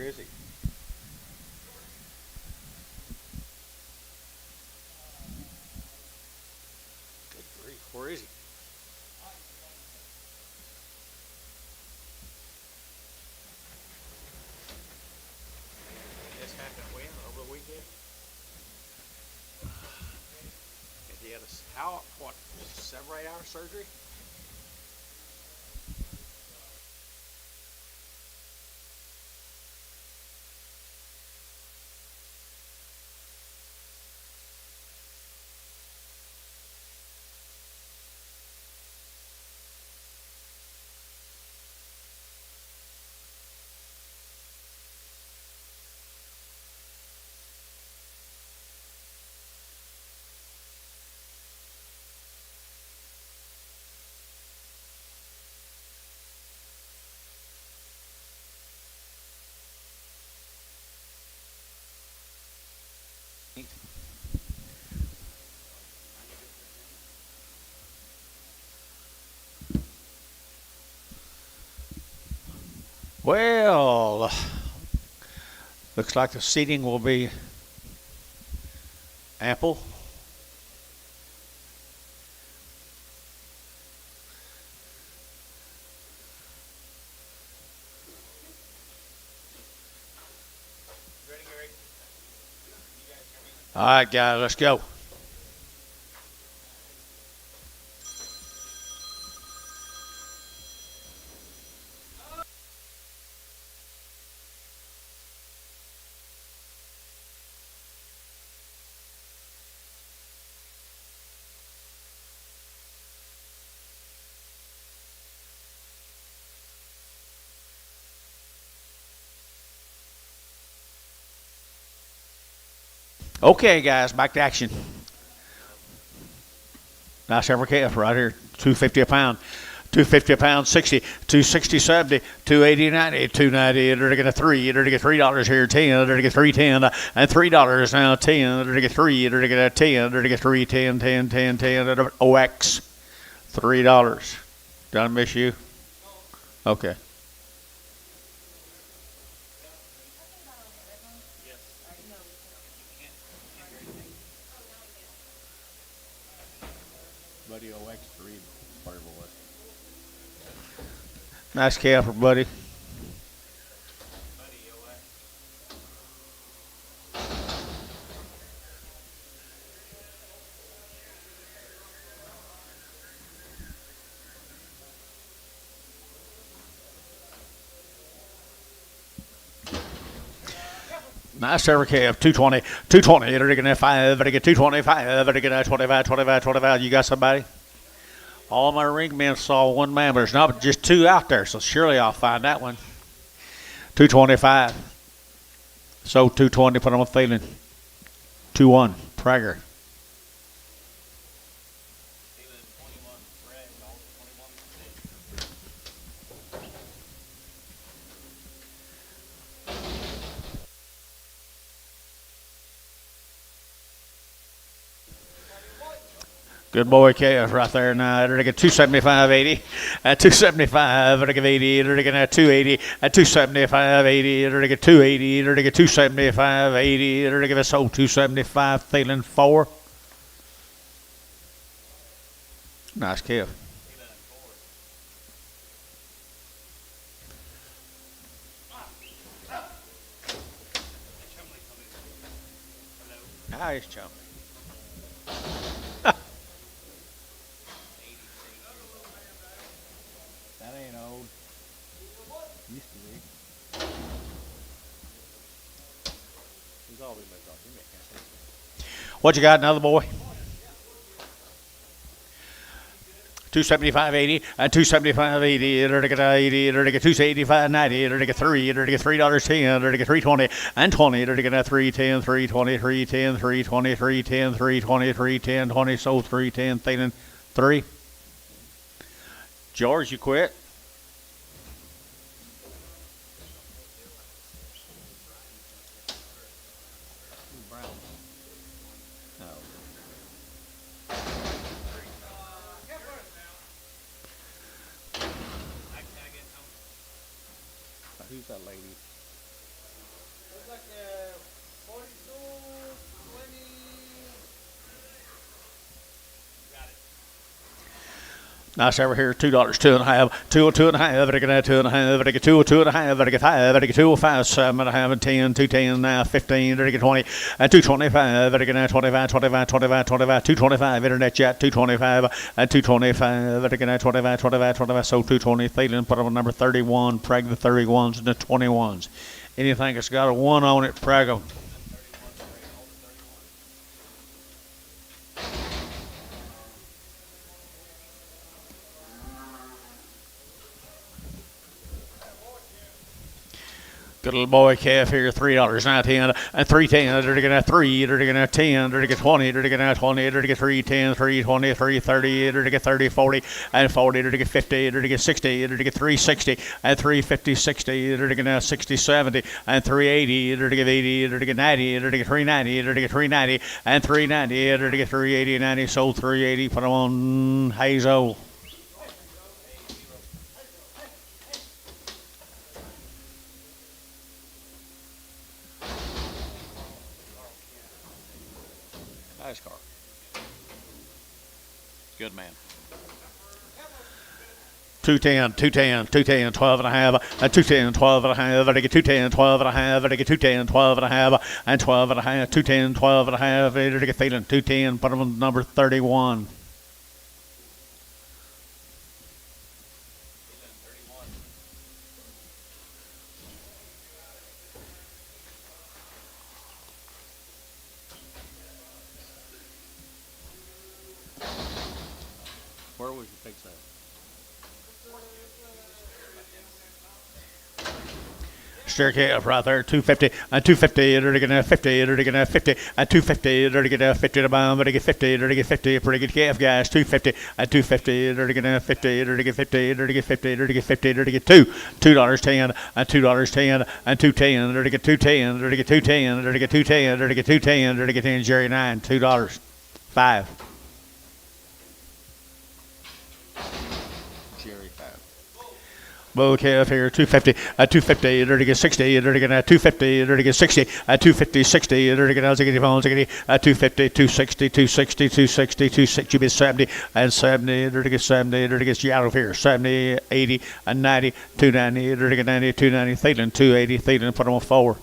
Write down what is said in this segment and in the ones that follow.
is he? Good grief, where is he? This happened when? Over the weekend? And he had what, 7 or 8 hour surgery? Well, looks like the seating will be ample. All right, guys, let's go. Okay, guys, back to action. Nice Heifer calf right here, $2.50 a pound. $2.50 a pound, 60, $2.60, 70, $2.80, 90, $2.90. They're to get a 3. They're to get $3 here, 10. They're to get $3.10 and $3 now, 10. They're to get 3. They're to get a 10. They're to get 3, 10, 10, 10, 10. OX, $3. Did I miss you? Okay. Buddy OX 3, whatever it was. Nice calf for Buddy. Nice Heifer calf, 220, 220. They're getting a 5. They get 225. They get a 25, 25, 25. You got somebody? All my ring men saw one man, but there's not just 2 out there, so surely I'll find that one. 225. So 220, put on a feeling. 2-1, Prager. Good boy, KF right there now. They're get 275.80 at 275. They're get 80. They're getting at 280 at 275.80. They're get 280. They're get 275.80. They're get a sold 275. Feeling 4. Nice KF. Nice chump. That ain't old. Used to be. He's always lived off him. What you got, another boy? 275.80 and 275.80. They're to get 80. They're to get 285.90. They're to get 3. They're to get $3.10. They're to get 320 and 20. They're to get a 310, 320, 310, 320, 310, 320, 310, 20. So 310, feeling 3. George, you quit? Who's that lady? Nice over here, $2, 2.5, 2.5, I get 2.5, I get 2.5, I get 5, I get 2.5, 7.5, and 10, 2.10, now 15, I get 20, and 2.25, I get 25, 25, 25, 25, 2.25, internet chat, 2.25, and 2.25, I get 25, 25, 25, so 2.20, Thielen, put on number 31, preg the 31s and the 21s. Anything that's got a 1 on it, preg them. Good little boy calf here, $3, 9.10, and 3.10. They're gonna 3. They're gonna 10. They're gonna 20. They're gonna 20. They're gonna 3.10, 3.20, 3.30. They're gonna 30, 40, and 40. They're gonna 50. They're gonna 60. They're gonna 3.60 and 3.50, 60. They're gonna 60, 70, and 3.80. They're gonna 80. They're gonna 90. They're gonna 3.90. They're gonna 3.90 and 3.90. They're gonna 3.80, 90. Sold 3.80. Put them on Hazel. Nice car. Good man. 210, 210, 210, 12.5, and 210, 12.5, and I get 210, 12.5, and I get 210, 12.5, and 12.5, 210, 12.5, and I get Thielen, 210, put them on number 31. Where would you fix that? Staircase right there, 250 and 250. They're gonna 50. They're gonna 50 and 250. They're gonna 50 to bomb. They're gonna 50. They're gonna 50. Pretty good calf, guys. 250 and 250. They're gonna 50. They're gonna 50. They're gonna 50. They're gonna 50. They're gonna $2.10 and $2.10 and 2.10. They're gonna 2.10. They're gonna 2.10. They're gonna 2.10. They're gonna 2.10. They're gonna 10. Jerry 9. $2. 5. Jerry 5. Bull calf here, 250, 250, they're to get 60, they're to get 250, they're to get 60, 250, 60, they're to get 250, 260, 260, 260, 260, 70, and 70, they're to get 70, they're to get you out of here, 70, 80, and 90, 290, they're to get 90, 290, Thielen, 280, Thielen, put them on 4.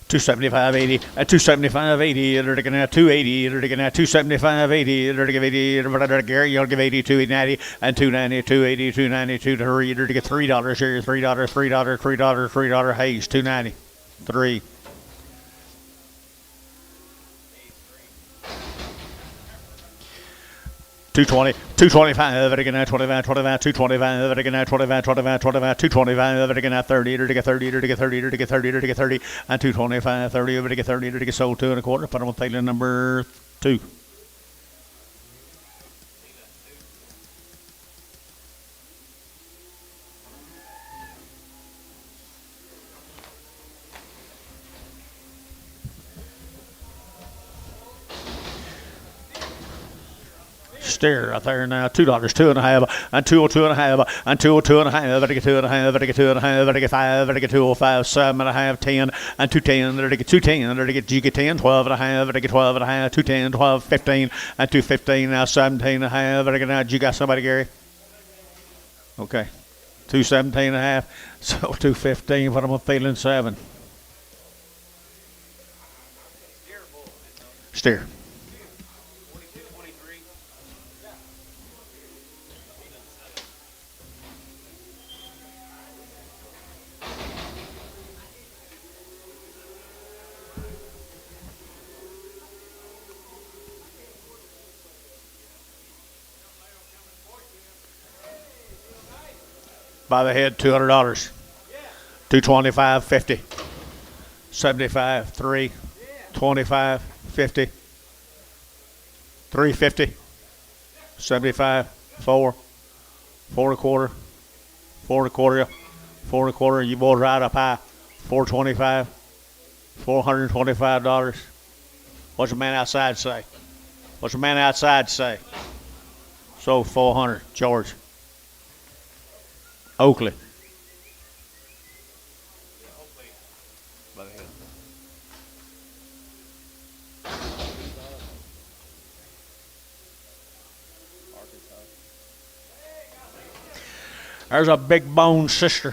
$275.80 at $275.80. They're gonna have $280. They're gonna have $275.80. They're gonna give 80. Gary, you'll give 80, $290 and $290, $280, $290, $230. They're to get $3 here. $3, $3, $3, $3. Hayes, $290, 3. $220, $225, they're gonna 25, 25, $225, they're gonna 25, 25, 25, $225, they're gonna 30, they're gonna 30, they're gonna 30, they're gonna 30, they're gonna 30, and $225, 30, they're gonna 30, they're gonna sold 2.25. Put them on Thielen number 2. Steer right there now, $2, 2.5, and 2.5, and 2.5, better get 2.5, better get 2.5, better get 5, better get 2.05, 7.5, 10, and 2.10, better get 2.10, better get you get 10, 12.5, better get 12.5, 2.10, 12, 15, and 2.15, now 17.5, better get out. You got somebody, Gary? Okay, 2.17.5, so 2.15. What am I feeling? 7. Steer. By the head, $200. 225, 50. 75, 3. 25, 50. 350. 75, 4. 4.25. 4.25. 4.25. You boys right up high. 425. $425. What's the man outside say? What's the man outside say? So 400. George. Oakley. There's a big bone sister.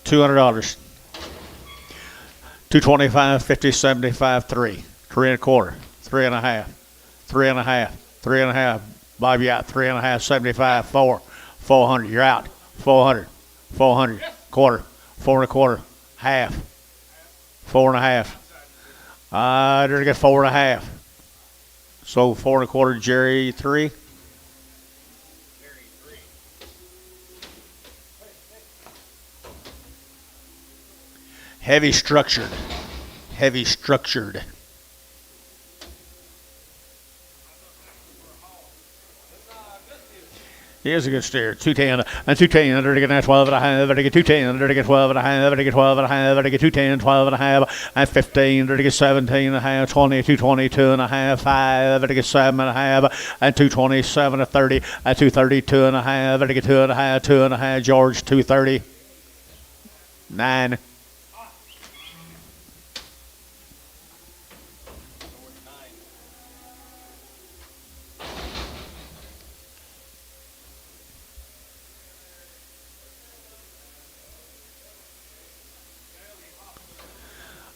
$200. 225, 50, 75, 3. 3 and a quarter. 3 and a half. 3 and a half. 3 and a half. Bob, you out. 3 and a half, 75, 4. 400. You're out. 400. 400. Quarter. 4 and a quarter. Half. 4 and a half. They're going to get 4 and a half. So 4 and a quarter, Jerry, 3. Heavy structured. Heavy structured. Here's a good steer. 210 and 210. They're going to get 12 and a half. They're going to get 210. They're going to get 12 and a half. They're going to get 12 and a half. They're going to get 210, 12 and a half, and 15. They're going to get 17 and a half, 20, 222 and a half, 5. They're going to get 7 and a half, and 227 to 30, and 232 and a half. They're going to get 2 and a half, 2 and a half. George, 230. 9.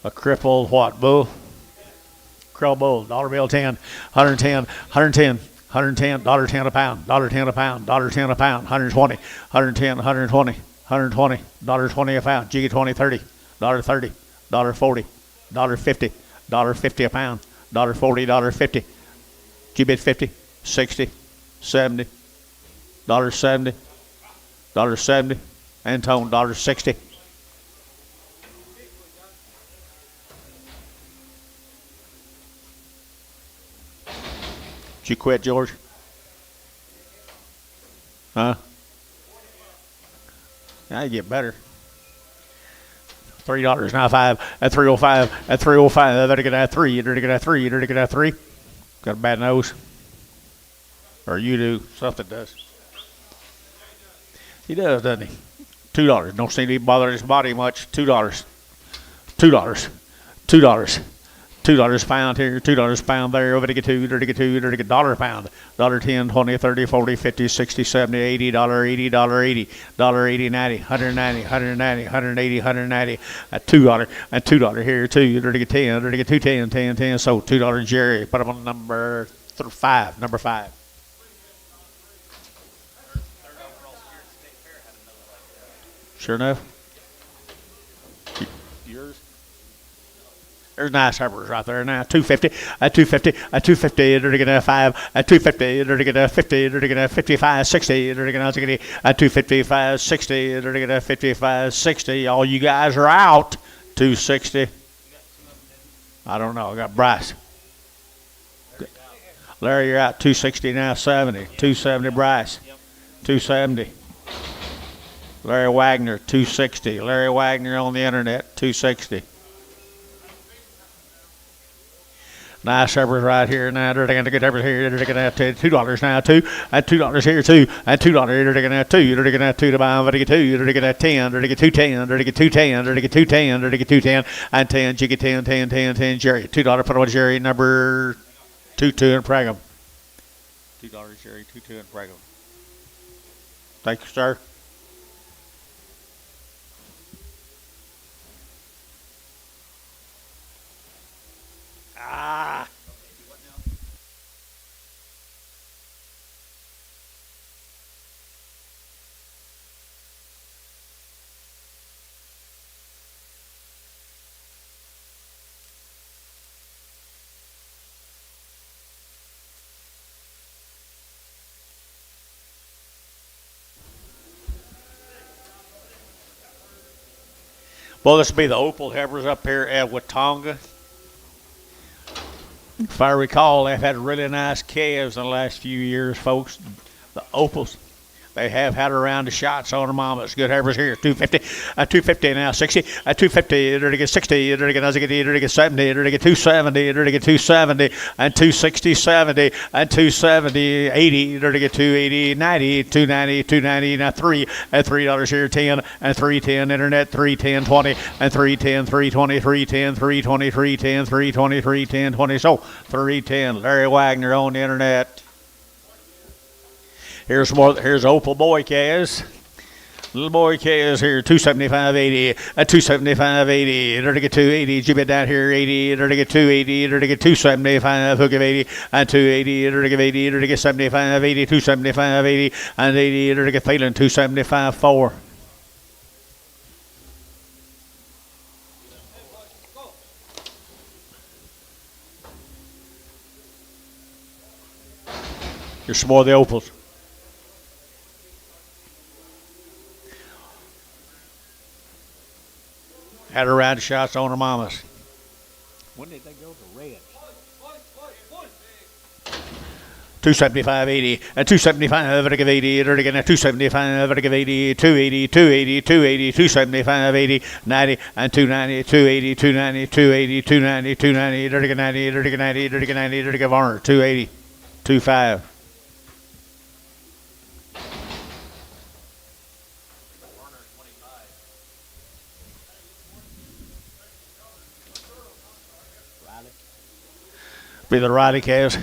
A crippled what, bull? Crow bull, dollar bill 10, 110, 110, 110, $1.10 a pound, $1.10 a pound, $1.10 a pound, 120, 110, 120, 120, $1.20 a pound, jiggy 20, 30, $1.30, $1.40, $1.50, $1.50 a pound, $1.40, $1.50, G-bit 50, 60, 70, $1.70, $1.70, and tone $1.60. Did you quit, George? Huh? Now you get better. $3 now 5 at 305 at 305. They're gonna get 3. They're gonna get 3. They're gonna get 3. Got a bad nose, or you do? Something does. He does, doesn't he? $2. Don't seem to bother his body much. $2. $2. $2. $2 a pound here, $2 a pound there, over to get 2, to get 2, to get $1 a pound, $10, 20, 30, 40, 50, 60, 70, $80, $80, $80, $80, 90, 190, 190, 180, 190, at $2, and $2 here, 2, to get 10, to get 210, 10, 10, so $2 Jerry, put them on number 5, number 5. Sure enough. Yours? There's nice Heifers right there now. 250, at 250, at 250, they're going to 5, at 250, they're going to 50, they're going to 55, 60, they're going to at 255, 60, they're going to 55, 60. All you guys are out. 260. I don't know. I got Bryce. Larry, you're out. 260 now, 70. 270 Bryce. 270. Larry Wagner, 260. Larry Wagner on the internet, 260. Nice Heifers right here now. They're going to get Heifers here. They're going to have $2 now, 2, and $2 here, 2, and $2. They're going to have 2. They're going to have 2 to buy. They're going to get 2. They're going to have 10. They're going to get 210. They're going to get 210. They're going to get 210. They're going to get 210, and 10. You get 10, 10, 10, 10. Jerry, $2. Put on Jerry number 22 and Pragum. $2 Jerry, 22 and Pragum. Thank you, sir. Ah. Well, this will be the Opal Heifers up here at Watonga. If I recall, they've had really nice calves in the last few years, folks. The Opals. They have had around the shots on the mamas. Good Heifers here. 250. 250 now. 60. 250. They're to get 60. They're to get 70. They're to get 270. They're to get 270. And 260. 70. And 270. 80. They're to get 280. 90. 290. 290. Now 3. And $3 here. 10. And 310. Internet. 310. 20. And 310. 320. 310. 320. 310. 320. 310. 20. So 310. Larry Wagner on the internet. Here's more. Here's Opal boy calves. Little boy calves here. 275.80. 275.80. They're to get 280. Jibby down here. 80. They're to get 280. They're to get 275. Hook of 80. And 280. They're to get 80. They're to get 75. 80. 275. 80. And 80. They're to get Phelan. 275. 4. Here's some more of the Opals. Had around shots on her mamas. When did they go to red? 275.80 and 275 to give 80. They're again at 275 to give 80. 280, 280, 280, 275, 80, 90 and 290, 280, 290, 280, 290, 290. They're again 90. They're again 90. They're again 90. They're again Varner 280, 25. Be the Riley calves.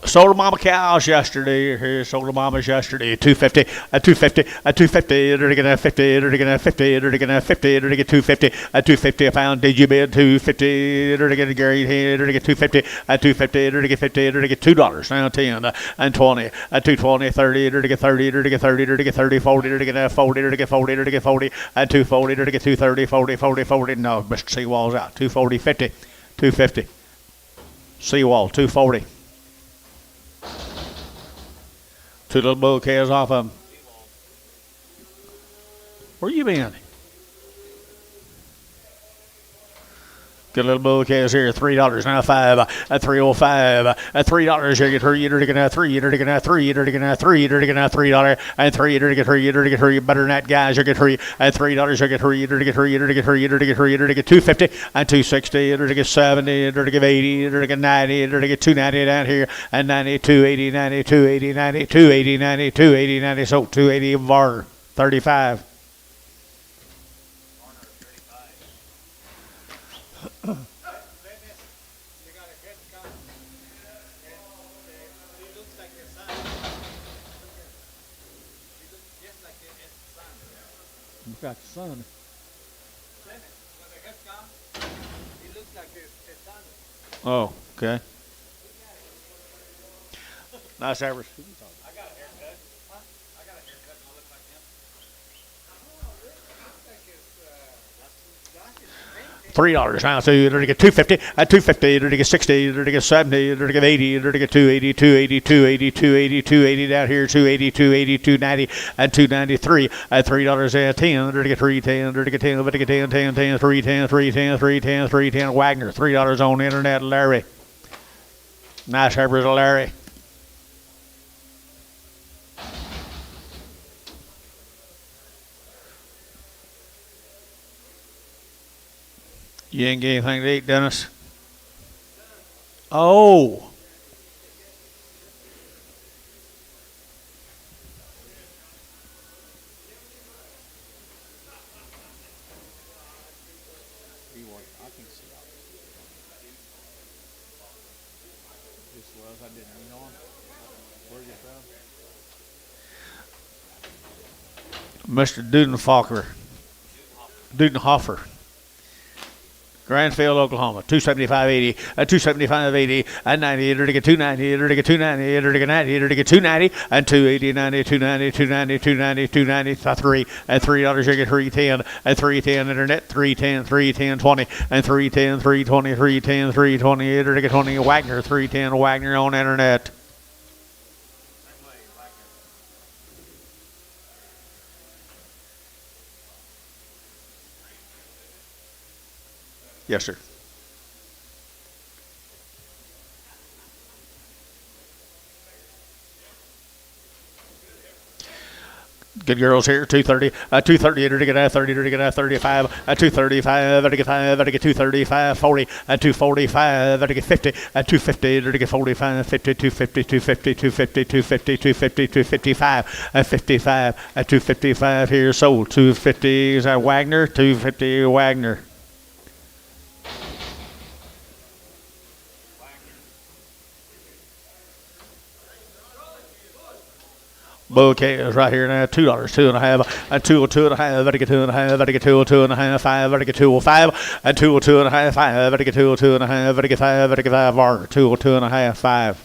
Sold the mama cows yesterday. Here, sold the mamas yesterday. 250, 250, 250. They're gonna 50. They're gonna 50. They're gonna 50. They're gonna 250, 250 a pound. Did you bid 250? They're gonna Gary here. They're gonna 250, 250. They're gonna $50. They're gonna $2 now. 10 and 20, 220, 30. They're gonna 30. They're gonna 30. They're gonna 30, 40. They're gonna 40. They're gonna 40. They're gonna 40 and 240. They're gonna 230, 40, 40, 40. No, Mr. Seawall's out. 240, 50, 250. Seawall 240. Two little bull calves off of them. Where you been? Good little bull calves here. $3 now. 5 at 305 at $3. You get three. You're gonna have 3. You're gonna have 3. You're gonna have 3. You're gonna have $3 and 3. You're gonna get 3. You're gonna get 3. Better than that, guys. You get 3 at $3. You get 3. You're gonna get 3. You're gonna get 3. You're gonna get 3. You're gonna get 250 and 260. You're gonna get 70. You're gonna get 80. You're gonna get 90. You're gonna get 290 down here and 90, 280, 90, 280, 90, 280, 90, 280, 90. So 280 var 35. Got the sun. Oh, okay. Nice average. I got a haircut. I got a haircut and I look like him. $3 now. So you're to get 250 at 250. You're to get 60. You're to get 70. You're to get 80. You're to get 280, 280, 280, 280, 280 down here. 280, 280, 290 and 293 at $3 at 10. You're to get 310. You're to get 10. You're to get 10, 10, 10, 310, 310, 310, 310. Wagner $3 on the internet. Larry. Nice Heifers, Larry. You ain't get anything to eat, Dennis? Oh. Mr. Dudenhofer. Granville, Oklahoma, 275.80, 275.80, and 90, to get 290, to get 290, to get 90, to get 290, and 280, 90, 290, 290, 290, 290, 3, and $3, you get 310, and 310 internet, 310, 310, 20, and 310, 320, 310, 320, to get 20, Wagner, 310, Wagner on internet. Yes, sir. Good girls here, 230, 230, to get 30, to get 35, 235, to get 5, to get 235, 40, 245, to get 50, 250, to get 45, 50, 250, 250, 250, 250, 250, 255, 55, 255 here, sold, 250 is that Wagner, 250 Wagner. Bouquet is right here now. $2, 2.5, and 2.5, I get 2.5, I get 2.5, 5, I get 2.5, and 2.5, 5, I get 2.5, I get 5, I get 5, 2.5, 5.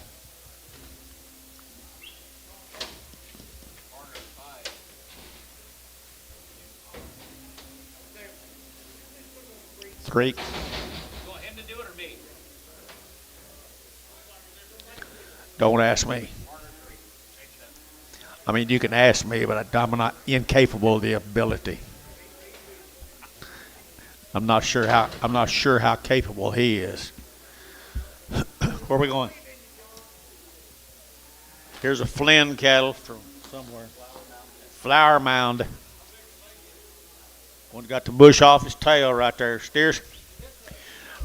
Three. Don't ask me. I mean, you can ask me, but I'm not incapable of the ability. I'm not sure how capable he is. Where are we going? Here's a Flynn cattle from somewhere. Flower Mound. One got the bush off his tail right there.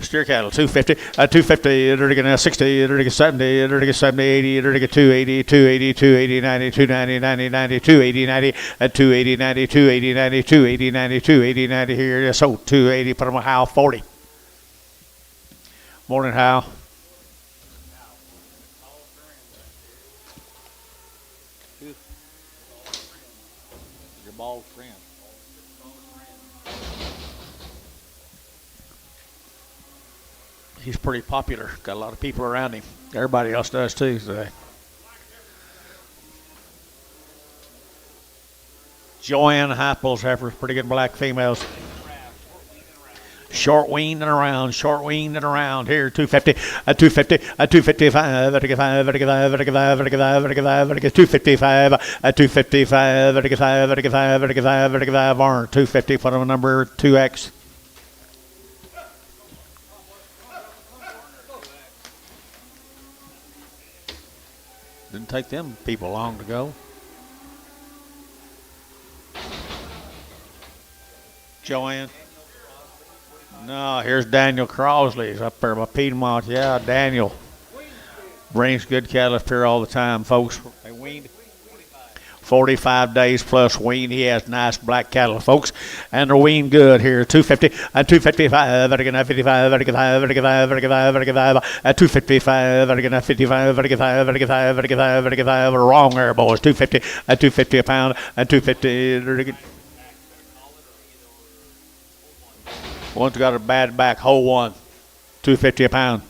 Steer cattle, 250, 250, to get 60, to get 70, to get 70, 80, to get 280, 280, 280, 90, 290, 90, 90, 280, 90, 280, 90, 280, 90, 280, 90, 280, 90 here. So 280, put them on Hal, 40. Morning, Hal. Your bald friend. He's pretty popular. Got a lot of people around him. Everybody else does too today. Joanne Heiffel's heifers, pretty good black females. Short weaned and around, Here, 250, 250, 255, 255, 255, 255, 255, 255, 250, put on number 2X. Didn't take them people long to go. Joanne. No, here's Daniel Crosley's up there by Piedmont. Yeah, Daniel brings good cattle up here all the time, folks. They weaned 45 days plus wean. He has nice black cattle, folks, and they're weaned good here. 250, 255, 55, 55, 55, 255, 55, 55, 55. Wrong there, boys. 250, 250 a pound, 250. One's got a bad back, whole one. 250 a pound.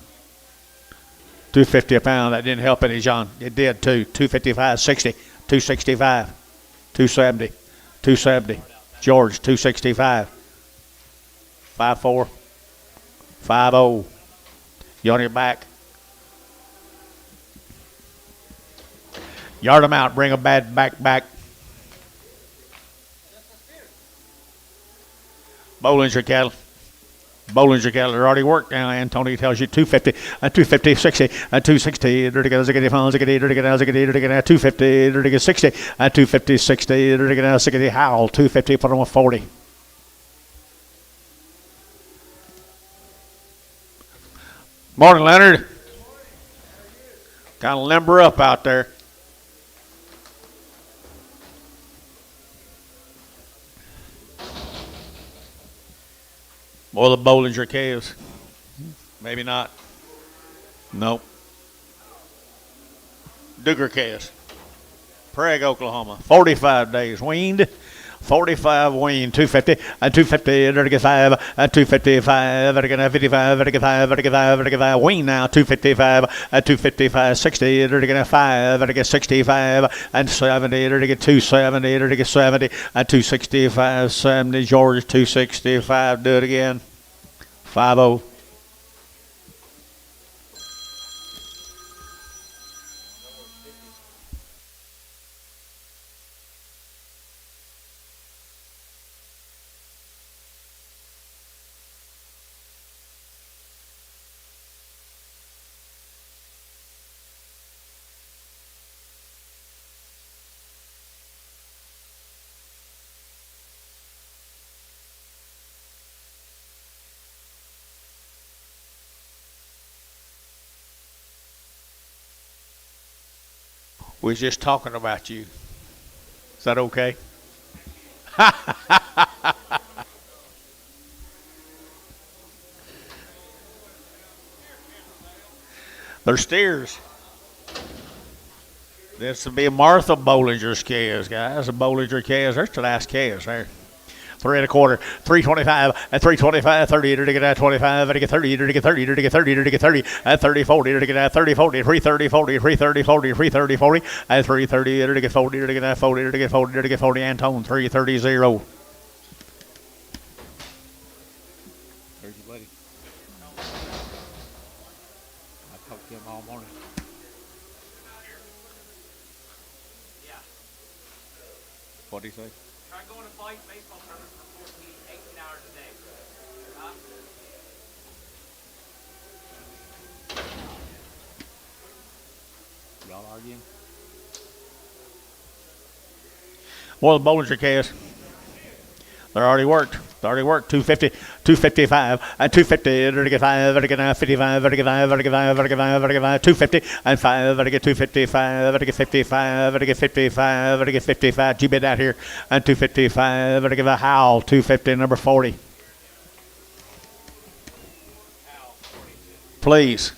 250 a pound. That didn't help any, John. It did too. 255, 60. 265, 270, 270. George, 265, 54, 50. You on your back? Yard them out. Bring a bad back. Bollinger cattle. Bollinger cattle are already worked now. Anthony tells you 250, 250, 60, 260, 250, 60, 250, 60, Howell, 250, put them on 40. Morning, Leonard. Kind of limber up out there. Or the Bollinger calves. Maybe not. Nope. Duggar calves. Prague, Oklahoma. 45 days weaned. 45 weaned. 250, 250, 35, 255, 55, 55, weaned now. 255, 255, 60, 5, 65, and 70, 270, 70, 265, 70. George, 265. Do it again. 50. We was just talking about you. Is that okay? They're steers. This would be Martha Bollinger's calves, guys. The Bollinger calves. There's the last calves there. 3 1/4, 325, and 325, 30, to get at 25, to get 30, to get 30, to get 30, to get 30, and 30, 40, to get at 30, 40, 330, 40, 330, 40, 330, 40, and 330, to get 40, to get at 40, to get 40, to get 40, Antone, 330, 0. There's your buddy. I talked to him all morning. Yeah. What did he say? Try going to fight baseball tournament for 14, 18 hours a day. Huh? Y'all arguing? Well, the Bollinger calves. They're already worked. 250, 255, and 250, to get 5, to get 55, to get 5, to get 5, to get 5, to get 5, 250, and 5, to get 255, to get 55, to get 55, to get 55. You bid out here, and 255, to give a howl, 250, number 40. Please.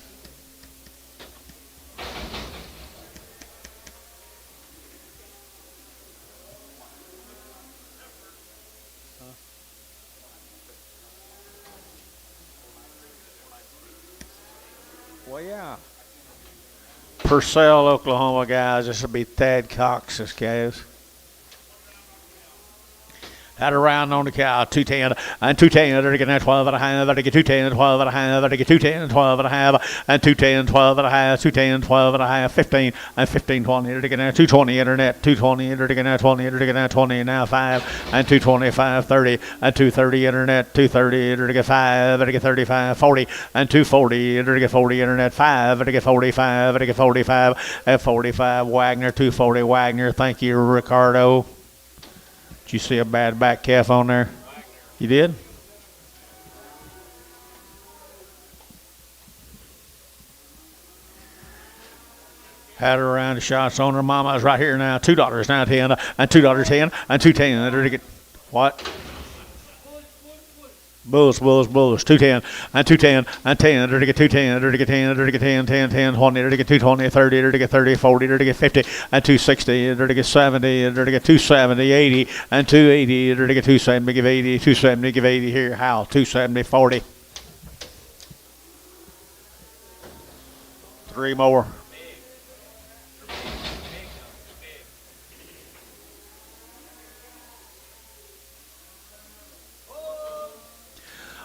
Well, yeah. Purcell, Oklahoma, guys. This will be Thad Cox's calves. Had a round on the cow, 210, and 210, to get 12 and a half, to get 210, 12 and a half, to get 210, 12 and a half, and 210, 12 and a half, 210, 12 and a half, 15, and 15, 20, to get 220 internet, 220, to get 20, to get 20, now 5, and 225, 30, and 230 internet, 230, to get 5, to get 35, 40, and 240, to get 40 internet, 5, to get 45, to get 45, and 45, Wagner, 240, Wagner, thank you, Ricardo. Did you see a bad back calf on there? You did? Had her around the shots on her mama's right here now. $2 now 10 and $2.10 and $2.10. To get what? Bulls, 210 and 210 and 10, to get 210, to get 10, to get 10, 10, 10, 20, to get 220, 30, to get 30, 40, to get 50 and 260, to get 70, to get 270, 80 and 280, to get 270, give 80, 270, give 80 here. How? 270, 40. 3 more.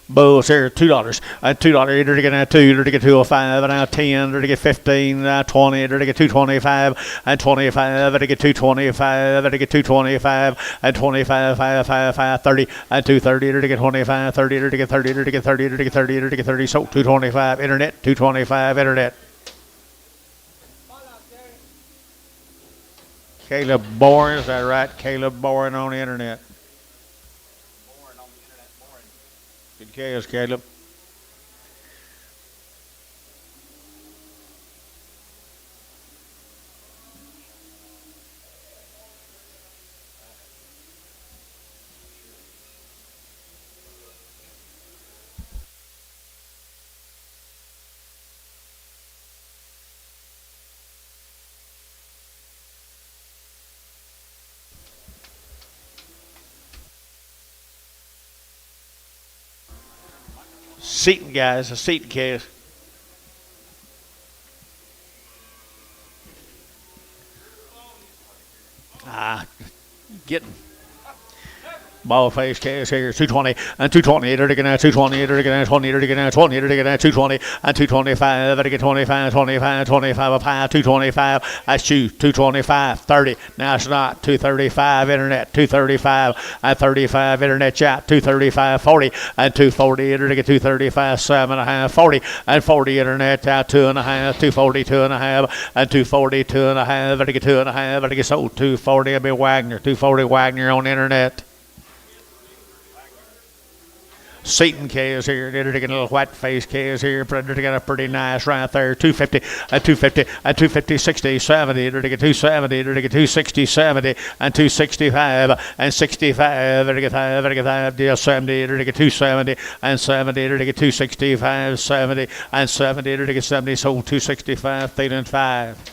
Bulls here, $2. $2 to get 2, to get 205, and now 10, to get 15, 20, to get 225, and 25, to get 225, to get 225, and 25, 5, 5, 5, 30, and 230, to get 25, 30, to get 30, to get 30, to get 30, to get 30, so 225, internet, 225, internet. Caleb Boring, is that right? Caleb Boring on the internet. Good chaos, Caleb. Seaton, guys, a Seaton case. Getting ball face case here, 220 and 220, to get 220, to get 20, to get 20, to get 220 and 225, to get 25, 25, 25 of high, 225. That's you, 225, 30. Now it's not 235 internet, 235 and 35 internet chat, 235, 40 and 240, to get 235, 7.5, 40 and 40 internet out 2.5, 240, 2.5 and 240, 2.5, to get 2.5, to get sold 240. It'll be Wagner, 240 Wagner on internet. Seaton calves here. They're getting a little white face calves here. They're getting a pretty nice right there. 250, 250, 250, 60, 70. They're getting 270. They're getting 260, 70, and 265, and 65. They're getting 5, deal 70. They're getting 270, and 70. They're getting 265, 70, and 70. They're getting 70. Sold 265, feeding 5.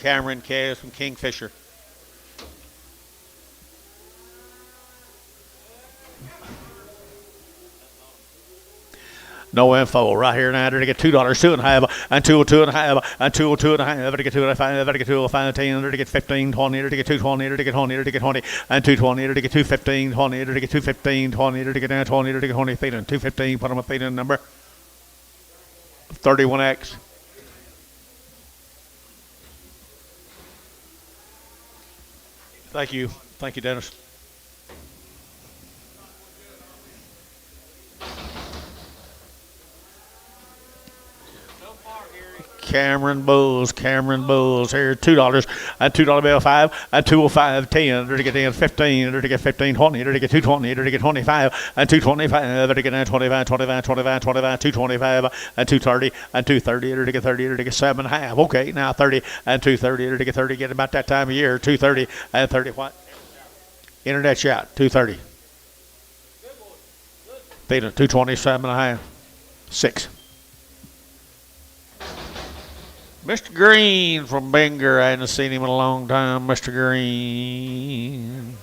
Cameron calves from Kingfisher. No info right here now. They're to get $2, 2.5, and 2.5, and 2.5. They're to get 2.5. They're to get 2.5, 10. They're to get 15, 20. They're to get 220. They're to get 20. They're to get 20, and 220. They're to get 215, 20. They're to get 215, 20. They're to get 20. They're to get 20. Feeding 215. Put them a feeding number 31X. Thank you. Thank you, Dennis. Cameron Bulls here, $2, and $2 bill 5, and 205, 10. They're to get in 15. They're to get 15, 20. They're to get 220. They're to get 25, and 225. They're to get 25, 25, 25, 25, 225, and 230, and 230. They're to get 30. They're to get 7.5. Okay, now 30, and 230. They're to get 30. Get about that time of year. 230, and 30. What? Internet shot. 230. Feeding 227.5. 6. Mr. Green from Binger. I hadn't seen him in a long time. Mr. Green.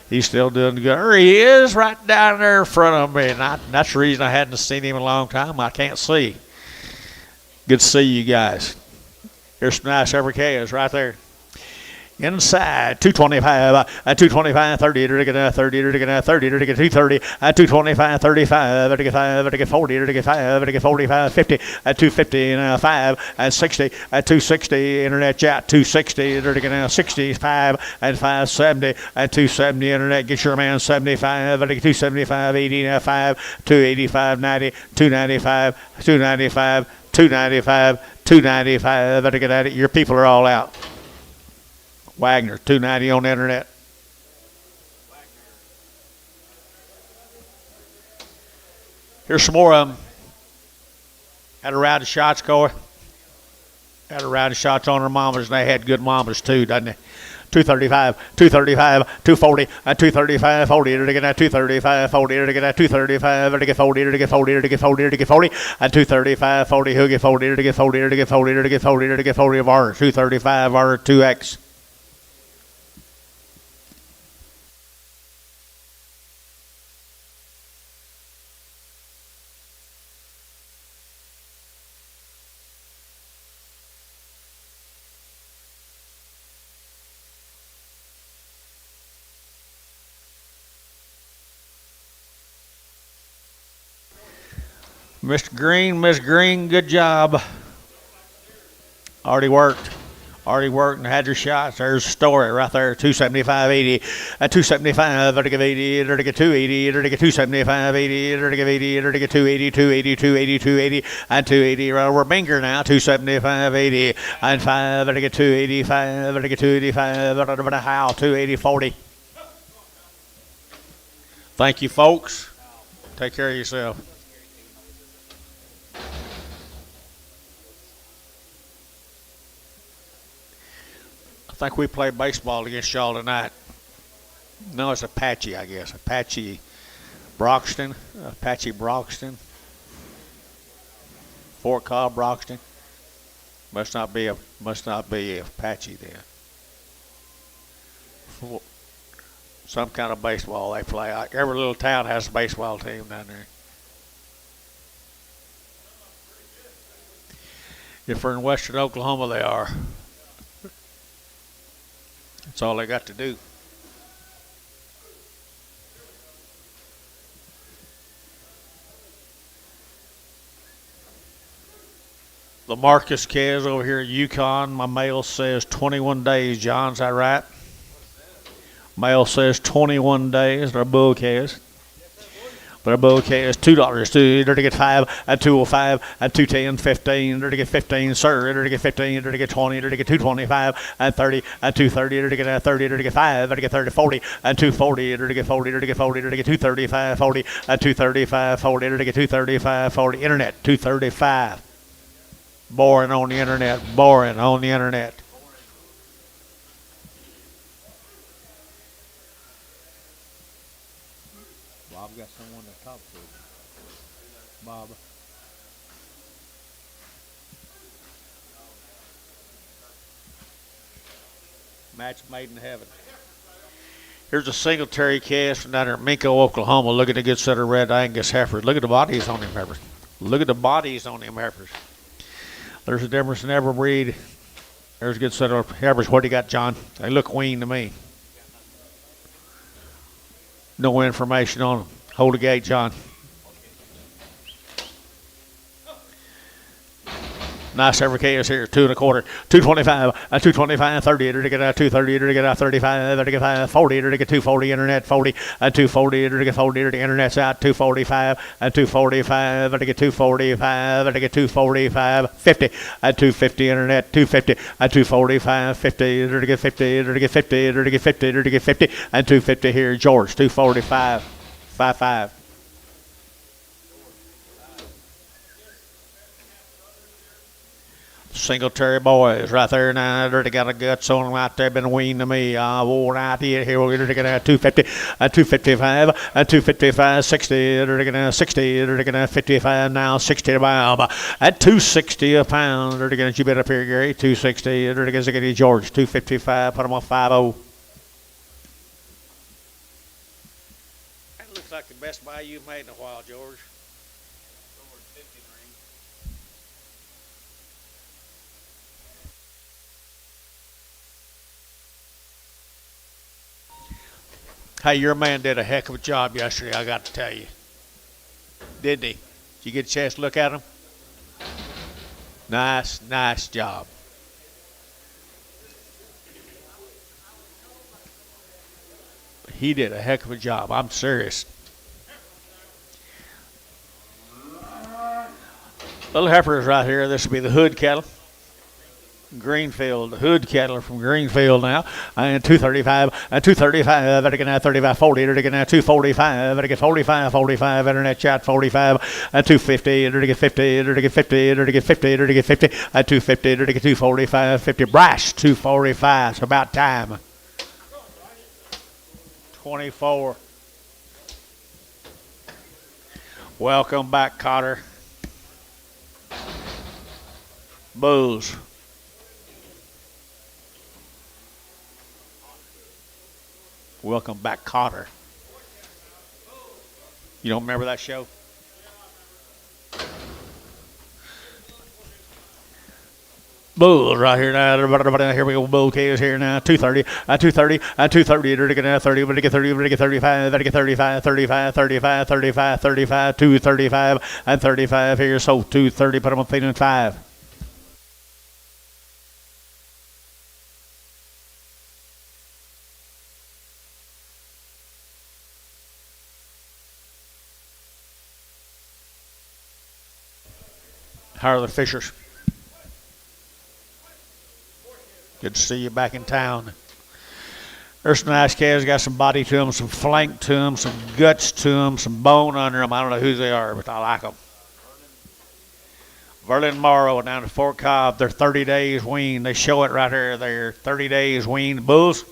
He's still doing good. There he is right down there in front of me. And that's the reason I hadn't seen him in a long time. I can't see. Good to see you guys. Here's some nice every calves right there. Inside, 225, and 225, 30, to get 30, to get 30, to get 230, and 225, 35, to get 5, to get 40, to get 5, to get 45, 50, and 250, and 5, and 60, and 260, internet chat, 260, to get 65, and 570, and 270, internet, get your man 75, to get 275, 80, 5, 285, 90, 295, 295, 295, 295, to get at it. Your people are all out. Wagner, 290 on the internet. Here's some more of them. Had a round of shots going. Had a round of shots on their mamas, and they had good mamas too, doesn't they? 235, 235, 240, and 235, 40, to get that 235, 40, to get that 235, to get 40, to get 40, to get 40, to get 40, and 235, 40, who get 40, to get 40, to get 40, to get 40, to get 40 of our 235, our 2X. Mr. Green, Miss Green, good job. Already worked and had your shots. There's a story right there. 275, 80, 275, to get 80, to get 280, to get 275, 80, to get 80, to get 280, 280, 280, 280, and 280. Right over Binger now. 275, 80, and 5, to get 285, to get 285, to how 280, 40. Thank you, folks. Take care of yourself. I think we play baseball against y'all tonight. No, it's Apache, I guess. Apache Broxton. Fort Cobb Broxton. Must not be Apache then. Some kind of baseball they play. Every little town has a baseball team down there. If they're in western Oklahoma, they are. That's all they got to do. The Marcus calves over here in Yukon. My mail says 21 days, John. Is that right? Mail says 21 days. They're bull calves. But a bull calf is $2. Two, to get 5 at 205 at 210, 15, to get 15, sir, to get 15, to get 20, to get 225 at 30 at 230, to get 30, to get 5, to get 30, 40 at 240, to get 40, to get 40, to get 235, 40 at 235, 40, to get 235, 40. Internet 235. Boring on the internet. Boring on the internet. Bob got someone to talk to. Bob. Match made in heaven. Here's a Singletary calf from down there in Minko, Oklahoma. Look at the good set of red Angus heifers. Look at the bodies on them heifers. Look at the bodies on them heifers. There's a difference in every breed. There's a good set of heifers. What do you got, John? They look weaned to me. No information on them. Hold the gate, John. Nice every case here, 2 1/4, 225, 225, 30, to get 230, to get 35, to get 40, to get 240, internet 40, 240, to get 40, the internet's out, 245, 245, to get 245, to get 245, 50, 250, internet 250, 245, 50, to get 50, to get 50, to get 50, to get 50, and 250 here, George, 245, 55. Singletary boys right there now. They got a guts on them out there. Been weaned to me. Wore out here. Here we're going to get 250, 255, 255, 60. They're going to 60. They're going to 55 now. 60 a pound. At 260 a pound. They're going to you bet up here, Gary. 260. They're going to get George. 255. Put them on 50. That looks like the best buy you've made in a while, George. Hey, your man did a heck of a job yesterday, I got to tell you. Didn't he? Did you get a chance to look at him? Nice job. He did a heck of a job. I'm serious. Little heifers right here. This will be the hood cattle. Greenfield, the hood cattle from Greenfield now, and 235, 235, they're going to 35, 40, they're going to 245, they're going to 45, 45, internet chat 45, 250, they're going to get 50, they're going to get 50, they're going to get 50, they're going to get 50, 250, they're going to get 245, 50, brash 245, it's about time. 24. Welcome back, Cotter. Bulls. Welcome back, Cotter. You don't remember that show? Bulls right here now. Here we go. Bull calves here now. 230, 230, 230. They're going to 30. We're going to get 30. We're going to get 35. They're going to get 35, 35, 35, 35, 35, 235, and 35 here. So 230. Put them on feeding 5. How are the Fishers? Good to see you back in town. There's some nice calves. Got some body to them, some flank to them, some guts to them, some bone under them. I don't know who they are, but I like them. Verlin Morrow down at Fort Cobb. They're 30 days weaned. They show it right here. They're 30 days weaned. Bulls?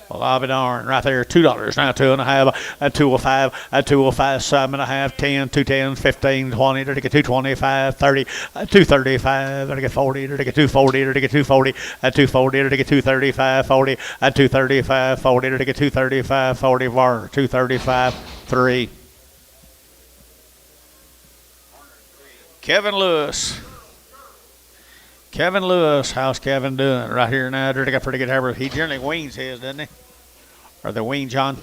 Well, I'll be darned. Right there, $2. Now 2.5, at 205, at 205, 7.5, 10, 210, 15, 20, to get 225, 30, 235, to get 40, to get 240, to get 240, at 240, to get 235, 40, at 235, 40, to get 235, 40, var, 235, 3. Kevin Lewis. Kevin Lewis, how's Kevin doing? Right here now, they got pretty good hair. He generally weans his, doesn't he? Or the wean, John?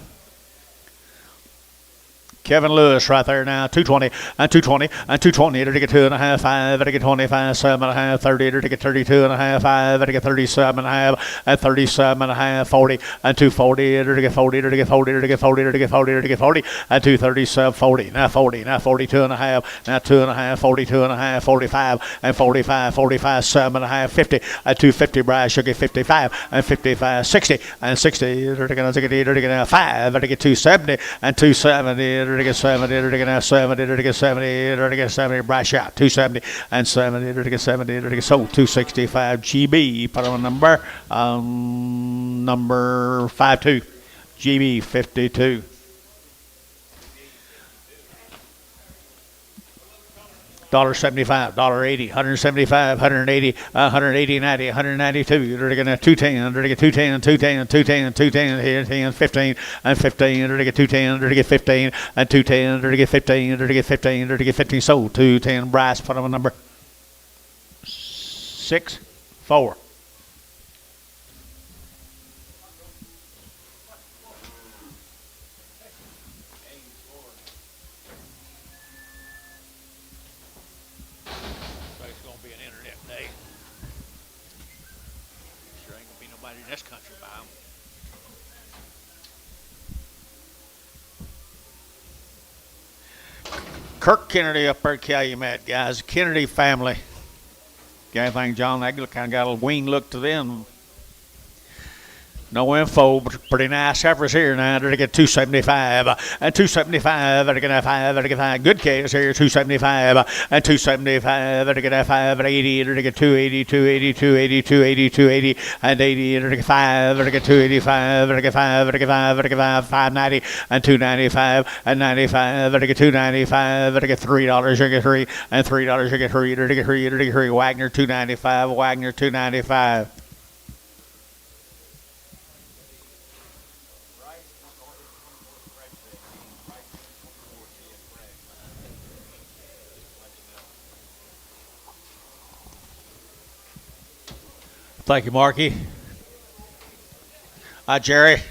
Kevin Lewis right there now. 220 and 220 and 220. It'll get 2.5, 5. It'll get 25, 7.5, 30. It'll get 32.5, 5. It'll get 37.5 and 37.5, 40 and 240. It'll get 40. It'll get 40. It'll get 40. It'll get 40. It'll get 40 and 237, 40. Now 40. Now 42.5. Now 2.5, 42.5, 45 and 45, 45, 7.5, 50 and 250. Bryce should get 55 and 55, 60 and 60. It'll get 5. It'll get 270 and 270. It'll get 70. It'll get 70. It'll get 70. It'll get 70. Bryce shot 270 and 70. It'll get 70. It'll get sold 265. GB. Put on number 52. GB 52. $1.75, $1.80, $175, $180, $180, $90, $192. They're going to 210. They're going to get 210, 210, 210, 210, 10, 15, and 15. They're going to get 210. They're going to get 15, and 210. They're going to get 15. They're going to get 15. They're going to get 15. Sold 210. Bryce, put on a number 6, 4. In this country, Bob. Kirk Kennedy up there at Calumet, guys. Kennedy family. Got anything, John? That kind of got a wing look to them. No info, but pretty nice heifers here now. They're to get 275 and 275. They're going to 5. They're going to 5. Good case here, 275 and 275. They're going to 5 and 80. They're going to get 280, 280, 280, 280, 280 and 80. They're going to get 5. They're going to get 285. They're going to get 5. They're going to get 5. They're going to get 5. 590 and 295 and 95. They're going to get 295. They're going to get $3. They're going to get 3 and $3. They're going to get 3. They're going to get 3. They're going to get 3. Wagner 295. Wagner 295. Thank you, Marky. Hi, Jerry.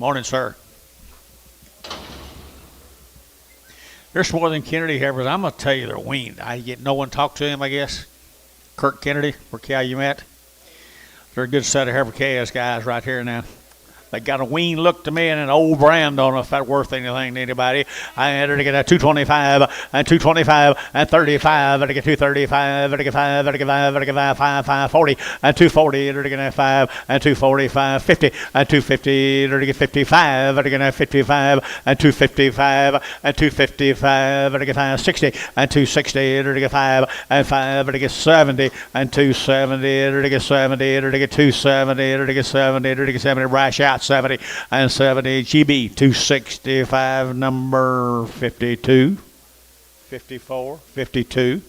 Morning, sir. There's more than Kennedy heifers. I'm going to tell you they're weaned. I get no one talk to him, I guess. Kirk Kennedy, where Calumet. They're a good set of heifer calves, guys, right here now. They got a wean look to me and an old brand. Don't know if that's worth anything to anybody. I entered to get a 225 and 225 and 35. I get 235. I get 5. I get 5. I get 5. 5, 540 and 240. I get 5 and 245. 50 and 250. I get 55. I get 55 and 255 and 255. I get 5. 60 and 260. I get 5 and 5. I get 70 and 270. I get 70. I get 270. I get 70. I get 70. Brash out. 70 and 70. GB 265, number 52, 54, 52.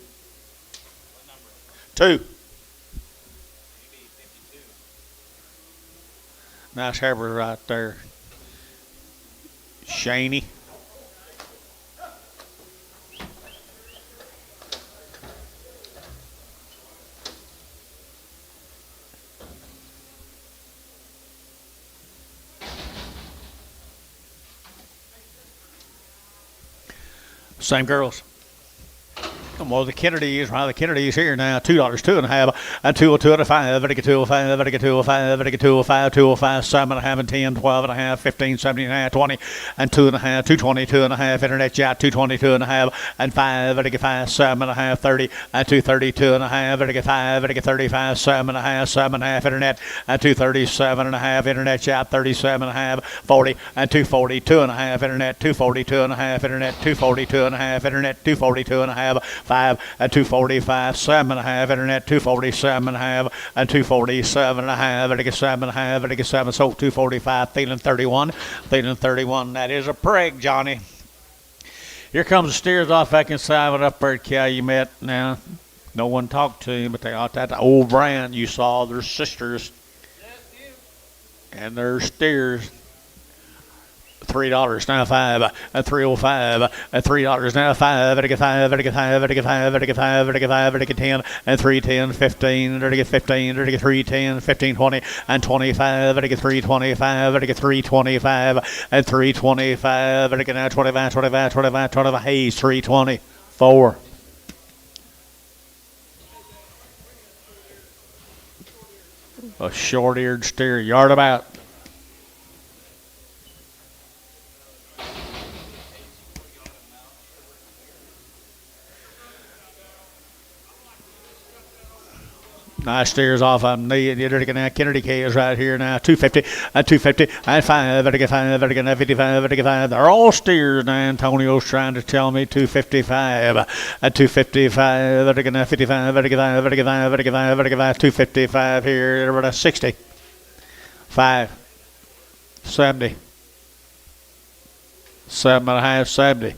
2. Nice heifer right there. Shaney. Same girls. Well, the Kennedys, right? The Kennedys here now. $2, 2.5, and 202 and 5. I get 205. I get 205. I get 205. 205. 7.5 and 10. 12.5. 15. 17.5. 20 and 2.5. 220. 2.5. Internet chat. 222 and 5 and 5. I get 5. 7.5. 30 and 232 and 5. I get 5. I get 35. 7.5. 7.5. Internet and 237 and 5. Internet chat. 37 and 5. 40 and 242 and 5. Internet 242 and 5. Internet 242 and 5. Internet 242 and 5. 5 and 245, 7.5, internet 247.5 and 247.5. I get 7.5. I get 7. Sold 245. Feeling 31. Feeling 31. That is a preg, Johnny. Here comes the steers off back inside with up there at Calumet. Now, no one talked to him, but they ought that old brand you saw. Their sisters and their steers. $3 now, 5 and 305 and $3 now, 5 and get 5 and get 5 and get 5 and get 5 and get 5 and get 10 and 310 15 and get 15 and get 310 15 20 and 25 and get 325 and get 325 and 325 and get now 25 25 25 25 Hayes 324. A short-eared steer, yard about. Nice steers off of them. Kennedy K is right here now. 250 and 250 and 5 and 5 and 55 and 55. They're all steers now. Antonio's trying to tell me 255 and 255 and 55 and 55 and 55 and 55 255 here. Everybody 60 5 70 7.5 70.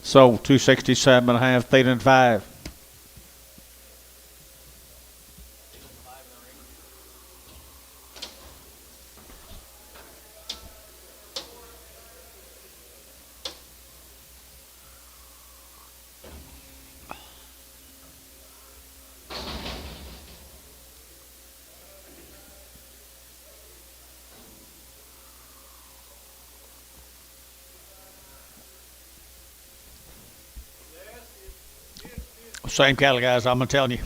So 267.5 3 and 5. Same cattle, guys. I'm telling you.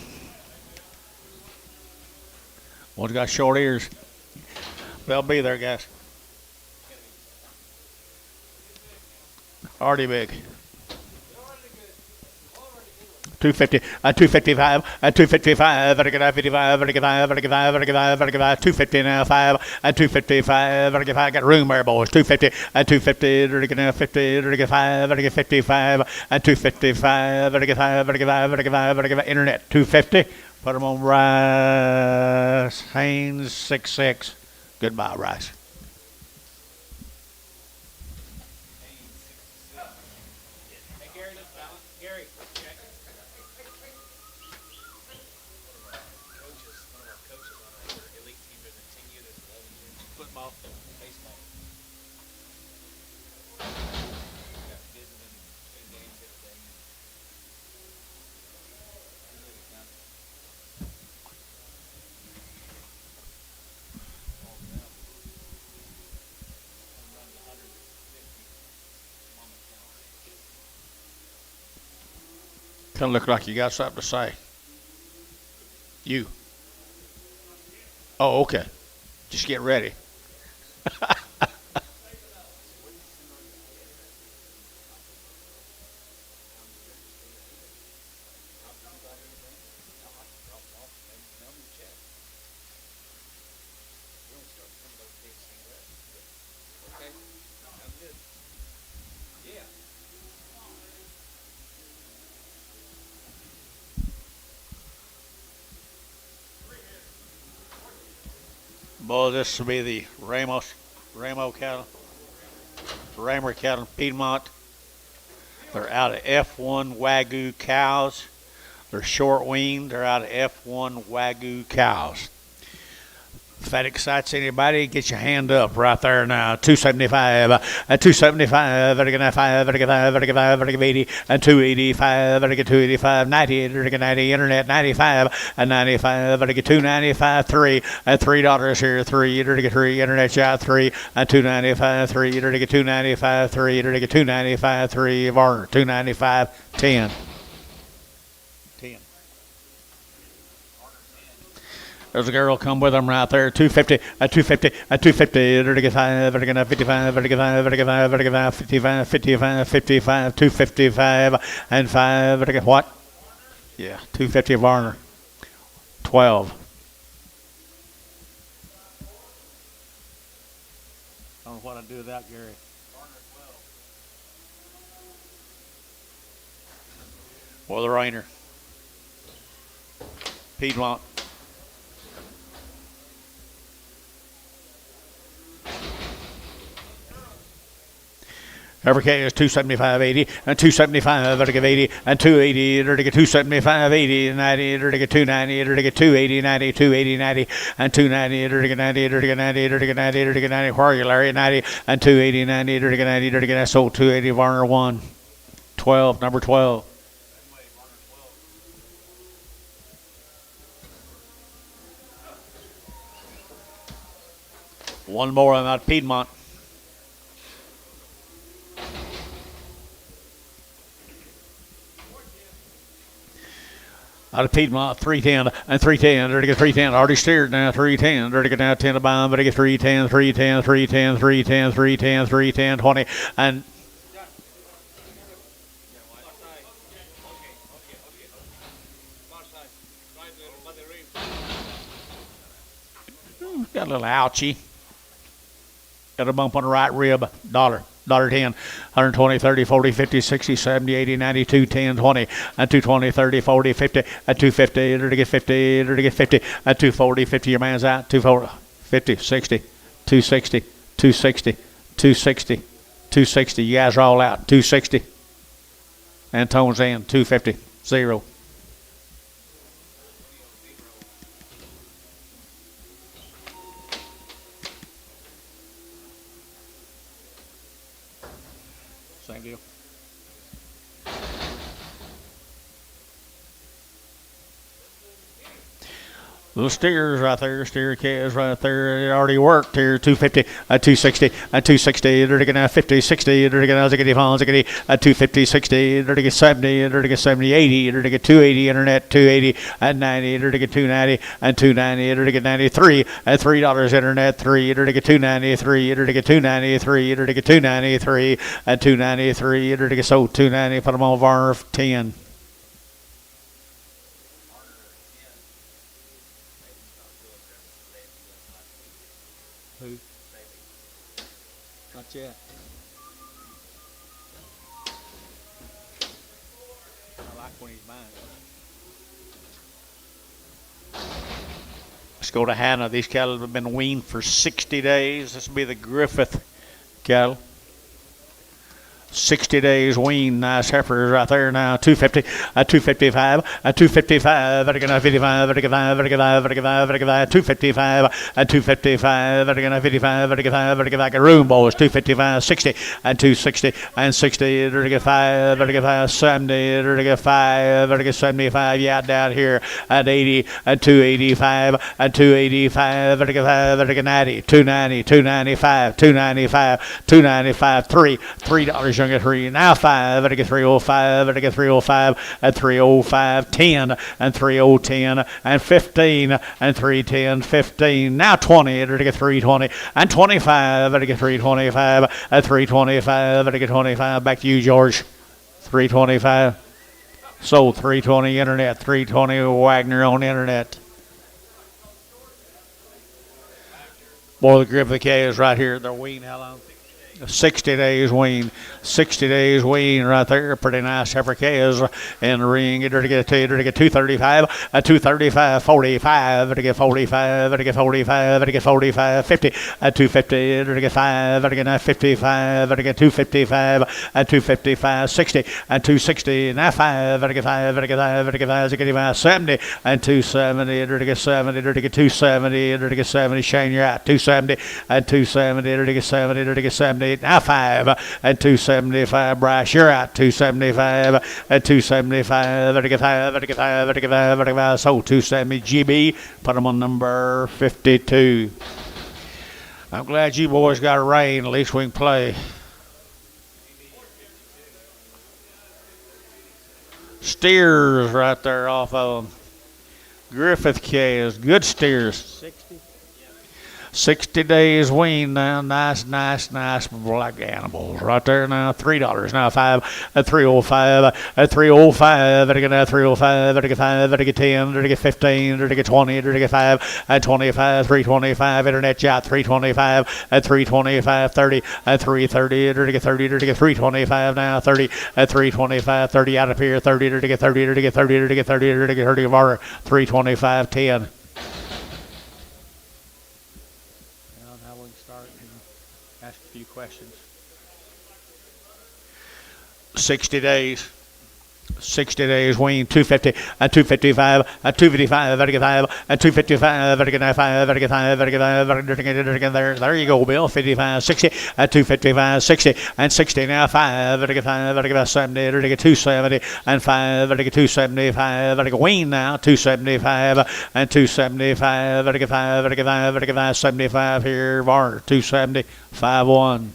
One's got short ears. They'll be there, guys. Already big. 250, 255, 255, 55, 250 now, 5, 255, I got room there, boys. 250, 250, 50, 5, 55, 255, 55, internet, 250. Put them on Rice, Haynes, 6'6". Goodbye, Rice. Kind of look like you got something to say. You. Oh, okay. Just get ready. Boy, this will be the Ramo cattle. Ramer cattle, Piedmont. They're out of F1 Wagyu cows. They're short weaned. They're out of F1 Wagyu cows. If that excites anybody, get your hand up right there now. 275, 275, 80, and 285, 285, 90, 90, internet, 95, and 95, 295, 3, and $3 here, 3, 3, internet shot, 3, and 295, 3, 295, 3, 295, 3, Varner, 295, 10. There's a girl come with them right there. 250, 250, 250, 55, 55, 55, 55, 55, 55, 255, and 5, what? Yeah, 250 Varner. 12. I don't know what I'd do without Gary. Or the Rainer. Piedmont. Heifer K is 275.80 and 275 vertical 80 and 280 vertical 275 80 and 90 vertical 290 vertical 280 90 280 90 and 290 vertical 90 vertical 90 vertical 90 vertical 90 where you Larry 90 and 280 90 vertical 90 vertical that's sold 280 Varner 1 12 number 12. One more on that Piedmont. Out of Piedmont, 310 and 310. There to get 310. Already steered now, 310. There to get now 10 to bomb. There to get 310, 310, 310, 310, 310, 310, 20. And got a little ouchie. Got a bump on the right rib. $10. $10, 120, 30, 40, 50, 60, 70, 80, 90, 210, 20, and 220, 30, 40, 50, and 250, there to get 50, there to get 50, and 240, 50, your man's out, 240, 50, 60, 260, 260, 260, 260, you guys are all out, 260, and Tone's in, 250, 0. Thank you. Little steers right there, steer calves right there. It already worked here. 250, 260, 260. They're to get 50, 60. They're to get 250, 60. They're to get 70. They're to get 70, 80. They're to get 280 internet, 280 and 90. They're to get 290 and 290. They're to get 93 and $3 internet, 3. They're to get 293. They're to get 293. They're to get 293 and 293. They're to get sold 290. Put them on Varner 10. Who? Not yet. I like when he's buying. Let's go to Hannah. These cattle have been weaned for 60 days. This will be the Griffith cattle. 60 days weaned, nice heifers right there now. 250, 255, 255, 55, 55, 55, 55, 255, 255, 55, 55, 55, room boys, 255, 60, and 260, and 60, 35, 35, 70, 35, 75, yeah, down here at 80, and 285, and 285, 95, 90, 290, 295, 295, 295, $3 get 3 now 5 and get 305 and get 305 and 305 10 and 3010 and 15 and 310 15 now 20 and get 320 and 25 and get 325 and 325 and get 25 back to you George 325 sold 320 internet 320 Wagner on internet. Boy, the Griffith K is right here. They're weaned how long? 60 days wean. 60 days wean right there. Pretty nice heifer calves in the ring. Get her to get 235, 235, 45, to get 45, to get 45, to get 45, 50, 250, to get 5, to get 55, to get 255, 255, 60, 260, now 5, to get 5, to get 5, to get 5, to get 70, 270, to get 70, to get 270, to get 70. Shane, you're out. 270, 270, to get 70, to get 70. Now 5 and 275. Bryce, you're out. 275 and 275. Vertical 5, vertical 5, vertical 5, vertical 5. So 270 GB. Put them on number 52. I'm glad you boys got a rain. At least we can play. Steers right there off of them. Griffith calves. Good steers. 60. 60 days weaned now. Nice black animals right there now. $3 now. 5 at 305 at 305 at 305 at 5 at 10 at 15 at 20 at 5 at 25 325 internet yacht 325 at 325 30 at 330 at 30 at 325 now 30 at 325 30 out of here 30 at 30 at 30 at 30 at 30 of our 325 10. Ask a few questions. 60 days. 60 days wean 250 and 255 and 255 and 255 there you go Bill 55 60 and 255 60 and 60 now 5 70 270 and 5 275 wean now 275 and 275 75 here bar 270 51.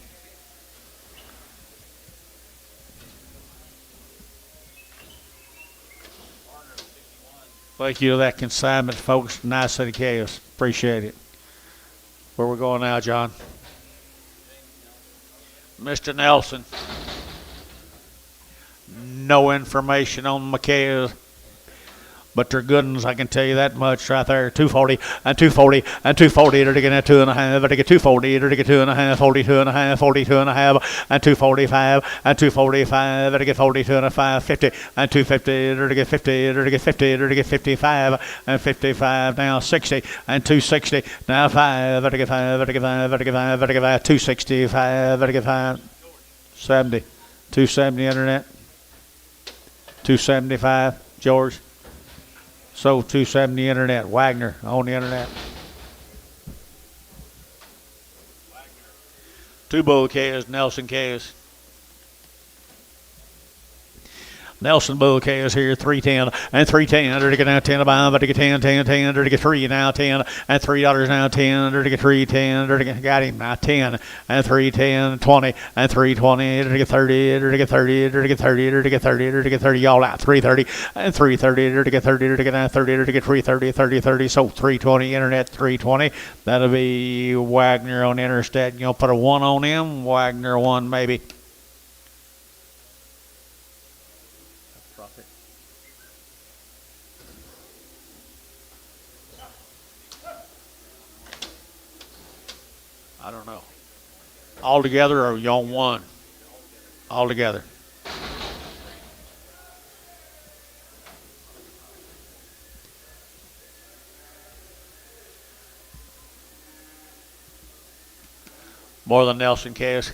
Thank you to that consignment, folks. Nice city chaos. Appreciate it. Where we going now, John? Mr. Nelson. No information on the chaos, but they're good ones, I can tell you that much right there. 240 and 240 and 240. They're getting at 2.5. They're getting 240. They're getting 2.5. 42.5. 42.5 and 245 and 245. They're getting 42.5. 50 and 250. They're getting 50. They're getting 50. They're getting 55 and 55. Now 60 and 260. Now 5. They're getting 5. They're getting 5. They're getting 5. They're getting 5. 265. They're getting 5. 70. 270 internet. 275. George. So 270 internet. Wagner on the internet. Two bull calves, Nelson calves. Nelson bull calves here, 310 and 310. They're to get now 10 about, but to get 10, 10, 10. They're to get 3 now 10 and $3 now 10. They're to get 310. They're to get got him now 10 and 310, 20 and 320. They're to get 30. They're to get 30. They're to get 30. They're to get 30. They're to get 30. All out 330 and 330. They're to get 30. They're to get now 30. They're to get 330, 30, 30. So 320 internet 320. That'll be Wagner on Interstate. You know, put a 1 on him. Wagner 1 maybe. I don't know. All together or you on 1? All together. More than Nelson calves.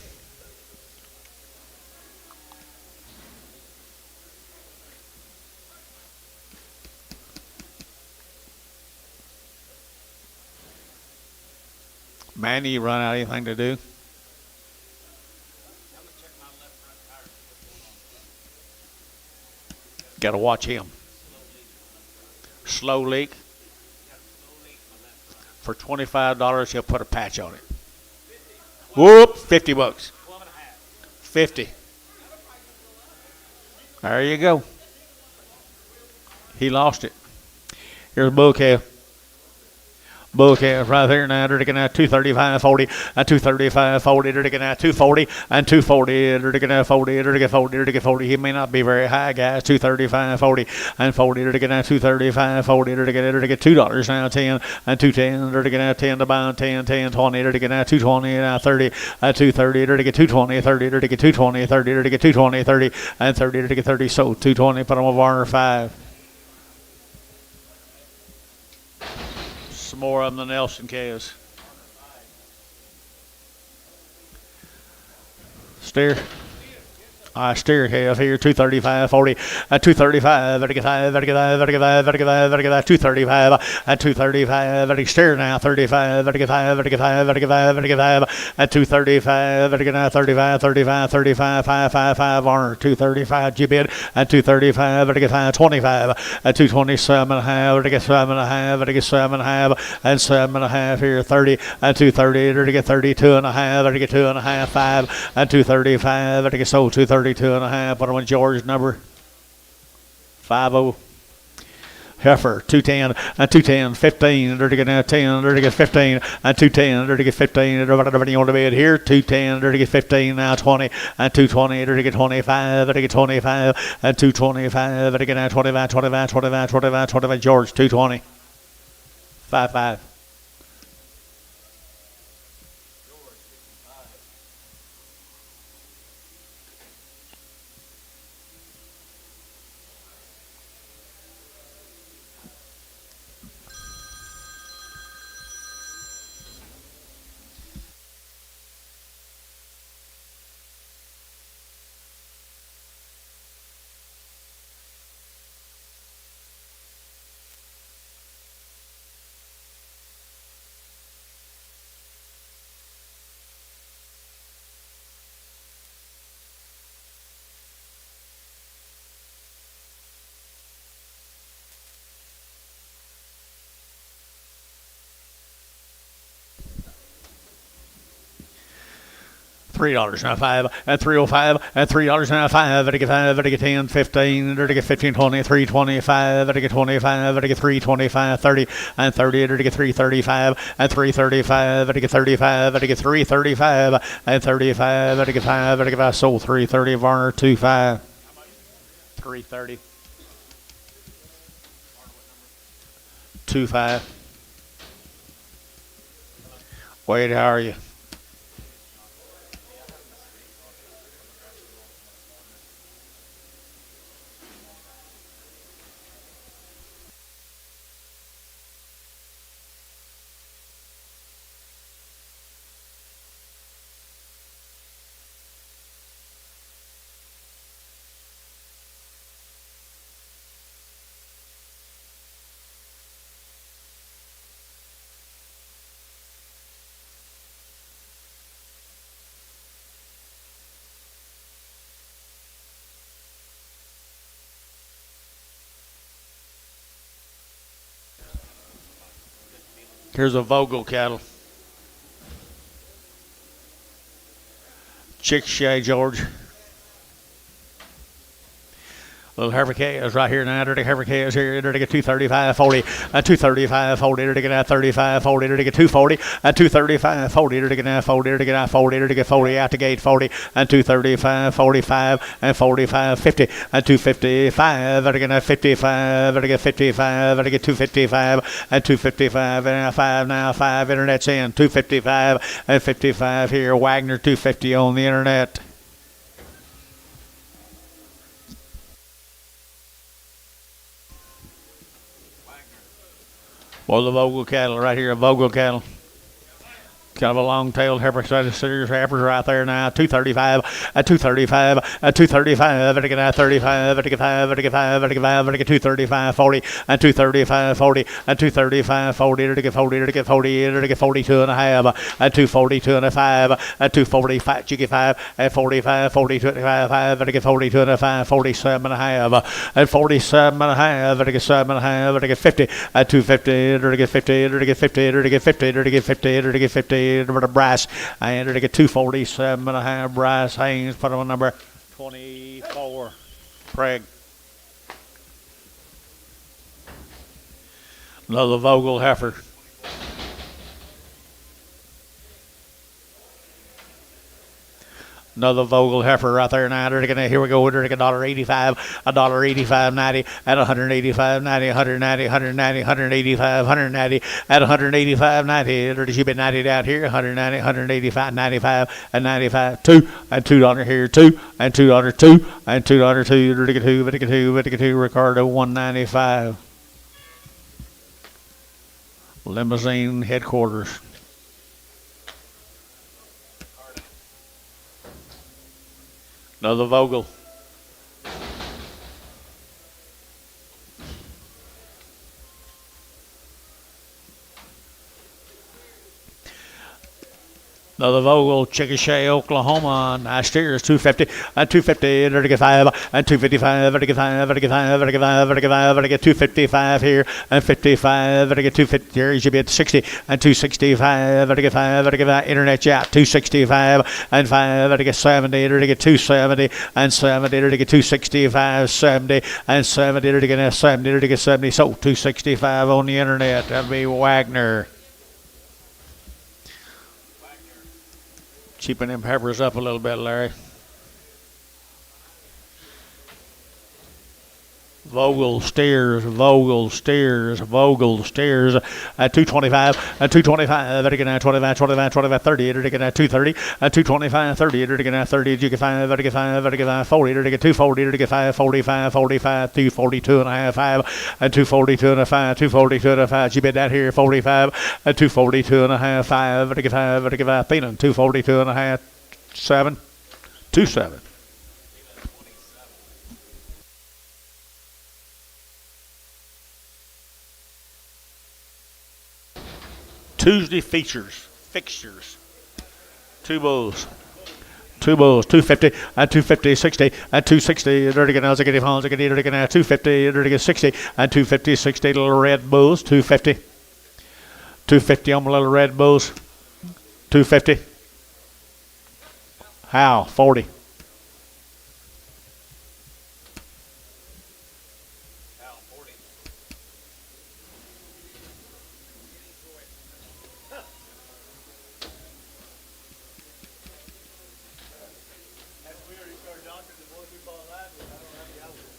Manny, you run out of anything to do? Got to watch him. Slow leak. For $25, he'll put a patch on it. Whoop, 50 bucks. 50. There you go. He lost it. Here's a bull calf. Bull calf right there now. They're taking out 235, 40, and 235, 40. They're taking out 240 and 240. They're taking out 40. They're taking 40. They're taking 40. He may not be very high, guys. 235, 40, and 40. They're taking out 235, 40. They're taking $2 now, 10 and 210. They're taking out 10 to bound, 10, 10, 20. They're taking out 220 now, 30 and 230. They're taking 220, 30. They're taking 220, 30. They're taking 220, 30 and 30. They're taking 30. So 220. Put them on Varner 5. Some more of them than Nelson calves. Steer. Steer calf here, 235, 40, and 235, 35, 35, 35, 35, 35, 235, and 235, very steer now, 35, 35, 35, 35, 35, and 235, very now, 35, 35, 35, 555, Varner, 235, G-bid, and 235, very 25, and 227 and a half, very 7 and a half, very 7 and a half, and 7 and a half here, 30, and 230, very 32 and a half, very 2 and a half, 5, and 235, very so 232 and a half. Put on George's number 50. Heifer 210 and 210, 15. They're to get now 10. They're to get 15 and 210. They're to get 15. Everybody on the bed here 210. They're to get 15 now 20 and 220. They're to get 25. They're to get 25 and 225. They're to get now 25, 25, 25, 25, 25. George 220. 55. $3.95, and $3.05, and $3.95, and I get 5, and I get 10, 15, and I get 15, 20, $3.25, and I get 25, and I get $3.25, 30, and 30, and I get $3.35, and $3.35, and I get 35, and I get $3.35, and 35, and I get 5, and I get 5, sold $3.30, Varner 2.5, $3.30, 2.5. Wade, how are you? Here's a Vogel cattle. Chickasha, George. Little Heifer K is right here now. Dirty Heifer K is here. Dirty get 235, 40, 235, 40. Dirty get 35, 40. Dirty get 240, 235, 40. Dirty get 40. Dirty get 40. Dirty get 40 out the gate, 40, and 235, 45, and 45, 50, and 255. Dirty get 55. Dirty get 55. Dirty get 255, and 255, and 5 now. 5 internet's in. 255 and 55 here. Wagner 250 on the internet. Well, the Vogel cattle right here, a Vogel cattle. Kind of a long-tailed heifer, serious heifers right there now. 235, 235, 235, and I get 35, and I get 5, and I get 5, and I get 5, and I get 235, 40, and 235, 40, and 235, 40, and I get 40, and I get 40, and I get 42 and a half, and 242 and a 5, and 245, you get 5, and 45, 42 and a 5, and I get 42 and a 5, 47 and a half, and 47 and a half, and I get 7 and a half, and I get 50, and 250, and I get 50, and I get 50, and I get 50, and I get 50, and I get 50. Number Brass, I entered to get 247 and a half. Brass Haynes put him on number 24. Craig. Another Vogel heifer. Another Vogel heifer right there now. Here we go. $1.85, $1.85.90 at $185.90, $190, $190, $185, $190 at $185.90. She been 90 down here. $190, $185, $95 and $95. $2 and $2 here. $2 and $2, $2 and $2, $2. Ricardo $195. Limousine headquarters. Another Vogel. Another Vogel, Chickasha, Oklahoma. Nice steers, 250, and 250, and 5, and 255, and 5, and 5, and 5, and 5, and 255 here, and 55, and 250 here. You should be at 60, and 265, and 5, and 5, internet chat, 265, and 5, and 70, and 270, and 70, and 265, 70, and 70, and 70, and 70. So 265 on the internet. That'd be Wagner. Cheaping them peppers up a little bit, Larry. Vogel steers, Vogel steers, Vogel steers at 225, at 225, at 25, 25, 25, 30, at 230, at 225, 30, at 30, you get 5, at 5, at 40, at 240, at 5, 45, 45, 242 and a half, 5, and 242 and a 5, 242 and a 5, you bet that here, 45, at 242 and a half, 5, at 5, at 5, Phelan, 242 and a half, 7, 27. Tuesday fixtures. Two bulls, 250, and 250, 60, and 260, and 250, and 60, and 250, 60, little red bulls, 250, 250 on my little red bulls, 250, How? 40. Al, 40. That's weird. He started doctoring the boys we bought last week. I don't have the outfit.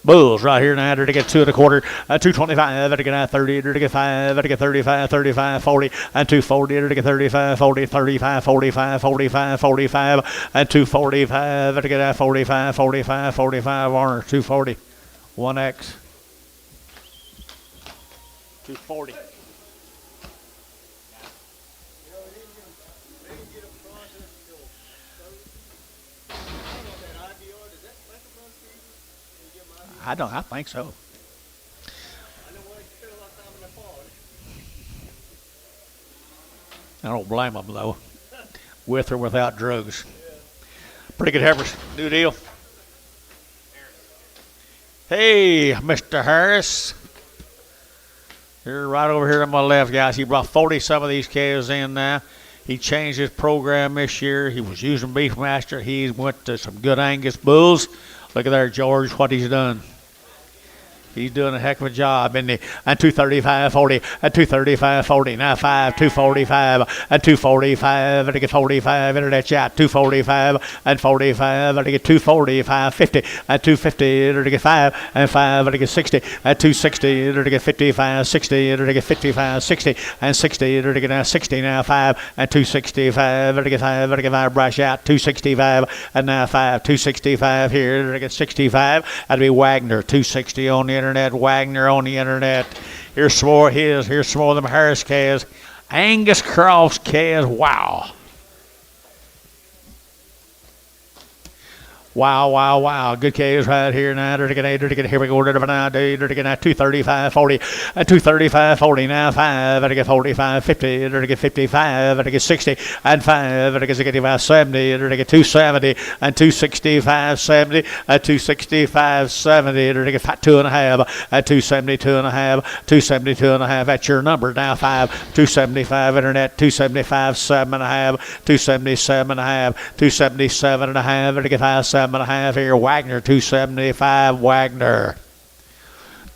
Bulls right here now. They're to get 2 1/4, 225. They're to get 30. They're to get 5. They're to get 35, 35, 40, and 240. They're to get 35, 40, 35, 45, 45, 45, and 245. They're to get 45, 45, 45. Warner 240. 1X. 240. I think so. I don't blame them though. With or without drugs. Pretty good heifers. New deal. Hey, Mr. Harris. You're right over here to my left, guys. He brought 40 some of these calves in now. He changed his program this year. He was using Beefmaster. He went to some good Angus bulls. Look at there, George, what he's done. He's doing a heck of a job, isn't he? And 235, 40, and 235, 40, now 5, 245, and 245, and I get 45, internet chat, 245, and 45, and I get 245, 50, and 250, and I get 5, and 5, and I get 60, and 260, and I get 55, 60, and I get 55, 60, and 60, and I get now 60, now 5, and 265, and I get 5, and I get 5, brush out, 265, and now 5, 265 here, and I get 65, that'd be Wagner, 260 on the internet, Wagner on the internet. Here's some more of his. Here's some more of them Harris calves. Angus Cross calves. Wow. Wow, wow, wow. Good calves right here now. Here we go. Now, 235, 40, 235, 40, now 5, and I get 45, 50, and I get 55, and I get 60, and 5, and I get 65, 70, and I get 270, and 265, 70, and 265, 70, and I get 2.5, and 272 and a half, 272 and a half. That's your number now. 5, 275 internet, 275, 7.5, 277 and a half, 277 and a half, and I get 5, 7.5 here. Wagner 275. Wagner.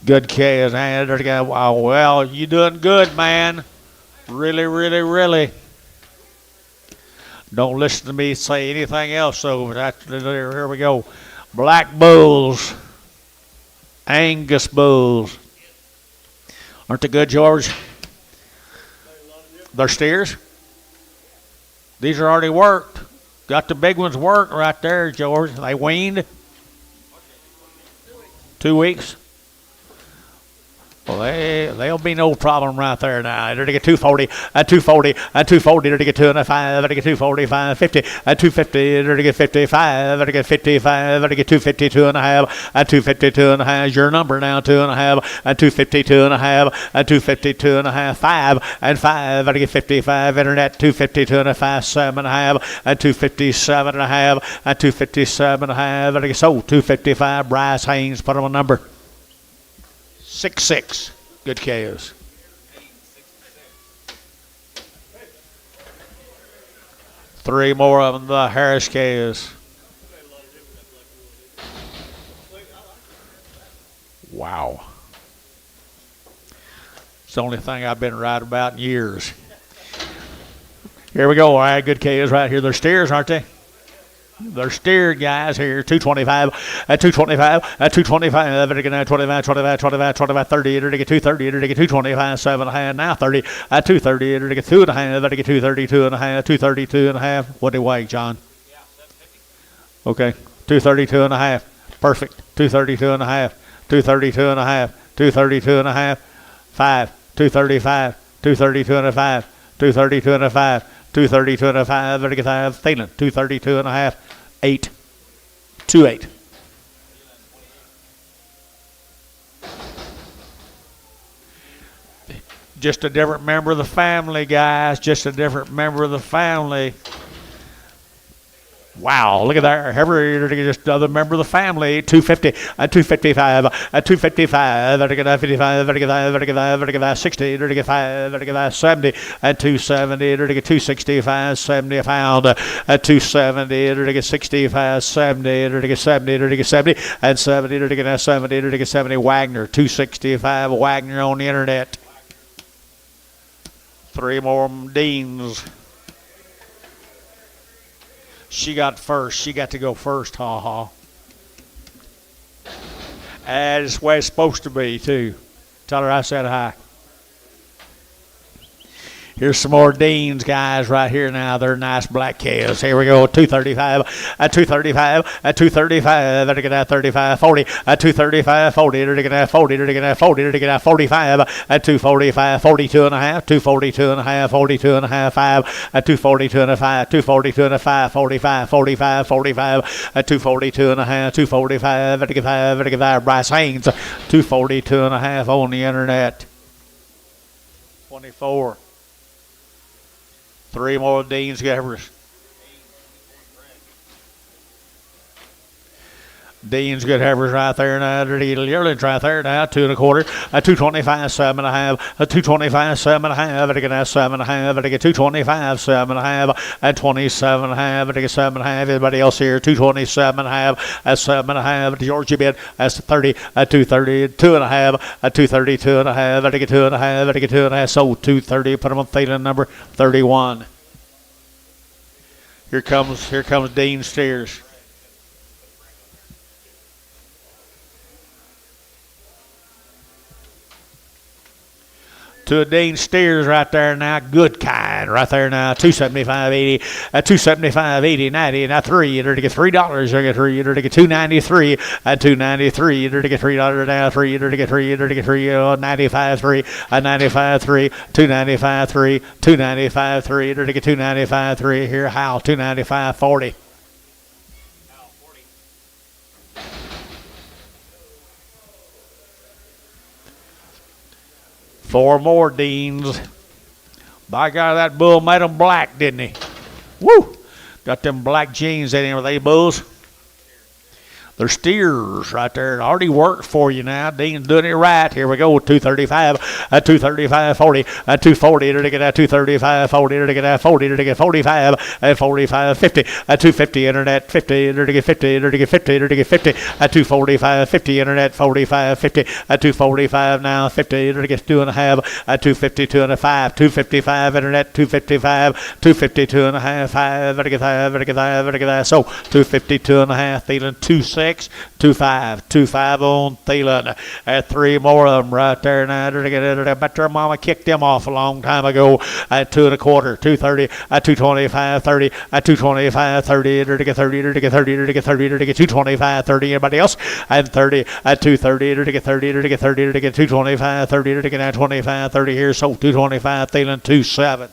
Good calves. Oh, well, you doing good, man. Really, really, really. Don't listen to me say anything else. So here we go. Black bulls. Angus bulls. Aren't they good, George? They're steers. These are already worked. Got the big ones worked right there, George. They weaned. 2 weeks. Well, they'll be no problem right there now. They're to get 240, and 240, and 240. They're to get 205, and to get 245, 50, and 250. They're to get 55, and to get 55, and to get 252 and a half, and 252 and a half is your number now. 2.5, and 252 and a half, and 252 and a half. 5, and 5, and to get 55. Internet 252 and a half, 7.5, and 257 and a half, and 257 and a half. And to get sold 255. Bryce Haynes, put him a number. 6'6". Good calves. Three more of them, the Harris calves. Wow. It's the only thing I've been right about in years. Here we go. All right, good calves right here. They're steers, aren't they? They're steered, guys, here. 225, 225, 225, 25, 25, 25, 25, 30, 230, 225, 7.5, now 30, 230, 2.5, 232 and a half, 232 and a half. What do you weigh, John? Yeah, 750. Okay, 232 and a half. Perfect. 232 and a half, 232 and a half, 232 and a half. 5, 235, 232 and a half, 232 and a half. 232 and a half, Thielen, 232 and a half, 8, 2.8. Just a different member of the family, guys. Just a different member of the family. Wow. Wow, look at that. Heifer, just another member of the family. 250, 255, 255, 55, 60, 55, 70, 270, 265, 70 a pound, 270, 65, 70, 70, 70, and 70, 70, 70, Wagner, 265, Wagner on the internet. 3 more Deans. She got first. She got to go first, ha-ha. That's the way it's supposed to be, too. Tell her I said hi. Here's some more Deans, guys, right here now. They're nice black calves. Here we go. 235, 235, 235, 35, 40, 235, 40, 40, 40, 45, 245, 42 and a half, 242 and a half, 42 and a half, 5, 242 and a 5, 242 and a 5, 45, 45, 45, 242 and a half, 245, 55, Bryce Haynes, 242 and a half on the internet. 24. 3 more Deans Gabbers. Dean's good heifers right there now. Yearlings right there now. 2 1/4, 225, 7 1/2, 225, 7 1/2. I get 7 1/2. I get 225, 7 1/2, and 27 1/2. I get 7 1/2. Everybody else here 227 1/2, 7 1/2. Georgia bid that's 30, 230, 2 1/2, 232 1/2. I get 2 1/2. I get 2 1/2. So 230. Put them on feeling number 31. Here comes Dean Steers. To a Dean Steers right there now. Good kind right there now. 275, 80, 275, 80, 90, now 3. You're to get $3. You're to get 3. You're to get 293, 293. You're to get $3 now. 3. You're to get 3. You're to get 3. 95, 3, 95, 3, 295, 3, 295, 3. You're to get 295, 3. Here, Hal, 295, 40. 4 more Deans. By God, that bull made them black, didn't he? Woo! Got them black jeans in him. Are they bulls? They're steers right there. It already worked for you now. Dean's doing it right. Here we go. 235, 235, 40, 240. To get that 235, 40. To get that 40. To get 45, 45, 50, 250 internet, 50. To get 50. To get 50. To get 50, 245, 50 internet, 45, 50, 245 now, 50. To get 2 1/2, 250, 2 1/5, 255 internet, 255, 252 1/2, 5. To get 5. To get 5. To get that. So 252 1/2. Feeling 26. 25 on Thielen. 3 more of them right there now. I bet their mama kicked them off a long time ago. 2 1/4, 230, 225, 30, 225, 30, to get 30, to get 30, to get 30, to get 225, 30. Anybody else? And 30, 230, to get 30, to get 30, to get 225, 30, to get 25, 30 here. So 225, Thielen, 27.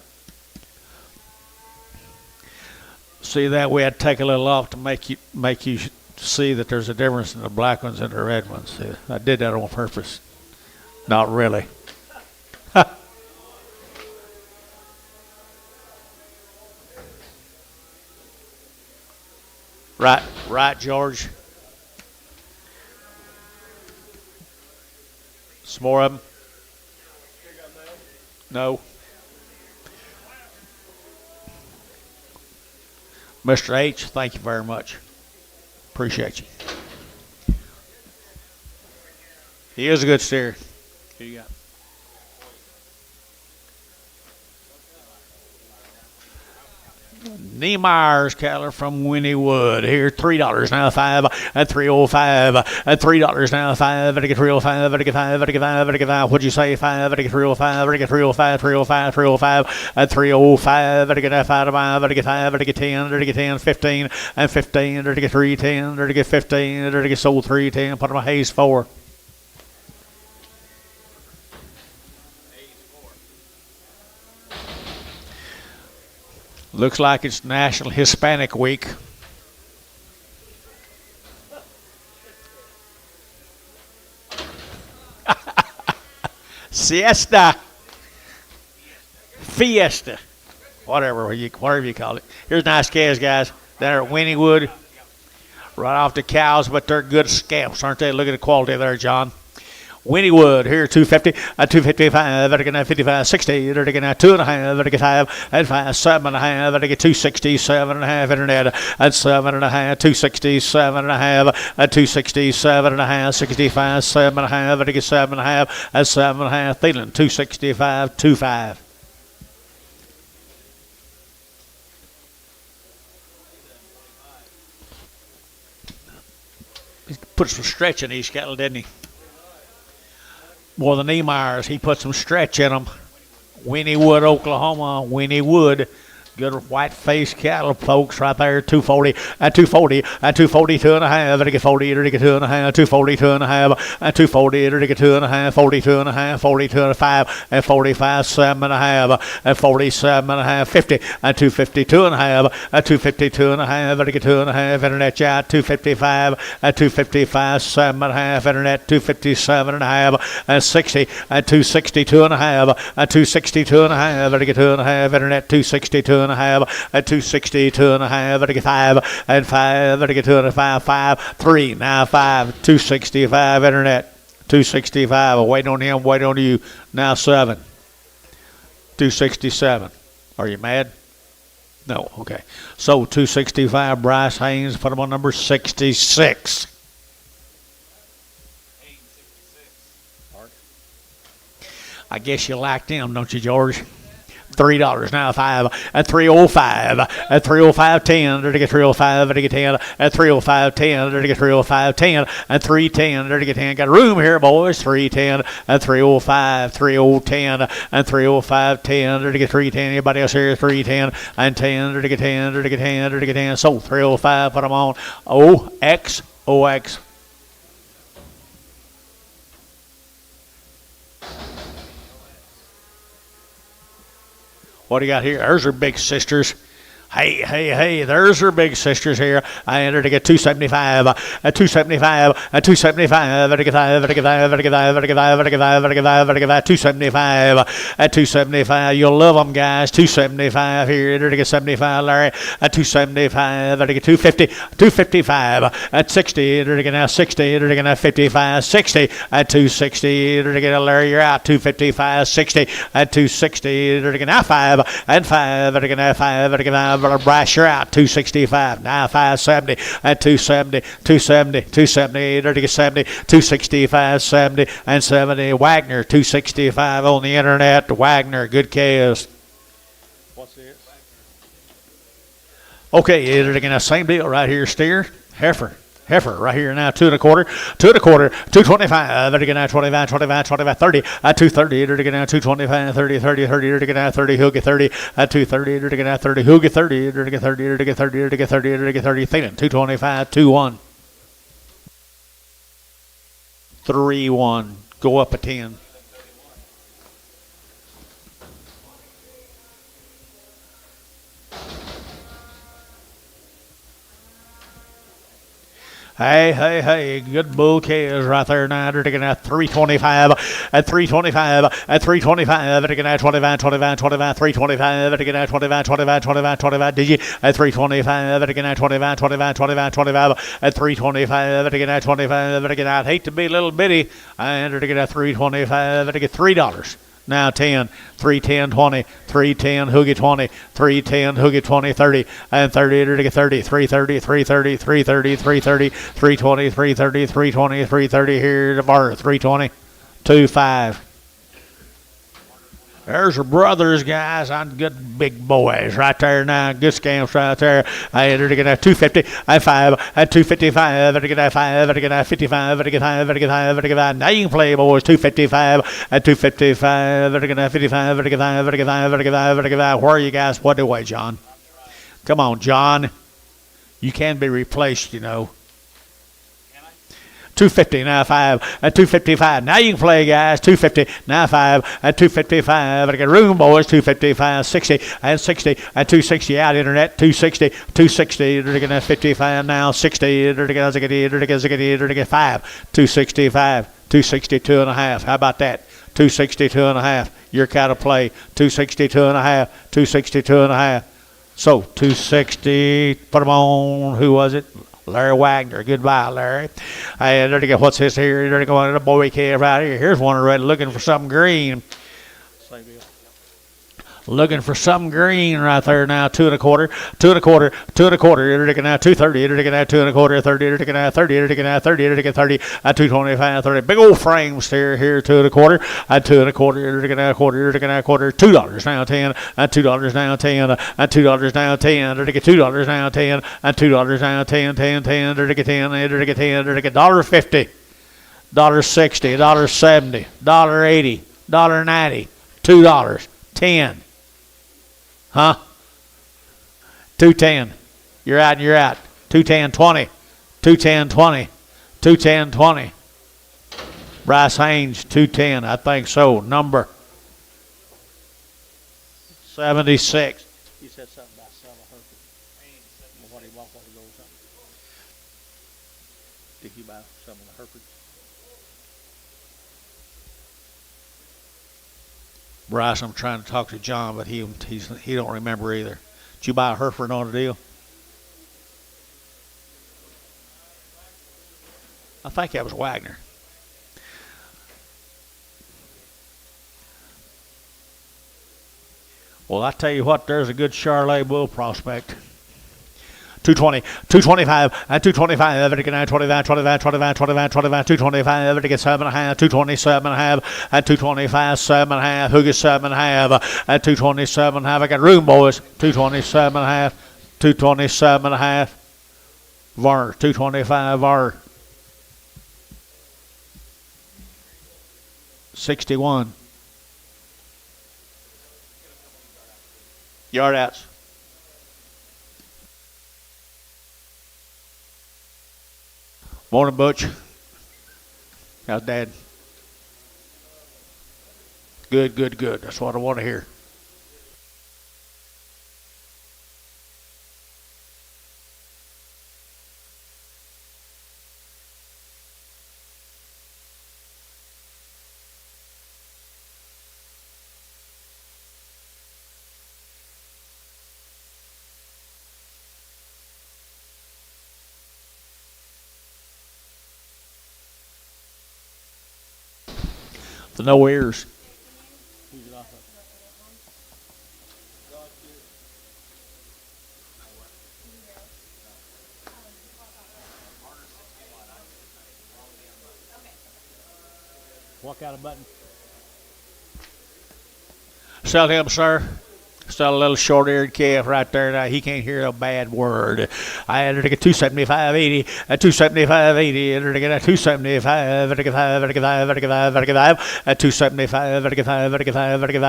See that we had to take a little off to make you see that there's a difference in the black ones and the red ones. I did that on purpose. Not really. Right, George. Some more of them? No. Mr. H, thank you very much. Appreciate you. He is a good steer. Who you got? Niemeyer's cattle from Winniewood. Here, $3 now, 5, and 305, and $3 now, 5, and I get 305, and I get 5, and I get 5, and I get 5. What'd you say? 5, and I get 305, and I get 305, 305, 305, and 305, and I get 5, and I get 5, and I get 10, and I get 10, 15, and 15, and I get 310, and I get 15, and I get sold 310. Put on my Hayes 4. Looks like it's National Hispanic Week. Siesta. Fiesta. Whatever you call it. Here's nice calves, guys. They're Winniewood. Right off the cows, but they're good scamps, aren't they? Look at the quality there, John. Winniewood here, 250, 255, better get 55, 60, better get 2.5, better get 5, and 5, 7.5, better get 260, 7.5, internet, and 7.5, 260, 7.5, and 260, 7.5, 65, 7.5, better get 7.5, and 7.5, Thielen, 265, 25. He put some stretch in these cattle, didn't he? More than Niemeyer's, he put some stretch in them. Winniewood, Oklahoma, Winniewood. Good white-faced cattle, folks, right there, 240, at 240, at 242 and a half, and get 40, to get 2.5, 242 and a half, at 240, to get 2.5, 42 and a half, 42 and a 5, and 45, 7.5, and 47 and a half, 50, at 252 and a half, at 252 and a half, and get 2.5, internet chat, 255, at 255, 7.5, internet, 257 and a half, and 60, at 262 and a half, at 262 and a half, and get 2.5, internet, 262 and a half, at 262 and a half, at 5, and 5, at 2.5, 5, 3, now 5, 265, internet, 265, wait on him, wait on you, now 7, 267. Are you mad? No, okay. So 265, Bryce Haynes, put him on number 66. I guess you like them, don't you, George? $3 now, 5 at 305 at 305 10 to get 305 to get 10 at 305 10 to get 305 10 at 310 to get 10. Got room here, boys. 310 at 305 3010 and 305 10 to get 310. Anybody else here? 310 and 10 to get 10 to get 10 to get 10. So 305. Put them on OX. What do you got here? There's her big sisters. Hey, there's her big sisters here. I entered to get 275, at 275, at 275, at 275, at 275. You'll love them, guys. 275 here. Entered to get 75, Larry, at 275, at 250, 255, at 60, entered to get now 60, entered to get now 55, 60, at 260, entered to get Larry, you're out, 255, 60, at 260, entered to get now 5, and 5, at now 5, at 5. Brash, you're out, 265, now 570, at 270, 270, 270, to get 70, 265, 70, and 70. Wagner, 265 on the internet. Wagner, good case. What's this? Okay, they're getting the same deal right here, steer. Heifer right here now, 2 1/4, 2 1/4, 225, they're getting now 25, 30, at 230, they're getting now 225, 30, they're getting now 30, he'll get 30, at 230, they're getting now 30, he'll get 30, they're getting 30, they're getting 30, they're getting 30, they're getting 30, Thielen, 225, 2-1. 3-1, go up a 10. Hey, good bull calves right there now. They're taking at 325, at 325, at 325, they're taking at 25, 325, they're taking at 25, did you? At 325, they're taking at 25, at 325, they're taking at 25, they're taking out. Hate to be little bitty, and they're taking at 325, they're taking $3. Now 10, 310, 20, 310, hoogie 20, 310, hoogie 20, 30, and 30 to get 30, 330, 330, 330, 330, 320, 330, 320, 330 here to bar, 320, 25. There's her brothers, guys. I'm good big boys right there now. Good scamps right there. I entered to get at 250, at 5, at 255, at get at 5, at get at 55, at get 5, at get 5, at get 5. Now you can play, boys. 255, at 255, at get at 55, at get 5, at get 5, at get 5, at get 5. Where are you guys? What way, John? Come on, John. You can be replaced, you know. 250, now 5, at 255. Now you can play, guys. 250, now 5, at 255. I got room, boys. 255, 60, and 60, at 260 out, internet. 260, 260. They're going to 55 now. 60, they're going to get 5, 265, 262 and a half. How about that? 262 and a half. Your cattle play. 262 and a half, 262 and a half. So 260. Put them on. Who was it? Larry Wagner. Goodbye, Larry. And there to go. What's this here? There to go on the boy calf right here. Here's one already looking for something green. Looking for something green right there now. 2 1/4, 2 1/4, 2 1/4. It'll take now 230. It'll take now 2 1/4, 30. It'll take now 30. It'll take now 30. It'll take 30. At 225, 30. Big old frame steer here. 2 1/4. At 2 1/4. It'll take now a quarter. It'll take now a quarter. $2 now 10. At $2 now 10. At $2 now 10. It'll take $2 now 10. At $2 now 10. 10. 10. It'll take 10. It'll take 10. It'll take $1.50. $1.60. $1.70. $1.80. $1.90. $2. 10. Huh? 210. You're out and you're out. 210, 20. 210, 20. 210, 20. Bryce Haynes, 210. I think so. Number 76. You said something about selling Hereford. What do you want? What goes up? Did you buy some of the Hereford? Bryce, I'm trying to talk to John, but he don't remember either. Did you buy a Hereford on a deal? I think that was Wagner. Well, I tell you what, there's a good Charolais bull prospect. 220, 225, and 225, every get 25, 25, 25, 25, 25, 225, every get 7.5, 227.5, and 225, 7.5, who gets 7.5, and 227.5, I got room, boys, 227.5, 227.5, Var, 225, Var, 61, yard outs. Morning, Butch. How's Dad? Good, good, good. That's what I want to hear. The no ears. What kind of button? Sell him, sir. Still a little short-eared calf right there. Now he can't hear a bad word. I had to get 275.80, at 275.80, to get a 275, at 275,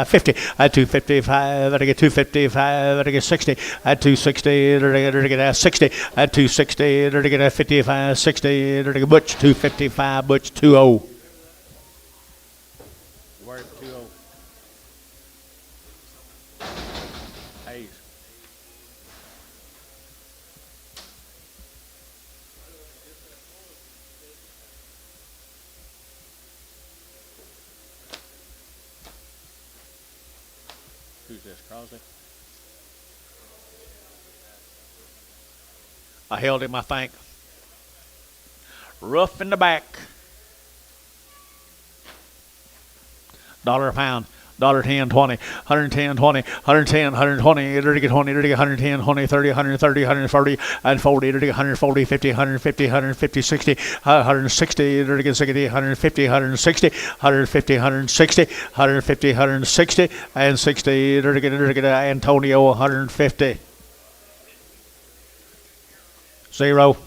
50, at 255, at 255, at 60, at 260, to get a 60, at 260, to get a 55, 60, to get Butch 255, Butch 20. Where's 20? Who's this, Crosby? I held him, I think. Rough in the back. $1 a pound. $10, 20, 110, 20, 110, 120, it'll get 20, it'll get 110, 20, 30, 130, 140, and 40, it'll get 140, 50, 150, 150, 60, 160, it'll get 60, 150, 160, 150, 160, 150, 160, and 60, it'll get Antonio 150. 0.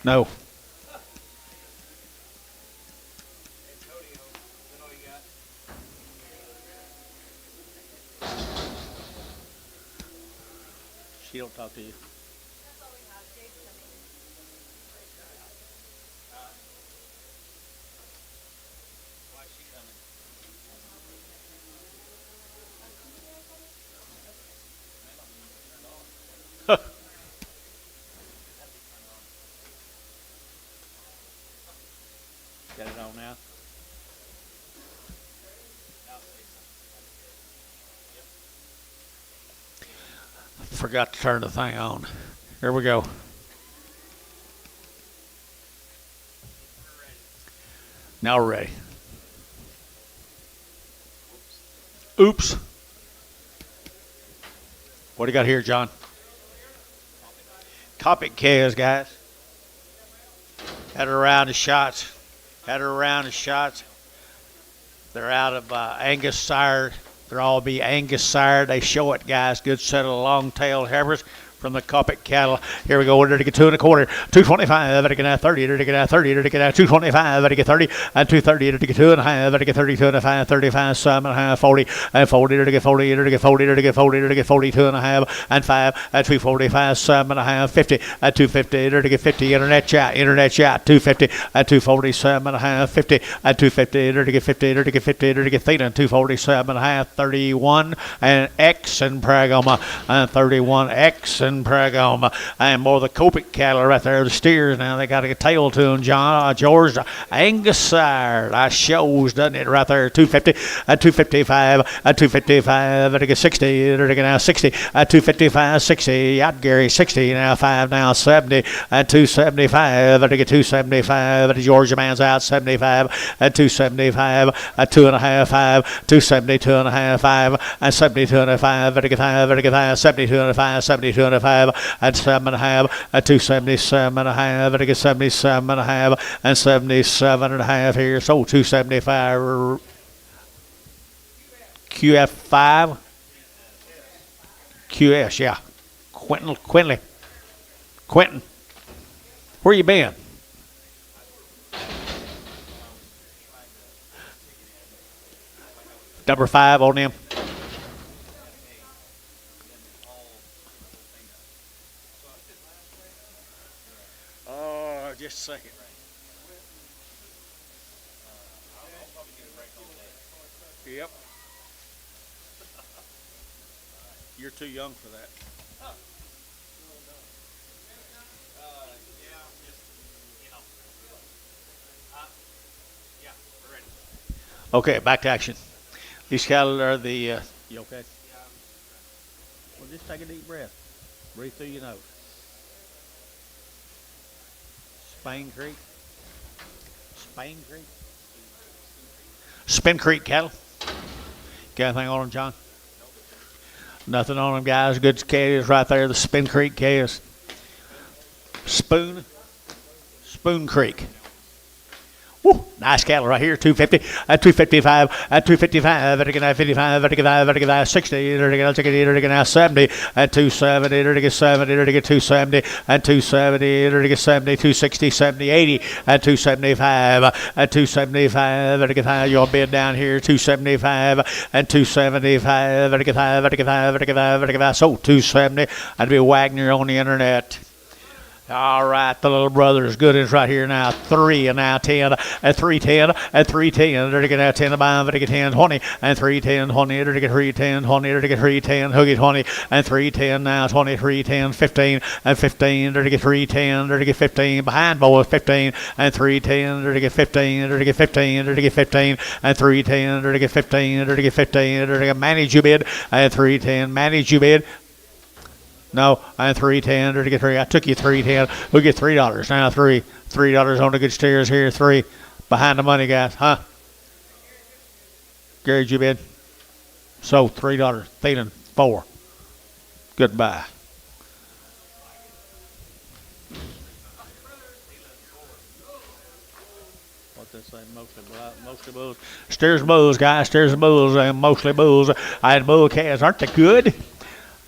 No. She don't talk to you. Got it on now? forgot to turn the thing on. Here we go. Now we're ready. Oops. What do you got here, John? Copic calves, guys. Had her around the shots. Had her around the shots. They're out of Angus sire. They're all be Angus sire. They show it, guys. Good set of long-tailed heifers from the Copic cattle. Here we go. We're to get 2 1/4, 225. Better get out 30. Better get out 30. Better get out 225. Better get 30 and 230. Better get 2 1/2. Better get 32 1/2, 35, 7 1/2, 40 and 40. Better get 40. Better get 40. Better get 40. Better get 42 1/2 and 5 and 245, 7 1/2, 50 and 250. Better get 50. Internet chat. 250 and 247 1/2, 50 and 250. Better get 50. Better get 50. Better get 30 and 247 1/2, 31 and X and Pragoma and 31 X and Pragoma, and more of the Copic cattle right there. The steers now, they got a tail to them. George Angus sire. That shows, doesn't it, right there? 250 and 255 and 255. Better get 60. Better get now 60 and 255, 60. Out Gary 60 now 5 now 70 and 275. Better get 275. Better Georgia man's out 75 and 275 and 2 1/2 5 270 2 1/2 5 and 72 1/5. Better get 5. Better get 5 72 1/5 72 1/5 and 7 1/2 and 277 1/2. Better get 77 1/2 and 77 1/2 here. So 275 QF5 QS, yeah. Quinton, where you been? Number 5 on them. Just a second. Yep. You're too young for that. Okay, back to action. These cattle are the. You okay? Well, just take a deep breath. Breathe through your nose. Spain Creek. Spin Creek cattle. Got anything on them, John? Nothing on them, guys. Good calves right there. The Spin Creek calves. Spoon Creek. Woo, nice cattle right here. 250 and 255 and 255. Better get out 55. Better get out 60. Better get out 70 and 270. Better get 70. Better get 270 and 270. Better get 70, 260, 70, 80 and 275 and 275. Better get high. You'll bid down here. 275 and 275. Better get high. Better get high. Better get high. Better get high. So 270. I'd be Wagner on the internet. All right, the little brother is good. It's right here now. 3 and now 10 and 310 and 310. They're to get out 10 to buy. They're to get 10, 20 and 310, 20. They're to get 310, 20. They're to get 310. Hook it 20 and 310 now 20, 310, 15 and 15. They're to get 310. They're to get 15 behind boys 15 and 310. They're to get 15. They're to get 15. They're to get 15 and 310. They're to get 15. They're to get 15. They're to get manage you bid and 310. Manage you bid. No, I'm 310 to get 3. I took you 310. We'll get $3 now. $3 on the good steers here. 3 behind the money, guys, huh? Gary, you bid. So $3. Thielen 4. Goodbye. What they say? Mostly bulls. Steers and bulls, guys. Steers and bulls, and mostly bulls. I had bull calves. Aren't they good?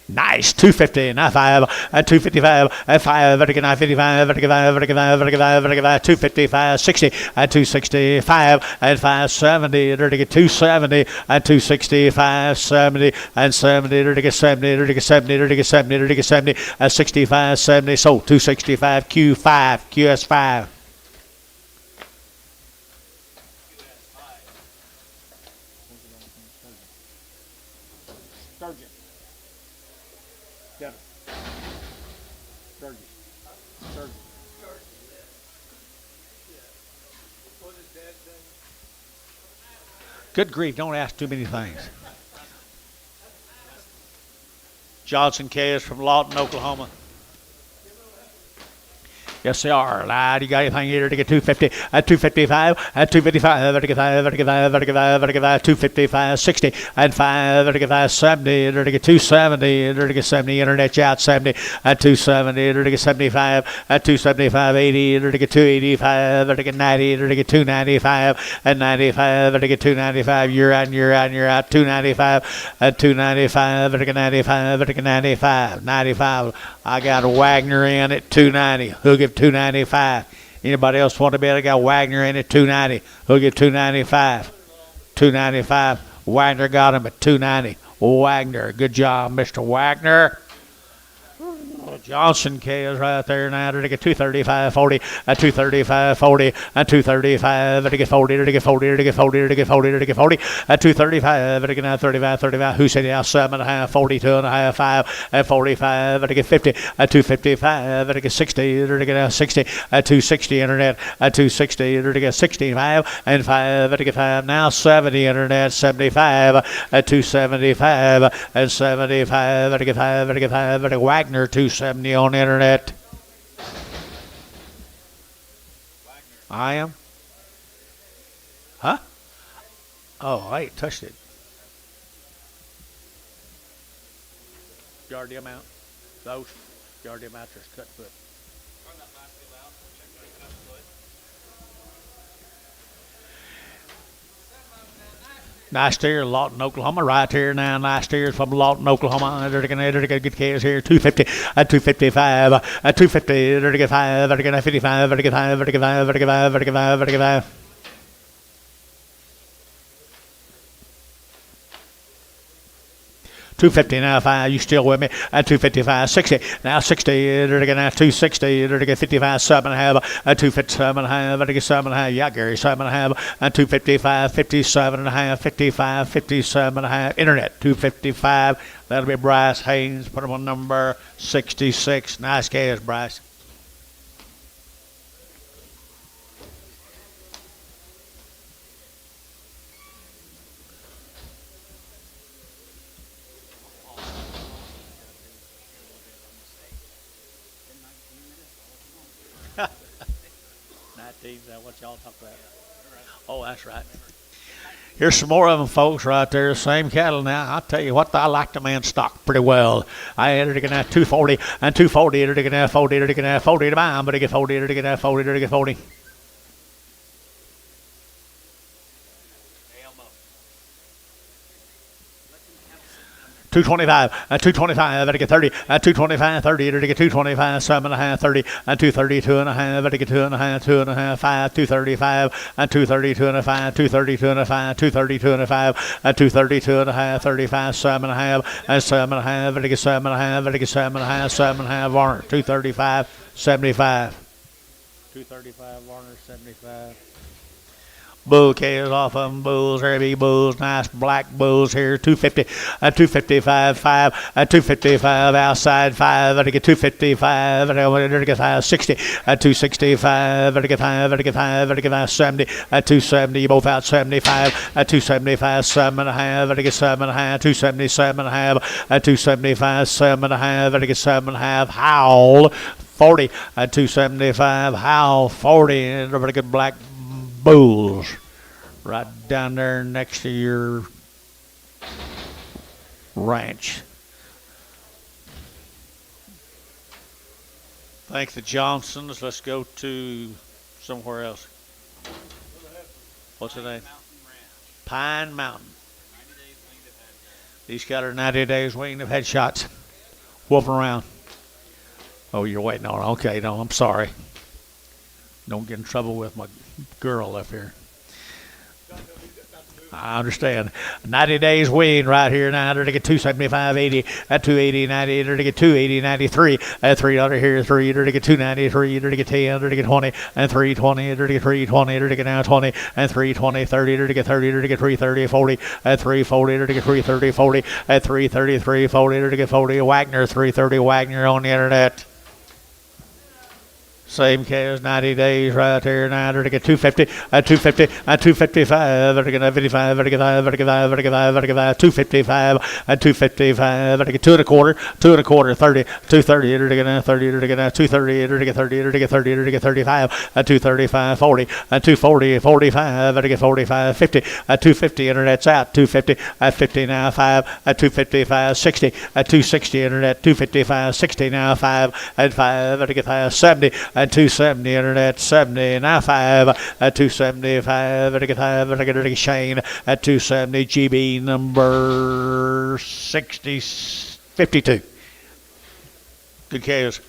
Nice, 250, now 5, and 255, and 5, vertical 955, vertical 5, vertical 5, vertical 5, vertical 5, 255, 60, and 265, and 570, vertical 270, and 265, 70, and 70, vertical 70, vertical 70, vertical 70, vertical 70, and 65, 70, so 265, Q5, QS5. Good grief, don't ask too many things. Johnson K is from Lawton, Oklahoma. Yes, they are. Lad, you got anything here to get 250, at 255, at 255, 255, 60, and 5, 70, 270, 70, internet out 70, at 270, 75, at 275, 80, 285, 90, 295, and 95, 295, you're out, 295, at 295, 95, 95. I got a Wagner in at 290. Who'll give 295? Anybody else want to bet? I got Wagner in at 290. Who'll give 295? 295. Wagner got him at 290. Wagner, good job, Mr. Wagner. Johnson K is right there now. To get 235, 40, at 235, 40, at 235, to get 40, to get 40, to get 40, to get 40, to get 40, at 235, to get 35. Who said yeah? 7.5, 42.5, 5, at 45, to get 50, at 255, to get 60, to get 60, at 260 internet, at 260, to get 65, and 5, to get 5. Now 70 internet, 75, at 275, and 75, to get 5, to get 5, to Wagner 270 on the internet. I am? Huh? Oh, I ain't touched it. Yard the amount. Those yard the amount just cut foot. Nice steer, Lawton, Oklahoma, right here now. Nice steers from Lawton, Oklahoma. They're going to get good calves here. 250, at 255, at 250, they're going to get 5, they're going to 55, they're going to get 5, they're going to get 5, they're going to get 5, they're going to get 5, they're going to get 5. 250 now, 5, you still with me? At 255, 60, now 60, they're going to 260, they're going to get 55, 7.5, at 257.5, they're going to get 7.5, yeah, Gary, 7.5, at 255, 57.5, 55, 57.5, internet, 255, that'll be Bryce Haynes, put him on number 66, nice cast, Bryce. Is that what y'all talk about? Oh, that's right. Here's some more of them, folks, right there. Same cattle now. I'll tell you what, I like the man stock pretty well. I entered again at 240, and 240, entered again at 40, entered again at 40 to buy, but I get 40, entered again at 40, entered again 40. 225, at 225, I get 30, at 225, 30, to get 225, 7.5, 30, at 230, 2.5, to get 2.5, 2.5, 5, 235, at 230, 2.5, 230, 2.5, 230, 2.5, at 230, 2.5, 35, 7.5, at 7.5, to get 7.5, to get 7.5, 7.5, Warner, 235, 75. 235, Warner, 75. Bull calves off of them, bulls, there be bulls, nice black bulls here, 250, at 255, 5, at 255, outside 5, at 255, at 5, 60, at 265, at 5, at 5, at 5, 70, at 270, you both out 75, at 275, 7.5, at 7.5, 277.5, at 275, 7.5, at 7.5, howl, 40, at 275, howl, 40, and a good black bulls right down there next to your ranch. Thank the Johnsons. Let's go to somewhere else. What's the name? Pine Mountain. These got are 90 days weaned. They've had shots. Whooping around. Oh, you're waiting on it. Okay, no, I'm sorry. Don't get in trouble with my girl up here. I understand. 90 days weaned right here now. They're to get 275, 80, at 280, 90, they're to get 280, 93, at $3 here, 3, they're to get 293, they're to get 10, they're to get 20, and 320, they're to get 320, they're to get now 20, and 320, 30, they're to get 30, they're to get 330, 40, at 340, they're to get 330, 40, at 333, 40, they're to get 40, Wagner, 330, Wagner on the internet. Same case, 90 days right there. Now they're to get 250, 250, 255. They're to get 55, they're to get 5, they're to get 5, they're to get 5, they're to get 5, 255, 255. They're to get 2 1/4, 30, 230. They're to get 30, they're to get 230, they're to get 30, they're to get 30, they're to get 35, 235, 40, 240, 45. They're to get 45, 50, 250. Internet's out, 250, 50 now, 5, 255, 60, 260. Internet, 255, 60 now, 5, 5. They're to get 5, 70. 270. Internet 70 now 5 275 at 5 at Shane at 270 GB number 60 52. Good chaos.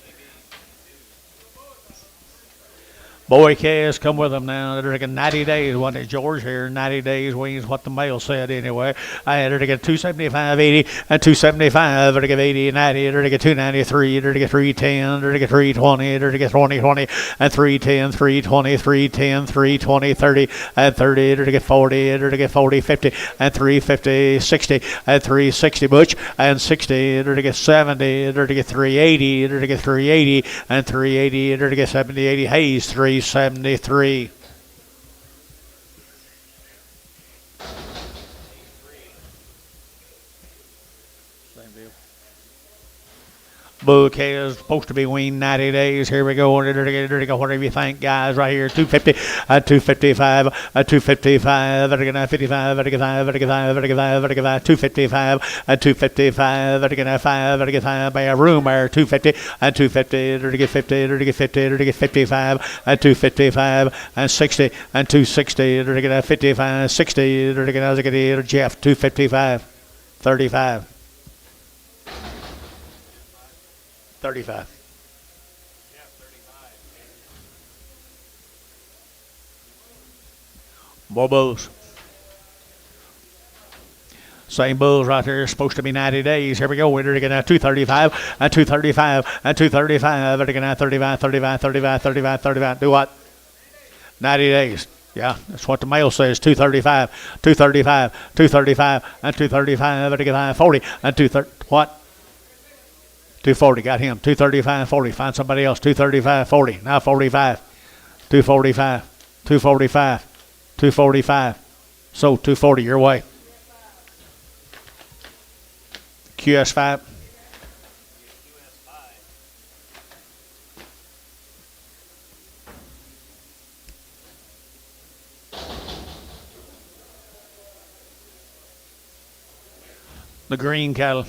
Boy, Cass, come with them now. They're drinking 90 days. Wasn't it, George? Here, 90 days means what the mail said anyway. I had her to get 275, 80, and 275. They're to get 80, 90. They're to get 293. They're to get 310. They're to get 320. They're to get 20, 20, and 310, 320, 310, 320, 30, and 30. They're to get 40. They're to get 40, 50, and 350, 60, and 360, Butch, and 60. They're to get 70. They're to get 380. They're to get 380, and 380. They're to get 70, 80. Hayes, 373. Same deal. Bouquet is supposed to be weaned 90 days. Here we go. There go. Whatever you think, guys. Right here, 250, 255, 255, 55, 255, 255, 5, by a room there, 250, 250, 50, 50, 55, 255, and 60, and 260, 55, 60, Jeff, 255, 35. 35. Yeah, 35. More bulls. Same bulls right there. Supposed to be 90 days. Here we go. We're going to get 235, and 235, and 235. We're going to 35, 35, 35, 35, 35. Do what? 90 days. Yeah, that's what the mail says. 235, 235, 235, and 235. We're going to get 40, and 230. What? 240, got him. 235, 40. Find somebody else. 235, 40. Now 45. 245, 245, 245. So 240, your way. QS5. The green cattle.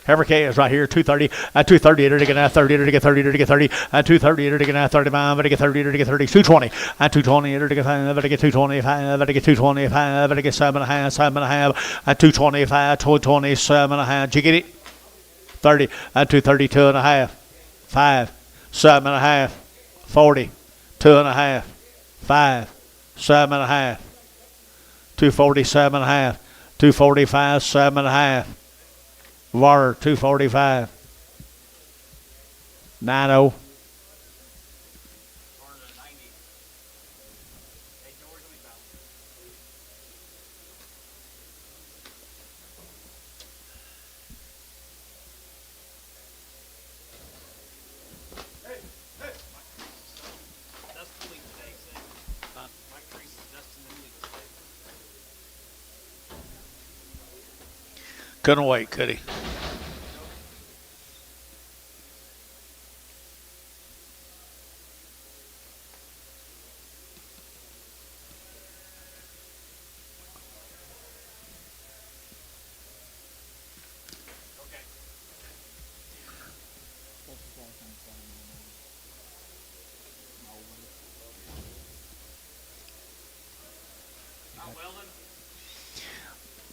Heifer K is right here, 230, 230, to get 30, to get 30, to get 30, 230, to get 35, to get 30, to get 30, 220, 220, to get 5, to get 225, to get 225, to get 7.5, 7.5, 225, 227.5. Did you get it? 30, 232.5, 5, 7.5, 40, 2.5, 5, 7.5, 247.5, 245, 7.5. Water, 245. 90. Couldn't wait, could he?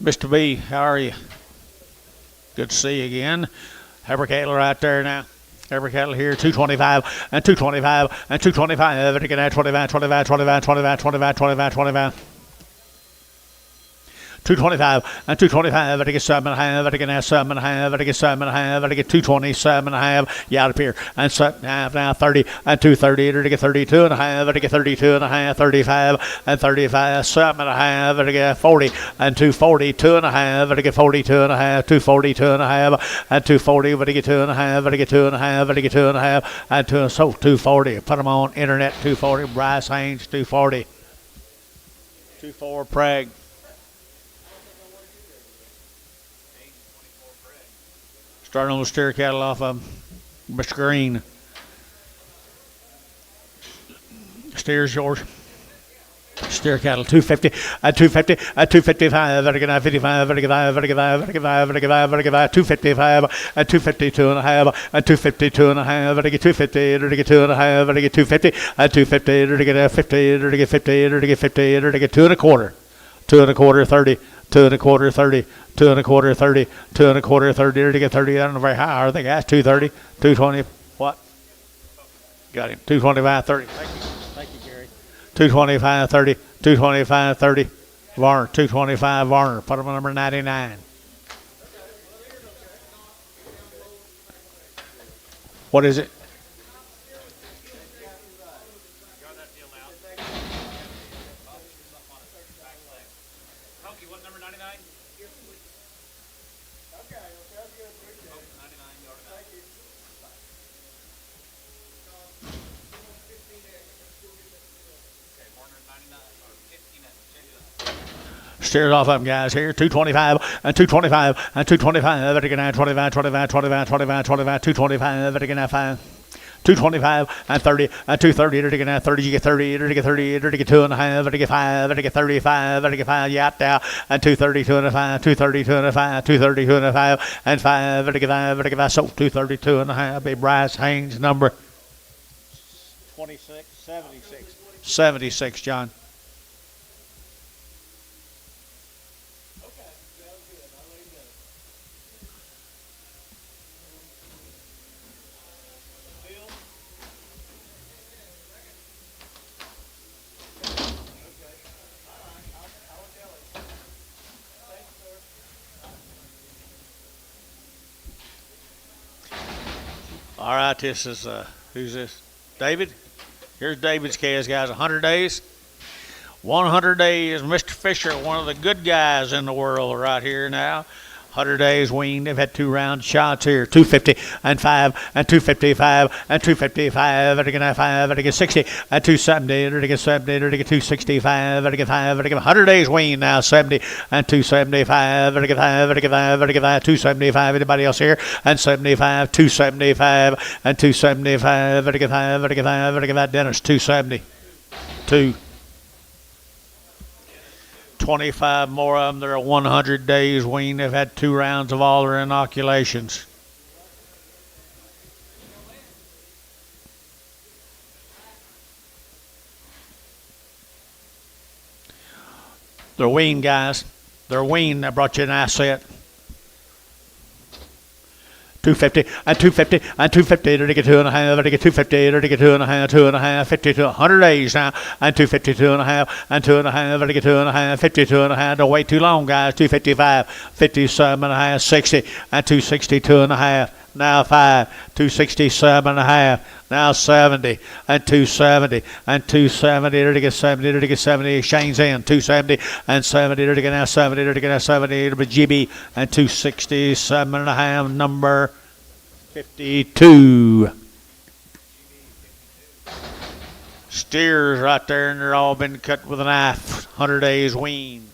Mr. B, how are you? Good to see you again. Heifer cattle right there now. Heifer cattle here, 225, and 225, and 225. They're going to 25, 25, 25, 25, 25, 25, 25. 225 and 225. I get 7.5. I get now 7.5. I get 7.5. I get 227.5. Yeah, out of here. And 7.5 now 30 and 230. I get 32.5. I get 32.5. 35 and 35. 7.5. I get 40 and 242.5. I get 42.5. 242.5 and 240. But I get 2.5. I get 2.5. I get 2.5 and 240. Put them on internet. 240. Bryce Haynes 240. 24 Prague. Starting on the steer cattle off of Mr. Green. Steer's yours. Steer cattle 250 at 250 at 255 at 55 at 55 at 55 at 55 at 55 at 55 255 at 252 and a half at 252 and a half at 250 at 2 and a half at 250 at 250 at 50 at 50 at 50 at 2 and a quarter 2 and a quarter 30 2 and a quarter 30 2 and a quarter 30 2 and a quarter 30 to get 30. I don't know very high. I think that's 230 220 what got him 225 30. Thank you Gary. 225 30 225 30 Varner 225 Varner put him on number 99. What is it? Steers off of them, guys. Here, 225 and 225 and 225. Better get now 25, 25, 25, 25, 25, 225. Better get now 5. 225 and 30 and 230. Better get now 30. You get 30. Better get 30. Better get 2 and a half. Better get 5. Better get 35. Better get 5. Yeah, down and 230, 2 and a 5. 230, 2 and a 5. 230, 2 and a 5 and 5. Better get 5. Better get 5. So 230, 2 and a half. Be Bryce Haynes number 26, 76, 76. John. All right, this is, who's this? David? Here's David's case, guys. 100 days. 100 days. Mr. Fisher, one of the good guys in the world right here now. 100 days weaned. They've had 2 round shots here. 250 and 5 and 255 and 255. And again, 5 and again 60 and 270. And again 70. And again 265. And again 5. And again 100 days weaned now. 70 and 275. And again 5. And again 5. And again 5. 275. Anybody else here? And 75. 275 and 275. And again 5. And again 5. And again 5. Dennis 270. 2. 25 more of them. They're 100 days weaned. They've had 2 rounds of all their inoculations. They're weaned, guys. They're weaned. I brought you an asset. 250 and 250 and 250 to get 2 and a half. To get 250 to get 2 and a half. 2 and a half. 50 to 100 days now. And 252 and a half. And 2 and a half. To get 2 and a half. 52 and a half. Don't wait too long, guys. 255, 57 and a half. 60 and 262 and a half. Now 5, 267 and a half. Now 70 and 270 and 270 to get 70 to get 70. Shane's in 270 and 70 to get now 70 to get now 70 to be GB and 267 and a half. Number 52. Steers right there, and they're all been cut with a knife. 100 days weaned.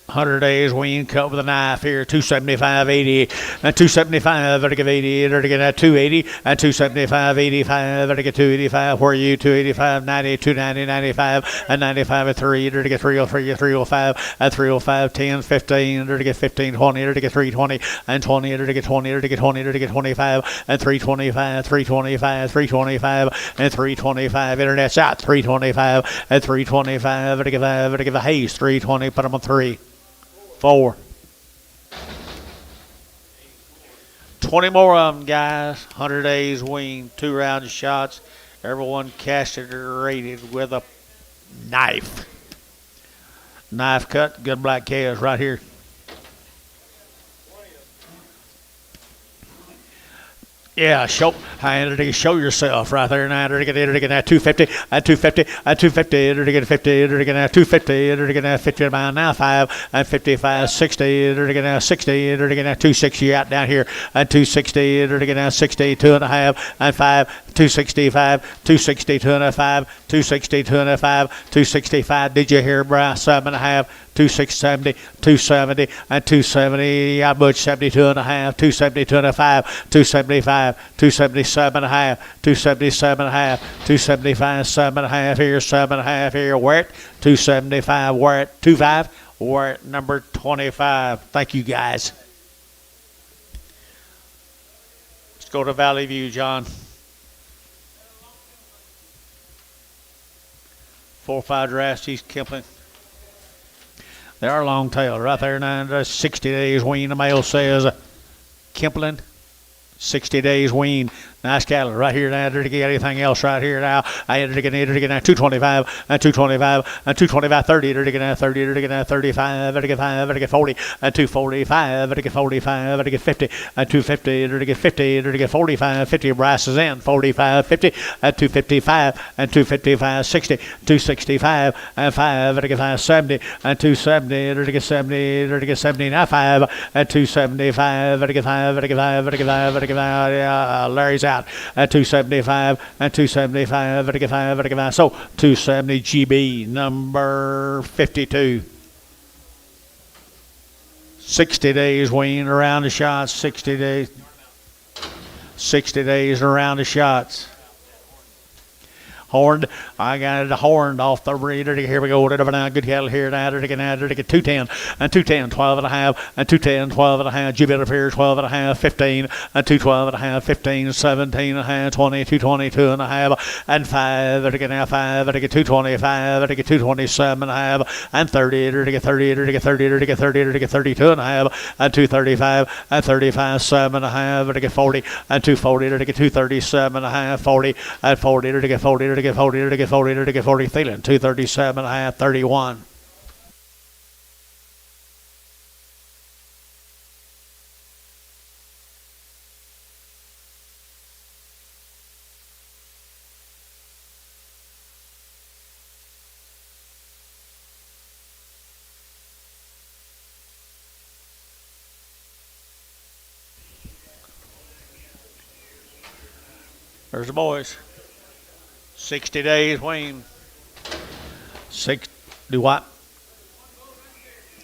100 days weaned, cut with a knife here. 275, 80, and 275. Better give 80. Better get 280 and 275, 85. Better get 285. Where are you? 285, 90, 290, 95, and 95 at 3. Better get 303, 305, and 305, 10, 15. Better get 15, 20. Better get 320 and 20. Better get 20. Better get 20. Better get 25 and 325, 325, 325, and 325. Internet's out. 325 and 325. Better give 5. Better give a Hayes 320. Put them on 3. 4. 20 more of them, guys. 100 days weaned, 2 round shots. Everyone casted or rated with a Knife. Knife cut, good black calves right here. Yeah, show yourself right there now. Enter to get that 250, at 250, at 250, enter to get 50, enter to get that 250, enter to get that 50 about now 5, and 55, 60, enter to get that 60, enter to get that 260 out down here, at 260, enter to get that 60, 2.5, and 5, 265, 260, 2.5, 260, 2.5, 265. Did you hear, Bryce? 7.5. 270, 270, and 270. I butch 72.5, 270, 2.5, 275, 277.5, 277.5, 275, 7.5 here, 7.5 here. We're at 275. We're at 25. We're at number 25. Thank you, guys. Let's go to Valley View, John. 4-5 drafts, East Kempling. They are long tailed right there now. 60 days wean. The male says Kempling. 60 days wean. Nice cattle right here now. To get anything else right here now. I enter to get 225 and 225 and 225 30. To get 30. To get 35. To get 5. To get 40 and 245. To get 45. To get 50 and 250. To get 50. To get 45. 50 Bryce's in. 45 50 and 255 and 255 60. 265 and 5. To get 570 and 270. To get 70. To get 79 5 and 275. To get 5. To get 5. To get 5. To get 5. Larry's out at 275 and 275 to get 5 to get 5. So 270 GB number 52. 60 days wean around the shots. 60 days. 60 days around the shots. Horned. I got it horned off the breeder. Here we go. Good cattle here now. To get 210 and 210, 12.5 and 210, 12.5. Jubit up here, 12.5, 15 and 212.5, 15, 17.5, 20, 220, 2.5 and 5. To get now 5. To get 225. To get 227.5 and 30. To get 30. To get 30. To get 30. To get 32.5 and 235 and 35, 7.5. To get 40 and 240. To get 237.5, 40 and 40. To get 40. To get 40, to get 40, to get 40, Thielen, 237.5, 31. There's the boys. 60 days wean. Do what?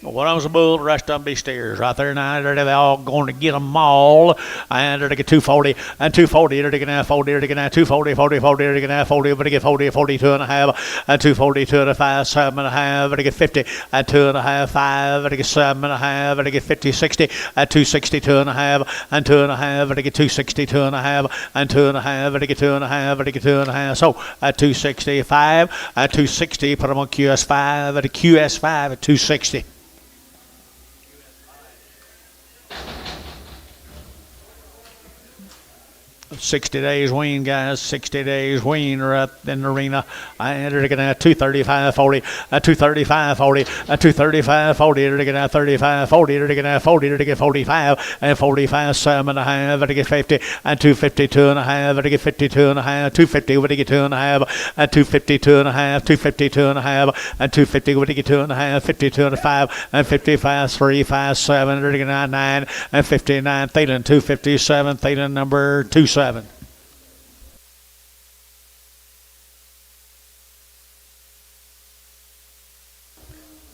One of them's a bull, the rest of them be steers. Right there now, they're all going to get them all. And they're to get 240 and 240. They're to get now 40. They're to get now 240, 40, 40. They're to get now 40. But to get 40, 42.5 and 240, 2.5, 7.5. But to get 50 and 2.5, 5. But to get 7.5. But to get 50, 60 and 260, 2.5 and 2.5. But to get 260, 2.5 and 2.5. But to get 2.5. But to get 2.5. So at 265 at 260. Put them on QS5 at a QS5 at 260. 60 days wean, guys. 60 days wean right in the arena. I entered again at 235 40, at 235 40, at 235 40, entered again at 35 40, entered again at 40, entered again 45, and 45 7.5, entered again 50, and 252 and a half, entered again 52 and a half, 250, entered again 2 and a half, and 252 and a half, 252 and a half, and 250, entered again 2 and a half, 52 and a 5, and 55 3 5 7, entered again 9, and 59 Thielen 257, Thielen number 27.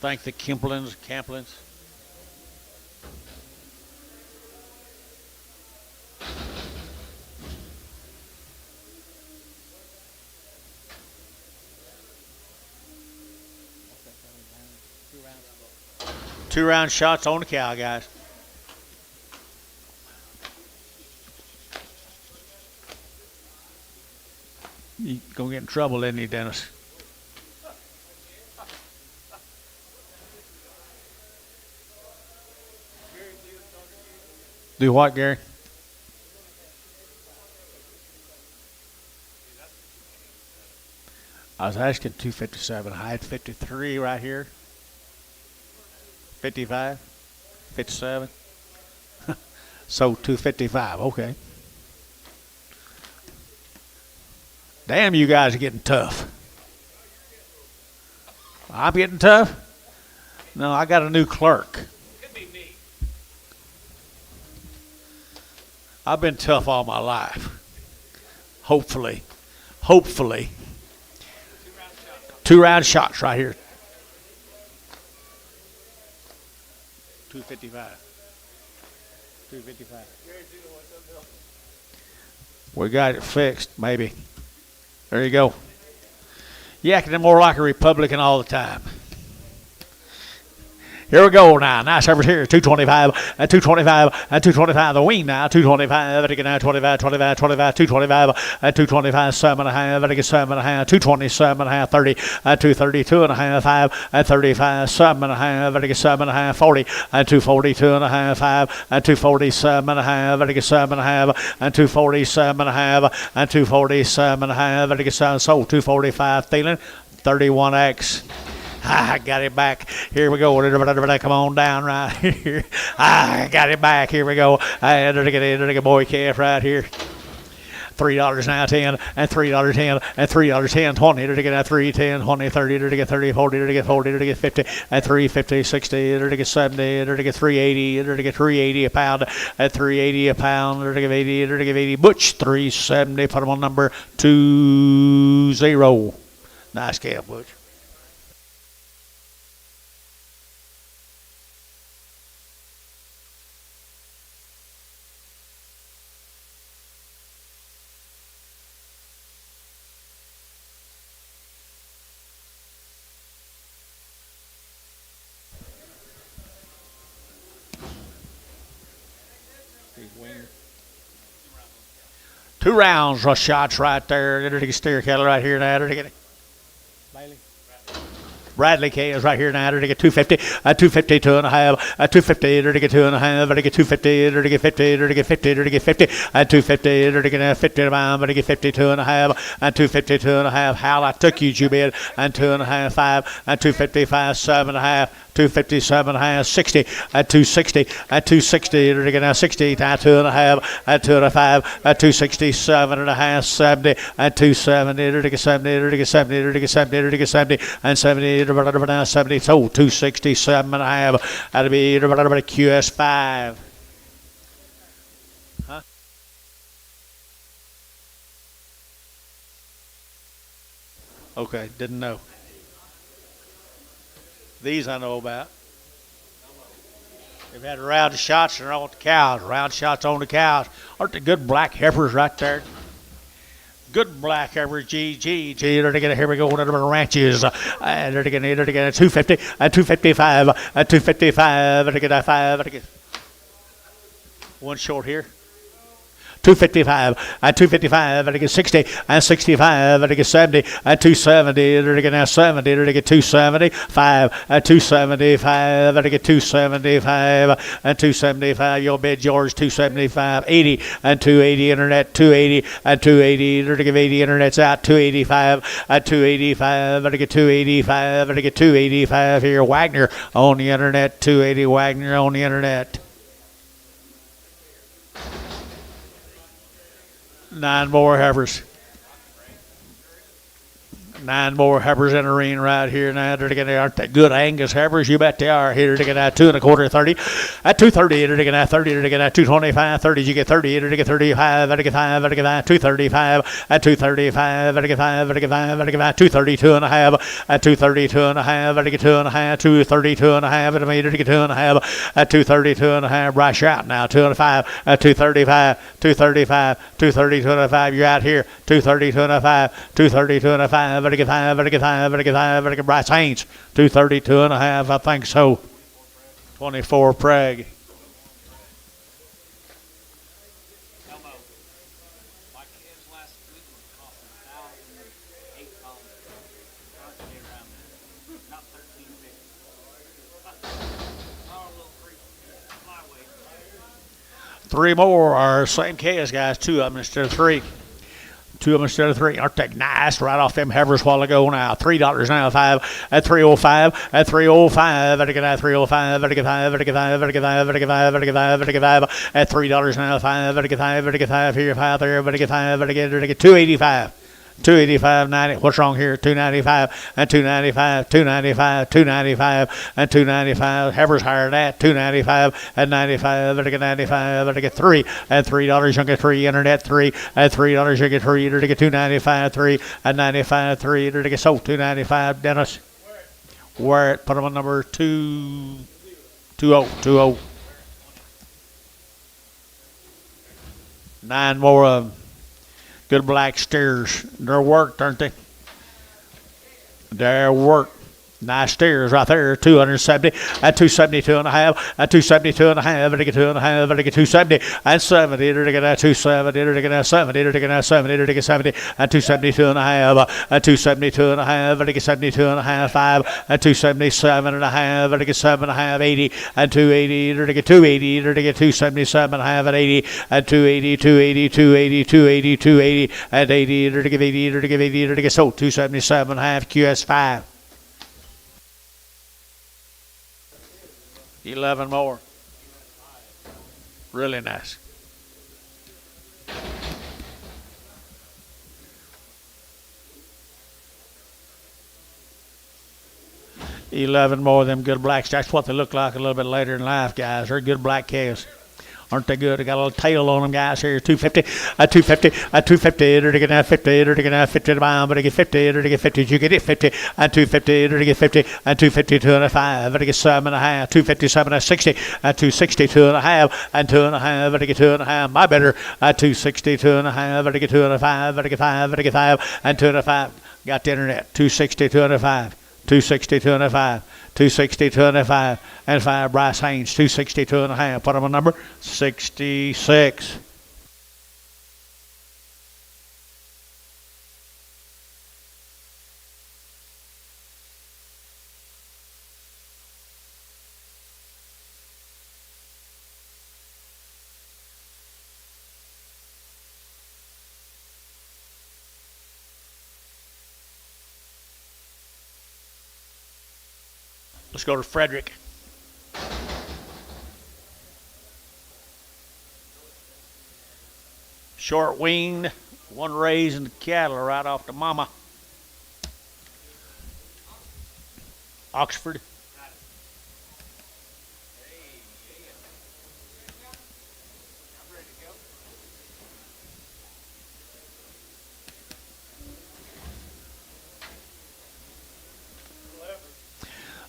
Thank the Camplins. 2-round shots on the cow, guys. You're going to get in trouble, isn't he, Dennis? Do what, Gary? I was asking 257. I had 53 right here. 55, 57. So 255. Okay. Damn, you guys are getting tough. I'm getting tough? No, I got a new clerk. Could be me. I've been tough all my life. Hopefully. Hopefully. 2-round shots right here. 255. 255. We got it fixed, maybe. There you go. You acting more like a Republican all the time. Here we go now. Nice service here. 225 and 225 and 225. The wing now. 225. And again now 25, 25, 25, 225 and 225. 7.5. And again 7.5. 227 and a half. 30 and 232 and a half. 5 and 35. 7.5. And again 7.5. 40 and 242 and a half. 5 and 247 and a half. And again 7.5 and 247 and a half. And 247 and a half. And again 7. Sold 245. Stealing 31X. I got it back. Here we go. Come on down right here. I got it back. Here we go. I get a boy calf right here. $3 now, 10 and $3, 10 and $3, 10, 20 to get 3, 10, 20, 30 to get 30, 40 to get 40 to get 50 and 3, 50, 60 to get 70 to get 380 to get 380 a pound at 380 a pound to get 80 to get 80. Butch 370. Put them on number 20. Nice calf, Butch. Two rounds, rush shots right there. Get a steer cattle right here now. Get it. Bailey. Bradley K is right here now. To get 250, 252 and a half, 250 to get 2 and a half, to get 250 to get 50 to get 50 to get 50, 250 to get 50 to pound, to get 52 and a half, 252 and a half. Hal, I took you, Jubid, and 2 and a half, 5, 255, 7 and a half. 257 and a half, 60 at 260 at 260 to get now 60 at 2 and a half at 2 and a 5 at 267 and a half, 70 at 270 to get 70 to get 70 to get 70 to get 70 and 70 to now 70. So 267 and a half. That'll be QS5. Huh? Okay, didn't know. These I know about. They've had round shots and they're on the cows. Round shots on the cows. Aren't the good black heifers right there? Good black heifers. G. They're to get here we go. One of the ranches. They're to get 250 and 255 and 255 and to get 5 and get one short here. 255 and 255 and to get 60 and 65 and to get 70 and 270 and to get now 70 and to get 275 and 275 and to get 275 and 275. Your bid, George, 275, 80 and 280 internet, 280 and 280 and to give 80 internet's out, 285 and 285 and to get 285 and to get 285 here. Wagner on the internet, 280 Wagner on the internet. 9 more heifers. 9 more heifers in the ring right here now. They're getting aren't they good Angus heifers? You bet they are. Here to get at 2 1/4, 30. At 230, they're getting at 30. They're getting at 225, 30. You get 30. They're getting 35. They're getting 5. They're getting 235. At 235. They're getting 5. They're getting 5. They're getting 232 and a half. At 232 and a half. They're getting 2 and a half. 232 and a half. At a meter to get 2 and a half. At 232 and a half. Bryce out now. 2 and a 5. At 235. 235. 232 and a 5. You're out here. 232 and a 5. 232 and a 5. Vertical 5, vertical 5, vertical 5, vertical Bryce Haynes, 232 and a half, I think so. 24 Prague. Three more are same case, guys. 2 of them instead of 3. Two of them instead of three. Aren't they nice? Right off them heifers a while ago now. $3 now, 5 at 305 at 305 at 305 at 5 at 5 at 5 at 5 at 5 at 5 at 5 at $3 now, 5 at 5 at 5 here, 5 there, at 5 at 285. 285.90. What's wrong here? 295 and 295, 295, 295 and 295. Heifers higher than that. 295 and 95. At 95. At 3 and $3. You get 3. Internet 3 and $3. You get 3. You get 295 3 and 95 3. You get sold 295. Dennis, where it? Put them on number 220. 9 more of them. Good black steers. They're worked, aren't they? They're worked. Nice steers right there. 270 at 272 and a half at 272 and a half at 2 and a half at 270 and 70 to get at 270 to get at 70 to get at 70 to get 70 at 272 and a half at 272 and a half at 72 and a half 5 at 277 and a half at 7 and a half 80 at 280 to get 280 to get 277 and a half at 80 at 280 280 280 280 280 at 80 to give 80 to give 80 to get sold 277 and a half QS5. 11 more. Really nice. $11 more of them good blacks. That's what they look like a little bit later in life, guys. They're good black calves. Aren't they good? They got a little tail on them, guys. Here, 250, at 250, at 250, or to get 50, or to get 50 to buy them, but to get 50, or to get 50, you get it 50, at 250, or to get 50, at 250, 205, or to get 7.5, 257, at 60, at 260, 2.5, and 2.5, or to get 2.5, my better, at 260, 2.5, or to get 2.5, or to get 5, or to get 5, and 2.5. Got the internet, 260, 2.5. 260, 2.5, 260, 2.5, and 5. Bryce Haynes, 260, 2.5. Put him on number 66. Let's go to Frederick. Short winged, one raising the cattle right off the mama. Oxford.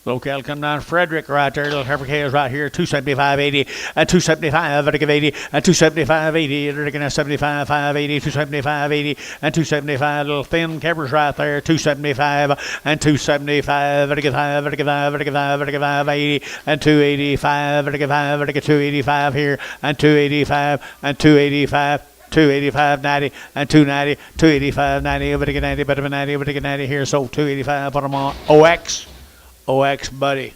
Little cattle come down Frederick right there. Little heifer calves right here. 275.80 and 275 at 80 and 275.80 and 75 580 275.80 and 275. Little thin calvers right there. 275 and 275 at 5 at 5 at 5 at 5 80 and 285 at 5 at 285 here and 285 and 285. 285.90 and 290, 285.90 over to get 90, better than 90 over to get 90 here. So 285. Put them on OX, buddy.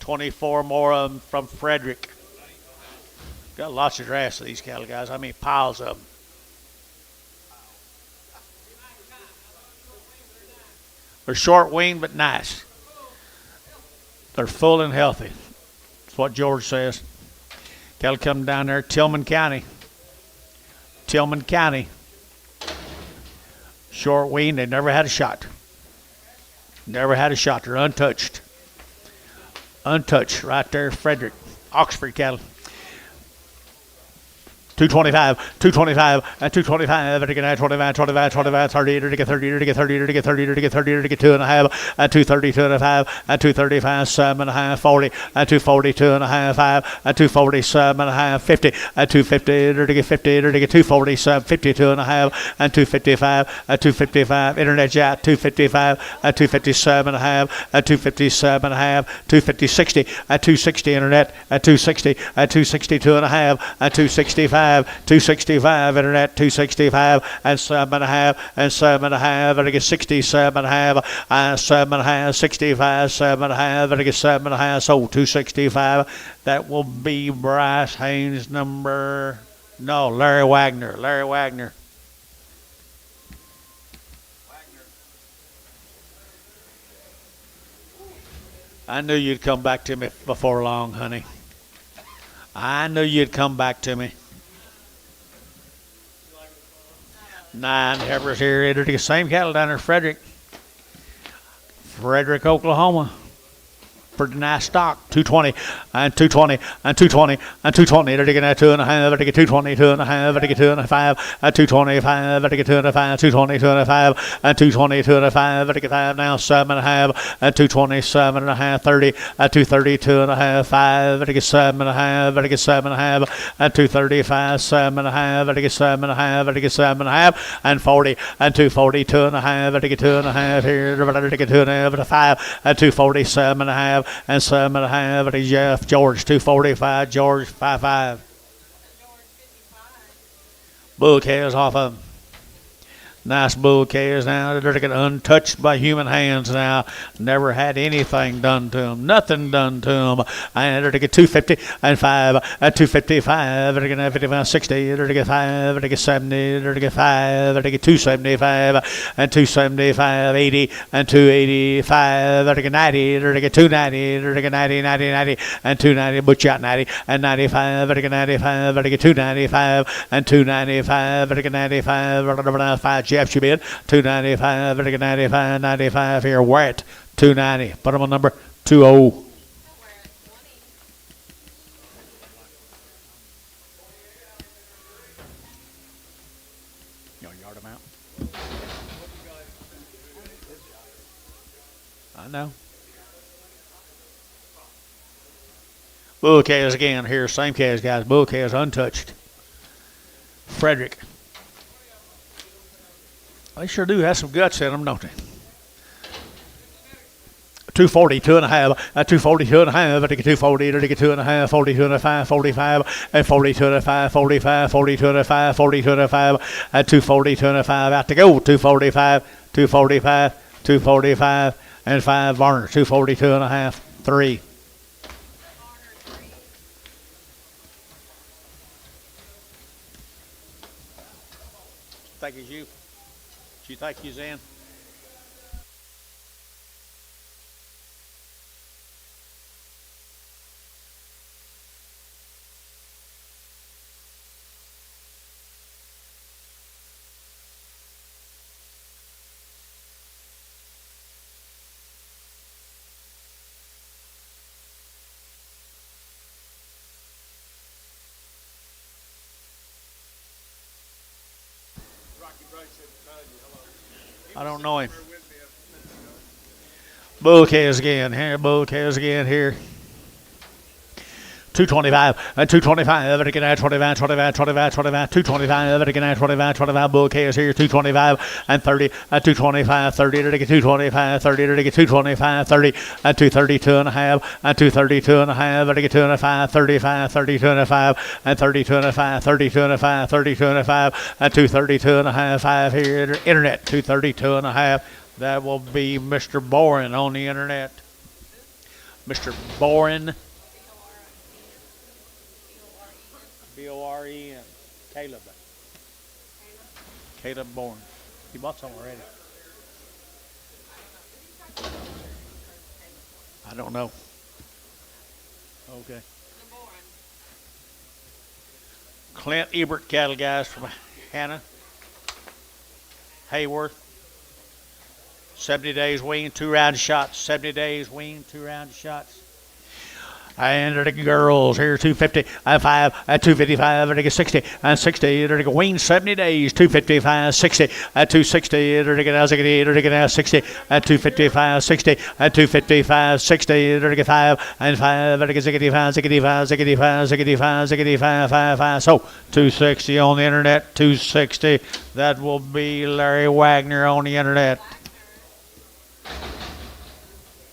24 more of them from Frederick. Got lots of grass of these cattle, guys. I mean, piles of them. They're short winged, but nice. They're full and healthy. That's what George says. Cattle come down there, Tillman County. Short winged, they never had a shot. Never had a shot. They're untouched. Untouched right there, Frederick. Oxford cattle. 225, and 225, and again, 25, 30, to get 30, to get 30, to get 30, to get 30, to get 2.5, and 230, 2.5, and 235, 7.5, 40, and 240, 2.5, 5, and 247.5, 50, and 250, to get 50, to get 247, 52.5, and 255, and 255, internet jack, 255, and 257.5, and 257.5, 250, 60, and 260, internet, and 260, and 262.5, and 265. 265 internet 265 and 7.5 and 7.5 and I get 67.5 and 7.5 65 7.5 and I get 7.5 so 265. That will be Bryce Haynes Larry Wagner. I knew you'd come back to me before long, honey. I knew you'd come back to me. 9 Heifers here. Entered the same cattle down in Frederick, Oklahoma. Pretty nice stock. 220 and 220 and 220 and 220. They're taking that 2.5. They're taking 220, 2.5. They're taking 2.5 and 225. They're taking 2.5, 220, 2.5 and 220, 2.5. They're taking 5 now. 7.5 and 220, 7.5, 30 and 230, 2.5, 5. They're taking 7.5. They're taking 7.5 and 235, 7.5. They're taking 7.5. They're taking 7.5 and 40 and 240, 2.5. They're taking 2.5 here. They're taking 2.5 and 5 and 240, 7.5. And 7.5. And Jeff George 245. George 55. Bull calves off of them. Nice bull calves now. They're getting untouched by human hands now. Never had anything done to them. Nothing done to them. And they're getting 250 and 5 and 255. They're getting 55, 60. They're getting 5. They're getting 70. They're getting 5. They're getting 275 and 275, 80 and 285. They're getting 90. They're getting 290. They're getting 90, 90, 90 and 290. Butch out 90 and 95. They're getting 95. They're getting 295 and 295. They're getting 95. 5 Jeff, you bid 295. They're getting 95, 95 here. We're at 290. Put them on number 20. Yard them out. I know. Bull calves again here. Same calves, guys. Bull calves untouched. Frederick. They sure do have some guts in them, don't they? 240, 2.5, 240, 2.5, I think 240, I think 2.5, 40, 2.5, 45, and 40, 2.5, 45, 40, 2.5, 40, 2.5, and 240, 2.5, out to go, 245, 245, 245, and 5 Varner, 240, 2.5, 3. Thank you. You think he's in? I don't know him. Bull calves again here. Bull calves again here. 225 and 225. Again at 25, 25, 25, 25, 225. Again at 25, 25. Bull calves here. 225 and 30 at 225, 30. To get 225, 30. To get 225, 30 at 232 and a half and 232 and a half. To get 205, 35, 32 and a 5 and 32 and a 5, 32 and a 5, 32 and a 5 and 232 and a half. 5 here. Internet 232 and a half. That will be Mr. Boren on the internet. Mr. Boren. B-O-R-E-N. Caleb. Caleb Boren. He bought some already. I don't know. Okay. Clint Ebert cattle guys from Hannah. Hayworth. 70 days wean, 2 round shots. 70 days wean, 2 round shots. And they're the girls here, 250 and 5 and 255, they're 60 and 60, they're going wean 70 days, 255, 60 and 260, they're going out 60 and 255, 60 and 255, 60, they're 5 and 5, they're 65, 65, 65, 65, 65, 5, 5. So 260 on the internet, 260. That will be Larry Wagner on the internet.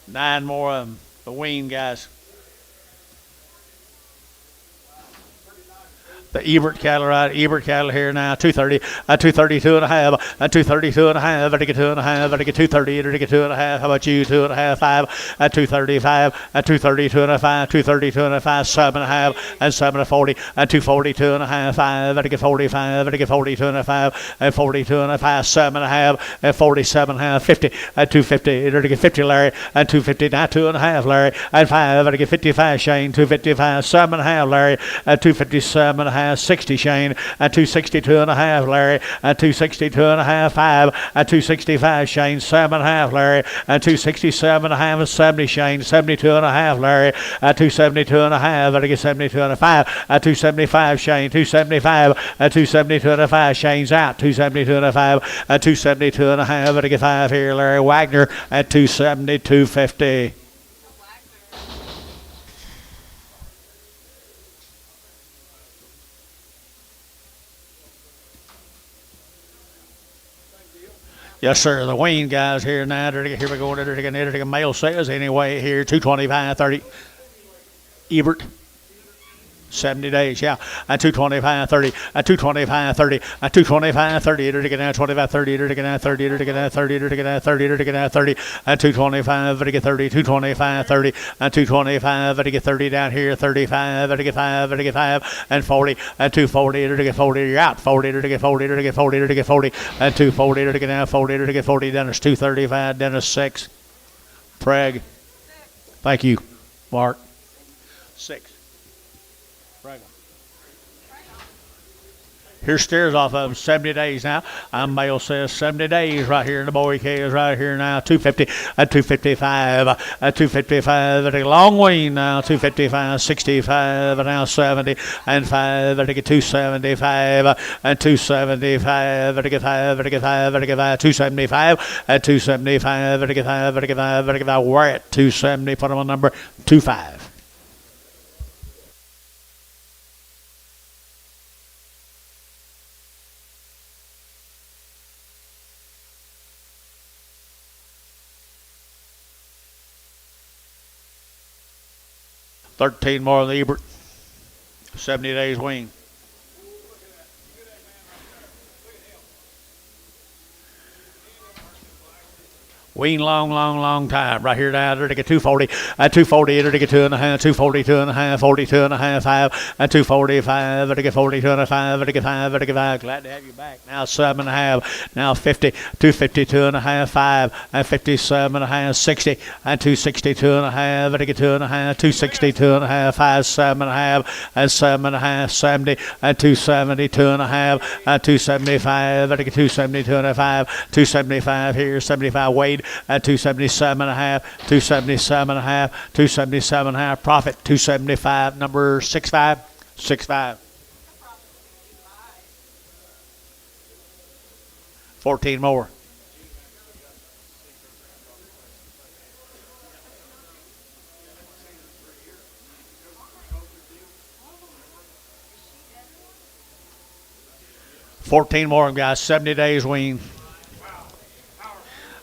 9 more of them, the wean guys. The Ebert cattle, right? Ebert cattle here now, 230, 232 and a half, 232 and a half, I get 2.5, I get 230, I get 2.5. How about you? 2.5, 5, 235, 232 and a 5, 232 and a 5, 7.5, and 7.40, 242 and a half, 5, I get 45, I get 42 and a 5, and 42 and a 5, 7.5, and 47 and a half, 50, 250, I get 50, Larry, and 250, now 2.5, Larry, and 5, I get 55, Shane, 255, 7.5, Larry, and 257 and a half. 60 Shane, at 262 and a half, Larry, at 262 and a half, 5, at 265 Shane, 7.5, Larry, at 267 and a half, 70 Shane, 72 and a half, Larry, at 272 and a half, I get 72 and a 5, at 275 Shane, 275, at 272 and a 5, Shane's out, 272 and a 5, at 272 and a half, I get 5 here, Larry Wagner, at 270, 250. Yes, sir. The wean guys here now. Here we go. They're male says anyway here. 225, 30. Ebert. 70 days, yeah. At 225, 30. At 225, 30. At 225, 30. They're getting out 25, 30. They're getting out 30. They're getting out 30. They're getting out 30. They're getting out 30. At 225, they get 30. 225, 30. At 225, they get 30 down here. 35. They get 5. They get 5. And 40. At 240, they get 40. You're out. 40. They get 40. They get 40. They get 40. At 240, they get out 40. They get 40. Dennis 235. Dennis 6. Preg. Thank you, Mark. 6. Here's steers off of 70 days now. I'm male says 70 days right here in the boy cage right here now. 250 at 255 at 255 at a long wean now. 255, 65 and now 70 and 5 at 275 and 275 at 5 at 5 at 5 275 at 275 at 5 at 5 at 5. We're at 270. Put them on number 25. $13 more than Ebert. 70 days wean. Wean long time. Right here now, they're to get 240. At 240, they're to get 2.5. 242 and a half, 42 and a half, 5. At 245, they're to get 42 and a 5. They're to get 5. They're to get 5. Glad to have you back. Now 7.5. Now 50. 252 and a half, 5. At 57 and a half, 60. At 262 and a half. They're to get 2.5. 262 and a half, 5. 7.5. At 7.5, 70. At 272 and a half. At 275. They're to get 272 and a 5. 275 here. 75 Wade. At 277 and a half, 277 and a half, 277 and a half. Profit 275. Number 65, 65. 14 more. $14 more, guys. 70 days wean.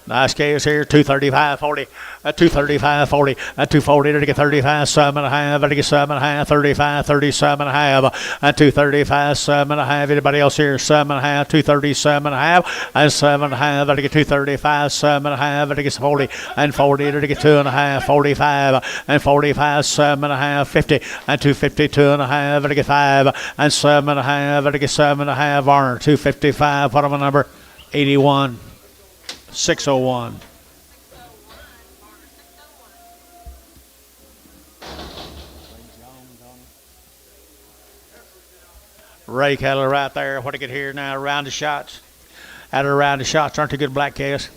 Nice case here, 235, 40, at 235, 40, at 240, to get 35, 7.5, to get 7.5, 35, 37.5, at 235, 7.5. Anybody else here? 7.5, 237.5, and 7.5, to get 235, 7.5, to get 40, and 40, to get 2.5, 45, and 45, 7.5, 50, and 252.5, to get 5, and 7.5, to get 7.5. Varner, 255. Put on my number 81. 601. Ray cattle right there. What I get here now? Round of shots. Out of round of shots. Aren't they good black calves?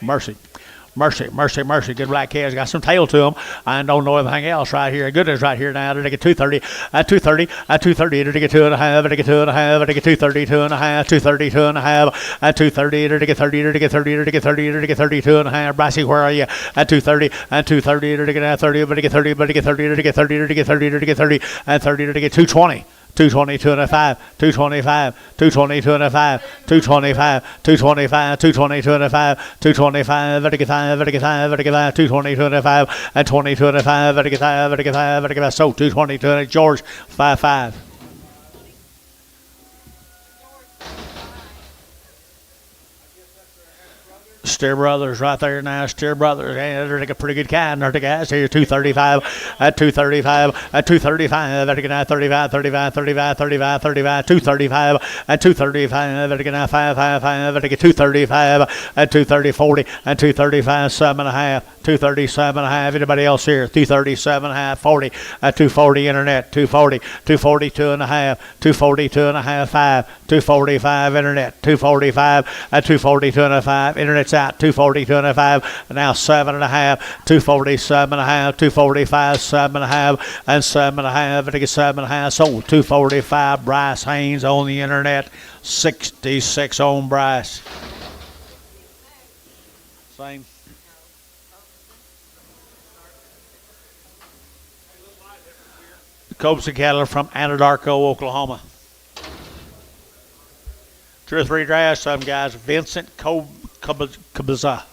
Mercy. Mercy. Good black calves. Got some tail to them. I don't know anything else right here. Good is right here now. They get 230. At 230. At 230. They get 2.5. They get 2.5. They get 232 and a half. 232 and a half. At 230. They get 30. They get 30. They get 30. They get 32 and a half. Brassy, where are you? At 230. At 230. They get 30. But they get 30. But they get 30. They get 30. They get 30. They get 30. At 30. They get 220. 222 and a 5, 225, 222 and a 5, 225, 225, 222 and a 5, 225, 5, 222 and a 5, and 22 and a 5, 5, so 222 and a George, 5. Steer Brothers right there now. Steer Brothers, and they're like a pretty good kind. They're the guys here. 235 at 235 at 235. They're gonna 35, 35, 35, 35, 35, 235 at 235. They're gonna 555. They're gonna 235 at 230, 40 at 235, 7.5, 237.5. Anybody else here? 237.5, 40 at 240 internet, 240, 242.5, 242.5, 5, 245 internet, 245 at 242.5. Internet's out 242.5, now 7.5, 247.5, 245, 7.5, and 7.5. I get 7.5. Sold 245. Bryce Haynes on the internet, 66 on Bryce. Same. Cobes and cattle from Anadarko, Oklahoma. 2 or 3 drafts, some guys. Vincent Kobza. Kobza.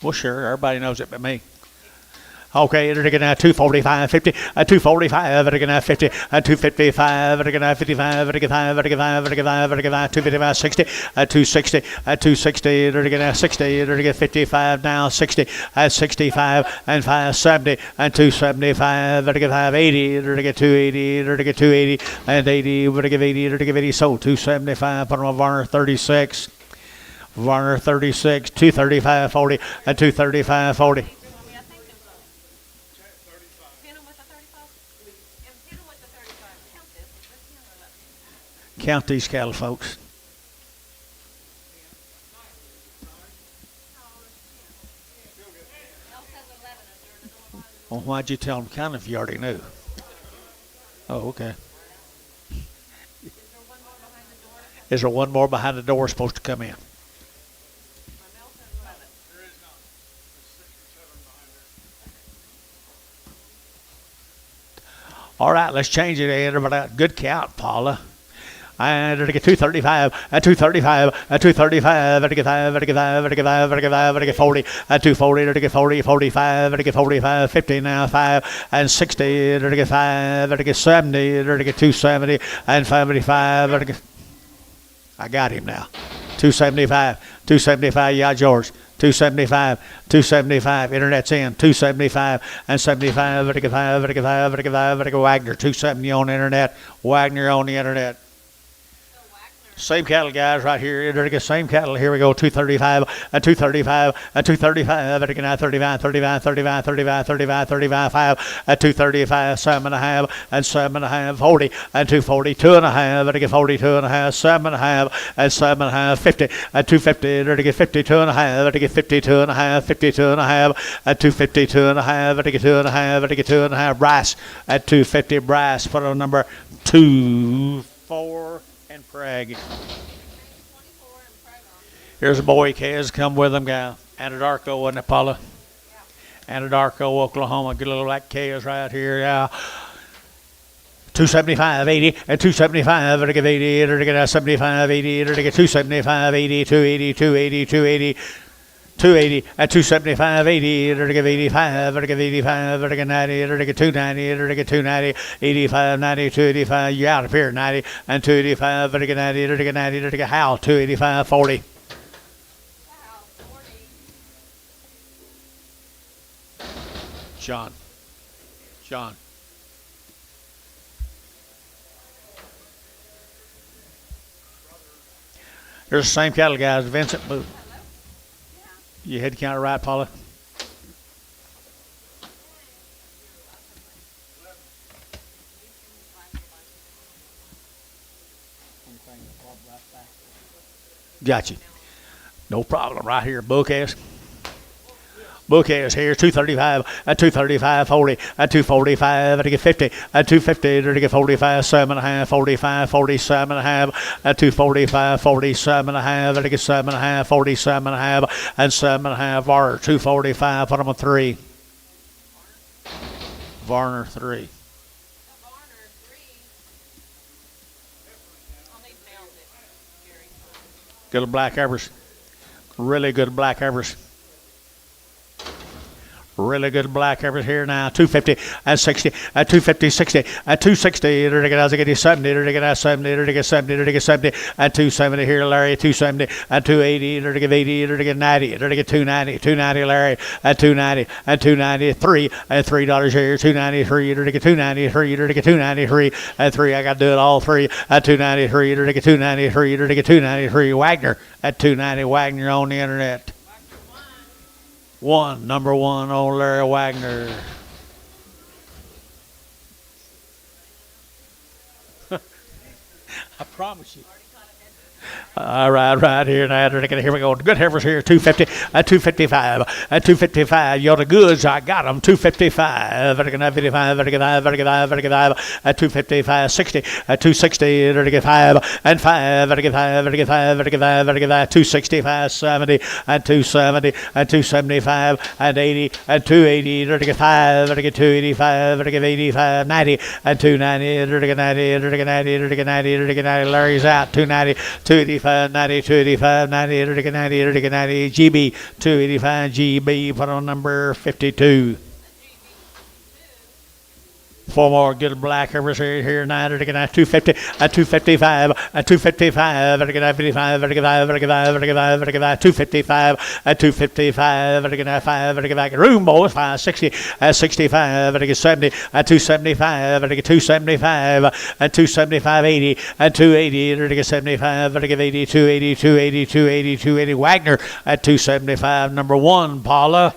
Well, sure, everybody knows it but me. Okay, they're going to 245, 50, 245, they're going to 50, 255, they're going to 55, they're going to 5, they're going to 5, they're going to 5, they're going to 255, 60, 260, 260, they're going to 60, they're going to 55 now, 60, 65, and 570, and 275, they're going to 580, they're going to 280, they're going to 280, and 80, they're going to 80, they're going to 80, so 275, put them on Varner 36, Varner 36, 235, 40, and 235, 40. Count these cattle, folks. Well, why'd you tell them count if you already knew? Oh, okay. Is there one more behind the door supposed to come in? All right, let's change it, Andrew. But good count, Paula. And they get 235, at 235, at 235, at 5, at 5, at 5, at 5, at 40, at 240, at 40, 45, at 45, 50 now, 5, and 60, at 5, at 70, at 270, and 75, I got him now. 275, 275, yeah, George. 275, 275, internet's in, 275, and 75, at 5, at 5, at 5, at Wagner, 270 on the internet, Wagner on the internet. Same cattle, guys, right here. They're the same cattle. Here we go. 235, and 235, and 235. They're going 35, 35, 35, 35, 35, 35, 5, at 235, 7.5, and 7.5, 40, and 240, 2.5. They're 42 and a half, 7.5, and 7.5, 50, at 250. They're going 52 and a half. They're 52 and a half, 52 and a half, at 252 and a half. They're 2 and a half. They're 2 and a half. Bryce at 250. Bryce put on number 2, 4. And Prague. Here's a boy, Kaz. Come with him, guy. Anadarko and Paula. Anadarko, Oklahoma. Good little black Kaz right here. Yeah. 275, 80, and 275. They're going 80. They're going 75, 80. They're going 275, 80, 280, 280, 280. 280 at 275, 80, they're going 85, they're going 85, they're going 90, they're going 290, they're going 290, 85, 90, 285, you're out of here, 90, and 285, they're going 90, they're going 90, they're going Hal, 285, 40. John. Here's the same cattle, guys, Vincent Booth. You head count right, Paula? Got you. No problem. Right here, Bookcast. Bookcast here, 235, at 235, 40, at 245, at 50, at 250, at 45, 7.5, 45, 47.5, at 245, 47.5, at 7.5, 47.5, and 7.5, Varner, 245, put them on 3. Varner, 3. Good black Heifers. Really good black Heifers. Really good black Heifers here now. 250 and 60 at 250, 60 at 260. They're to get 70. They're to get 70. They're to get 70. They're to get 70 at 270 here, Larry. 270 at 280. They're to get 80. They're to get 90. They're to get 290. 290, Larry at 290 at 290 at 3 at $3 here. 293. They're to get 293. They're to get 293 at 3. I got to do it all 3 at 293. They're to get 293. They're to get 293. Wagner at 290. Wagner on the internet. Number one, old Larry Wagner. I promise you. All right here now. Here we go. Good Heifers here. 250 at 255 at 255. You're the goods. I got them. 255. 55. At 255. 60 at 260. 5 and 5. 265. 70 at 270 at 275 and 80 at 280. 5. 285. 85. 90 at 290. 90. Larry's out. 290. 285, 90, 285, 90, 90, GB, 285, GB, put on number 52. Four more good black Heifers here now. They're going to 250 at 255 at 255. They're going to 55. They're going to 255 at 255. They're going to 5. They're going to room boys 560 at 65. They're going to 70 at 275. They're going to 275 at 275 80 at 280. They're going to 75. They're going to 80 280 280 280 280. Wagner at 275. Number one, Paula.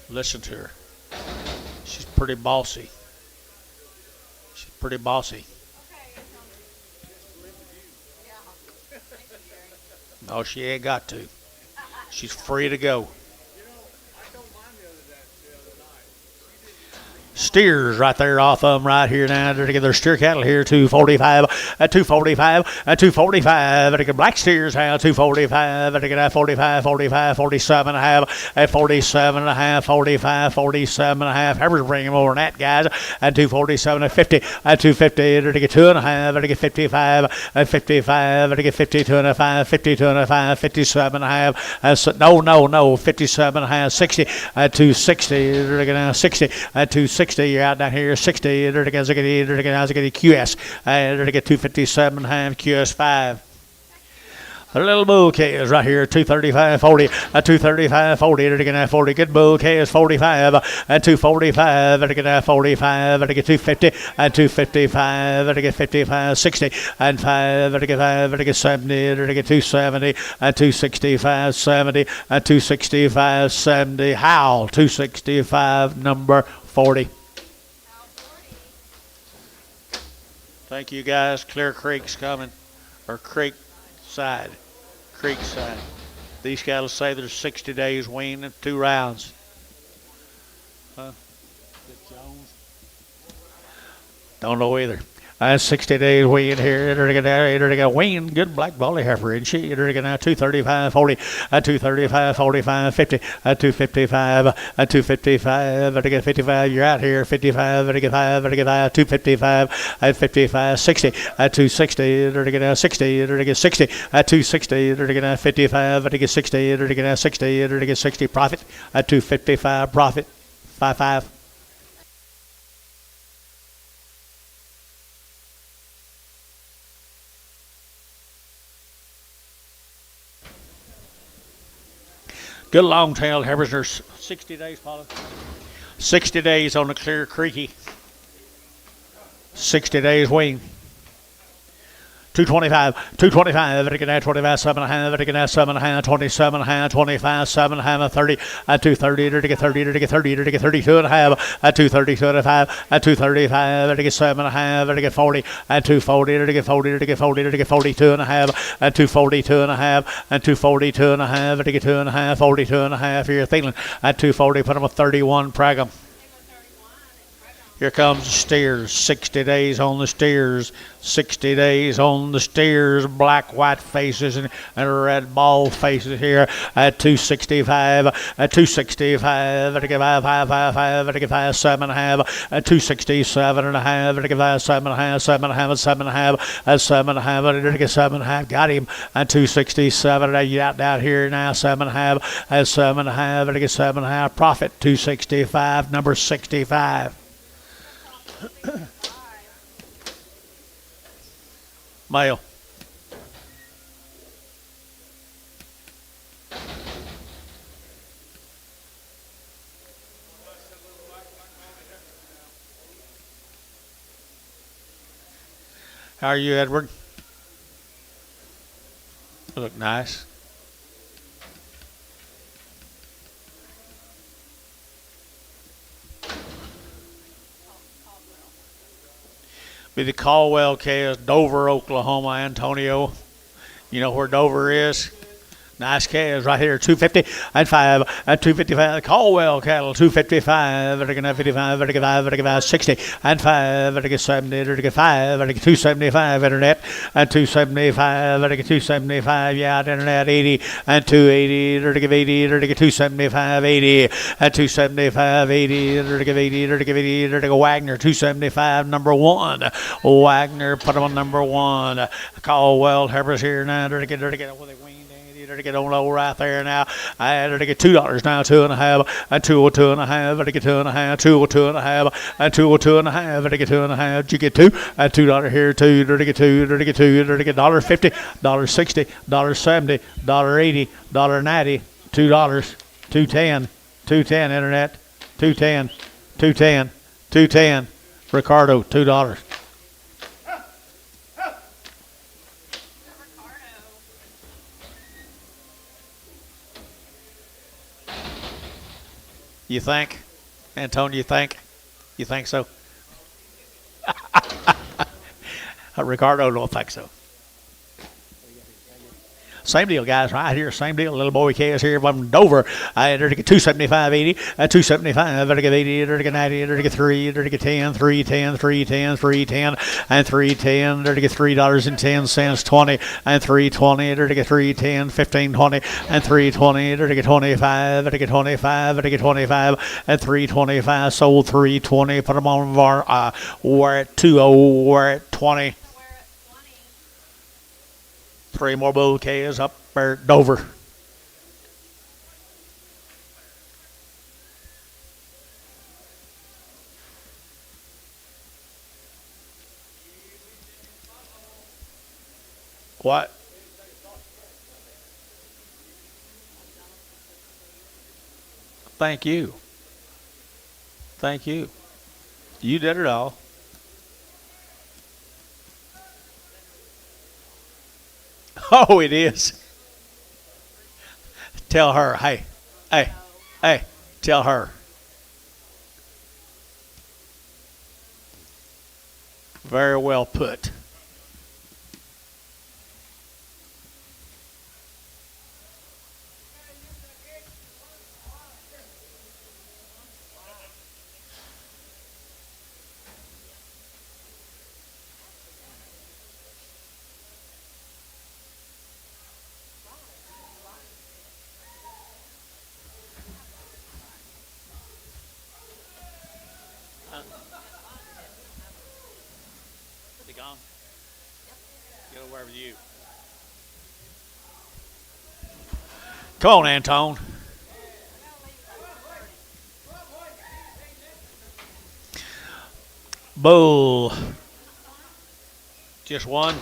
Listen to her. She's pretty bossy. No, she ain't got to. She's free to go. Steers right there off of them right here now. They're to get their steer cattle here, 245 at 245 at 245. They're to get black steers now, 245. They're to get 45, 45, 47 and a half at 47 and a half, 45, 47 and a half. Heifers bring them over than that, guys, at 247 at 50 at 250. They're to get 2 and a half. They're to get 55 at 55. They're to get 52 and a half, 52 and a half, 57 and a half. No, 57 and a half, 60 at 260. They're to get 60 at 260. You're out down here, 60. They're to get QS. They're to get 257 and a half, QS 5. A little bull is right here, 235 40 at 235 40. They're going 40. Good bull is 45 at 245. They're going 45. They're going 250 at 255. They're going 55 60 and 5. They're going 5. They're going 70. They're going 270 at 265 70 at 265 70. Howl 265 number 40. Thank you guys. Clear Creek's coming, or Creekside. These cattle say there's 60 days wean and 2 rounds. Don't know either. 60 days wean here. They're going to wean. Good black Baldy Heifer, and she. They're going to 235 40 at 235 45 50 at 255 at 255. They're going 55. You're out here. 55. They're going 5. They're going 255 at 55 60 at 260. They're going 60. They're going 60 at 260. They're going 55. They're going 60. They're going 60. They're going 60. Profit at 255. Profit 55. Good long-tailed Heifers. There's 60 days, Paula. 60 days on the Clear Creeky. 60 days wean. 225. They're going 25 7 and a half. They're going 7 and a half. 27 and a half. 25 7 and a half. 30 at 230. They're going 30. They're going 30. They're going 32 and a half at 232 and a half at 235. They're going 7 and a half. They're going 40 at 240. They're going 40. They're going 40. They're going 42 and a half at 242 and a half at 242 and a half. They're going 2 and a half. 42 and a half. You're thinking at 240. Put them with 31. Prag them. Here comes the steers. 60 days on the steers. 60 days on the steers. Black, white faces and red ball faces here at 265. At 265. At 555. At 5.7.5. At 267.5. At 5.7.5. 7.5. 7.5. At 7.5. At 7.5. Got him. At 267. Out down here now. 7.5. At 7.5. At 7.5. Profit 265. Number 65. Male. How are you, Edward? You look nice. Be the Caldwell Chaos, Dover, Oklahoma, Antonio. You know where Dover is? Nice calves right here, 250 and 5 at 255. Caldwell cattle, 255, 55, 60 and 5, 70, 5, 275 internet and 275, 275, yeah, internet 80 and 280, 80, 275, 80 at 275, 80, 80, Wagner, 275, number 1. Wagner, put him on number 1. Caldwell, Heifers here now, get with a wing. To get on low right there now. I had to get $2 now, 2.5, and 2.5, and get 2.5, 2.5, and 2.5, and get 2.5. Did you get 2? And $2 here, 2, to get 2, to get 2, to get $1.50, $1.60, $1.70, $1.80, $1.90, $2, 2.10, 2.10 internet, 2.10, 2.10, 2.10. Ricardo, $2. You think? Antonio, you think? You think so? Ricardo don't think so. Same deal, guys, right here. Same deal. Little boy K is here from Dover. I had to get 275, 80, 275, to get 80, to get 90, to get 3, to get 10, 310, 310, 310, and 310, to get $3.10, 20, and 320, to get 310, 15, 20, and 320, to get 25, to get 25, to get 25, and 325. Sold 320. Put them on VAR. We're at 20. We're at 20. 3 more bull K's up there at Dover. What? Thank you. Thank you. You did it all. Oh, it is. Tell her, hey, tell her. Very well put. Gone. Get over with you. Come on, Antone. Bull. Just one.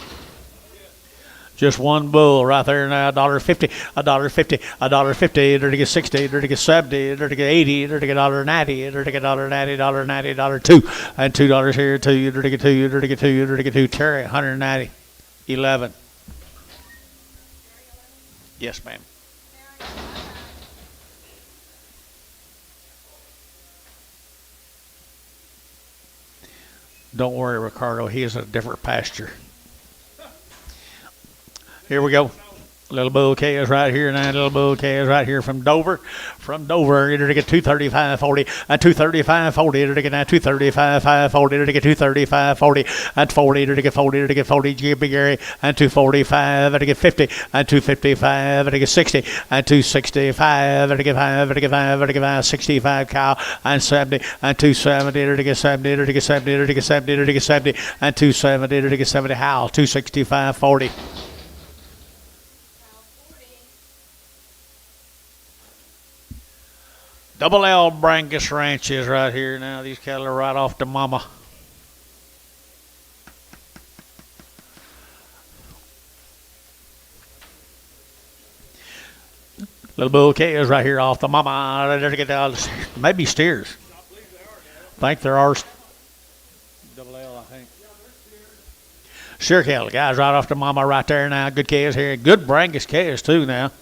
Just one bull right there now. $1.50, $1.50, $1.50. There to get 60. There to get 70. There to get 80. There to get $1.90. There to get $1.90, $1.90, $2, and $2 here. 2. There to get 2. There to get 2. There to get 2. Terry, 190, 11. Yes, ma'am. Don't worry, Ricardo. He is a different pasture. Here we go. Little bull calves right here now. Little bull calves right here from Dover. From Dover, it'll get 235.40 and 235.40. It'll get now 235.40. It'll get 235.40 and 40. It'll get 40. It'll get 40. Jimmy Gary and 245. It'll get 50 and 255. It'll get 60 and 265. It'll get 5. It'll get 5. It'll get 5. 65 cow and 70 and 270. It'll get 70. It'll get 70. It'll get 70. It'll get 70 and 270. It'll get 70. How 265.40. Double L Brangus ranches right here now. These cattle are right off the mama. Little bull calves right here off the mama. They're get maybe steers. I think there are double L, I think. Steer cattle, guys, right off the mama right there now. Good calves here. Good Brangus calves too now.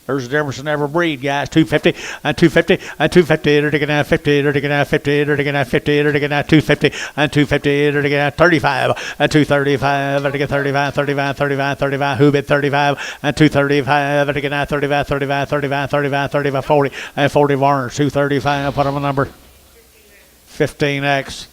There's a difference in every breed, guys. 250 and 250 and 250. It'll get out 50. It'll get out 50. It'll get out 50. It'll get out 250 and 250. It'll get out 35 and 235. It'll get 35, 35, 35, 35. Who bid 35 and 235. It'll get out 35, 35, 35, 35, 35, 40 and 40 Varners. 235. Put them a number 15X.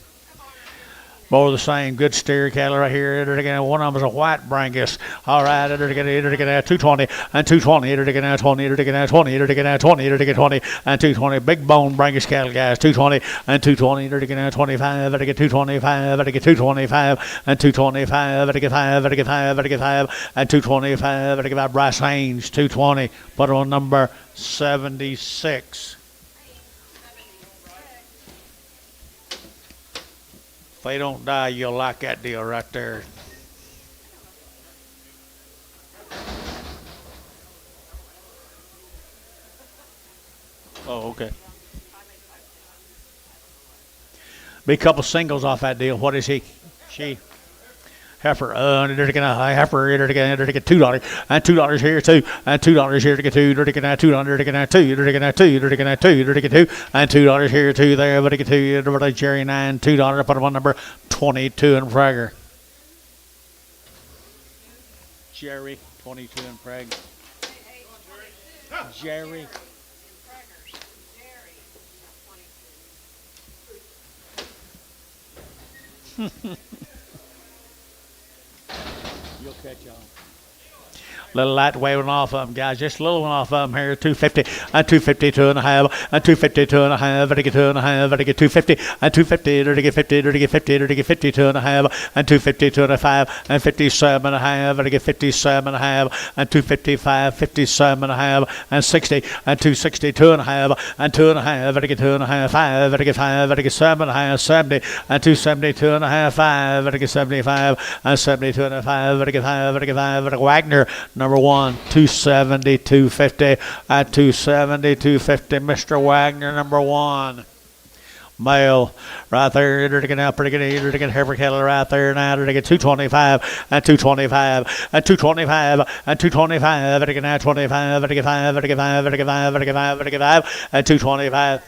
More of the same. Good steer cattle right here. One of them is a white Brangus. All right. It'll get out 220 and 220. It'll get out 20. It'll get out 20. It'll get out 20. It'll get 20 and 220. Big bone Brangus cattle, guys. 220 and 220. It'll get out 25. It'll get 225. It'll get 225 and 225. It'll get 5. It'll get 5. It'll get 5 and 225. It'll get out Bryce Haynes. 220. Put on number 76. If they don't die, you'll like that deal right there. Oh, okay. Be a couple singles off that deal. What is he? She. Heifer, Heifer, get $2 and $2 here too, and $2 here to get $2, to get $2, to get $2, to get $2, to get $2, to get $2, and $2 here too there, but to get $2, Jerry 9, $2, put him on number 22 in Prager. Jerry 22 in Prager. Jerry. You'll catch on. Little light waving off of them, guys. Just a little one off of them here. 250 and 252 and a half and 252 and a half. It'll get 2 and a half. It'll get 250 and 250. It'll get 50. It'll get 50. It'll get 52 and a half and 252 and a 5 and 57 and a half. It'll get 57 and a half and 255, 57 and a half and 60 and 262 and a half and 2 and a half. It'll get 2 and a half. 5. It'll get 5. It'll get 7 and a half. 70 and 272 and a half. 5. It'll get 75 and 72 and a 5. It'll get 5. It'll get 5. It'll get Wagner. Number 1, 270, 250 at 270, 250. Mr. Wagner, number 1. Male right there. It'll get out pretty good. It'll get Heifer cattle right there now. It'll get 225 and 225 and 225 and 225. It'll get now 25. It'll get 5. It'll get 5. It'll get 5. It'll get 5. It'll get 5 and 225.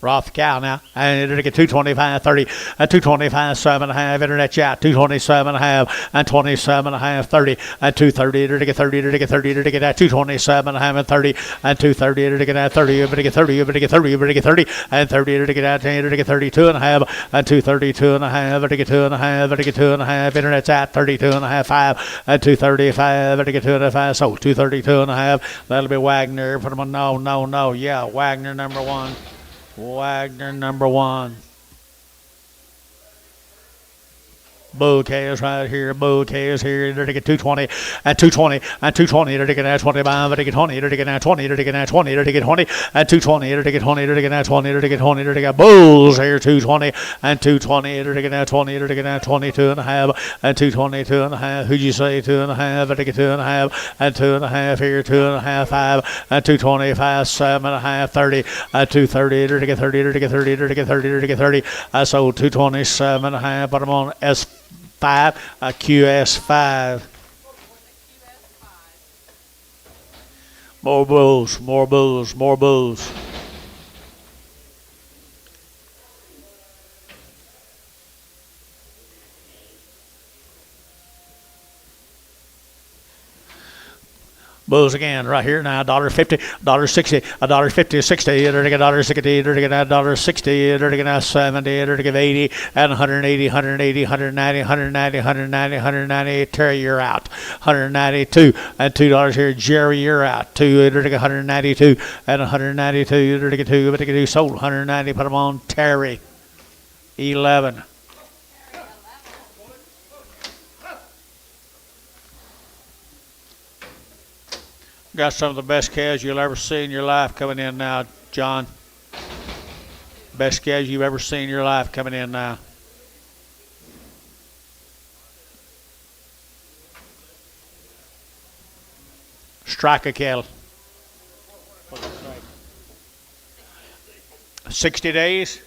Roth cow now, and it'll get 225, 30, and 225, 7.5, internet chat, 227 and a half, and 27 and a half, 30, and 230, it'll get 30, it'll get 30, it'll get that 227 and a half, and 30, and 230, it'll get that 30, it'll get 30, it'll get 30, it'll get 30, and 30, it'll get that 10, it'll get 32 and a half, and 232 and a half, it'll get 2 and a half, it'll get 2 and a half, internet chat, 32 and a half, 5, and 235, it'll get 2 and a half, so 232 and a half, that'll be Wagner, put him on, no, yeah, Wagner number 1. Wagner number 1. Bull calves right here, bull calves here. It'll get 220 and 220 and 220. It'll get out 25. It'll get 20. It'll get out 20. It'll get out 20. It'll get 20 and 220. It'll get 20. It'll get out 20. It'll get 20. It'll get bulls here 220 and 220. It'll get out 20. It'll get out 22 and a half and 222 and a half. Who'd you say 2 and a half? It'll get 2 and a half and 2 and a half here 2 and a half 5 and 225 7 and a half 30 and 230. It'll get 30. It'll get 30. It'll get 30. It'll get 30. I sold 227 and a half. But I'm on S5, a QS5. More bulls, more bulls, more bulls. Bulls again right here now. $1.50, $1.60, $1.50, 60, $1.60, $1.60, $1.70, $80, and 180, 180, 190, 190, 190, 190. Terry, you're out. 192 and $2 here. Jerry, you're out. 192 and 192, 2, sold 190. Put them on. Terry, 11. Got some of the best calves you'll ever see in your life coming in now, John. Best calves you've ever seen in your life coming in now. Striker cattle. 60 days.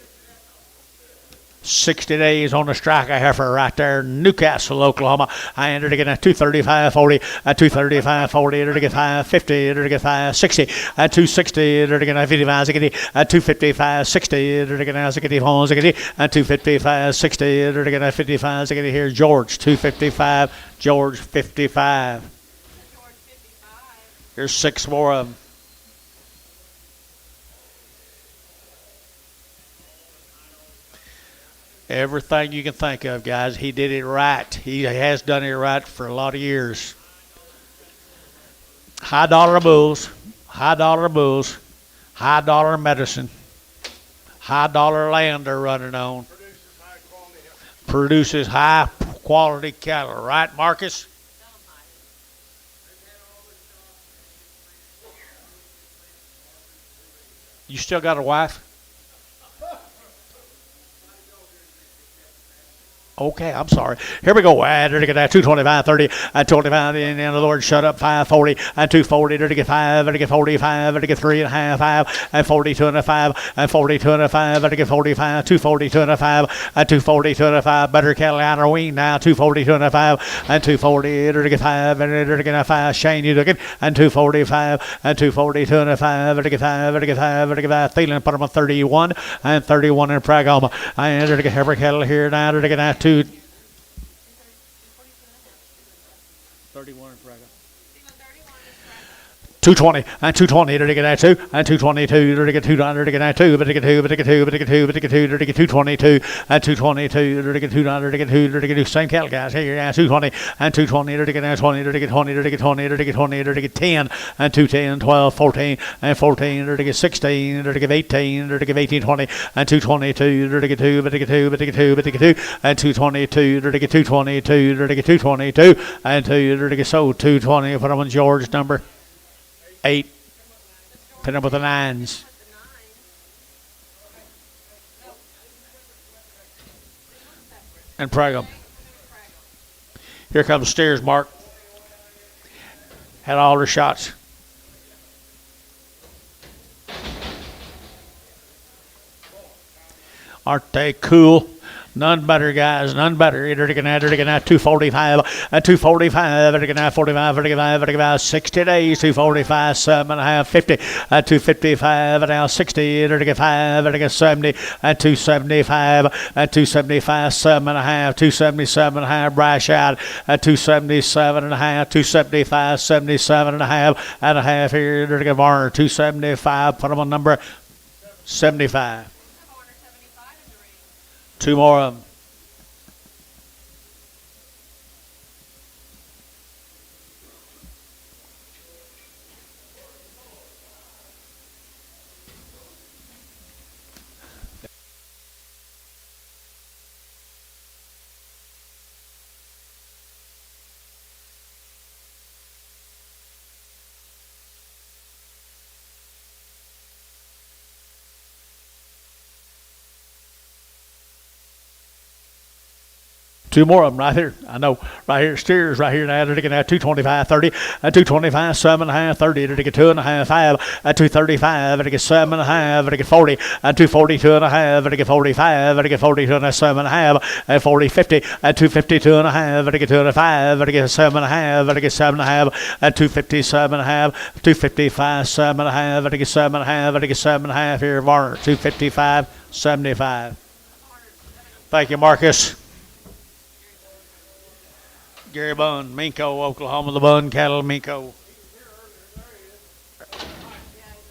60 days on the striker heifer right there, Newcastle, Oklahoma. I entered to get a 235.40, a 235.40, entered to get 550, entered to get 560, a 260, entered to get a 55, a 255.60, entered to get a 64, a 255.60, entered to get a 55, here, George, 255, George, 55. Here's 6 more of them. Everything you can think of, guys. He did it right. He has done it right for a lot of years. High dollar bulls, high dollar bulls, high dollar medicine, high dollar land they're running on. Produces high quality cattle, right, Marcus? You still got a wife? Okay, I'm sorry. Here we go. There to get that 225.30, 225. In the Lord, shut up. 540 and 240. There to get 5. There to get 45. There to get 3.5. 5 and 42 and a 5 and 42 and a 5. There to get 45. 242 and a 5 and 242 and a 5. Better cattle out of wing now. 242 and a 5 and 240. There to get 5 and there to get a 5. Shane, you took it. And 245 and 242 and a 5. There to get 5. There to get 5. There to get 5. Thielen put them on 31 and 31 in Pragoma. And there to get every cattle here now. There to get that 2. 31 in Praga. 220 and 220 to get that 2 and 222 to get 200 to get that 2 but to get 2 but to get 2 but to get 2 but to get 2 to get 222 and 222 to get 200 to get 2 to get 2 same cattle guys here yeah 220 and 220 to get 20 to get 20 to get 20 to get 20 to get 10 and 210 12 14 and 14 to get 16 to get 18 to get 18 20 and 222 to get 2 but to get 2 but to get 2 but to get 2 and 222 to get 222 to get 222 and 2 to get so 220 put them on George number 8, pin up with the 9s. And Pragum. Here comes Steers, Mark. Had all their shots. Aren't they cool? None better, guys. None better. 245, 245, 45, 60 days, 245, 7.5, 50, 255, now 60, 5, 70, 275, 275, 7.5, 277.5, brash out, 277.5, 275, 77.5 here, Varner, 275, put them on number 75. 2 more of them. Two more of them right here. I know. Right here. Steers right here now. They're taking out 225, 30, 225, 7.5, 30. They're taking 2.5, 5, 235. They're taking 7.5. They're taking 40, 242.5. They're taking 45. They're taking 42 and 7.5, 40, 50, 252.5. They're taking 205. They're taking 7.5. They're taking 7.5, 257.5, 255, 7.5. They're taking 7.5. They're taking 7.5 here. Varner, 255, 75. Thank you, Marcus. Gary Bunn, Minko, Oklahoma, the Bunn cattle, Minko.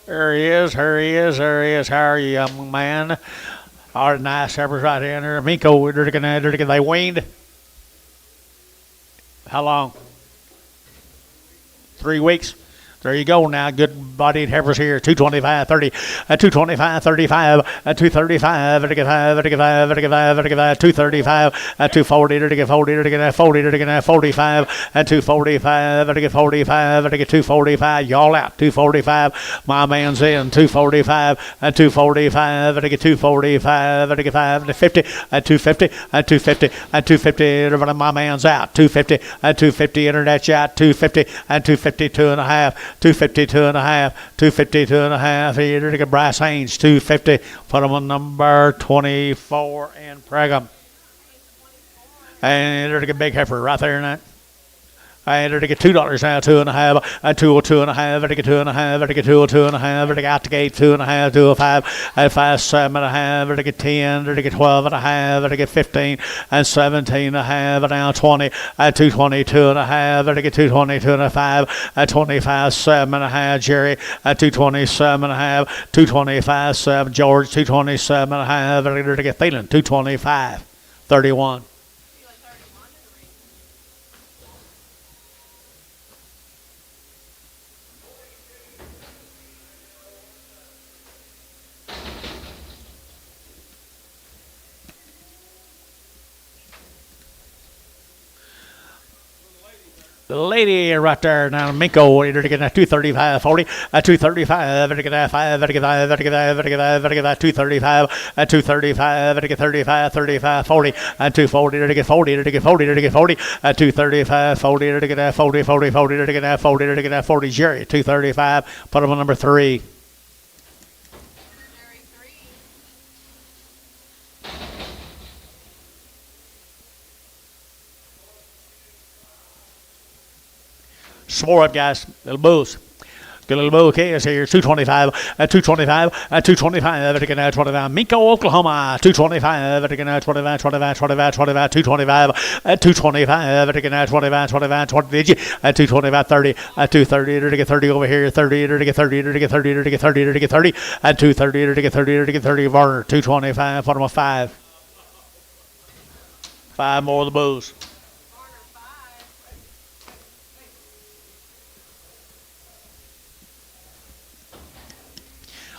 There he is. There he is. There he is. How are you, young man? All the nice heifers right in there. Minko, they weaned. How long? 3 weeks. There you go now. Good bodied heifers here. 225, 30, 225, 35, 235, 235, 235, 240, 240, 45, 245, 45, 245. Y'all out. 245. My man's in. 245, 245, 245, 50, 250, 250, 250. My man's out. 250, 250. Internet's out. 250, 252 and a half. 252 and a half, 252 and a half. Here to get Bryce Haynes, 250. Put him on number 24 and preg him. And here to get Big Heifer right there in that. And to get $2 now, 2.5, and 202 and a half, to get 2.5, to get 202 and a half, to get out the gate 2.5, 205, and 57 and a half, to get 10, to get 12 and a half, to get 15, and 17 and a half, and now 20, and 222 and a half, to get 222 and a 5, and 25, 7 and a half, Jerry, and 227 and a half, 225, 7, George, 227 and a half, to get Thielen, 225, 31. The lady right there now, Minko, to get that 235, 40, 235, to get that 5, to get that, to get that, to get that, to get that 235, 235, to get 35, 35, 40, and 240, to get 40, to get 40, to get 40, 235, 40, to get that 40, 40, 40, to get that 40, to get that 40, Jerry, 235, put him on number 3. Some more up, guys. Little bulls. Good little bull case here. 225, 225, 225. To get now 25. Minko, Oklahoma. 225. To get now 25, 25, 25, 25, 225, 225. To get now 25, 25, 20. Did you? 225, 30, 230. To get 30 over here. 30. To get 30. To get 30. To get 30. To get 30. 230. To get 30. To get 30. Varner. 225. Put them on 5. 5 more of the bulls.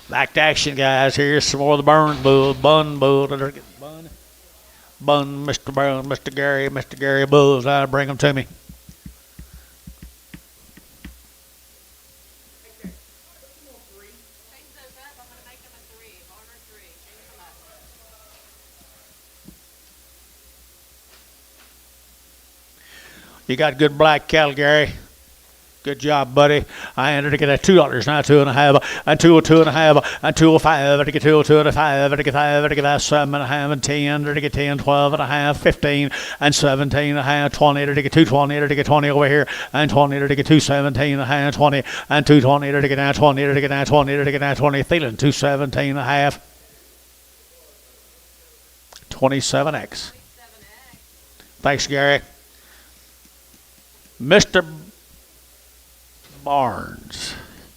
Back to action, guys. Here's some more of the Burns bulls. Bun bull. Bun, Mr. Brown, Mr. Gary bulls. I'll bring them to me. You got good black cattle, Gary. Good job, buddy. I entered to get that $2 now, 2.5, and 202 and a half, and 205, to get 202 and a 5, to get 5, to get that 7 and a half, and 10, to get 10, 12 and a half, 15, and 17 and a half, 20, to get 220, to get 20 over here, and 20, to get 217 and a half, 20, and 220, to get now 20, to get now 20, to get now 20, Thielen, 217 and a half, 27X. Thanks, Gary. Mr. Barnes.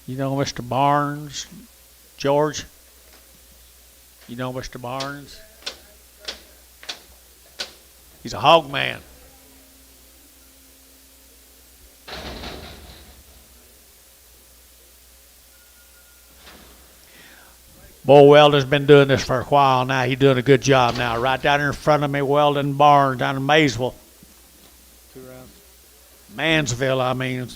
You know Mr. Barnes, George? You know Mr. Barnes? He's a hog man. Boy, Weldon's been doing this for a while now. He's doing a good job now. Right down in front of me, Weldon Barnes down in Maysville. Mansville, I mean.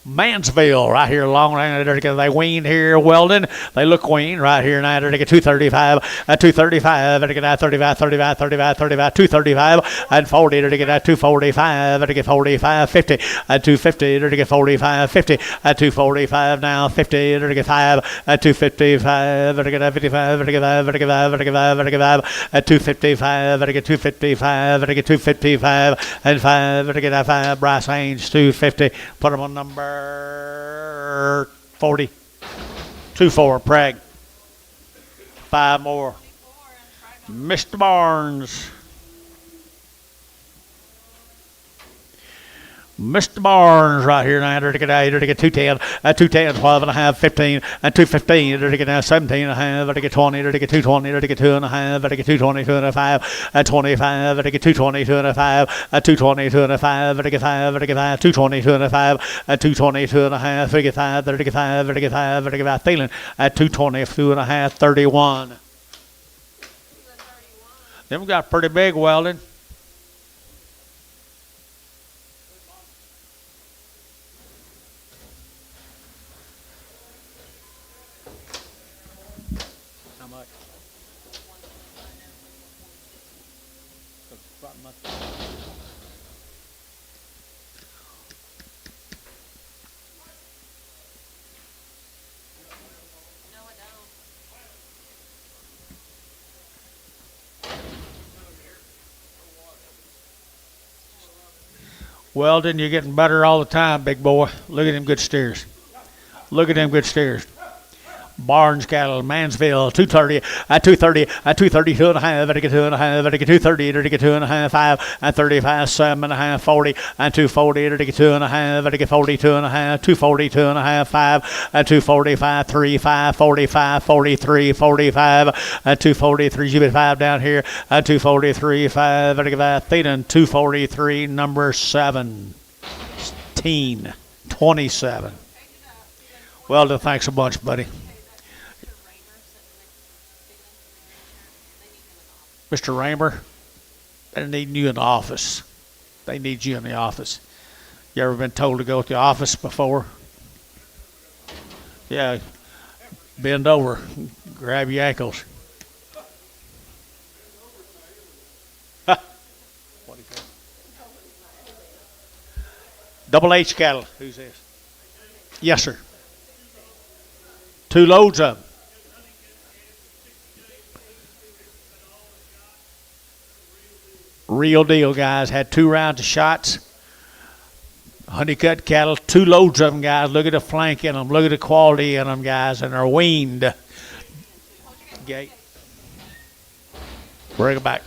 Mansville, right here along there. They wean here, Weldon. They look wean right here now. They get 235, 235, they get that 35, 35, 35, 35, 235, and 40, they get that 245, they get 45, 50, and 250, they get 45, 50, and 245 now, 50, they get 5, and 255, they get 55, they get 5, they get 5, they get 5, they get 5, and 255, they get 255, they get 255, and 5, they get that 5, Bryce Haynes, 250, put them on number 40. 2-4, Prague. 5 more. Mr. Barnes. Mr. Barnes right here now. To get 210, 210, 12 and a half, 15, and 215. To get 17 and a half. To get 20. To get 220. To get 2 and a half. To get 220, 2 and a 5, 25. To get 220, 2 and a 5, 220, 2 and a 5. To get 5. To get 5, 220, 2 and a 5, 220, 2 and a half. To get 5. To get 5. To get 5. To get 5. Feeling at 220, 2 and a half, 31. Then we got pretty big welding. Welding, you're getting better all the time, big boy. Look at them good steers. Look at them good steers. Barnes cattle, Mansfield, 230, at 230, at 230, 2 and a half, at 2 and a half, at 230, at 2 and a half, 5, and 35, 7 and a half, 40, and 240, at 2 and a half, at 42 and a half, 240, 2 and a half, 5, and 245, 3, 5, 45, 43, 45, at 243, 5 down here, at 243, 5, at Thetan, 243, number 17, 27. Well, thanks a bunch, buddy. Mr. Raymer, they need you in the office. They need you in the office. You ever been told to go to the office before? Yeah. Bend over. Grab your ankles. Double H cattle. Who's this? Yes, sir. 2 loads of them. Real deal, guys. Had 2 rounds of shots. Honeycut cattle, 2 loads of them, guys. Look at the flank in them. Look at the quality in them, guys. And they're weaned. Gate. Bring it back.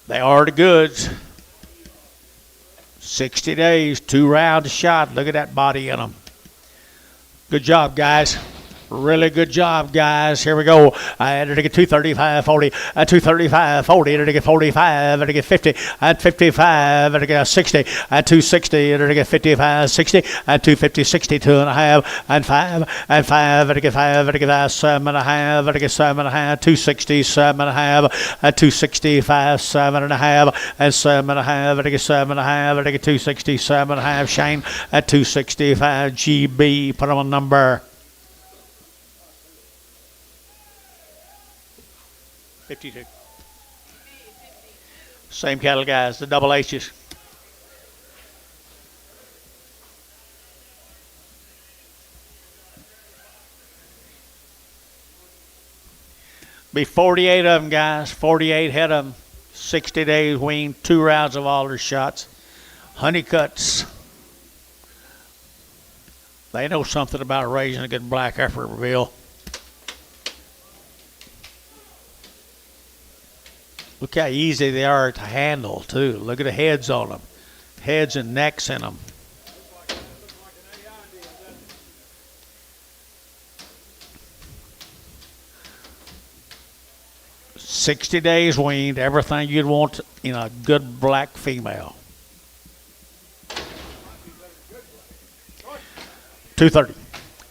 They are the goods. 60 days, 2 rounds of shot. Look at that body in them. Good job, guys. Really good job, guys. Here we go. I had to get 235, 40, 235, 40, to get 45, to get 50, at 55, to get 60, at 260, to get 55, 60, at 250, 62 and a half, and 5, and 5, to get 5, to get 7 and a half, to get 7 and a half, 260, 7 and a half, at 265, 7 and a half, and 7 and a half, to get 7 and a half, to get 267 and a half. Shane at 265 GB. Put them on number 52. Same cattle, guys, the double H's. Be 48 of them, guys. 48 head of them. 60 days weaned, 2 rounds of all their shots. Honeycuts. They know something about raising a good black heifer, Bill. Look how easy they are to handle, too. Look at the heads on them. Heads and necks in them. $60 days weaned, everything you'd want in a good black female. 230.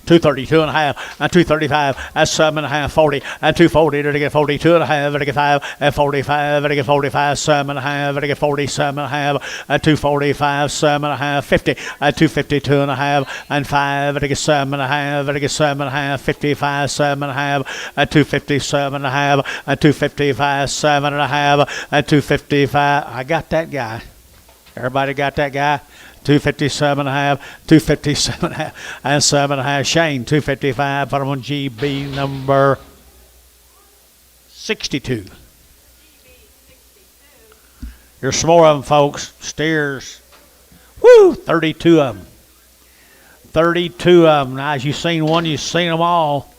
230, 2 and a half, and 235, and 7 and a half, 40, and 240, to get 42 and a half, to get 5, and 45, to get 45, 7 and a half, to get 47 and a half, and 245, 7 and a half, 50, and 252 and a half, and 5, to get 7 and a half, to get 7 and a half, 55, 7 and a half, and 257 and a half, and 255, 7 and a half, and 255. I got that guy. Everybody got that guy? 257 and a half, 257 and a half, and 7 and a half. Shane, 255. Put him on GB number 62. Here's some more of them, folks. Steers. Woo! 32 of them. 32 of them. Now, as you've seen one, you've seen them all.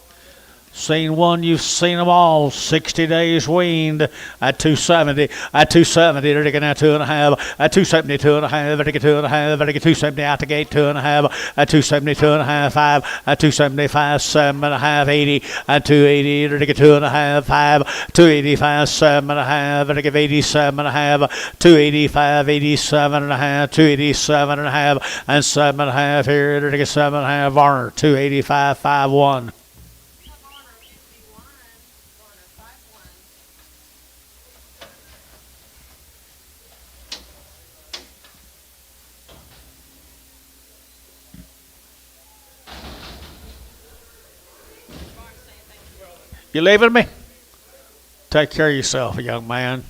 Seen one, you've seen them all. 60 days weaned at 270. At 270, they're taking out 2.5. At 270, 2.5. They're taking 2.5. They're taking 270 out the gate, 2.5. At 270, 2.5. 5. At 275, 7.5. 80. At 280, they're taking 2.5. 5. 285, 7.5. They're taking 87.5. 285, 87.5. 287.5. And 7.5 here. They're taking 7.5. Varner, 285, 5.1. You leaving me? Take care of yourself, young man.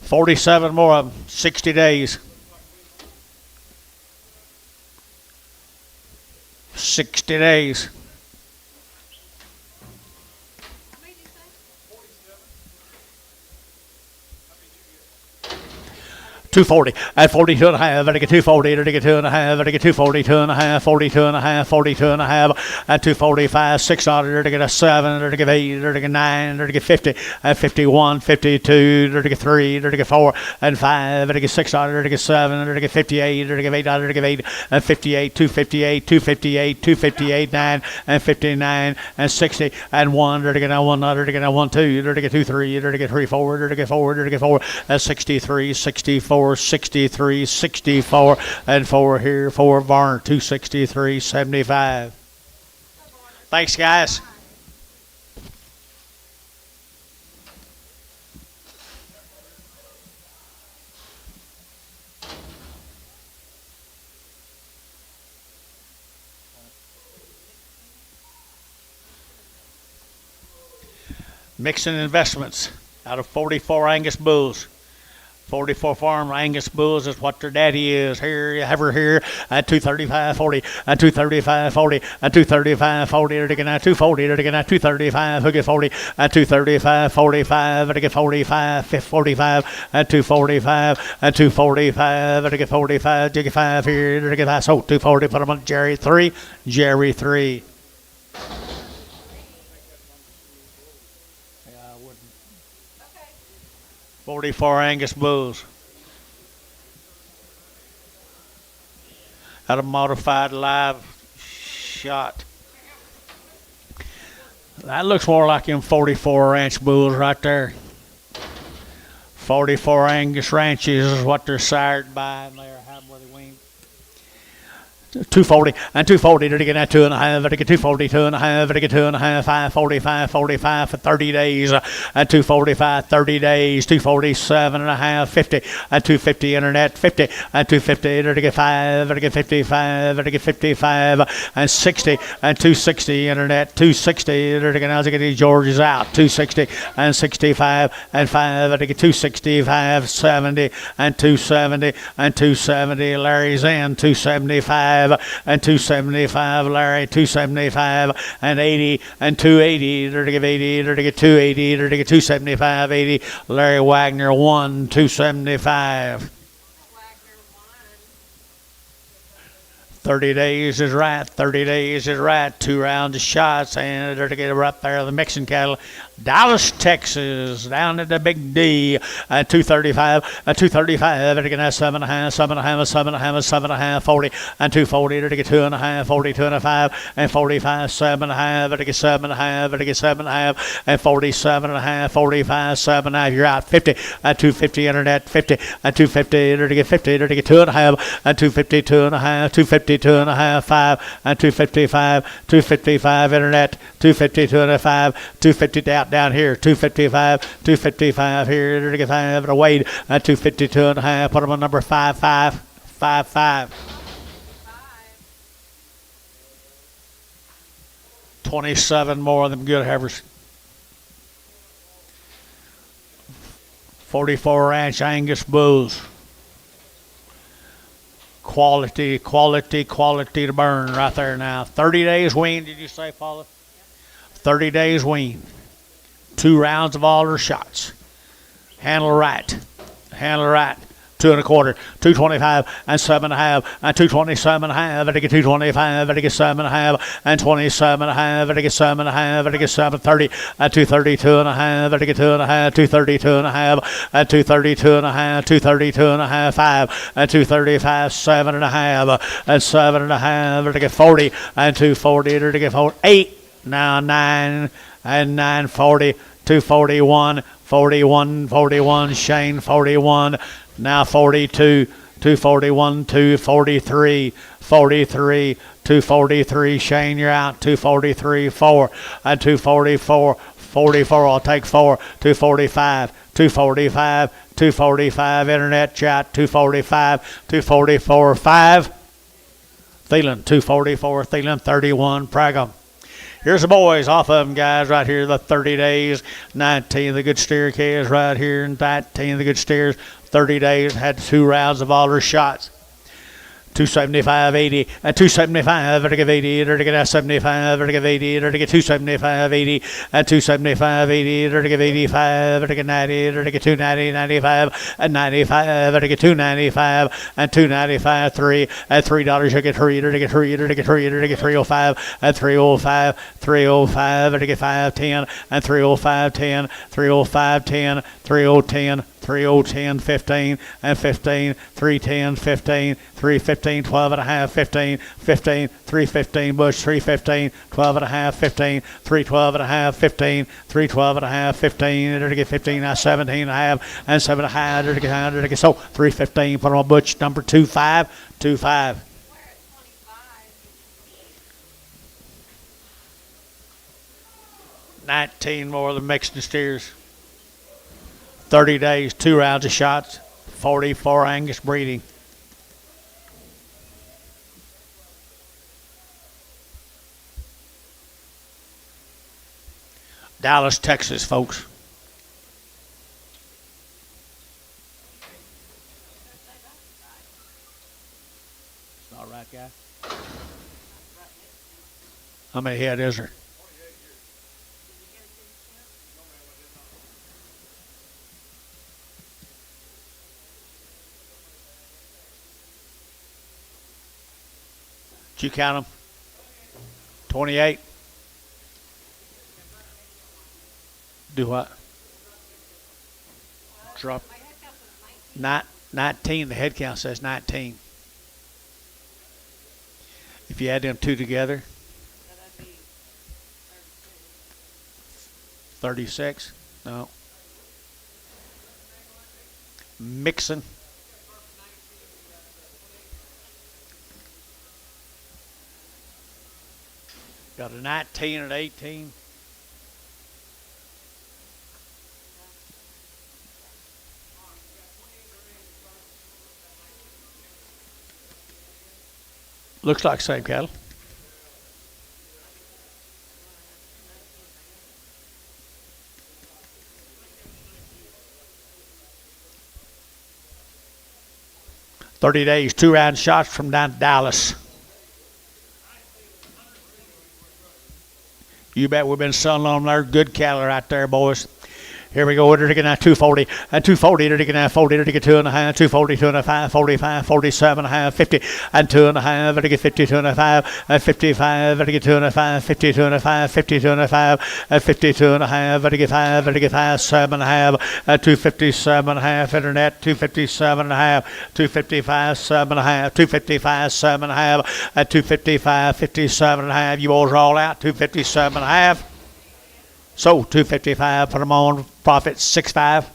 $47 more of them, 60 days. 60 days. 240 at 42 and a half. I get 240. I get 2.5. I get 242 and a half. 42 and a half. 42 and a half. At 245, $6. I get a 7. I get 8. I get 9. I get 50. At 51, 52. I get 3. I get 4 and 5. I get $6. I get 7. I get 58. I get $8. I get 8 and 58. 258. 258. 258. 9 and 59 and 60 and 1. I get a 1. I get a 1 2. I get 2 3. I get 3 4. I get 4. I get 4 at 63, 64. 63, 64, and 4 here, 4 Varner, 263, 75. Thanks, guys. Mixing investments out of 44 Angus bulls. 44 farm Angus bulls is what their daddy is. Here, you have her here at 235.40, at 235.40, at 235.40. They're taking out 240. They're taking out 235. Who get 40 at 235.45? They get 45, 45 at 245, at 245. They get 45. They get 5 here. They get 5. So 240. Put them on Jerry 3. Jerry 3. 44 Angus bulls. Out of modified live shot. That looks more like them 44 ranch bulls right there. 44 Angus ranches is what they're sired by, and they're how were they weaned. 240 and 240. They're getting at 2.5. They get 240, 2.5. They get 2.5. 545, 45 for 30 days. At 245, 30 days. 247 and a half, 50. At 250 internet, 50. At 250, they get 5. They get 55. They get 55 and 60. And 260 internet, 260. They're getting out. They get these Georges out. 260 and 65 and 5. They get 265, 70 and 270 and 270. Larry's in 275. And 275, Larry, 275 and 80 and 280. They're to give 80. They're to get 280. They're to get 275, 80. Larry Wagner 1, 275. 30 days is right. 30 days is right. 2 rounds of shots, and they're to get right there. The mixing cattle, Dallas, Texas, down at the Big D at 235. At 235, they're to get 7.5, 7.5, 7.5, 7.5, 40, and 240. They're to get 2.5, 40, 2.5, and 45, 7.5. They're to get 7.5. They're to get 7.5, and 47.5, 45, 7.5. You're out. 50 at 250 internet. 50 at 250. They're to get 50. They're to get 2.5 at 250, 2.5, 250. 252 and a half, 5, and 255, 255 internet, 252 and a 5, 250 down here, 255, 255 here, to get 5 to Wade, and 252 and a half, put them on number 5555. 27 more of them good heifers. 44 Ranch Angus bulls. Quality to burn right there now. 30 days wean, did you say, Paula? 30 days wean. 2 rounds of all their shots. Handle right. 2 1/4, 225 and 7 1/2, and 227 1/2, and I get 225, and I get 7 1/2, and 27 1/2, and I get 7 1/2, and I get 730, and 232 1/2, and I get 2 1/2, 232 1/2, and 232 1/2, 232 1/2, 5, and 235, 7 1/2, and 7 1/2, and I get 40, and 240, and I get 8, now 9, and 940, 241, 41, Shane 41. Now 42, 241, 243, 243, Shane, you're out, 243, 4, and 244, 44, I'll take 4, 245, 245, internet chat, 245, 244, 5, Thielen, 244, Thielen, 31, Praga. Here's the boys, off of them, guys, right here, the 30 days, 19, the good steer kids right here, and 19, the good steers, 30 days, had 2 rounds of all their shots. 275, 80, and 275, vertical 80, vertical 75, vertical 80, vertical 275, 80, and 275, 80, vertical 85, vertical 90, vertical 290, 95, and 95, vertical 295, and 295, 3, and $3, you get 3, vertical 3, vertical 3, vertical 305, and 305, 305, vertical 510, and 305, 10, 305, 10, 3010, 3010, 15, and 15, 310, 15, 315, 12 and a half, 15, 15, 315, Bush, 315, 12 and a half, 15, 312 and a half, 15, 312 and a half, 15, there to get 15, now 17 and a half, and 7 and a half, there to get, so 315, put on Butch, number 25, 25. 19 more of the mixed steers. 30 days, 2 rounds of shots, 44 Angus breeding. Dallas, Texas, folks. All right, guy. How many head is there? Did you count them? 28. Do what? Drop. 19. The head count says 19. If you add them 2 together, 36. No. Mixing. Got a 19 and 18. Looks like same cattle. $30 days, 2 round shots from down to Dallas. You bet we've been selling on there. Good cattle right there, boys. Here we go. They're getting at 240 and 240. They're getting at 40. They're getting 2 and a half, 240, 2 and a half, 45, 47 and a half, 50 and 2 and a half. They're getting 52 and a half, and 55. They're getting 2 and a half, 52 and a half, 52 and a half, and 52 and a half. They're getting 5. They're getting 5, 7 and a half, and 257 and a half. Internet 257 and a half, 255, 7 and a half, 255, 7 and a half, and 255, 57 and a half. You boys are all out. 257 and a half. So 255, put them on, profit 65.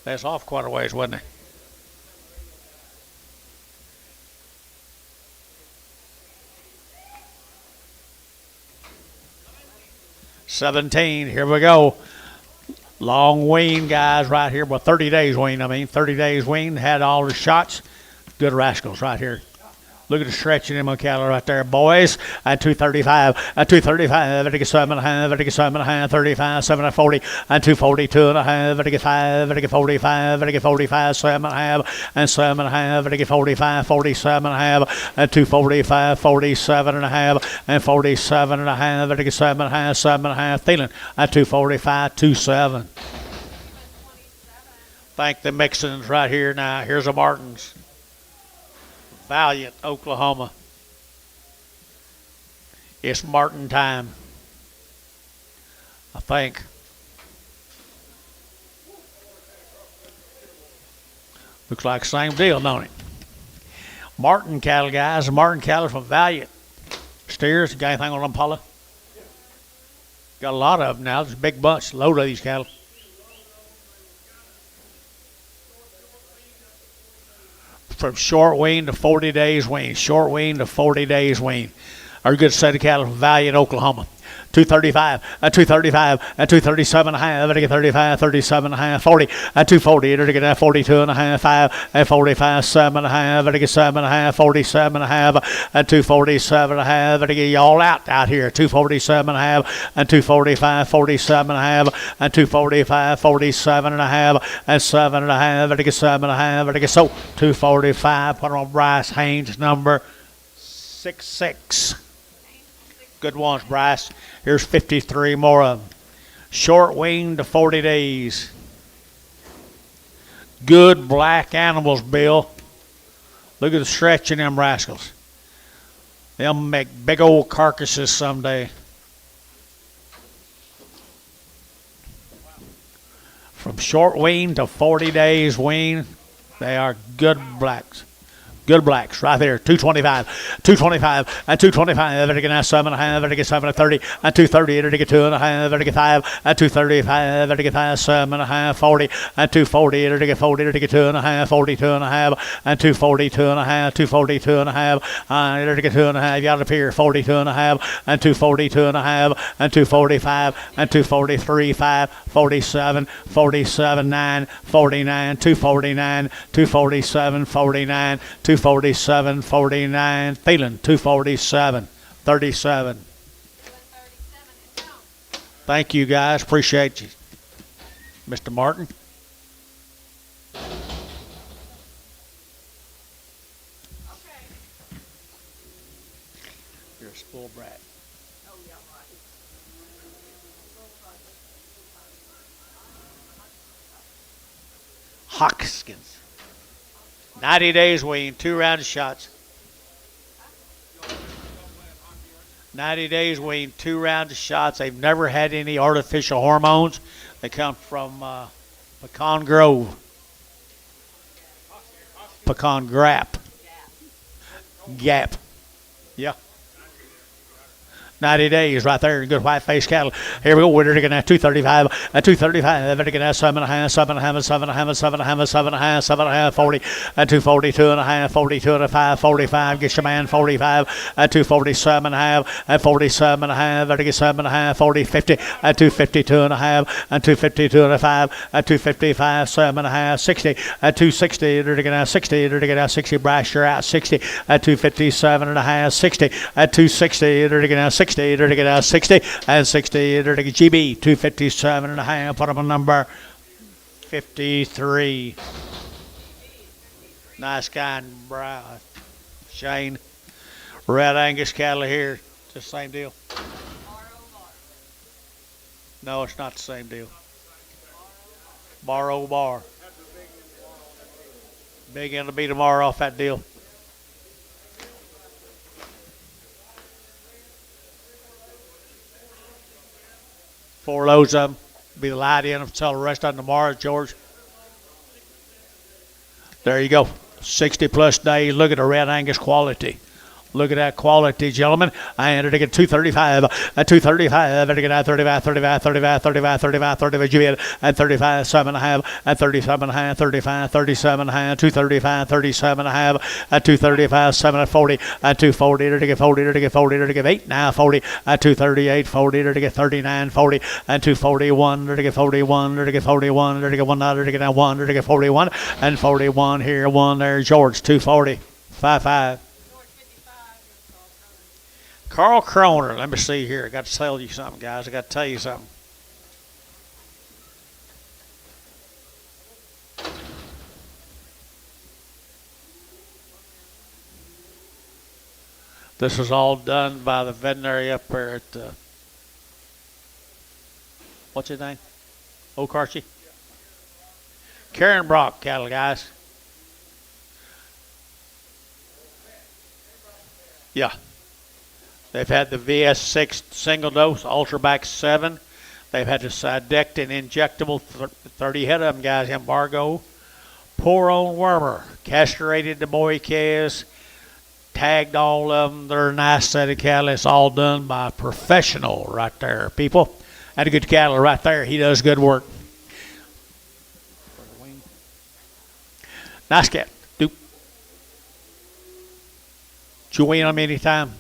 That's off quite a ways, wasn't it? $17. Here we go. Long wean guys right here. Well, 30 days wean. 30 days wean. Had all the shots. Good rascals right here. Look at the stretching in my cattle right there, boys. At 235, at 235, at 7.5, at 7.5, 35, 7 at 40, at 242 and a half, at 5, at 45, at 45, 7.5, and 7.5, at 45, 47 and a half, at 245, 47 and a half, and 47 and a half, at 7.5, 7.5, feeling at 245, 27. Thank the Mixons right here now. Here's a Martins. Valiant, Oklahoma. It's Martin time, I think. Looks like same deal, don't it? Martin cattle, guys. Martin cattle from Valiant. Steers, got anything on them, Paula? Got a lot of them now. There's a big bunch, load of these cattle. From short wean to 40 days wean. Short wean to 40 days wean. Our good set of cattle from Valiant, Oklahoma. 235, at 235, at 237 and a half, at 35, 37 and a half, 40, at 240, at 42 and a half, 5, at 45, 7 and a half, at 7 and a half, 47 and a half, at 247 and a half, at y'all out here, 247 and a half, and 245, 47 and a half, and 245, 47 and a half, and 7 and a half, at 7 and a half, at so 245, put on Bryce Haynes, number 66. Good ones, Bryce. Here's 53 more of them. Short wean to 40 days. Good black animals, Bill. Look at the stretch in them rascals. They'll make big old carcasses someday. From short wean to 40 days wean, they are good blacks. Good blacks right there. 225, 225, and 225. At 7.5, at 7 at 30, at 230, at 2.5, at 5, at 235, at 5, 7.5, 40, at 240, at 40, at 2.5, 42 and a half, and 242 and a half, 242 and a half, at 2 and a half. You got up here 42 and a half, and 242 and a half, and 245, and 243, 5, 47, 47, 9, 49, 249, 247, 49, 247, 49, feeling 247, 37. Thank you, guys. Appreciate you. Mr. Martin. You're a spoiled brat. Hawkskins. 90 days wean, 2 round of shots. 90 days wean, 2 rounds of shots. They've never had any artificial hormones. They come from Pecan Grove. Pecan Gap. Yeah. 90 days right there, good white-faced cattle. Here we go. We're looking at 235, at 235, at 7.5, 7.5, 7.5, 7.5, 7.5, 7.5, 40, at 242 and a half, 42 and a 5, 45. Get your man 45, at 247 and a half, at 47 and a half, at 7 and a half, 40, 50, at 252 and a half, at 252 and a 5, at 255, 7 and a half, 60, at 260, they're looking at 60, they're looking at 60. Brash, you're out 60, at 257 and a half, 60, at 260, they're looking at 60. They're to get out 60 and 60. They're to get GB 257 and a half. Put up a number 53. Nice kind brow. Shane. Red Angus cattle here. It's the same deal. No, it's not the same deal. Bar. Big end to be tomorrow off that deal. Four loads of them. Be the light in them. Sell the rest of them tomorrow, George. There you go. 60 plus days. Look at the Red Angus quality. Look at that quality, gentlemen. I entered to get 235, 235, and get 35, 35, 35, 35, 35, 35, and 35, 7.5, and 37.5, 35, 37.5, 235, 37.5, and 235, 7 40, and 240 to get 40 to get 40 to get 8 now 40, and 238, 40 to get 39, 40, and 241 to get 41 to get 41 to get 1 to get 1 to get 41, and 41 here, 1 there, George 240, 5. Carl Croner, let me see here. I got to tell you something, guys. I got to tell you something. This is all done by the veterinary up there at what's his name? Okarchi? Karen Brock cattle, guys. Yeah. They've had the VS6 single dose, Ultraback 7. They've had the Sidectin injectable, 30 head of them, guys, embargo. Poor on wormer, castrated the boy calves, tagged all of them. They're a nice set of cattle. It's all done by a professional right there, people. And a good cattle right there. He does good work. Nice cat. Doop. Did you wean them anytime?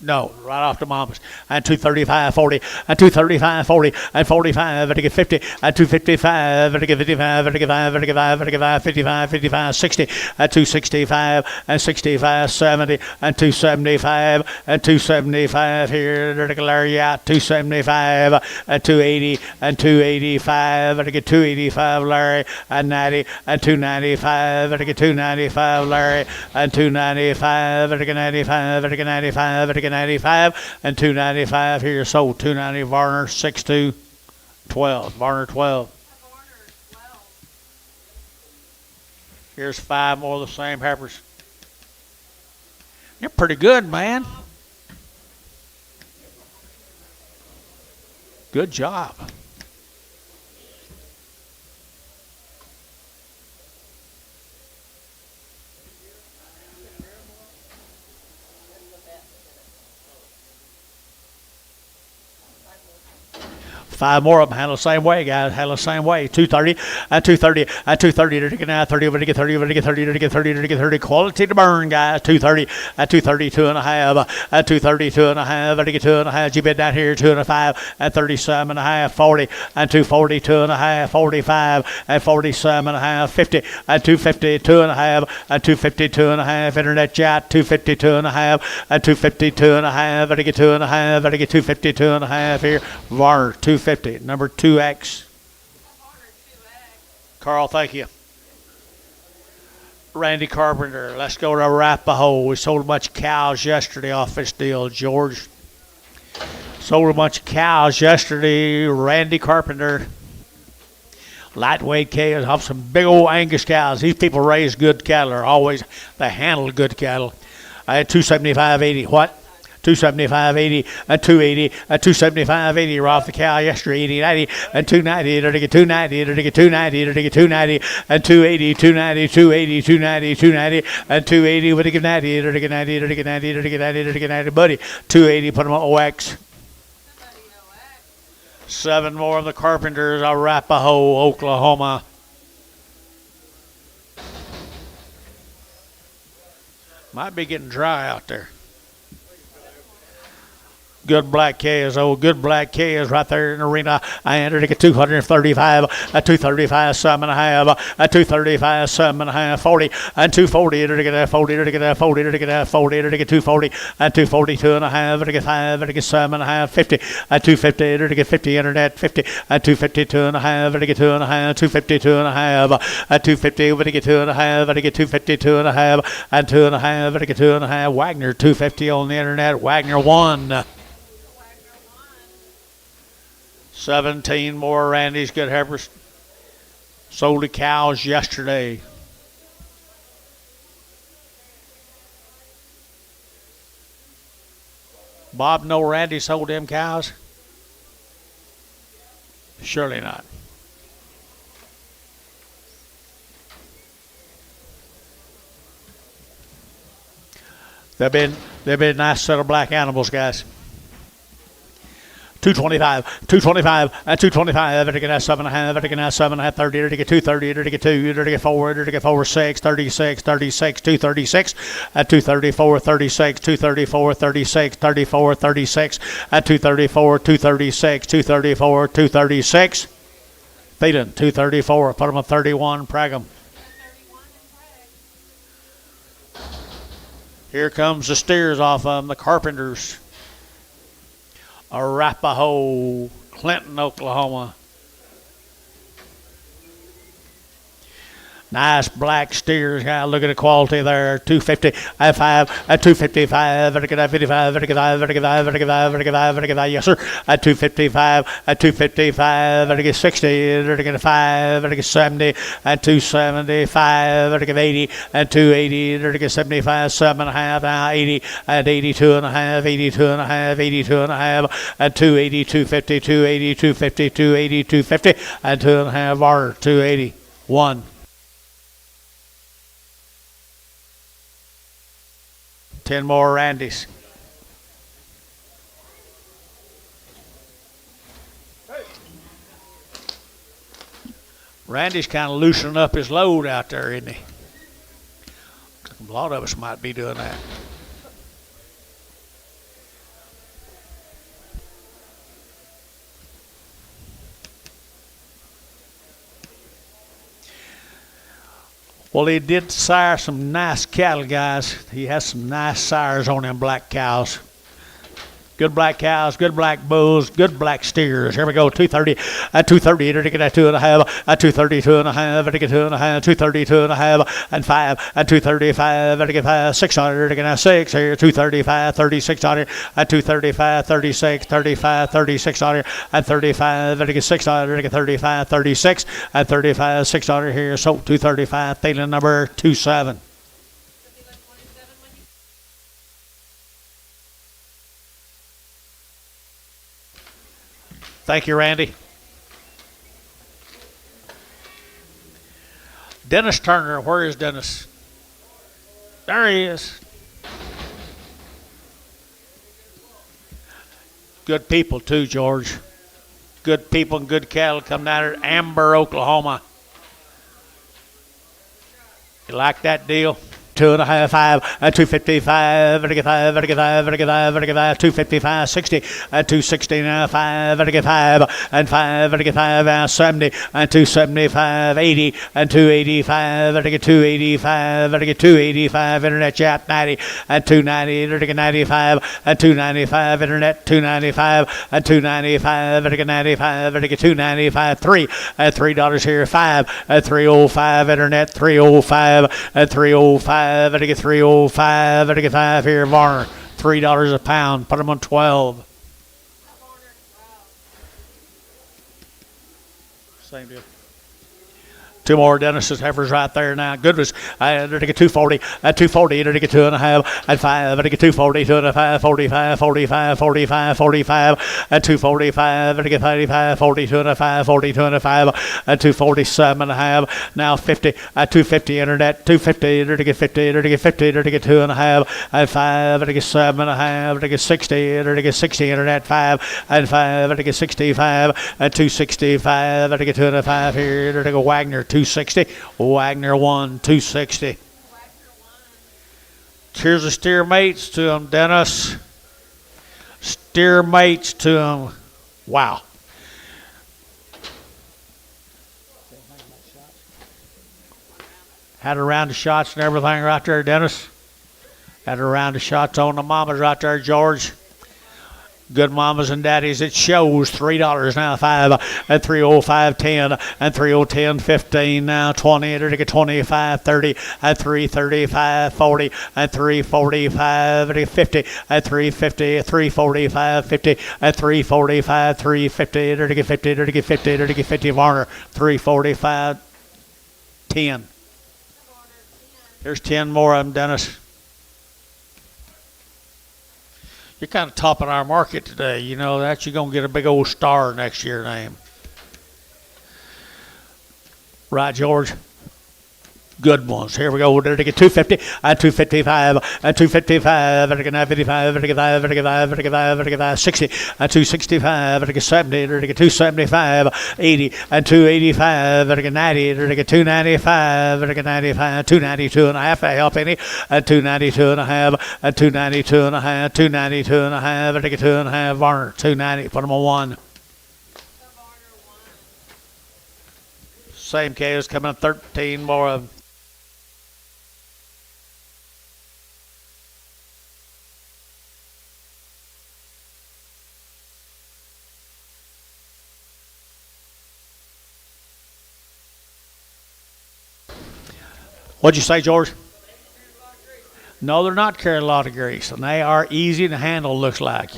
No, right off the mamas. And 235, 40, and 235, 40, and 45, and to get 50, and 255, and to get 55, and to get 5, and to get 5, and to get 5, 55, 55, 60, and 265, and 65, 70, and 275, and 275 here, to get Larry out, 275, and 280, and 285, and to get 285, Larry, and 90, and 295, and to get 295, Larry, and 295, and to get 95, and to get 95, and to get 95 and 295 here sold 290 Varner 62 12 Varner 12. Here's 5 more of the same Heifers. You're pretty good, man. Good job. Five more of them handle the same way, guys. Handle the same way. 230, and 230, and 230 to get now 30, to get 30, to get 30, to get 30, to get 30. Quality to burn, guys. 230, and 230, 2.5, and 230, 2.5, and to get 2.5. You bid down here 2.5, and 37.5, 40, and 240, 2.5, 45, and 47.5, 50, and 250, 2.5, and 250, 2.5. Internet chat 250, 2.5, and 250, 2.5, and to get 2.5, and to get 250, 2.5 here. Varner 250. Number 2X. Carl, thank you. Randy Carpenter. Let's go to Arapahoe. We sold a bunch of cows yesterday off this deal, George. Sold a bunch of cows yesterday. Randy Carpenter. Lightweight cows off some big old Angus cows. These people raise good cattle. They handle good cattle. I had 275.80. What? 275.80, and 280, and 275.80 are off the cow yesterday, 80, 90, and 290, to get 290, to get 290, to get 290, and 280, 290, 280, 290, 290, and 280, to get 90, to get 90, to get 90, to get 90, to get 90, buddy. 280, put them on OX. 7 more of the Carpenters, Arapahoe, Oklahoma. Might be getting dry out there. Good black calves, good black calves right there in the arena. I entered at 235, a 235, 7.5, a 235, 7.5, 40, and 240, to get 40, to get 40, to get 40, to get 240, and 242.5, to get 5, to get 7.5, 50, and 250, to get 50, internet 50, and 252.5, to get 2.5, 252.5, and 250, to get 2.5, to get 252.5, and 2.5, to get 2.5. Wagner 250 on the internet. Wagner 1. 17 more Randy's good Heifers. Sold the cows yesterday. Bob, know Randy sold them cows? Surely not. They've been a nice set of black animals, guys. 225, 225, and 225. It'll get that 7.5. It'll get that 7.5. 30. It'll get 230. It'll get 2. It'll get 4. It'll get 4. 6. 36. 36. 236. At 234. 36. 234. 36. 34. 36. At 234. 236. 234. 236. Feeding 234. Put them on 31. Prag them. Here comes the steers off of them, the Carpenters. Arapahoe, Clinton, Oklahoma. Nice black steers. Yeah, look at the quality there. 250 at 5 at 255. At 55. At 55. At 55. At 55. At 55. At 55. Yes, sir. At 255. At 255. At 60. At 5. At 70. At 275. At 80. At 280. At 75. 7.5. Now 80. At 82.5. 82.5. 82.5. At 280. 250. 280. 250. 280. 250. At 2.5. Bar 281. 10 more Randys. Randy's kind of loosening up his load out there, isn't he? A lot of us might be doing that. Well, he did sire some nice cattle, guys. He has some nice sires on them black cows. Good black cows, good black bulls, good black steers. Here we go, 230. At 230, it'll get that 2.5. At 232 2.5, it'll get 2.5. 232 2.5, and 5. At 235, it'll get 5. 600, it'll get that 6 here. 235, 3600. At 235, 36, 35, 3600. At 35, it'll get 600, it'll get 35, 36. At 35, 600 here. So 235, feeling number 27. Thank you, Randy. Dennis Turner, where is Dennis? There he is. Good people too, George. Good people and good cattle come down here. Amber, Oklahoma. You like that deal? 2.5, 5, at 255, at 5, at 5, at 5, at 5, 255, 60, at 260 now, 5, at 5, and 5, at 5, now 70, and 275, 80, and 285, at 285, at 285, internet chat 90, and 290, at 95, and 295, internet 295, and 295, at 95, at 295, 3, at $3 here, 5, at 305, internet 305, at 305. At 305, at 5 here, Varner, $3 a pound. Put them on 12. Same deal. Two more Dennis's heifers right there now. Goodness. At 240. At 240. At 2.5. At 5. At 240. 2.5. 45. 45. 45. 45. At 245. At 35. 40. 2.5. 40. 2.5. At 247.5. Now 50. At 250 internet. 250. At 50. At 50. At 2.5. At 5. At 7.5. At 60. At 60 internet. 5. At 5. At 65. At 265. At 2.5 here. At Wagner. 260. Wagner 1, 260. Here's the steer mates to them, Dennis. Steer mates to them. Wow. Had a round of shots and everything right there, Dennis. Had a round of shots on the mamas right there, George. Good mamas and daddies. It shows $3 now, 5 at 305, 10 and 310, 15 now, 20 at 25, 30 at 335, 40 at 345, at 50 at 350, 345, 50 at 345, 350 at 50, at 50, at 50, Varner 345, 10. There's 10 more of them, Dennis. You're kind of topping our market today. You know that. You're going to get a big old star next year, name. Right, George? Good ones. Here we go. We're to get 250 and 255 and 255 and 55 and 55 and 55 and 55 and 55 60 and 265 and 70 and 275 80 and 285 and 90 and 295 and 95 292 and a half a half penny and 292 and a half and 292 and a half 292 and a half and 2 and a half Varner 290. Put them on one. Same case coming up 13 more of them. What'd you say, George? No, they're not carrying a lot of grease, and they are easy to handle, looks like.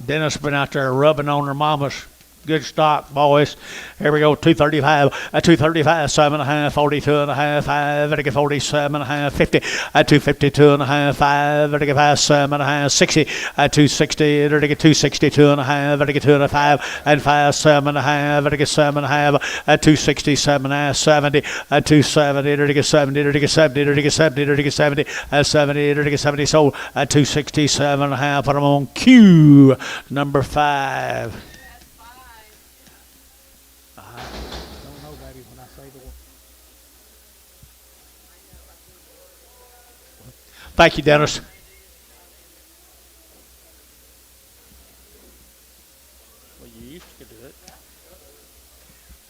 Dennis been out there rubbing on their mamas. Good stock, boys. Here we go, 235, 235, 7.5, 42 and a half, 5, 47 and a half, 50, 252 and a half, 5, 7 and a half, 60, 260, 262 and a half, 2 and a 5, and 5, 7 and a half, 7 and a half, 267 and a half, 70, 270, 70, 70, 70, 70, 70, 70, sold, 267 and a half. Put them on Q, number 5. Thank you, Dennis. Well, you used to do it.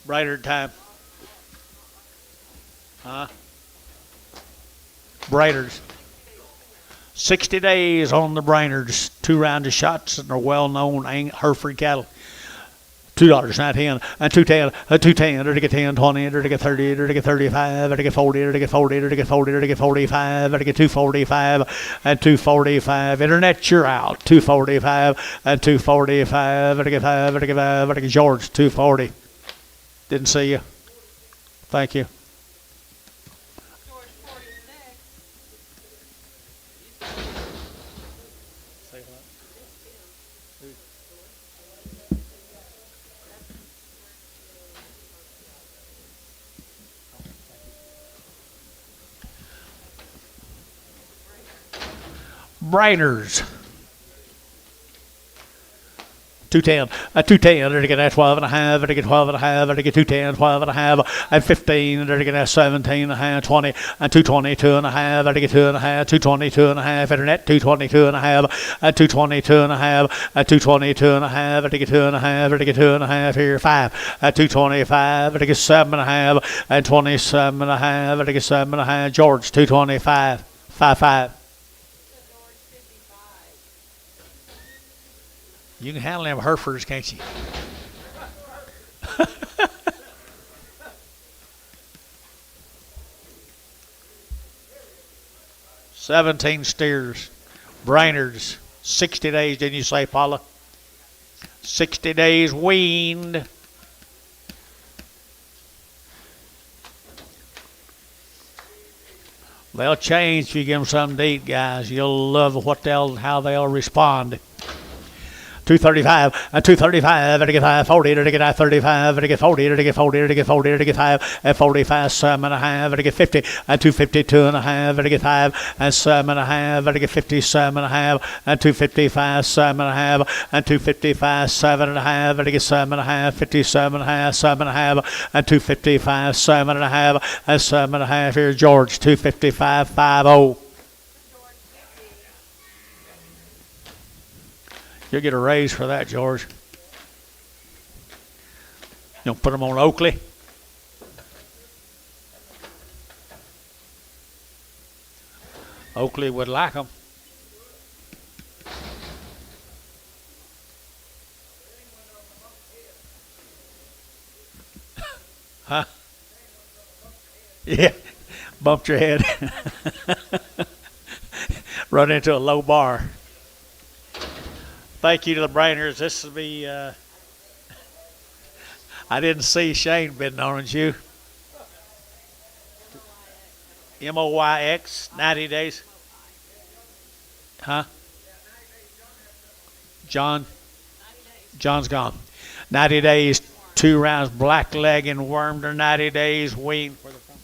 Brighter time. Huh? Brighters. 60 days on the Brainards. 2 rounds of shots and they're well-known Hereford cattle. $2.10 and 210, 210, or to get 10, 20, or to get 30, or to get 35, or to get 40, or to get 40, or to get 40, or to get 45, or to get 245 and 245. Internet, you're out. 245 and 245, or to get 5, or to get 5, or to get George 240. Didn't see you. Thank you. George 46. Say what? Brainers. 210, 210, or to get 12 and a half, or to get 12 and a half, or to get 210, 12 and a half, and 15, or to get 17 and a half, 20, and 222 and a half, or to get 2 and a half, 222 and a half, internet, 222 and a half, and 222 and a half, and 222 and a half, or to get 2 and a half, or to get 2 and a half, here, 5, at 225, or to get 7 and a half, and 27 and a half, or to get 7 and a half, George, 225, 5. George 55. You can handle them Herefords, can't you? $17 steers, Brainards, 60 days, didn't you say, Paula? 60 days weaned. They'll change if you give them something to eat, guys. You'll love how they'll respond. 235, 235, and to get 540, and to get 35, and to get 40, and to get 40, and to get 40, and to get 5, and 45, 7 and a half, and to get 50, and 252 and a half, and to get 5, and 7 and a half, and to get 57 and a half, and 255, 7 and a half, and 255, 7 and a half, and to get 7 and a half, 57 and a half, 7 and a half, and 255, 7 and a half, and 7 and a half. Here, George, 255, 50. You'll get a raise for that, George. You'll put them on Oakley. Oakley would like them. Huh? Yeah. Bumped your head. Run into a low bar. Thank you to the Brainers. This will be, I didn't see Shane bidding on it, you. MOYX, 90 days. Huh? John's gone. 90 days, 2 rounds, black leg and wormed, or 90 days, weaned for the front.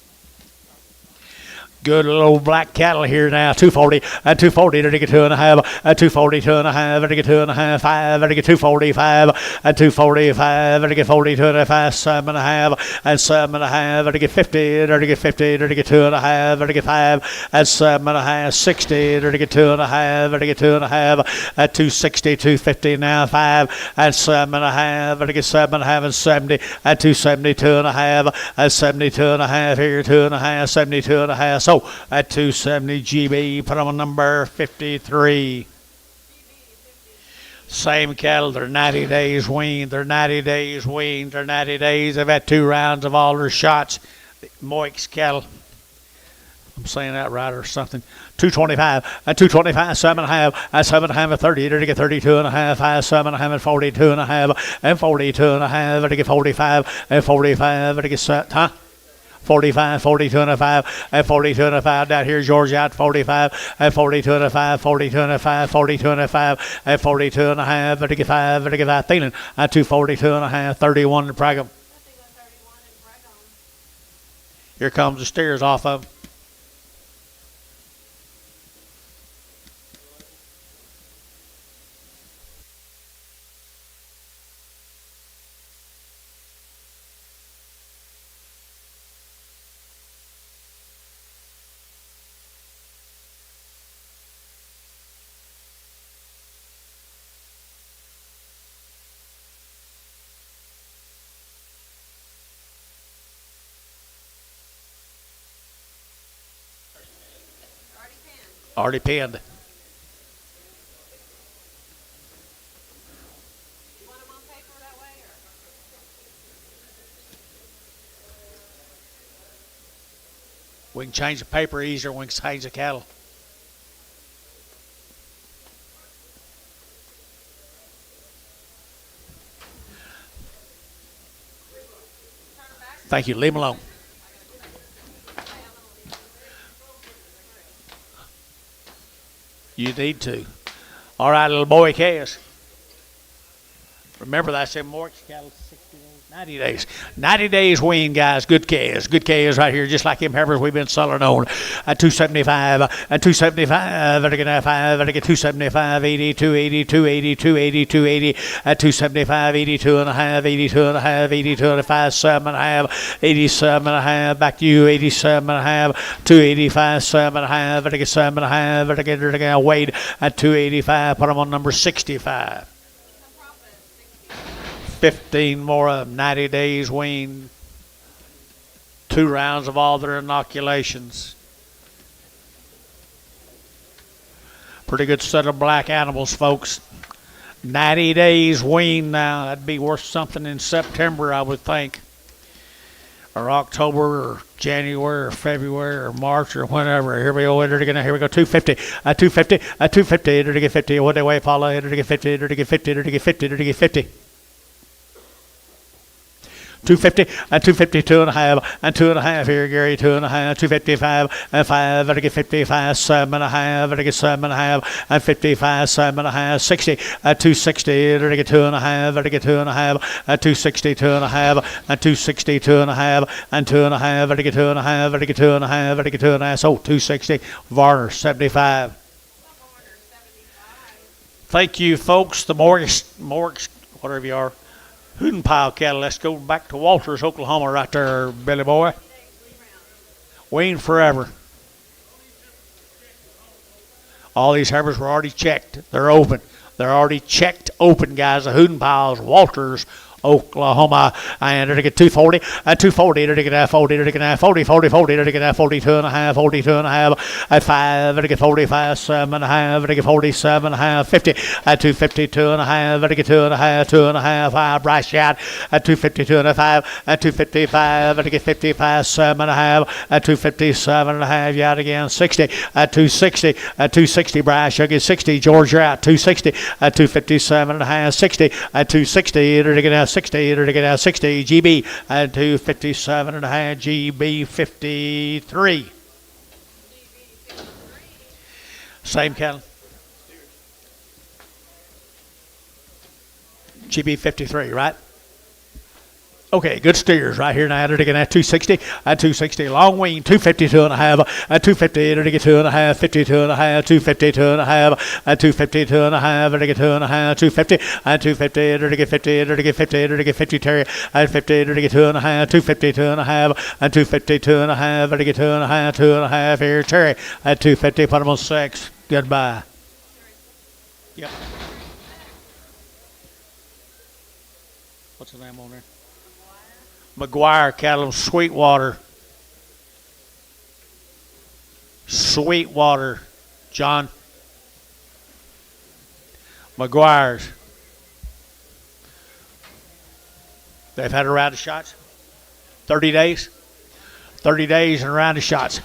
Good little black cattle here now. 240 and 240 to get 2.5 and 240 2.5 to get 2.5 5 to get 245 and 245 to get 40 2.5 7.5 and 7.5 to get 50 to get 50 to get 2.5 to get 5 and 7.5 60 to get 2.5 to get 2.5 at 260 250 now 5 and 7.5 to get 7.5 and 70 at 270 2.5 and 72.5 here 2.5 72.5. So at 270 GB, put on number 53. Same cattle, they're 90 days weaned, they're 90 days weaned, they're 90 days. They've had 2 rounds of all their shots. Moix cattle. I'm saying that right or something. 225 and 225, 7.5 and 7.5 and 30 to get 32.5, 5, 7.5 and 42.5 and 42.5 to get 45 and 45 to get 45, 42.5 and 42.5. Down here, Georgia out 45 and 42.5, 42.5, 42.5 and 42.5 to get 5 to get 5. Thielen at 242.5, 31 to Pragum. Here comes the steers off of. Already pinned. You want them on paper that way, or? We can change the paper easier when we can change the cattle. Thank you. Leave them alone. You need to. All right, little boy Cass. Remember that's in Mort's cattle, 60 days, 90 days. 90 days wean, guys. Good calves. Good calves right here, just like them heifers we've been selling on. At 275, at 275, at 5, at 275, 80, 280, 280, 280, 280, at 275, 82 and a half, 82 and a half, 82 and a 5, 7 and a half, 87 and a half, back to you, 87 and a half, 285, 7 and a half, at 7 and a half, at weight at 285, put them on number 65. 15 more of them, 90 days weaned, 2 rounds of all their inoculations. Pretty good set of black animals, folks. 90 days weaned now. That'd be worth something in September, I would think. Or October, or January, or February, or March, or whenever. Here we go. Here we go. 250. 250. 250. To get 50. What they weigh, Paula? To get 50. To get 50. To get 50. To get 50. 250 and 252 and a half and 2.5 here, Gary. 2.5, 255 and 5. I get 55, 7.5. I get 7.5 and 55, 7.5, 60 at 260. I get 2.5. I get 2.5 at 260, 2.5 and 260, 2.5 and 2.5. I get 2.5. I get 2.5. I get 2.5. So 260. Varner 75. Thank you, folks. The Morris, whatever you are. Hooten pile cattle. Let's go back to Walters, Oklahoma, right there, Billy boy. Weaned forever. All these heifers were already checked. They're open. They're already checked open, guys. The Hooten piles, Walters, Oklahoma, and to get 240 and 240 to get 40 to get 40 40 40 to get 42 and a half 42 and a half at 5 to get 45 7 and a half to get 47 and a half 50 at 252 and a half to get 2 and a half 2 and a half 5 Bryce shot at 252 and a 5 at 255 to get 55 7 and a half at 257 and a half yard again 60 at 260 at 260 Bryce you get 60 George you're out 260 at 257 and a half 60 at 260 to get 60 to get 60 GB at 257 and a half GB 53. Same cattle. GB 53, right? Okay, good steers right here now. They're taking at 260, at 260. Long wean, 252 and a half, at 250, they're taking 2 and a half, 52 and a half, 252 and a half, at 252 and a half, they're taking 2 and a half, 250, at 250, they're taking 50, they're taking 50, they're taking 50 Terry, at 50, they're taking 2 and a half, 252 and a half, at 252 and a half, they're taking 2 and a half, 2 and a half here, Terry, at 250, put them on 6. Goodbye. Yep. What's the name on there? McGuire cattle, Sweetwater. Sweetwater, John. McGuire's. They've had a round of shots. 30 days. 30 days and a round of shots.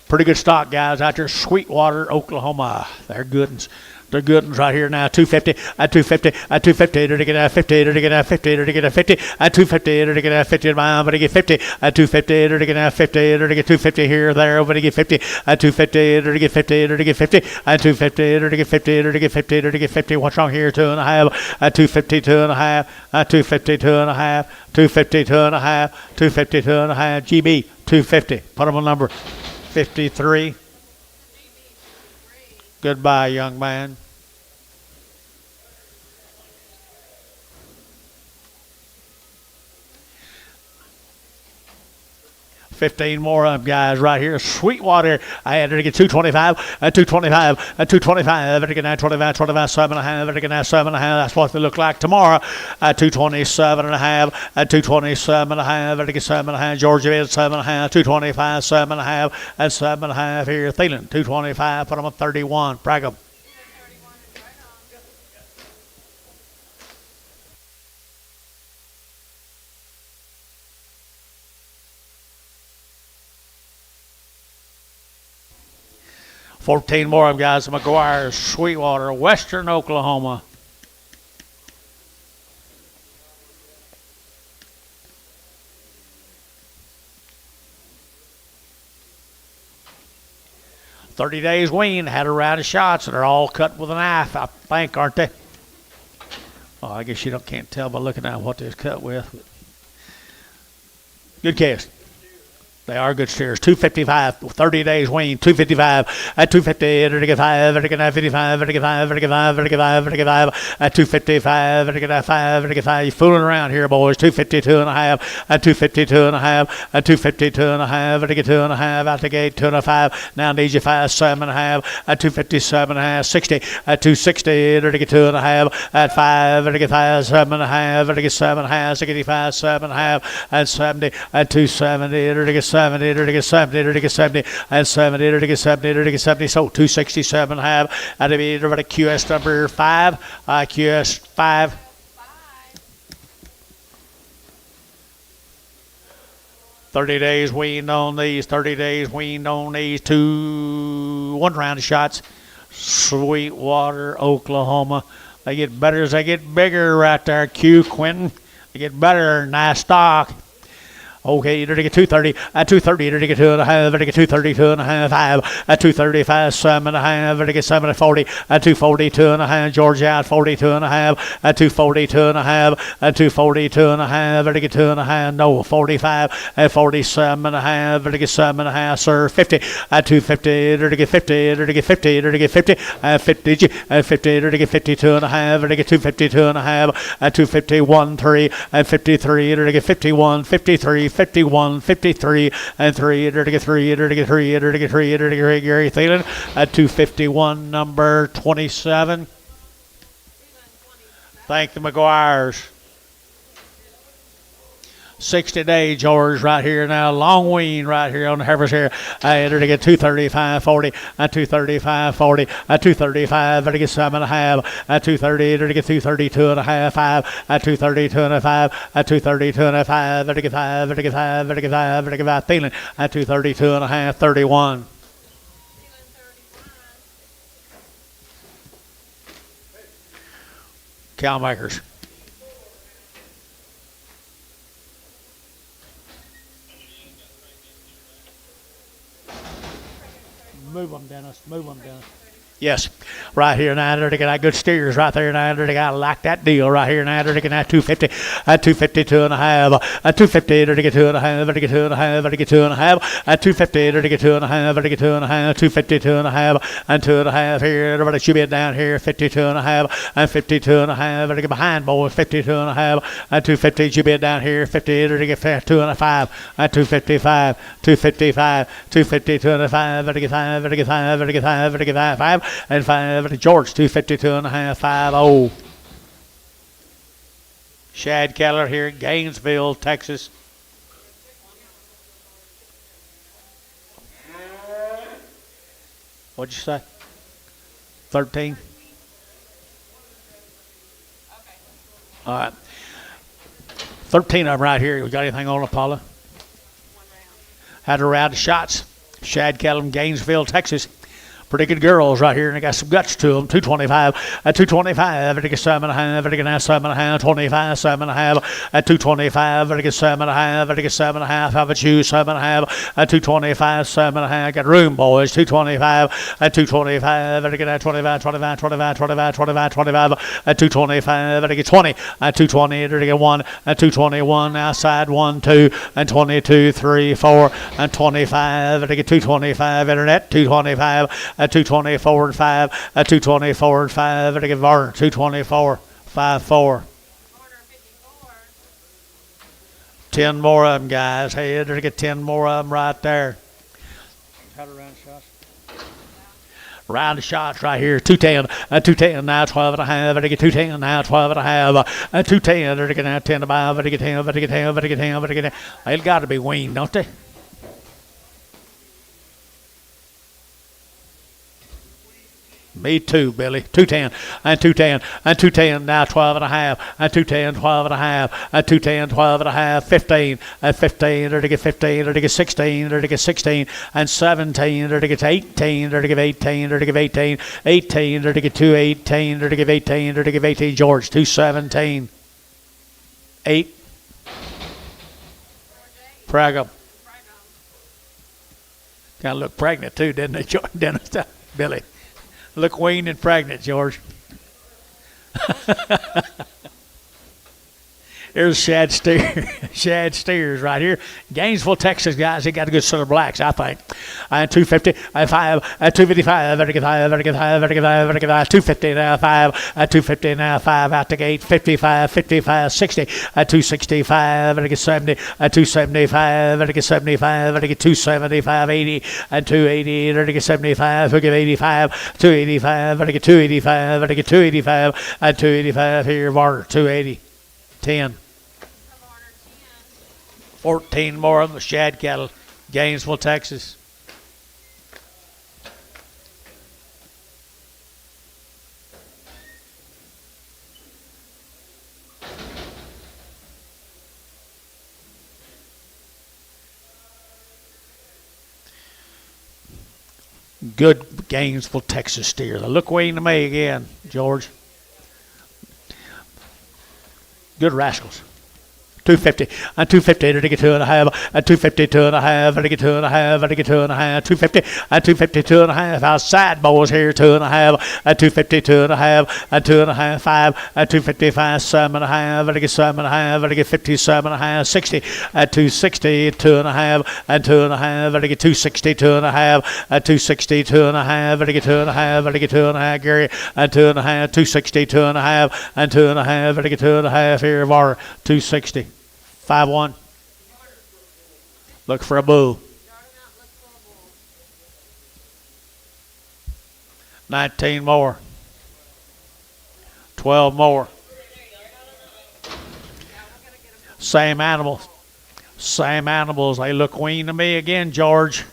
Pretty good stock, guys, out there. Sweetwater, Oklahoma. They're good ones. They're good ones right here now. 250, at 250, at 250, they're going to get 50, they're going to get 50, they're going to get 50, at 250, they're going to get 50 mile, but they get 50, at 250, they're going to get 50, they're going to get 250 here, there, but they get 50, at 250, they're going to get 50, they're going to get 50, at 250, they're going to get 50, they're going to get 50, they're going to get 50. What's wrong here? 2 and a half, at 252 and a half, at 252 and a half, 252 and a half, 252 and a half, GB 250. Put them on number 53. Goodbye, young man. 15 more of them, guys, right here. Sweetwater. I had to get 225, at 225, at 225, at 25, 25, 7 and a half, at 7 and a half. That's what they look like tomorrow. At 227 and a half, at 227 and a half, at 7 and a half. Georgia is 7 and a half, 225, 7 and a half, at 7 and a half here. Thielen, 225, put them on 31. Braggham. 14 more of them, guys. McGuire, Sweetwater, Western Oklahoma. "30 days wean, had a round of shots, and they're all cut with a knife, I think, aren't they?" Oh, I guess you can't tell by looking at what they're cut with. But good cast. They are good steers. 255, 30 days wean, 255, at 250, at 55, at 55, at 55, at 55, at 55, at 55, at 255, at 55, at 55. You're fooling around here, boys. 252 and a half, at 252 and a half, at 252 and a half, at 2 and a half, out the gate, 2 and a 5. Now needs you 5, 7 and a half, at 257 and a half, 60, at 260, at 2 and a half, at 5, at 5, 7 and a half, at 7 and a half, 65, 7 and a half, at 70, at 270, at 70, at 70, at 70, at 70, at 70, at 70. So 267 and a half. That'd be a QS number 5. QS 5. 30 days weaned on these. 30 days weaned on these. 1 round of shots. Sweetwater, Oklahoma. They get better as they get bigger right there. Q Quentin. They get better. Nice stock. Okay, you're to get 230, at 230, you're to get 2 and a half, at 232 and a half, 5, at 235, 7 and a half, at 7 and 40, at 242 and a half, Georgia out 42 and a half, at 242 and a half, at 242 and a half, at 2 and a half, no, 45, at 47 and a half, at 7 and a half, sir, 50, at 250, at 50, at 50, at 50, at 50, at 50, at 52 and a half, at 252 and a half, at 251, 3, at 53, at 51, 53, 51, 53, and 3, at 3, at 3, at 3, at 3, Gary Thielen, at 251, number 27. Thank the McGuires. 60-day George right here now. Long wean right here on the Heifers here. I enter to get 235, 40, at 235, 40, at 235, at 7 and a half, at 230, at 232 and a half, 5, at 232 and a 5, at 232 and a 5, at 5, at 5, at 5, at 5, Thielen, at 232 and a half, 31. Cow makers. Move them, Dennis. Move them, Dennis. Yes, right here now. They're getting good steers right there now. They're I like that deal right here now. They're getting 250, 250, 2.5, 250. They're getting 2.5, they're getting 2.5, they're getting 2.5, 250. They're getting 2.5, they're getting 2.5, 250, 2.5, and 2.5 here. Everybody should be down here. 52.5 and 52.5. They're getting behind boys. 52.5 and 250 should be down here. 50. They're getting 2.5 and 255, 255, 250, 2.5. They're getting 5, they're getting 5, they're getting 5, they're getting 5. And 5 George 252.5 50. Shad Keller here in Gainesville, Texas. What'd you say? 13. All right. 13 of them right here. We got anything on Apollo? Had a round of shots. Shad Keller in Gainesville, Texas. Pretty good girls right here, and they got some guts to them. 225, 225, they get 7.5, they get 7.5, 25, 7.5, 225, they get 7.5, they get 7.5. How about you? 7.5, 225, 7.5. Got room, boys. 225, 225, they get 25, 25, 25, 25, 25, 25, 225, they get 20, 220, they get 1, 221 outside 1, 2, and 22, 3, 4, and 25, they get 225. Internet 225. 224 and 5, 224 and 5, and I give Varner 224, 5, 4. 10 more of them, guys. Hey, they're get 10 more of them right there. How to round shots? Round of shots right here. 210, 210 now, 12 and a half. I get 210 now, 12 and a half. 210, they're getting 10 to 5. I get 10, I get 10, I get 10, I get 10. They got to be weaned, don't they? Me too, Billy. 210 and 210 and 210 now 12 and a half and 210 12 and a half and 210 12 and a half 15 and 15 or to get 15 or to get 16 or to get 16 and 17 or to get 18 or to give 18 or to give 18 18 or to get 218 or to give 18 or to give 18 George 217 8 Praga kind of looked pregnant too, didn't it, Dennis? Billy look weaned and pregnant, George. Here's Shad Steers right here. Gainesville, Texas, guys. They got a good set of blacks, I think. 250, 5, 255, 250 now, 5, 250 now, 5 out the gate, 55, 55, 60, 265, 70, 275, 75, 275, 80, and 280, 75, we'll give 85, 285, 285, 285, and 285 here, Varner, 280. 10. 14 more of the shad cattle, Gainesville, Texas. Good Gainesville, Texas steer. They look weaned to me again, George. Good rascals. 250 and 250 to get 2.5 and 250 2.5 and to get 2.5 and to get 2.5 250 and 250 2.5 outside boys here 2.5 and 250 2.5 and 2.5 5 and 255 7.5 and to get 7.5 and to get 57.5 60 and 260 2.5 and 2.5 and to get 260 2.5 and 260 2.5 and to get 2.5 and to get 2.5 Gary and 2.5 260 2.5 and 2.5 and to get 2.5 here Var 260 5-1. Look for a bull. 19 more. 12 more. Same animals. Same animals. They look weaned to me again, George.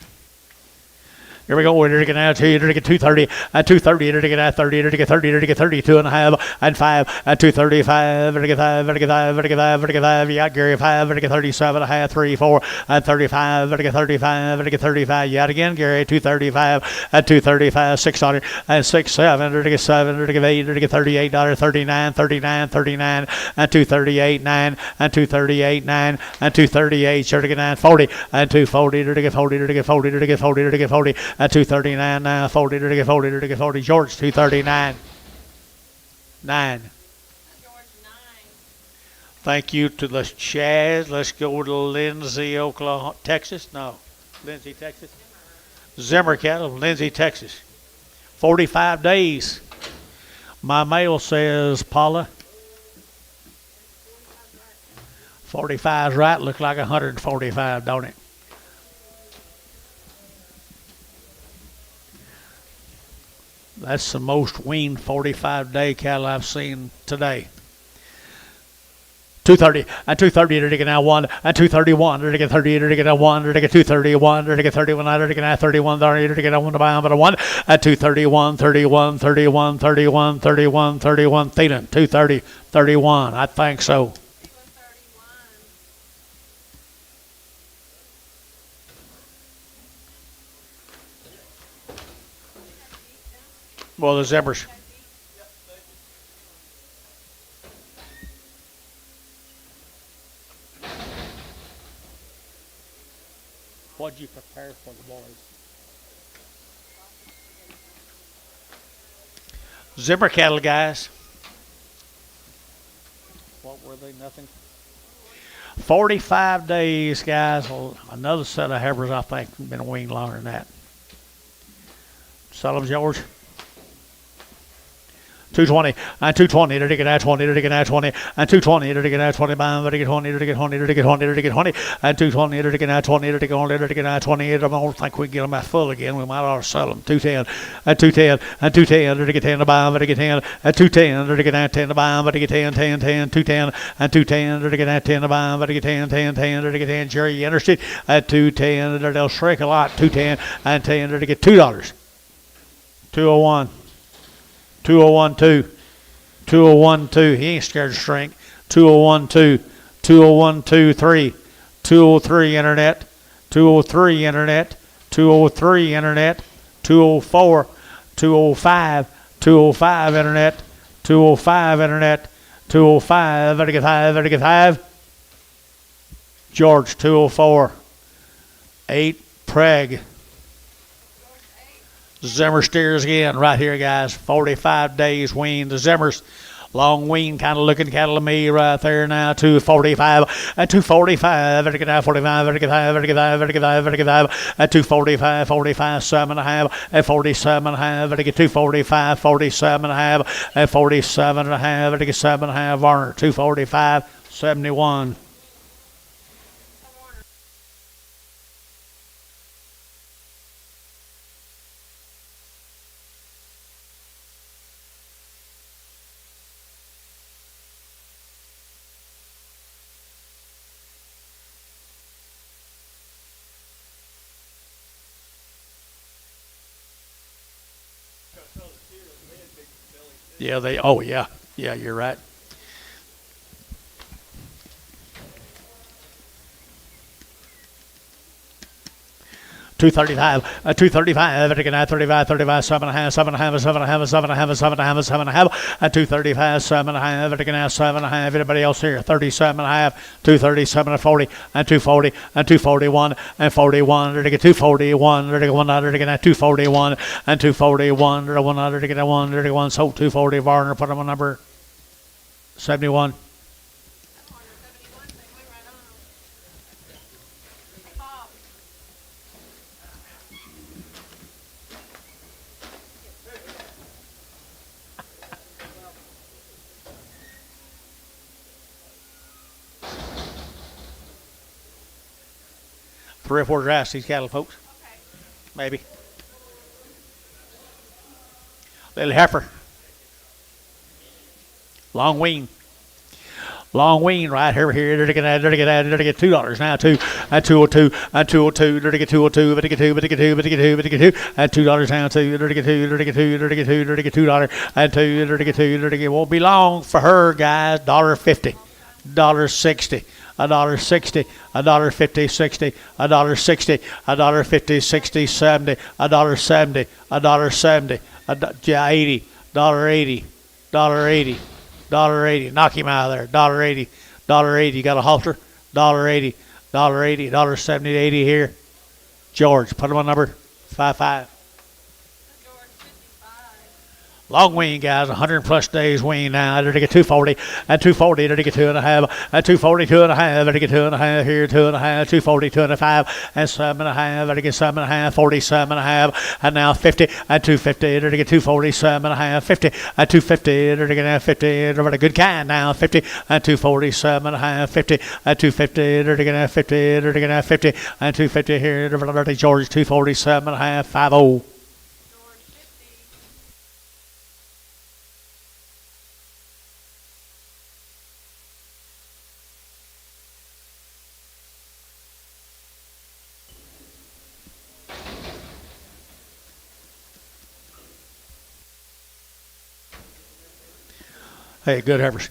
Here we go. We're going to get 230, 230, to get 30, to get 30, to get 30, 2.5, and 5, and 235, to get 5, to get 5, to get 5, to get 5. You got Gary 5, to get 37.5, 3, 4, and 35, to get 35, to get 35. You got again Gary 235, and 235, 600, and 6, 7, to get 7, to get 8, to get $38, 39, 39, 39, and 238, 9, and 238, 9, and 238, to get 9, 40, and 240, to get 40, to get 40, to get 40, to get 40. at 239, 940, dirty 40, dirty 40. George, 239, 9. George, 9. Thank you to the Chaz. Let's go to Lindsay, Oklahoma, Texas. No, Lindsay, Texas. Zimmer cattle, Lindsay, Texas. 45 days. My mail says, Paula, 45 is right. Look like 145, don't it? That's the most weaned 45-day cattle I've seen today. 230 and 230 to get now 1 and 231 to get 30 to get 1 to get 231 to get 31 to get 31 to get 1 to buy but a 1 at 231 31 31 31 31 31 Thielen 230 31 I think so. 31. Well, the Zimmers. What'd you prepare for the boys? Zimmer cattle, guys. What were they? Nothing. 45 days, guys. Well, another set of Heifers, I think, been weaned longer than that. Sell them, George. 220 and 220 to get 20 to get 20 and 220 to get 20 to get 20 to get 20 to get 20 to get 20 and 220 to get 20 to get 20 to get 20. I don't think we can get them at full again. We might ought to sell them. 210 and 210 and 210 to get 10 to buy to get 10 and 210 to get 10 to buy to get 10 10 10 210 and 210 to get 10 to buy to get 10 10 10 to get 10. Jerry, you interested? At 210 they'll shrink a lot. 210 and 10 to get $2. 201. 2012, 2012. He ain't scared to shrink. 2012, 2012, 203 internet, 203 internet, 203 internet, 204, 205, 205 internet, 205 internet, 205. Better get 5. Better get 5. George 204, 8 Preg. Zimmer steers again right here, guys. 45 days weaned. The Zimmers, long wean, kind of looking cattle to me right there now. 245 at 245. Better get 45. Better get 5. Better get 5. Better get 5. Better get 5 at 245. 45, 7.5 at 47.5. Better get 245. 47.5 at 47.5. Better get 7.5. Varner 245. 71. Yeah, they. Oh, yeah, yeah. You're right. $235, $235, better get 35, 35, 7.5, 7.5, 7.5, 7.5, 7.5, 7.5, at 235, 7.5, better get 7.5. Anybody else here? 37.5, 237 and 40, and 240, and 241, and 41, better get 241, better get 100, better get 241, and 241, better get 100, better get 1, better get 1, sold 240, Varner, put them on number 71. 3 or 4 drafts, these cattle, folks. Okay. Maybe. Little heifer. Long wean. Long wean right here. They're going to get $2 now. 2 and 202 and 202. They're going to get 202. But to get 2. But to get 2. But to get 2. But to get 2. And $2 now. 2. They're going to get 2. They're going to get 2. They're going to get 2. They're going to get $2 and 2. They're going to get 2. They're going to get. Won't be long for her, guys. $1.50. $1.60. $1.60, $1.50, 60, $1.60, $1.50, 60, 70, $1.70, $1.70, $80, $1.80, $1.80, $1.80. Knock him out of there. $1.80, $1.80. You got a halter? $1.80, $1.80, $1.70 to 80 here. George, put him on number 5.5. George, 55. Long wean, guys, 100 plus days wean now. They're to get 240 and 240. They're to get 2.5 and 240, 2.5. They're to get 2.5 here, 2.5, 240, 2.5 and 7.5. They're to get 7.5, 47.5 and now 50 and 250. They're to get 247.5, 50 and 250. They're to get 50. They're a good kind now. 50 and 247.5, 50 and 250. They're to get 50. They're to get 50 and 250 here. They're to George 247.5, 50. George, 50. Hey, good Heifers.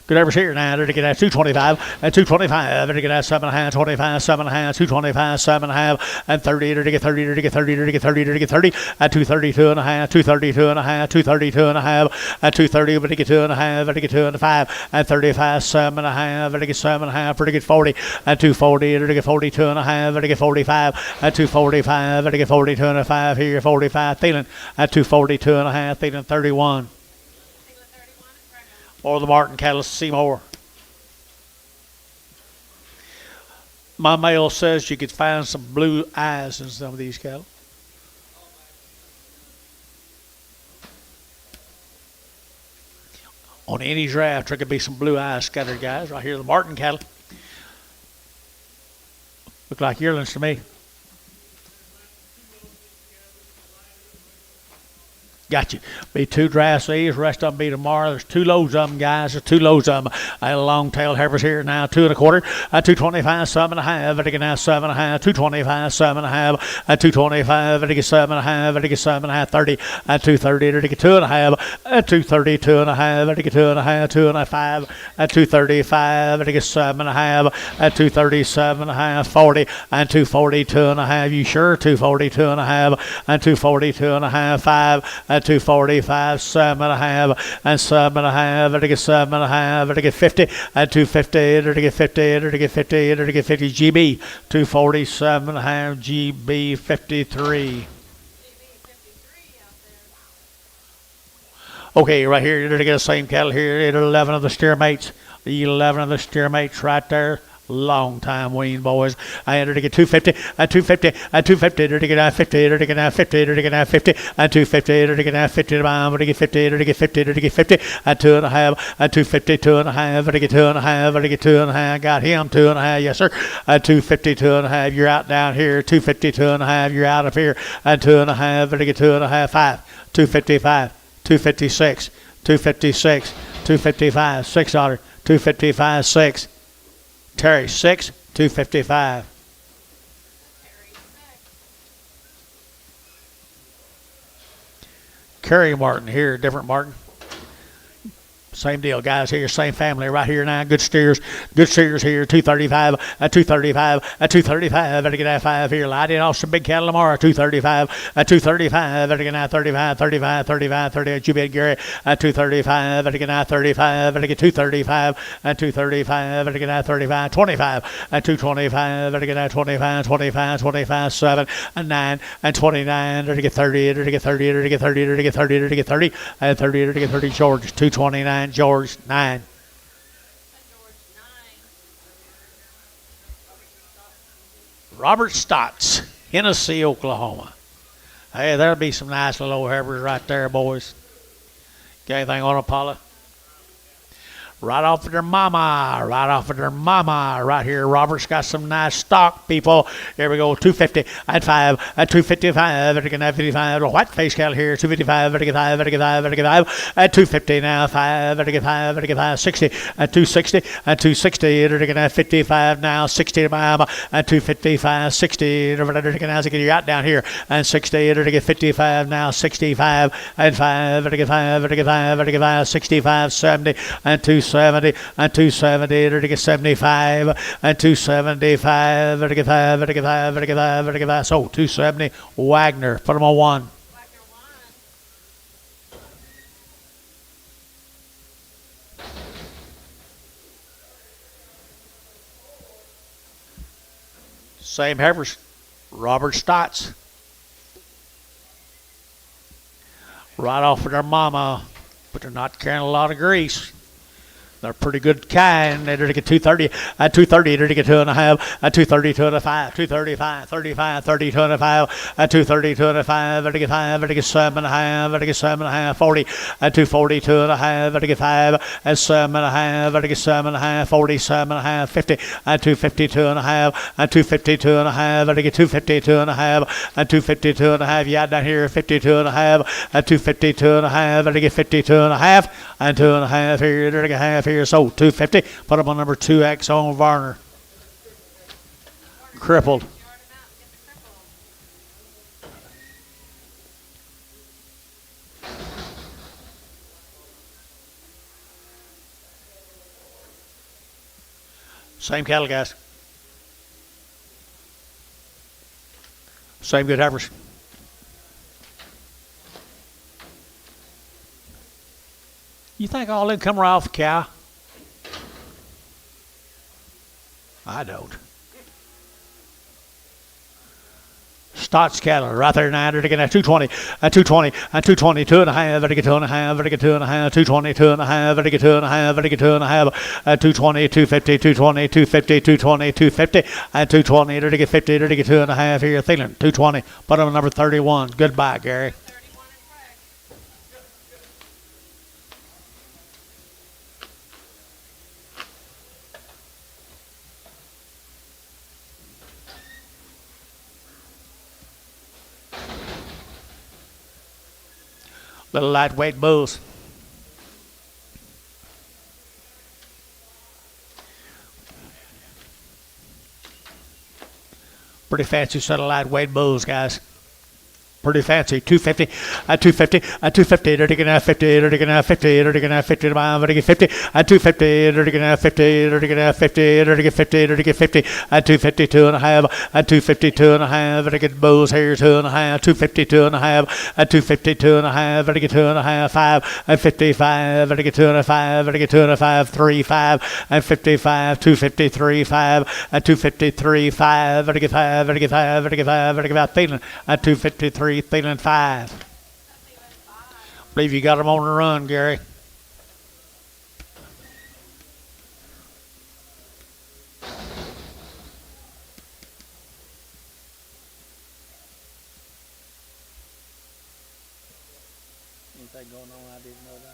Good Heifers here now. They're to get at 225 and 225. They're to get at 7.5, 25, 7.5, 225, 7.5 and 30. They're to get 30. They're to get 30. They're to get 30. They're to get 30 at 232.5, 232.5, 232.5 at 230. But to get 2.5. They're to get 2.5 and 35, 7.5. They're to get 7.5. They're to get 40 at 240. They're to get 42.5. They're to get 45 at 245. They're to get 42.5 here. 45. Thielen at 242.5. Thielen 31. Or the Martin cattle, Seymour. My mail says you could find some blue eyes in some of these cattle. On any draft, there could be some blue eyes scattered, guys. Right here, the Martin cattle. Look like yearlings to me. Got you. Be 2 drafts of these. Rest of them be tomorrow. There's 2 loads of them, guys. There's 2 loads of them. Long-tailed Heifers here now. 2.25. 225. 7.5. They get now 7.5. 225. 7.5. 225. They get 7.5. They get 7.5. 30. 230. They get 2.5. 230. 2.5. They get 2.5. 2.5. 235. They get 7.5. 237.5. 40. 240. 2.5. You sure? 240. 2.5. 240. 2.5. 5. 245, 7.5 and 7.5. They're to get 7.5. They're to get 50 and 250. They're to get 50. They're to get 50. They're to get 50. GB 247.5. GB 53. Okay, right here, you're to get the same cattle here. 11 of the steer mates. 11 of the steer mates right there. Long time wean, boys. I entered to get 250 and 250 and 250. They're to get 50. They're to get 50. They're to get 50 and 250. They're to get 50. They're to get 50. They're to get 50. They're to get 50 and 2.5 and 250. 2.5. They're to get 2.5. They're to get 2.5. Got him 2.5. Yes, sir. 250. 2.5. You're out down here. 250. 2.5. You're out of here. And 2.5. They're to get 2.5. 5. 255. 256. 256. 255. $6. 255. 6. Terry 6, 255. Kerry Martin here, different Martin. Same deal, guys. Here, same family right here now. Good steers here. 235, 235, 235. Better get that 5 here. Light in off some big cattle tomorrow. 235, 235. Better get that 35, 35, 35, 38. You bet, Gary. 235. Better get that 35. Better get 235, 235. Better get that 35, 25, 225. Better get that 25, 25, 25, 7, 9, 29. Better get 30. Better get 30. Better get 30. Better get 30. Better get 30. 30. Better get 30. George 229. George 9. Robert Stotts, Hennessy, Oklahoma. Hey, there'll be some nice little old Heifers right there, boys. Got anything on Opal? Right off of their mama. Right off of their mama. Right here, Robert's got some nice stock, people. Here we go, 250 and 5 and 255. Better get 55. The white face cattle here, 255. Better get 5. Better get 5. Better get 5 and 250 now. 5. Better get 5. Better get 5. 60 and 260 and 260. Better get 55 now. 60 to mama and 255. 60. Better get now. You're out down here and 60. Better get 55 now. 65 and 5. Better get 5. Better get 5. Better get 5. 65, 70 and 270 and 270. Better get 75 and 275. Better get 5. Better get 5. Better get 5. Better get 5. So 270. Wagner. Put them on 1. Same Heifers. Robert Stotts. Right off with their mama, but they're not carrying a lot of grease. They're pretty good kind. They're to get 230, at 230, they're to get 2.5, at 230, 2.5, 235, 35, 30, 2.5, at 230, 2.5, they're to get 5, they're to get 7.5, they're to get 7.5, 40, at 240, 2.5, they're to get 5, at 7.5, they're to get 7.5, 40, 7.5, 50, at 250, 2.5, at 250, 2.5, they're to get 250, 2.5, at 250, 2.5, yeah, down here, 52 and a half, at 252 and a half, they're to get 52 and a half, and 2.5 here, they're to get half here. So 250. Put them on number 2X on Varner. Crippled. Same cattle, guys. Same good heifers. You think all them come right off the cow? I don't. Stotts cattle right there now. They're going to 220, 220, 220, 2.5, they're to get 2.5, they're to get 2.5, 220, 2.5, they're to get 2.5, they're to get 2.5, 220, 250, 220, 250, 220, 250, 220, they're to get 50, they're to get 2.5 here. Thielen, 220. Put on number 31. Goodbye, Gary. Little lightweight bulls. Pretty fancy set of lightweight bulls, guys. Pretty fancy. 250, 250, 250, they're taking out 50, they're taking out 50, they're taking out 50 to mile, they're taking 50, 250, they're taking out 50, they're taking out 50, they're taking 50, they're taking 50, 252 and a half, 252 and a half, they're taking bulls here 2.5, 252 and a half, 252 and a half, they're taking 2.5, 5, 55, they're taking 2.5, they're taking 2.5, 3, 5, 55, 253, 5, 253, 5, they're taking 5, they're taking 5, they're taking 5, they're taking 5, Thielen, 253. Thielen 5. Believe you got them on the run, Gary. Anything going on? I didn't know that.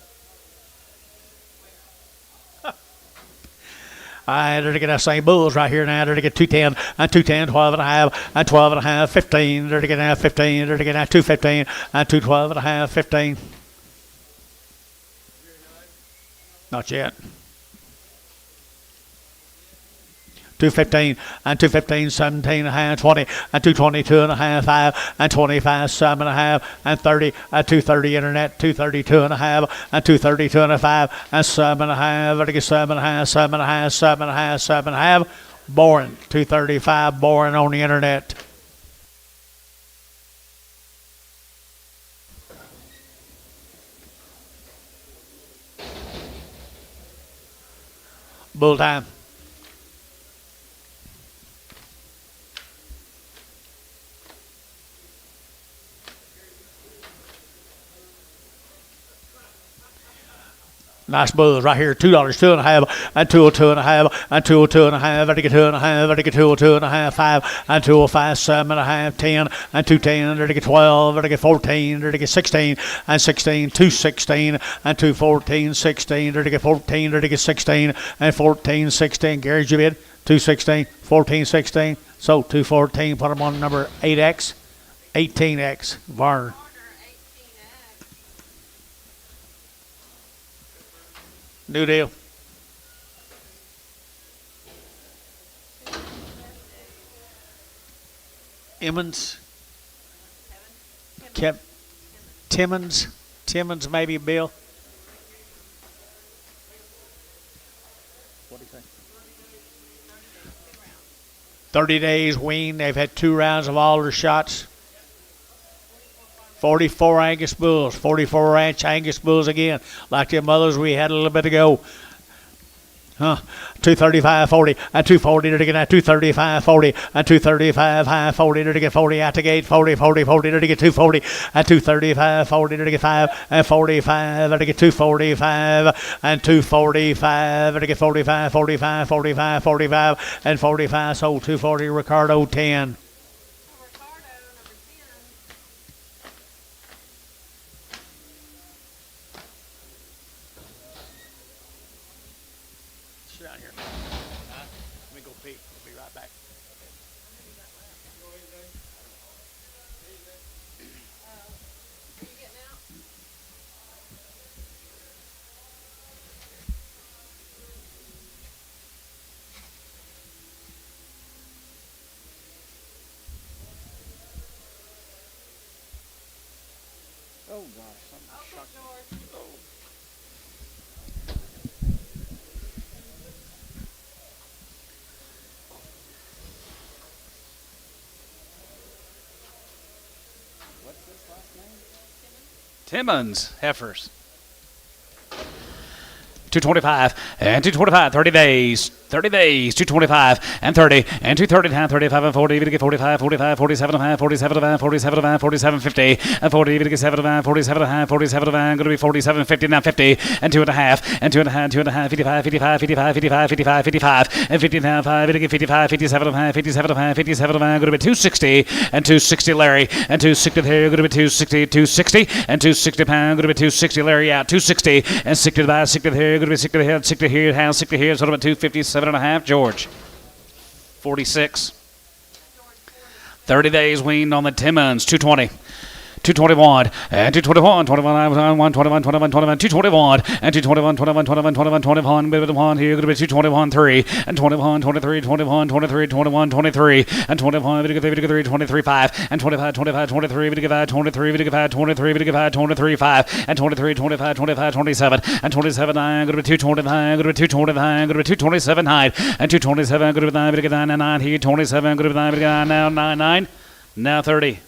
They're to get that same bulls right here now. They're to get 210, 210, 12 and a half, 12 and a half, 15. They're to get now 15. They're to get now 215, 212 and a half, 15. Not yet. 215, 215, 17 and a half, 20, 222 and a half, 5, 25, 7 and a half, 30, 230 internet, 232 and a half, 232 and a 5, 7 and a half, 7 and a half, 7 and a half, 7 and a half, 7 and a half. Boring, 235 boring on the internet. Bull time. Nice bulls right here. $2, 2.5, 202 and a half, 202 and a half, I get 2 and a half, I get 202 and a half, 5, 205, 7 and a half, 10, 210, I get 12, I get 14, I get 16, 16, 216, 214, 16, I get 14, I get 16, 14, 16. Gary's your bid. 216, 14, 16. So 214. Put them on number 8X, 18X. Varner. New deal. Emmons. Kept Timmons. Timmons maybe, Bill. What do you think? 30 days wean. They've had 2 rounds of all their shots. 44 Angus bulls, 44 ranch Angus bulls again, like the mothers we had a little bit ago. 235.40 and 240 to get at 235.40 and 235 high 40 to get 40 at the gate 40 to get 240 and 235.40 to get 5 and 45 to get 245 and 245 to get 45 and 45 sold 240 Ricardo 10. Ricardo, number 10. Sit down here. Let me go pee. I'll be right back. Are you getting out? Oh gosh, something Okay, shocked me. George. What's this last name? Timmons heifers. 225 and 225, 30 days, 225 and 30 and 230 and 35 and 40, even to get 45, 45, 47 and a half, 47 and a half, 47 and a half, 47, 50 and 40, even to get 7 and a half, 47 and a half, 47 and a half, going to be 47, 50, now 50 and 2 and a half and 2 and a half, 2 and a half, 55, 55, 55, 55, 55, 55 and 50 and a half, 5, to get 55, 57 and a half, 57 and a half, 57 and a half, going to be 260 and 260 Larry and 260 here, going to be 260, 260 and 260 pound, going to be 260 Larry out, 260 and 60 by 60 here, going to be 60 here, 60 here, house 60 here, so about 257 and a half, George. 46. 30 days weaned on the Timmons, 220. 221 and 221, 21, 21, 21, 21, 221 and 221, 21, 21, 21, 21, here going to be 221, 3 and 21, 23, 21, 23, 21, 23 and 21, 23, 23, 5 and 25, 25, 23, 25, 23, 25, 23, 25, 23, 5 and 23, 25, 25, 27 and 27, 9, going to be 229, going to be 229, going to be 227, 9 and 227, going to be 9, 9 here, 27, going to be 9, now 9, 9, now 30,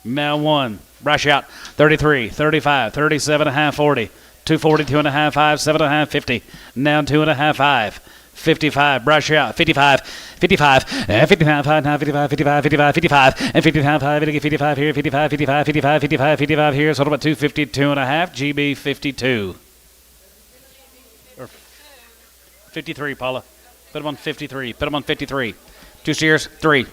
now 1. Brush out 33, 35, 37 and a half, 40, 242 and a half, 5, 7 and a half, 50, now 2 and a half, 5, 55, brush out 55, 55, and 55, 5, now 55, 55, 55, 55, and 55, 5, 55 here, 55, 55, 55, 55, 55 here, so about 252 and a half, GB 52. Or 53, Paula. Put them on 53, put them on 53. 2 steers, 3.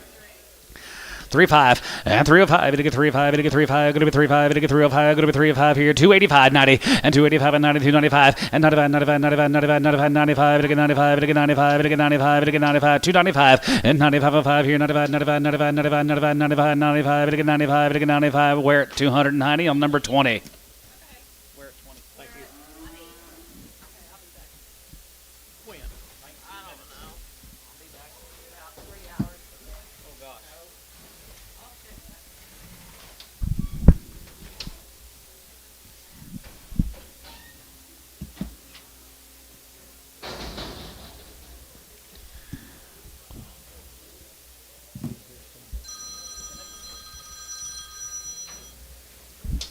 3-5 and 305, to get 305, to get 35, going to be 35, to get 305, going to be 305 here, 285, 90 and 285 and 90, 295 and 95, 95, 95, 95, 95, 95, to get 95, to get 95, to get 95, to get 95, 295 and 95 and 5 here, 95, 95, 95, 95, 95, 95, 95, to get 95, to get 95, we're at 290 on number 20. We're at 20. Thank you. When? I don't know. I'll be back in about 3 hours. Oh gosh.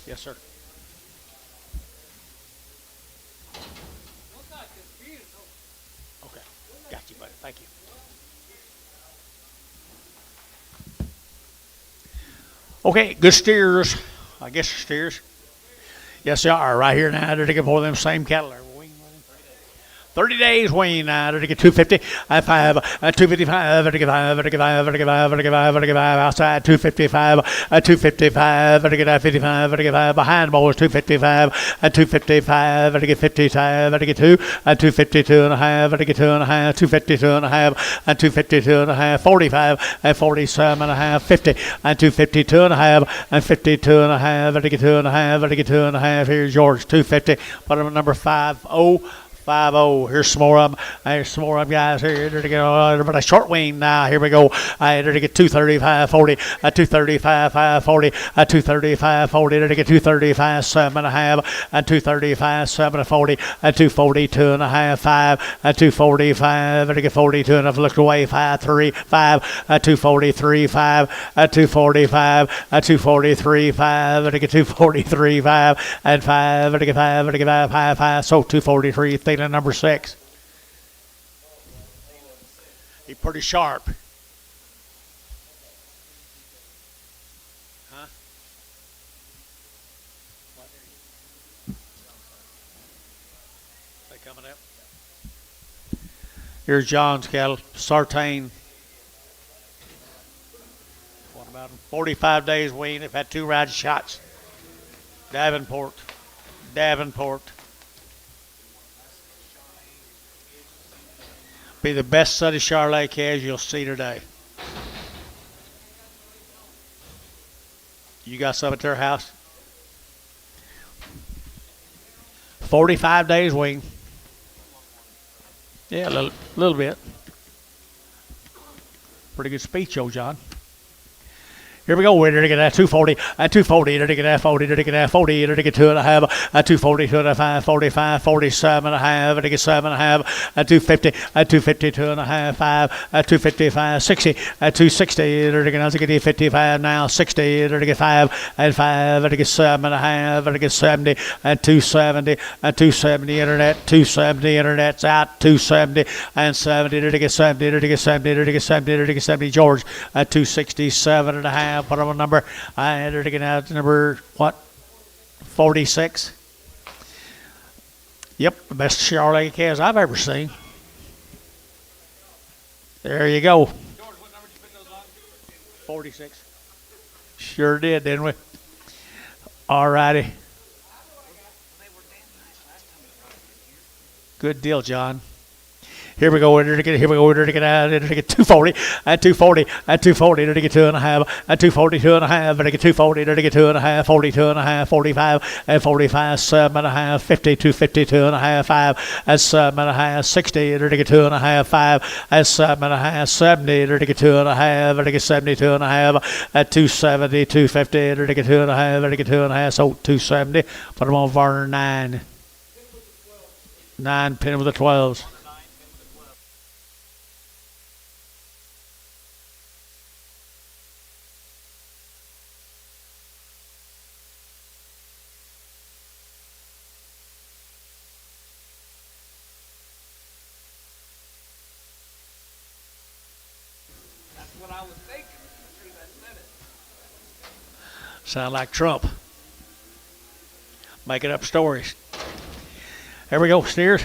Yes, sir. Okay. Got you, buddy. Thank you. Okay, good steers. I guess steers. Yes, they are. Right here now. They're taking for them same cattle. 30 days wean now to get 250 at 5 255 to get 5 to get 5 to get 5 to get 5 to get 5 outside 255 255 to get 55 to get 5 behind boys 255 255 to get 55 to get 2 252 and a half to get 2 and a half 252 and a half 252 and a half 45 47 and a half 50 252 and a half 52 and a half to get 2 and a half to get 2 and a half. Here's George 250. Bottom of number 50. 50. Here's some more of them. There's some more of them guys here. They're to get but a short wing now. Here we go. They're to get 235 40, 235 540, 235 40. They're to get 235 7 and a half, 235 7 and 40, 242 and a half 5, 245. They're to get 42 and I've looked away 5 3 5, 243 5, 245, 243 5. They're to get 243 5 and 5. They're to get 5. They're to get 5 5 5. So 243. Number 6. He's pretty sharp. Huh? What? They coming up? Here's John's cattle. Sartain. What about them? 45 days wean. They've had 2 ride shots. Davenport. Be the best set of Charolais calves you'll see today. You got some at their house? 45 days wean. Yeah, a little bit. Pretty good speech, old John. Here we go. We're going to get that 240, at 240, to get that 40, to get that 40, to get 2.5, at 240, 2.5, 45, 47.5, to get 7.5, at 250, at 250, 2.5, 5, at 255, 60, at 260, to get 55 now, 60, to get 5, at 5, to get 7.5, to get 70, at 270, at 270 internet, 270 internet's out, 270 and 70, to get 70, to get 70, to get 70, to get 70 George, at 267.5. Put on a number. I entered to get out number, what? 46. Yep, the best Charolais calves I've ever seen. There you go. George, what number did you put those on? 46. Sure did, didn't we? All righty. They were damn nice last time we brought them in here. Good deal, John. Here we go. Here we go. We're to get out. To get 240. At 240. At 240. To get 2.5. At 240. 2.5. To get 240. To get 2.5. 42.5. 45. At 45. 7.5. 50. 250. 2.5. 5. At 7.5. 60. To get 2.5. 5. At 7.5. 70. To get 2.5. To get 72.5. At 270. 250. To get 2.5. To get 2.5. So 270. Put them on Varner 9. 9 pin with the 12s. What I was thinking. See, that said it. Sound like Trump. Making up stories. There we go, steers.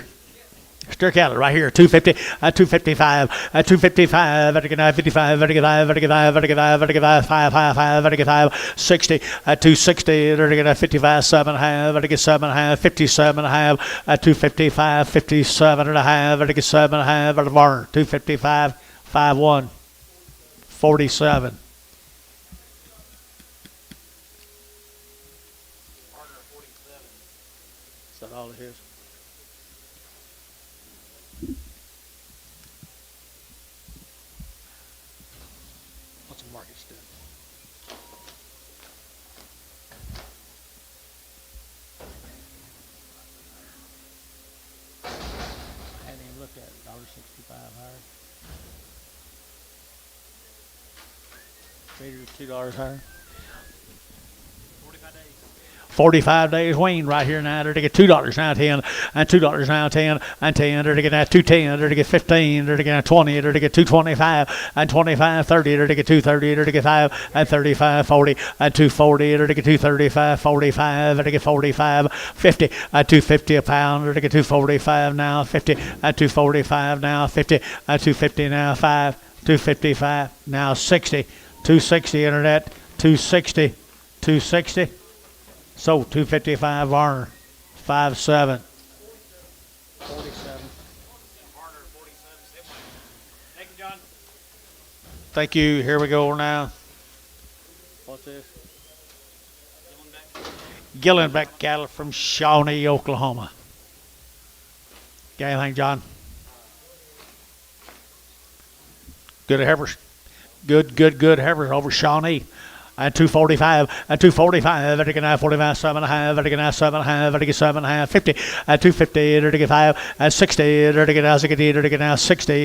Steer cattle right here, 250, at 255, at 255, at 55, at 55, at 55, at 55, at 55, 5, at 55, 60, at 260, at 55, 7.5, at 7.5, 57.5, at 255, 57.5, at 7.5, at the barn, 255, 5-1, 47. Is that all it is? What's the market still? I hadn't even looked at it. $1.65 higher. $2 higher. 45 days wean right here now. They're to get $2 now 10, and $2 now 10, and 10. They're to get that 210. They're to get 15. They're to get 20. They're to get 225, and 25, 30. They're to get 230. They're to get 5, and 35, 40, and 240. They're to get 235, 45. They're to get 45, 50, and 250 a pound. They're to get 245 now 50, and 245 now 50, and 250 now 5, 255 now 60, 260 internet, 260, 260. So 255 Varner, 5.7. 47. Thank you, John. Thank you. Here we go now. What's this? Gillenbeck cattle from Shawnee, Oklahoma. Got anything, John? Good heifers. Good heifers over Shawnee. At 245, at 245, at 45, 7.5, at 7.5, at 7.5, 50, at 250, at 5, at 60, at 60,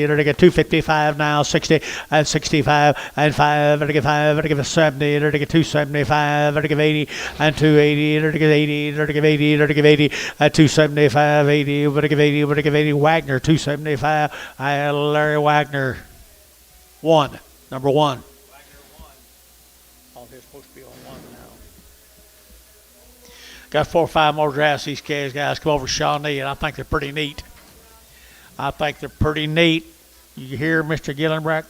at 255 now, 60, at 65, and 5, at 5, at 70, at 275, at 80, and 280, at 80, at 80, at 80, at 275, 80, at 80, Wagner, 275, Larry Wagner. 1. Number 1. Oh, they're supposed to be on 1 now. Got 4 or 5 more drafts. These guys come over to Shawnee, and I think they're pretty neat. I think they're pretty neat. You hear Mr. Gillenbreck?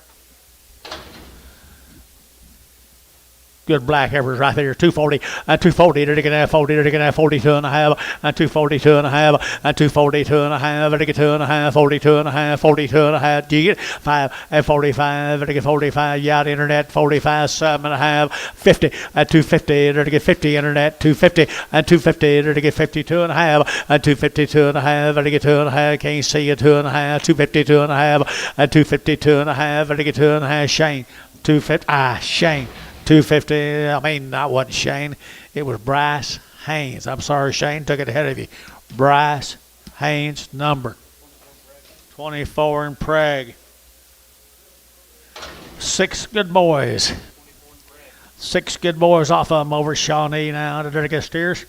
Good black heifers right there. 240 and 240. They're going to have 40. They're going to have 42 and a half and 242 and a half and 242 and a half. They're going to get 2 and a half, 42 and a half, 42 and a half. Do you get 5 and 45? They're going to get 45. Yeah, the internet 45, 7 and a half, 50 and 250. They're going to get 50 internet 250 and 250. They're going to get 52 and a half and 252 and a half. They're going to get 2 and a half. Can't see you 2 and a half. 252 and a half and 252 and a half. They're going to get 2 and a half. Shane 250. Shane. 250. I mean, that wasn't Shane. It was Bryce Haynes. I'm sorry, Shane. Took it ahead of you. Bryce Haynes, number 24 in Prague. 6 good boys. 6 good boys off of them over Shawnee now. Did they get steers?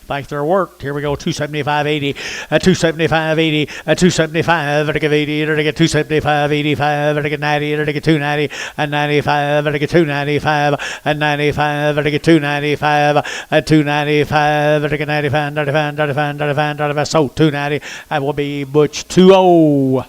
Thanks their work. Here we go. 275.80 at 275.80 at 275. They get 80. They get 275.85. They get 90. They get 290 and 95. They get 295 and 95. They get 295 and 295. They get 95, 95, 95, 95, 95. So 290. That will be Butch 2-0.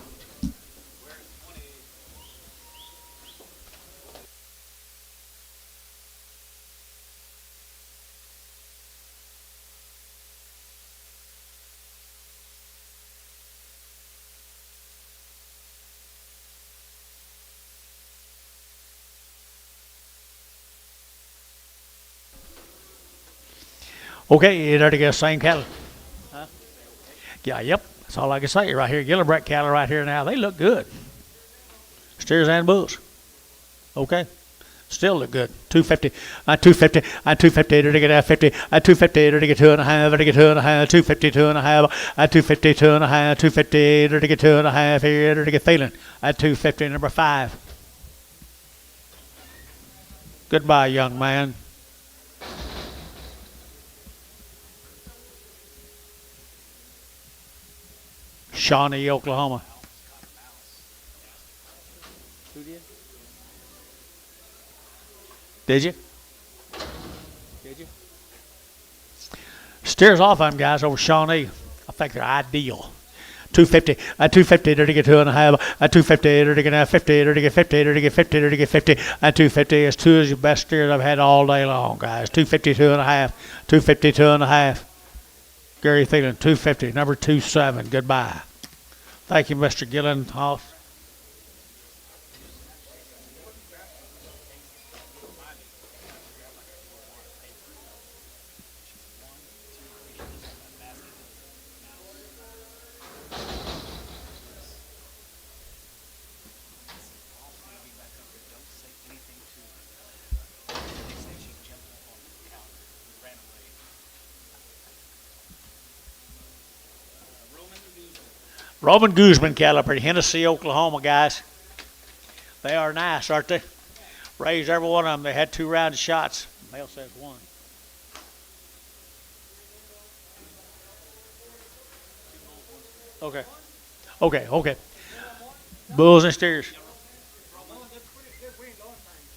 Okay, there to get the same cattle. Huh? Yeah, yep. That's all I can say right here. Gillenbreck cattle right here now. They look good. Steers and bulls. Okay. Still look good. 250. 250. 250. They're to get 50. 250. They're to get 2 and a half. They're to get 2 and a half. 252 and a half. 252 and a half. 250. They're to get 2 and a half here. They're to get Thielen at 250. Number 5. Goodbye, young man. Shawnee, Oklahoma. Who did? Did you? Did you? Steers off of them guys over Shawnee. I think they're ideal. 250. 250. They're to get 2 and a half. 250. They're to get 50. They're to get 50. They're to get 50. They're to get 50. 250 is 2 is the best steers I've had all day long, guys. 252 and a half. 252 and a half. Gary Thielen, 250. Number 27. Goodbye. Thank you, Mr. Gillenhoff. Roman Guzman caliper, Hennessy, Oklahoma, guys. They are nice, aren't they? Raised every one of them. They had 2 round shots. Male says 1. Okay. Okay. Bulls and steers.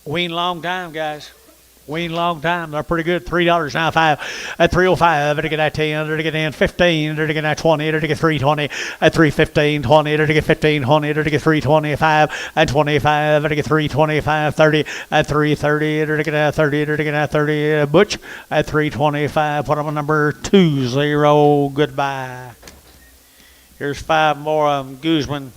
Wean long time, guys. Wean long time. They're pretty good. $3.95 at 305. They're to get that 10. They're to get in 15. They're to get that 20. They're to get 320 at 315. 20. They're to get 15. 20. They're to get 325 and 25. They're to get 325. 30 at 330. They're to get that 30. They're to get that 30. Butch at 325. Put them on number 20. Goodbye. Here's 5 more of them. Guzman.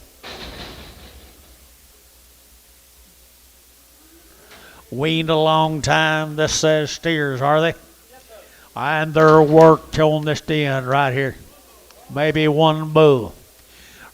Weaned a long time. This says steers, are they? And they're worked on this end right here. Maybe 1 bull.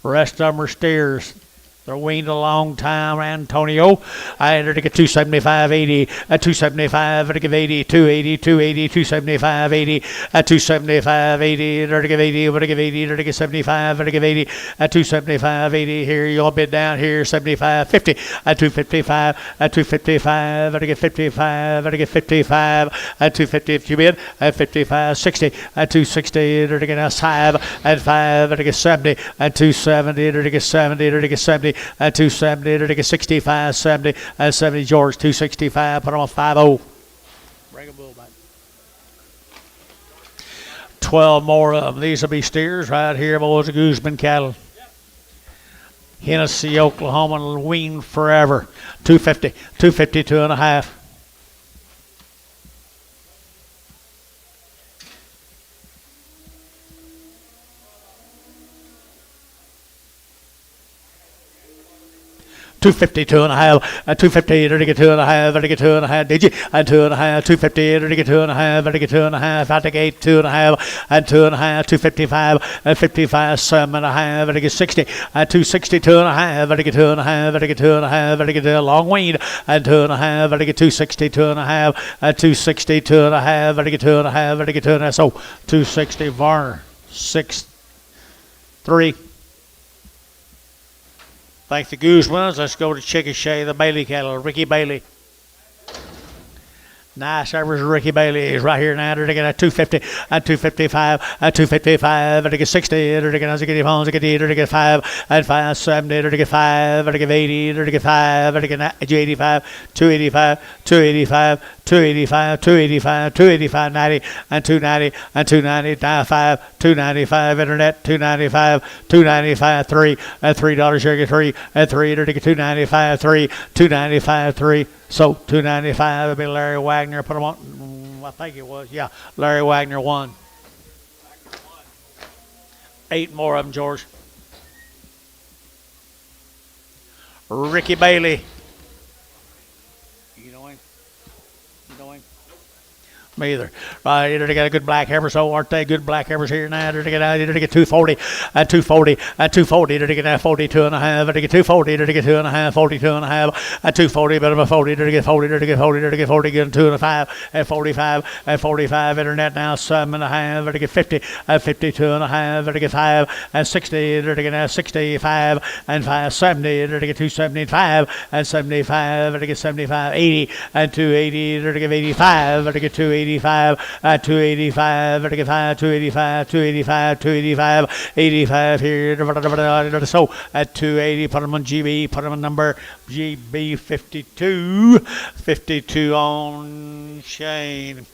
Rest of them are steers. They're weaned a long time, Antonio. I they're to get 275.80 at 275. They're to give 80, 280, 280, 275, 80 at 275, 80. They're to give 80. They're to give 80. They're to get 75. They're to give 80 at 275, 80. Here you'll bid down here 75, 50 at 255 at 255. They're to get 55. They're to get 55 at 250 if you bid at 55, 60 at 260. They're to get 5 at 5. They're to get 70 at 270. They're to get 70. They're to get 70 and 270, to get 65, 70, and 70 George, 265, put them on 50. Bring a bull back. 12 more of them. These will be steers right here, boys, of Guzman cattle. Hennessy, Oklahoma, weaned forever. 250, 250, 2.5. 250, 2.5, 250, to get 2.5, to get 2.5, did you? And 2.5, 250, to get 2.5, to get 2.5, out to gate 2.5, and 2.5, 255, and 55, 7.5, to get 60, and 260, 2.5, to get 2.5, to get 2.5, to get a long weed, and 2.5, to get 260, 2.5, and 260, 2.5, to get 2.5, to get 2.5, so 260, Varner, 6, 3. Thanks to Guzman's. Let's go to Chickasha, the Bailey cattle. Ricky Bailey. Nice average Ricky Bailey is right here now. They're taking a 250, and 255, and 255, and they get 60, they're taking to get phones, to get 8, to get 5, and 570, to get 5, to get 80, to get 5, to get 85, 285, 285, 285, 285, 285, 90, and 290, and 290, 95, 295, internet, 295, 295, 3, and $3 here, get 3, and 3, to get 295, 3, 295, 3. So 295 would be Larry Wagner. Put him on. I think it was. Yeah, Larry Wagner won. 8 more of them, George. Ricky Bailey. You know him? You know him? Me either. Right, they got a good black heifer, so aren't they good black heifers here now? They get 240, and 240, and 240, they get 42 and a half, they get 240, they get 2.5, 42 and a half, and 240, but I'm 40, they get 40, they get 40, they get 40, get 2.5, and 45, and 45, internet now 7.5, they get 50, and 52 and a half, they get 5, and 60, they get 65, and 570, they get 275, and 75, they get 75, 80, and 280, they get 85, they get 280. 285, 285, 285, 285, 85 here. So at 280, put them on GB, put them on number GB 52, 52 on Shane.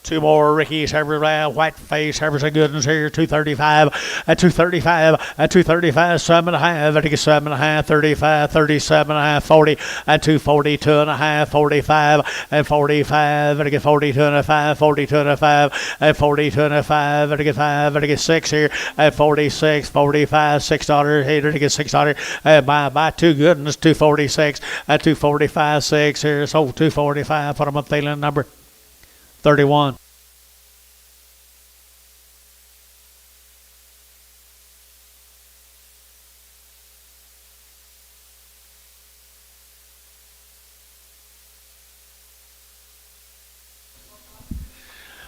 2 more Ricky's, white face, Heifer's a good ones here, 235, and 235, and 235, 7.5, I think it's 7.5, 35, 37.5, 40, and 240, 2.5, 45, and 45, I think it's 42 and a 5, 42 and a 5, and 42 and a 5, I think it's 5, I think it's 6 here, and 46, 45, $6 here, I think it's $6, and buy 2 good ones, 246, and 245, 6 here, so 245, put them on Thielen number 31.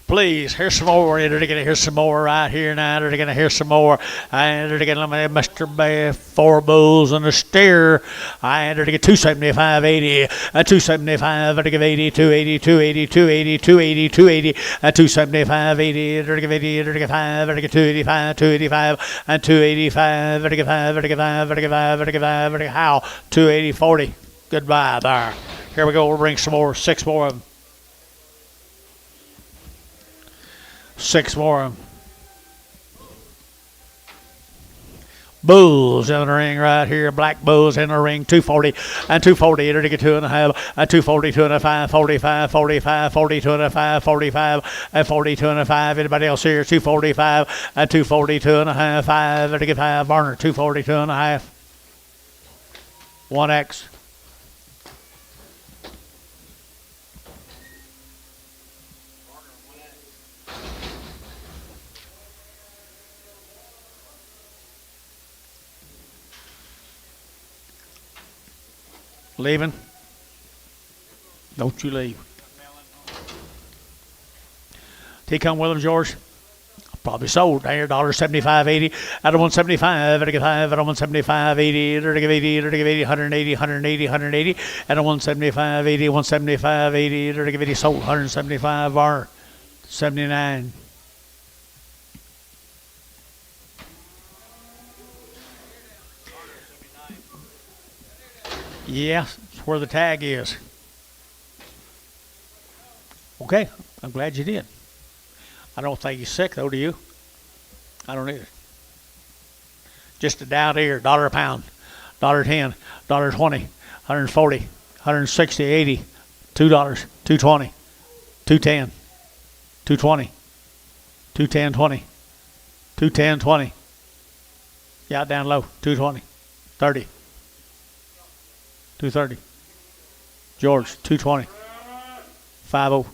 Please, here's some more. They're going to hear some more right here now. They're going to hear some more. And they're going to Mr. Bay, 4 bulls and a steer. And they're going to get 275, 80, and 275, they're going to give 80, 280, 280, 280, 280, 280, and 275, 80, they're going to give 80, they're going to get 5, they're going to get 285, 285, and 285, they're going to get 5, they're going to get 5, they're going to get 5, they're going to get 5, they're going to get how? 280, 40. Goodbye there. Here we go. We'll bring some more, 6 more of them. 6 more of them. Bulls in the ring right here. Black bulls in the ring. 240 and 240. They're to get 2.5. And 240, 2.5, 45, 45, 42 and a 5, 45, and 42 and a 5. Anybody else here? 245 and 242 and a half. 5. They're to get 5. Varner 242 and a half. 1X. Leaving? Don't you leave. He come with him, George? Probably sold. There, $1.75, 80. Out of 175, at a 5, at a 175, 80, at a 80, at a 80, 180, 180, 180, at a 175, 80, 175, 80, at a 80, sold 175, R 79. Yeah, it's where the tag is. Okay, I'm glad you did. I don't think he's sick, though, do you? I don't either. Just a down ear, $1 a pound, $1.10, $1.20, $140, $160, $80, $2, $2.20, $2.10, $2.20, $2.10, $20, $2.10, $20. Yeah, down low, $2.20, $30, $2.30. George, $2.20, $5.0.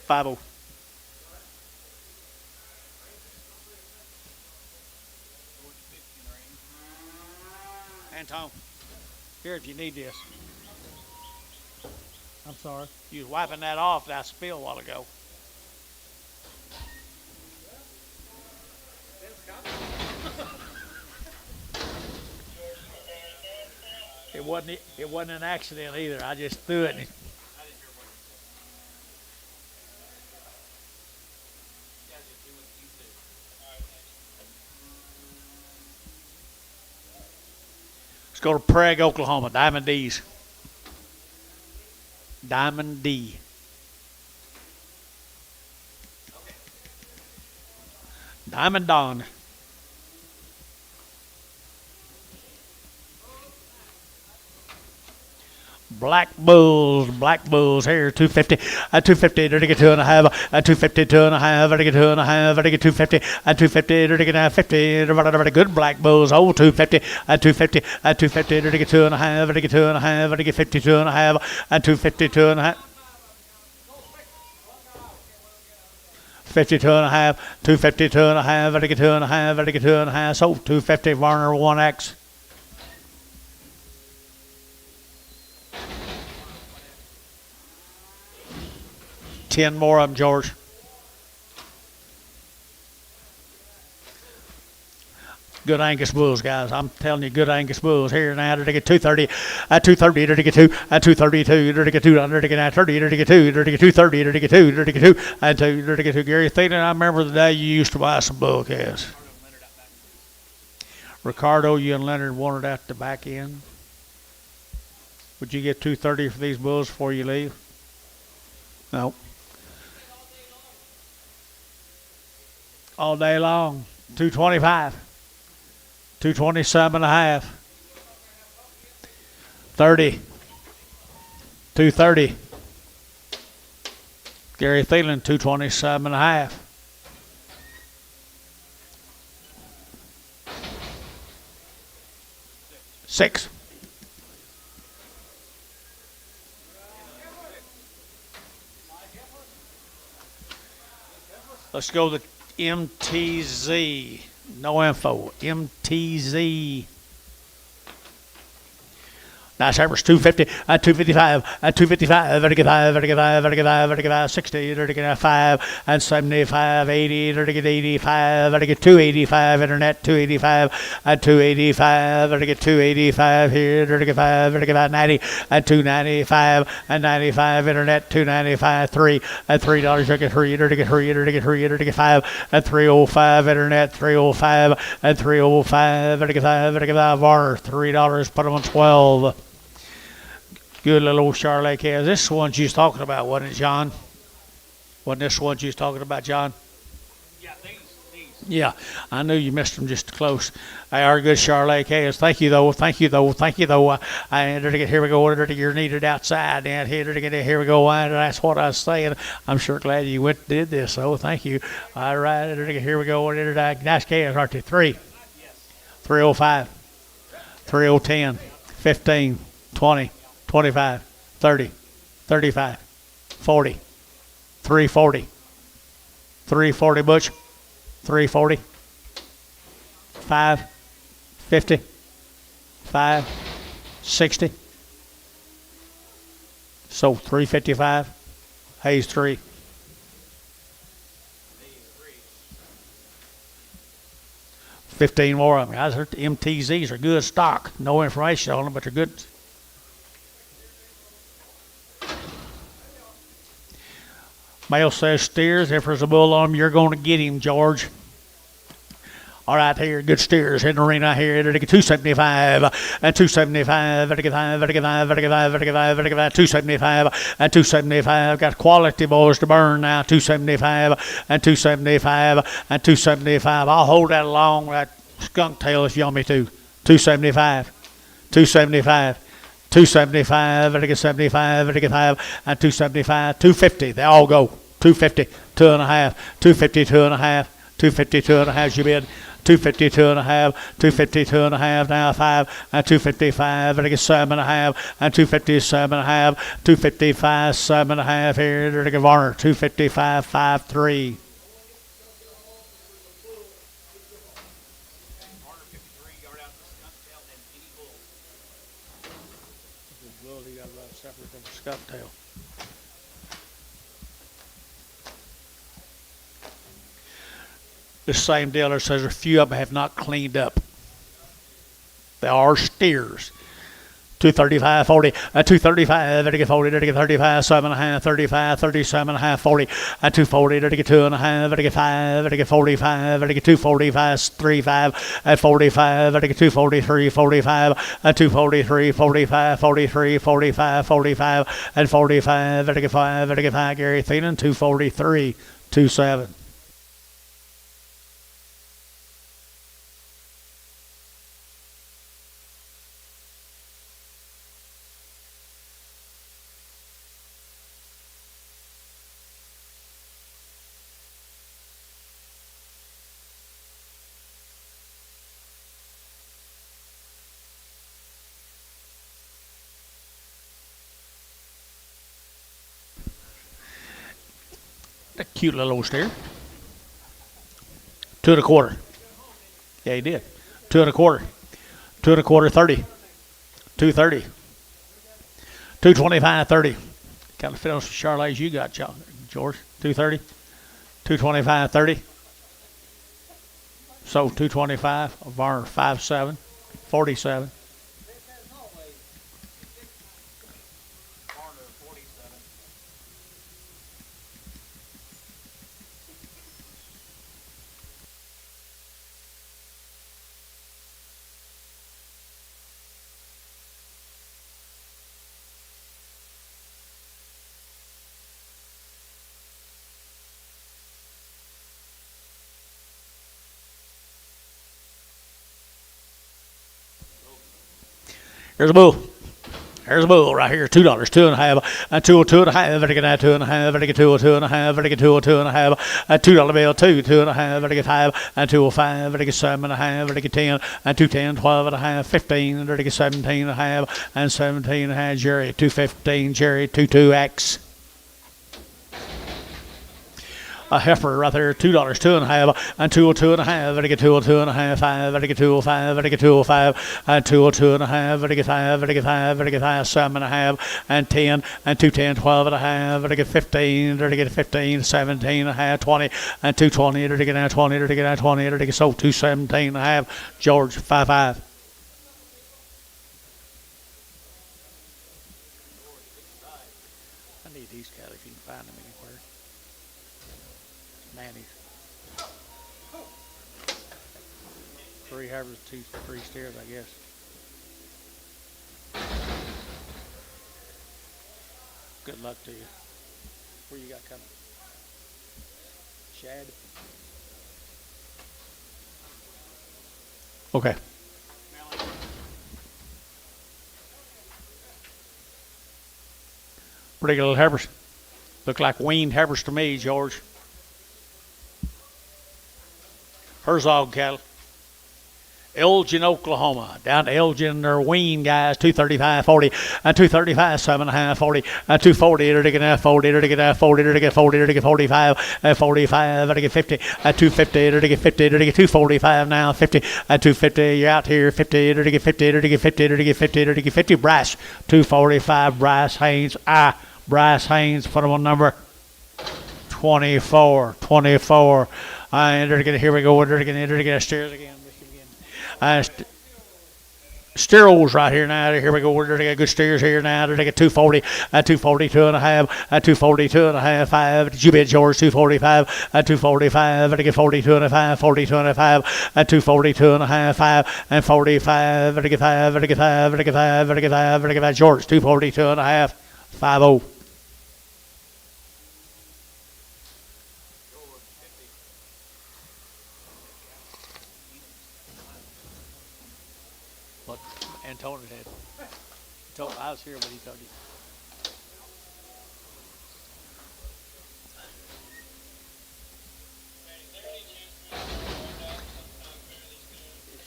$5.0. Anton, here if you need this. I'm sorry. You was wiping that off that spill a while ago. It wasn't an accident either. I just threw it. Let's go to Prague, Oklahoma. Diamond D's. Diamond D. Diamond Don. Black Bulls here, 250, 250, to get 2.5, 250, 2.5, to get 2.5, to get 250, 250, to get 50, good Black Bulls, old 250, 250, 250, to get 2.5, to get 2.5, to get 52.5, 250, 2.5. 52.5, 250, 2.5, to get 2.5, to get 2.5, so 250, Varner 1X. Ten more of them, George. Good Angus bulls, guys. I'm telling you, good Angus bulls here now. To get 230, 230, to get 2, 232, to get 200, to get 30, to get 2, to get 230, to get 2, to get 2, and 2, to get 2. Gary Thielen, I remember the day you used to buy some bull calves. Ricardo, you and Leonard wanted at the back end. Would you get 230 for these bulls before you leave? No. All day long. 225. 227.5. 30. 230. Gary Thielen, 227.5. Six. Let's go to MTZ. No info. MTZ. Nice Heifers, 250, 255, 255, 35, 35, 35, 35, 60, 35, and 75, 80, 85, 285, internet, 285, 285, 285 here, 35, 90, and 295, and 95, internet, 295, 3, and $3, $3, $3, 5, and 305, internet, 305, and 305, 5, Varner, $3, put them on 12. Good little old Charlotte calves. This is the one you was talking about, wasn't it, John? Wasn't this the one you was talking about, John? Yeah, these. Yeah, I knew you missed them just close. They are good Charlotte calves. Thank you, though. Thank you, though. Thank you, though. Here we go. You're needed outside. And here we go. That's what I was saying. I'm sure glad you went and did this. So thank you. All right. Here we go. Nice calves, aren't they? 3. 305. 3010. 15. 20. 25, 30, 35, 40, 340, 340 Butch, 340, 5, 50, 5, 60. So 355, Hayes 3. $15 more of them. Guys, MTZs are good stock. No information on them, but they're good. Male says steers. If there's a bull on him, you're going to get him, George. All right, here, good steers in the ring right here. It'll get 275 and 275, 275 and 275. Got quality boys to burn now. 275 and 275 and 275. I'll hold that along. That skunk tail if you want me to. 275, 275. 275, 75, 5, and 275, 250. They all go. 250, 2.5, 250, 2.5, 250, 2.5. You bid. 250, 2.5, 250, 2.5, now 5, and 255, and I get 7.5, and 250, 7.5, 255, 7.5 here, to get Varner, 255, 5.3. Skunk tail. This same dealer says a few of them have not cleaned up. They are steers. 235, 40, 235, to get 40, to get 35, 7.5, 35, 37.5, 40, 240, to get 2.5, to get 5, to get 45, to get 245, 35, at 45, to get 243, 45, 243, 45, 43, 45, 45, and 45, to get 5, to get 5, Gary Thienan, 243, 27. A cute little old steer. 2.25. Yeah, he did. 2.25. 2.25, 30. 230. 225, 30. Kind of fit on some Charlets you got, George. 230. 225, 30. So 225. Varner 5.7. 47. Here's a bull. Here's a bull right here. $2, 2.5, and 2.5, and get that 2.5, and get 2.5, and get 2.5, and $2 bill, 2.5, and get 5, and 2.5, and get 7.5, and get 10, and 2.10, 12.5, 15, and get 17.5, and 17.5, Jerry, 2.15, Jerry, 2.2X. A heifer right there, $2, 2.5, and 2.5, and I get 2.5, 5, and I get 2.5, and I get 2.5, and 2.5, and I get 5, and I get 5, and I get 5, 7.5, and 10, and 2.10, 12.5, and I get 15, and I get 15, 17.5, 20, and 2.20, and I get 20, and I get 20, and I get sold 2.17.5, George 5.5. I need these cattle if you can find them anywhere. Nannies. 3 heifers, 3 steers, I guess. Good luck to you. Where you got coming? Shad? Okay. Pretty good little heifers. Look like weaned heifers to me, George. Herzog cattle. Elgin, Oklahoma. Down to Elgin, they're weaned guys. 235, 40, and 235, 7.5, 40, and 240, they're taking 40, they're taking 40, they're taking 40, they're taking 45, and 45, they're taking 50, and 250, they're taking 50, they're taking 245 now, 50, and 250, you're out here, 50, they're taking 50, they're taking 50, they're taking 50, they're taking 50, Bryce, 245, Bryce Haynes, Bryce Haynes, put him on number 24, 24. And they're going to, here we go, they're going to steers again. Steers right here now. Here we go. We're going to get good steers here now. They're going to get 240, 242 and a half, 242 and a half, 5. Did you bet George 245, 245, they get 42 and a half, 42 and a half, 242 and a half, 5, and 45, they get 5, they get 5, they get 5, they get 5, they get 5. George 242 and a half, 50. What Antonio said. I was here when he told you.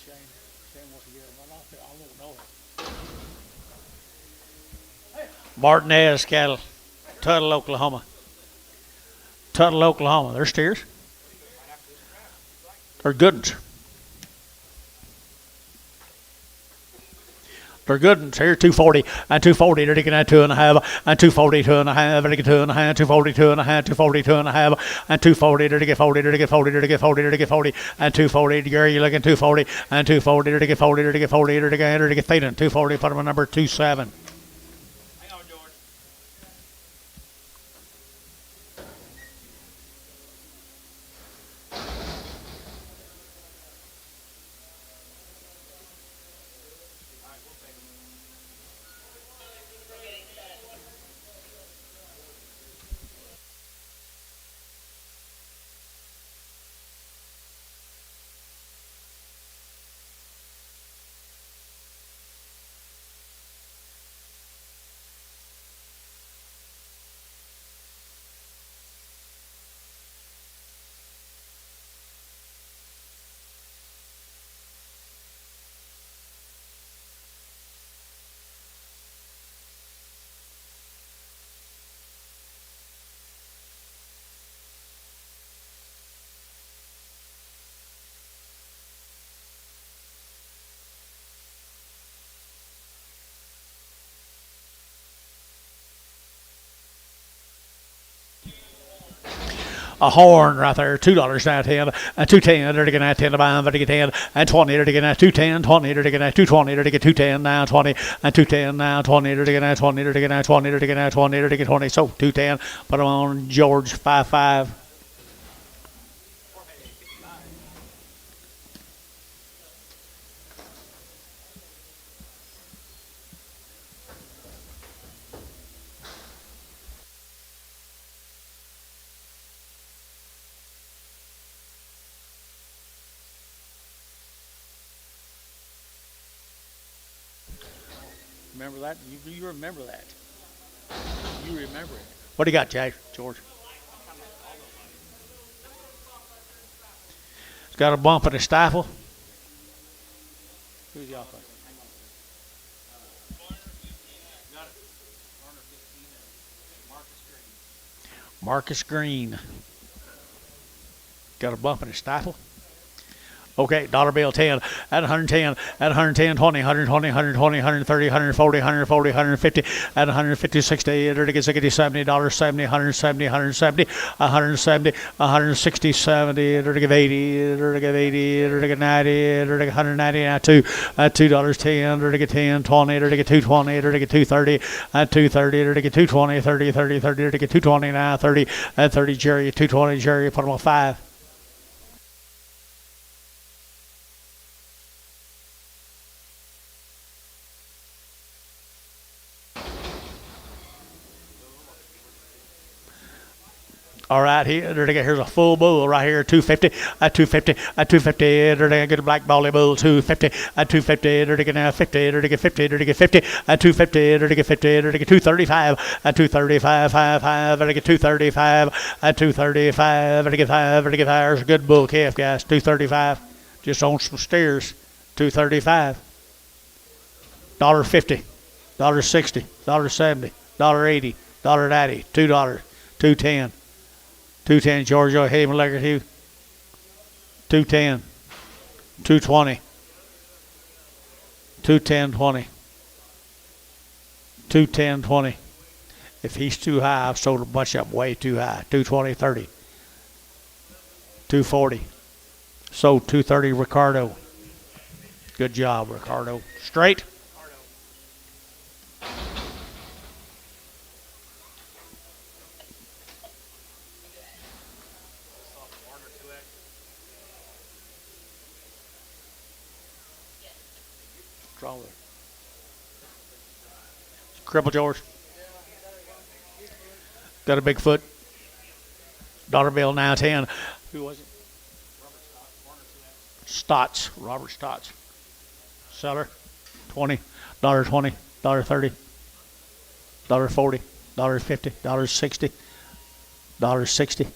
Shane wants to get him run off there. I won't know it. Martinez cattle, Tuttle, Oklahoma. Tuttle, Oklahoma. They're steers. They're good ones. They're good ones. Here, 240 and 240. They're taking that 2 and a half and 242 and a half. They're taking 2 and a half, 242 and a half, 242 and a half, and 240. They're taking 40. They're taking 40. They're taking 40. They're taking 40 and 240. Gary, you're looking 240 and 240. They're taking 40. They're taking 40. They're taking Thaden 240. Put them on number 27. Hang on, George. A horn right there, $2 now 10, and 210. They're taking that 10 to buy them. They're taking 10 and 20. They're taking that 210, 20. They're taking that 220. They're taking 210 now 20 and 210 now 20. They're taking that 20. They're taking that 20. They're taking that 20. They're taking 20. So 210. Put them on George 55. Remember that? You remember that. You remember it. What do you got, Jay? George? It's got a bump and a stifle. Who's the offer? Marcus Green. Got a bump and a stifle. Okay, dollar bill 10 at 110, at 110, 20, 120, 120, 130, 140, 140, 150, at 150, 60, 60, 70, $70, 170, 170, 170, 160, 70, 80, 80, 90, 190, now $2, 10, 10, 20, 220, 230, at 230, 220, 30, 30, 30, 220, now 30, at 30, Jerry, 220, Jerry, put them on 5. All right, here's a full bull right here, 250, at 250, at 250, they're going to get a black bally bull, 250, at 250, they're going to get 50, they're going to get 50, they're going to get 50, at 250, they're going to get 50, they're going to get 235, at 235, 5, they're going to get 235, at 235, they're going to get 5, they're going to get 5, there's a good bull calf, guys, 235, just on some steers, 235, $1.50, $1.60, $1.70, $1.80, $1.90, $2, 210. 210, Georgia, hey, Malaga, 210, 220, 210, 20, 210, 20. If he's too high, I've sold a bunch of them way too high. 220, 30, 240. Sold 230, Ricardo. Good job, Ricardo. Straight. Draw there. Cripple George. Got a big foot. Daughterville now 10. Who was it? Stotts. Robert Stotts. Seller. 20. $20. $30. $40. $50. $60. $60.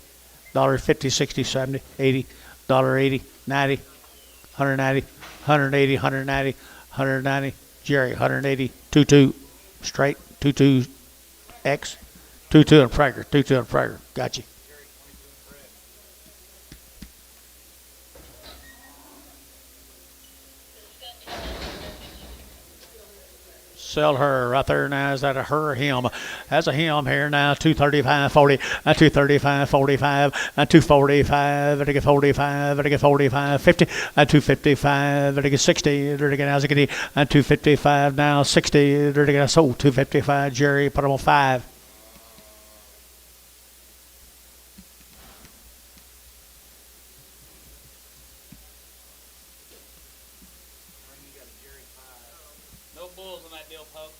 $50, 60, 70, 80, $80, 90, 190, 180, 190, 190. Jerry, 180, 22 straight, 22 X, 22 and Prager, 22 and Prager. Got you. Sell her right there now. Is that a her or him? That's a him here now. 235.40 and 235.45 and 245. And I get 45. And I get 45. 50 and 255. And I get 60. And I get and 255 now. 60. And I get sold 255. Jerry, put them on 5. No bulls on that deal, Pope.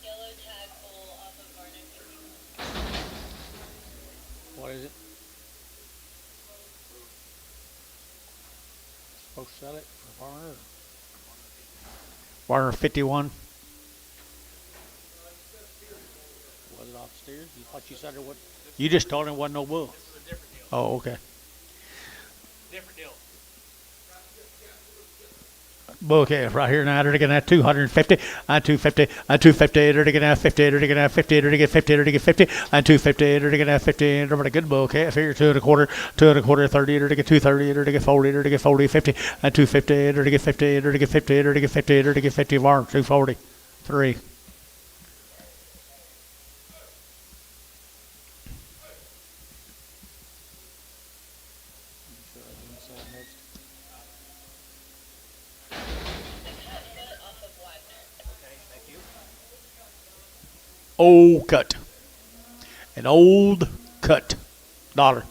Yellow tag bull off of Varnick. What is it? Supposed to sell it for Varner? Varner 51. Was it off the steers? You thought you said there was? You just told him it wasn't no bull. This is a different deal. Oh, okay. Different deal. Bull calf right here now. They're going to have 250 and 250 and 250. They're going to have 50. They're going to have 50. They're going to get 50. They're going to get 50 and 250. They're going to have 50. They're a good bull calf here. 2 1/4, 2 1/4, 30. They're going to get 230. They're going to get 40. They're going to get 40, 50 and 250. They're going to get 50. They're going to get 50. They're going to get 50. They're going to get 50. Varn 240. 3. Off of Wagner. Okay, thank you. Old cut. An old cut. $10.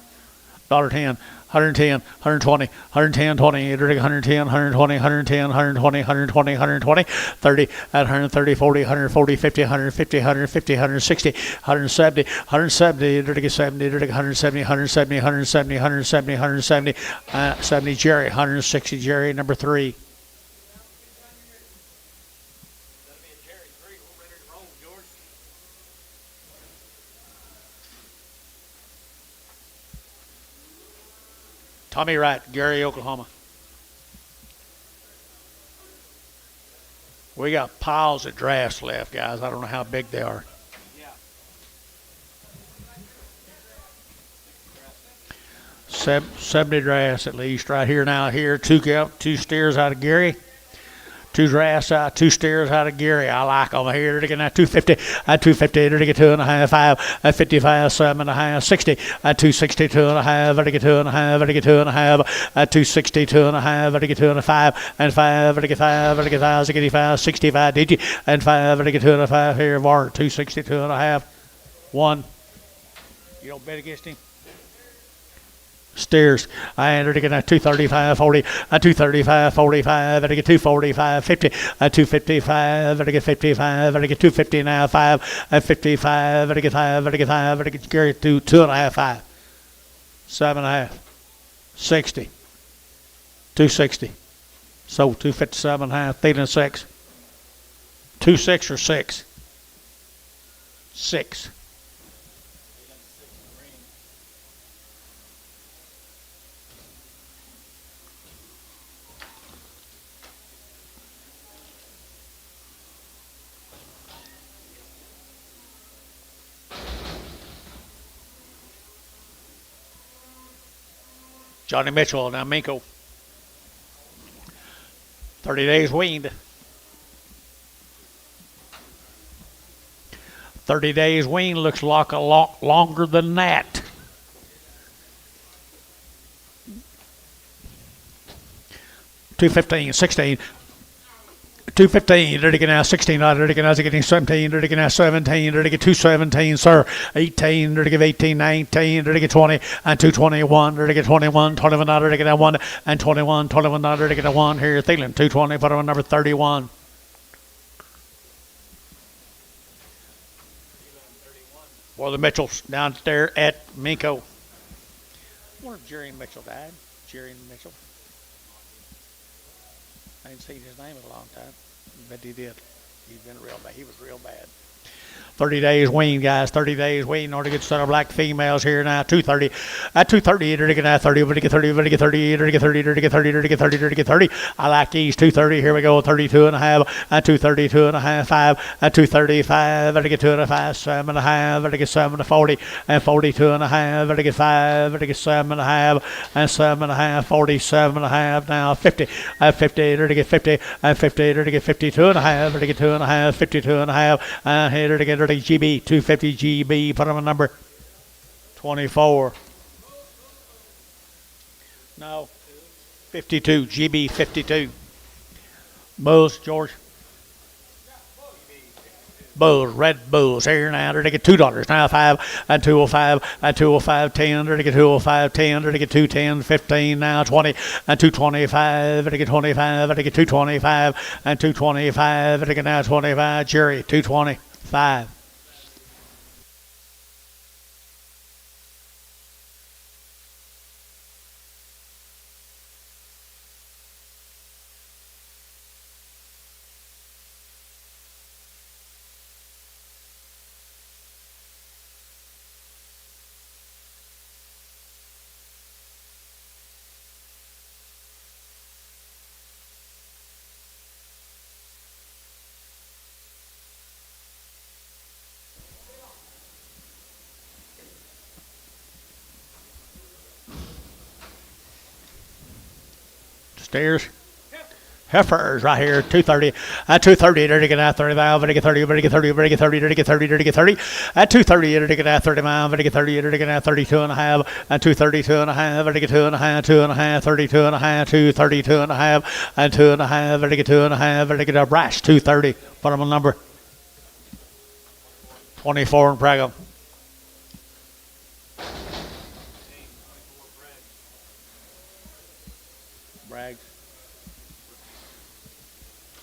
110, 120, 110, 20, 110, 120, 110, 120, 120, 120, 30, at 130, 40, 140, 50, 150, 150, 160, 170, 170, 70, 170, 170, 170, 170, 170, 70, Jerry, 160, Jerry, number 3. That'll be a Jerry 3. We're ready to roll, George. Tommy Wright, Gary, Oklahoma. We got piles of drafts left, guys. I don't know how big they are. Yeah. 70 drafts at least right here now. Here, two steers out of Gary. 2 drafts out, 2 steers out of Gary. I like them here. They're getting at 250, at 250, they're getting 2.5, 5, at 55, 7.5, 60, at 260, 2.5, they get 2.5, they get 2.5, at 260, 2.5, they get 2.5, and 5, they get 5, they get 5, 65, 65, did you? And 5, they get 2.5 here, Mark, 260, 2.5, 1. You don't bet against him? Steers. And they're getting at 235, 40, at 235, 45, and they get 245, 50, at 255, and they get 55, and they get 250 now, 5, at 55, and they get 5, and they get 5, and they get Gary to 2.5, 5, 7.5, 60, 260. So 257.5, Thielen 6. 2.6 or 6? 6. Johnny Mitchell, now Minko. 30 days weaned. 30 days weaned looks like a lot longer than that. $2.15, 16. $2.15, ready to get now 16, ready to get now getting 17, ready to get now 17, ready to get 217, sir. 18, ready to give 18, 19, ready to get 20, and 221, ready to get 21, 21, ready to get that 1, and 21, 21, ready to get a 1 here. Thielen, 220, put on number 31. For the Mitchells down there at Minko. I wonder if Jerry Mitchell died. Jerry Mitchell. I ain't seen his name in a long time. But he did. He's been real bad. He was real bad. 30 days wean, guys. 30 days wean in order to get started. Black females here now. 230. At 230, to get now 30, to get 30, to get 30, to get 30, to get 30, to get 30, to get 30. I like these. 230. Here we go. 32 and a half. At 232 and a half. 5. At 235. To get 2 and a 5. 7 and a half. To get 7 to 40. And 42 and a half. To get 5. To get 7 and a half. And 7 and a half. 47 and a half. Now 50. At 50. To get 50. At 50. To get 52 and a half. To get 2 and a half. 52 and a half. And here to get GB 250 GB. Put them on number 24. No, 52 GB 52. Bulls, George. Bulls, Red Bulls here now. They get $2 now. 5 and 205 and 205 10. They get 205 10. They get 210 15 now. 20 and 225. They get 25. They get 225 and 225. They get now 25. Jerry 225. Stairs. Heifers right here, 230. At 230, to get out 35, to get 30, to get 30, to get 30, to get 30, to get 30. At 230, to get out 35, to get 30, to get out 32 and a half. At 232 and a half, to get 2 and a half, 2 and a half, 32 and a half, 232 and a half, and 2 and a half, to get 2 and a half, to get a brash 230. Put them on number 24 in Praga.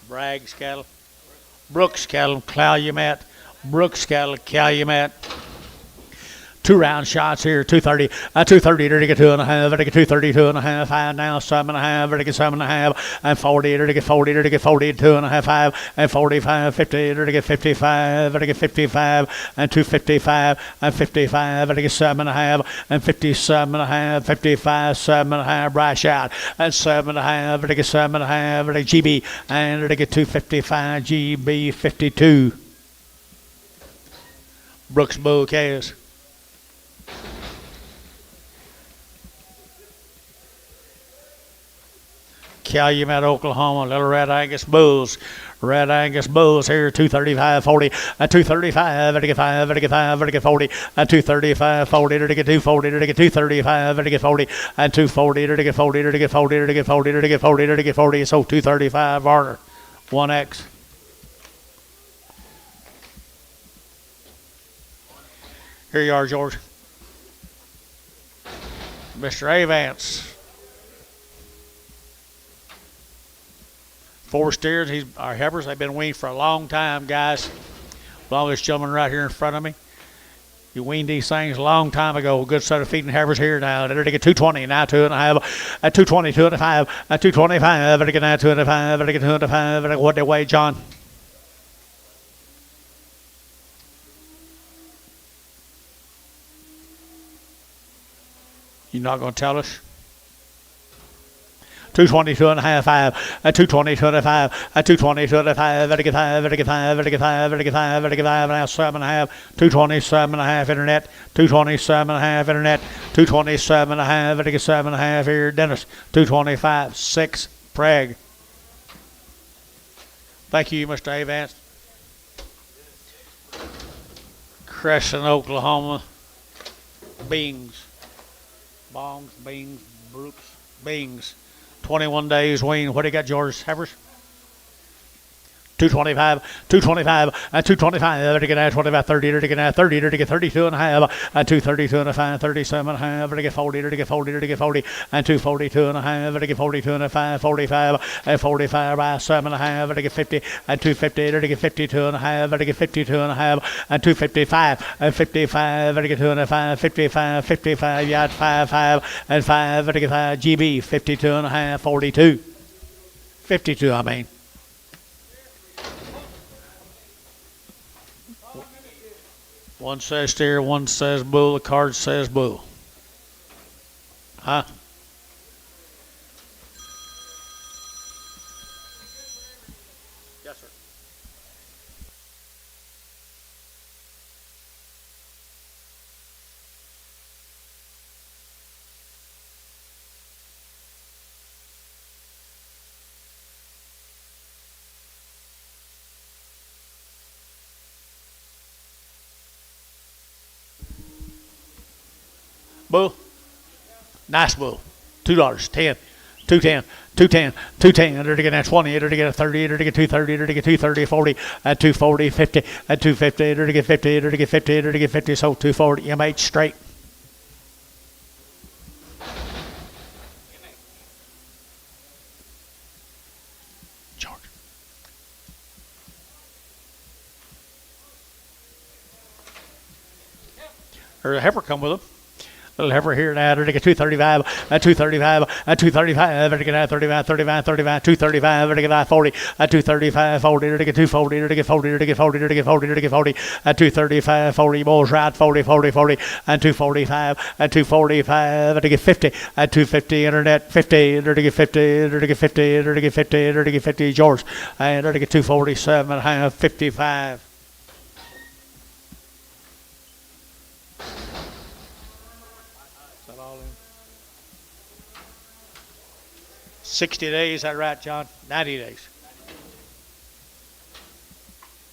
Bragg's cattle, Brooks cattle, Calumet, Brooks cattle, Calumet. 2 round shots here, 230, 230, to get 2 and a half, to get 232 and a half, 5 now, 7 and a half, to get 7 and a half, and 40, to get 40, to get 40, 2 and a half, 5, and 45, 50, to get 55, to get 55, and 255, and 55, to get 7 and a half, and 57 and a half, 55, 7 and a half, brash out, and 7 and a half, to get 7 and a half, to get GB, and to get 255, GB 52. Brooks Bull Calves. Calumet, Oklahoma, Little Red Angus Bulls. Red Angus Bulls here, 235, 40, 235, to get 5, to get 5, to get 40, 235, 40, to get 240, to get 235, to get 40, 240, to get 40, to get 40, to get 40, to get 40, to get 40, so 235 Varner, 1X. Here you are, George. Mr. Avance. 4 steers. Our heifers, they've been weaned for a long time, guys. Along with this gentleman right here in front of me. You weaned these things a long time ago. A good set of feeding heifers here now. They're to get 220, now 2 and a half. At 220, 2 and a half. At 225, they're to get now 2 and a half. They're to get 2 and a half. What they weigh, John? You're not going to tell us? 222 and a half, 5, 222 and a 5, 222 and a 5, very good 5, very good 5, very good 5, very good 5, very good 5, now 7 and a half, 227 and a half internet, 227 and a half internet, 227 and a half, very good 7 and a half here, Dennis, 225, 6, Prague. Thank you, Mr. Avance. Crescent, Oklahoma, Bings, Bongs, Bings, Brooks, Bings. 21 days, Wayne. What do you got, George? Heifers? 225, 225, to get at 25, 30, to get at 30, to get 32 and a half, 232 and a 5, 37 and a half, to get 40, to get 40, to get 40, and 242 and a half, to get 42 and a 5, 45, and 45 by 7 and a half, to get 50, and 250, to get 52 and a half, to get 52 and a half, and 255, and 55, to get 2 and a 5, 55, 55, yard 5, 5, and 5, to get 5, GB, 52 and a half, 42. 52, I mean. One says steer, one says bull, the card says bull. Huh? Yes, sir. Bull. Nice bull. $2, 10, 210, 210, 210, under to get a 20, under to get a 30, under to get 230, under to get 230, 40, at 240, 50, at 250, under to get 50, under to get 50, under to get 50, so 240, MH straight. George. There's a heifer come with him. Little heifer here now, to get 235, 235, 235, to get 35, 35, 35, 235, to get 40, 235, 40, to get 240, to get 40, to get 40, to get 40, to get 40, 235, 40, balls right, 40, 40, 40, and 245, 245, to get 50, 250, internet, 50, to get 50, to get 50, to get 50, to get 50, George, and to get 247, and a half, 55. 60 days, is that right, John? 90 days.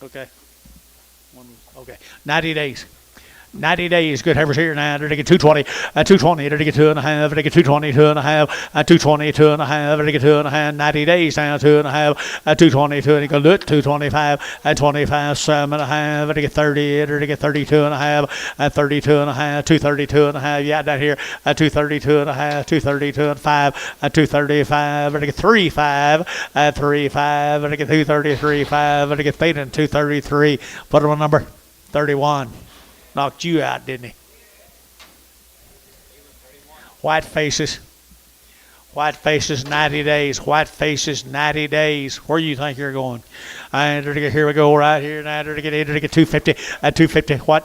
Okay. Okay. 90 days. 90 days. Good heifers here now. They're to get 220, 220, they're to get 2.5, they get 220, 2.5, 220, 2.5, they get 2.5, 90 days now, 2.5, 222, and you can do it, 225, 25, 7.5, they get 30, they get 32.5, 32.5, 232.5, yeah, down here, 232.5, 232 and 5, 235, they get 35, 35, they get 233, 5, they get 233, put them on number 31. Knocked you out, didn't he? White faces. White faces, 90 days. White faces, 90 days. Where do you think you're going? And here we go, right here. Now to get 250. 250. What?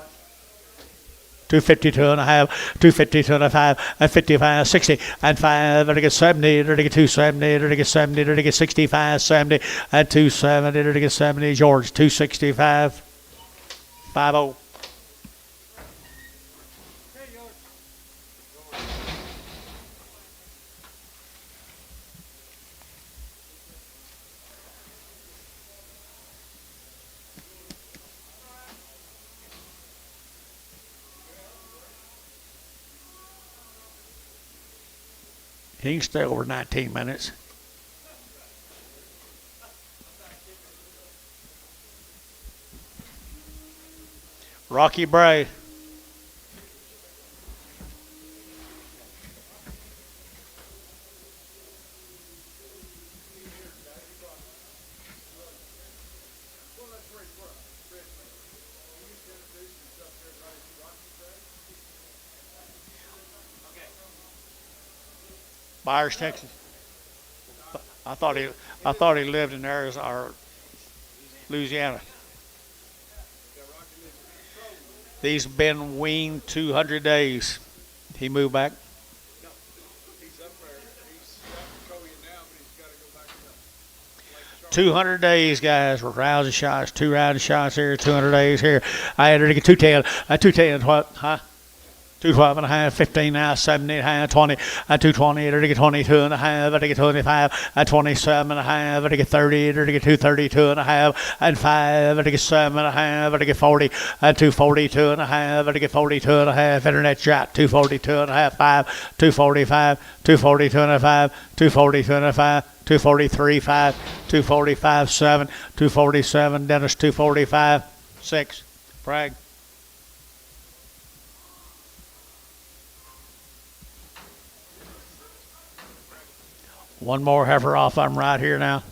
252 and a half, 252 and a 5, and 55, 60, and 5, to get 70, to get 270, to get 70, to get 65, 70, and 270, to get 70, George, 265, 50. He can stay over 19 minutes. Rocky Bray. Byers, Texas. I thought he lived in Arizona or Louisiana. He's been weaned 200 days. He moved back. He's up there. He's up in Korea now. 200 days, guys. We're rousing shots, 2 round shots here, 200 days here. I had her to get 210, 210, what, huh? 212 and a half, 15 now, 70 and a half, 20, 220, to get 22 and a half, to get 25, 27 and a half, to get 30, to get 232 and a half, and 5, to get 7 and a half, to get 40, 242 and a half, to get 42 and a half, internet shot, 242 and a half, 5, 245, 242 and a half, 242 and a half, 243, 5, 245, 7, 247, Dennis, 245, 6, Bragg. One more heifer off. I'm right here now.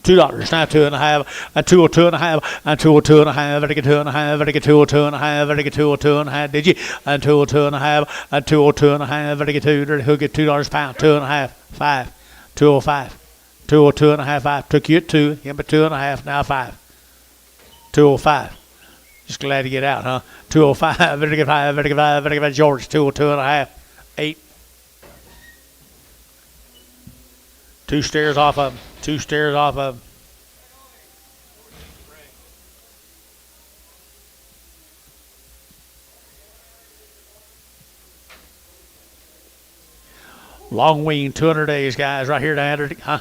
$2 now, 2 and a half, and 202 and a half, and 202 and a half, and I get 2 and a half, and I get 202 and a half, and I get 202 and a half. Did you? And 202 and a half, and 202 and a half, and I get who get $2 a pound, 2 and a half, 5, 205, 202 and a half, 5. Took you at 2, him at 2 and a half, now 5, 205. Just glad to get out, huh? 205, and I get 5, and I get 5, and I get George, 202 and a half, 8. 2 stairs off of him. 2 stairs off of him. Long wean, 200 days, guys, right here down, huh?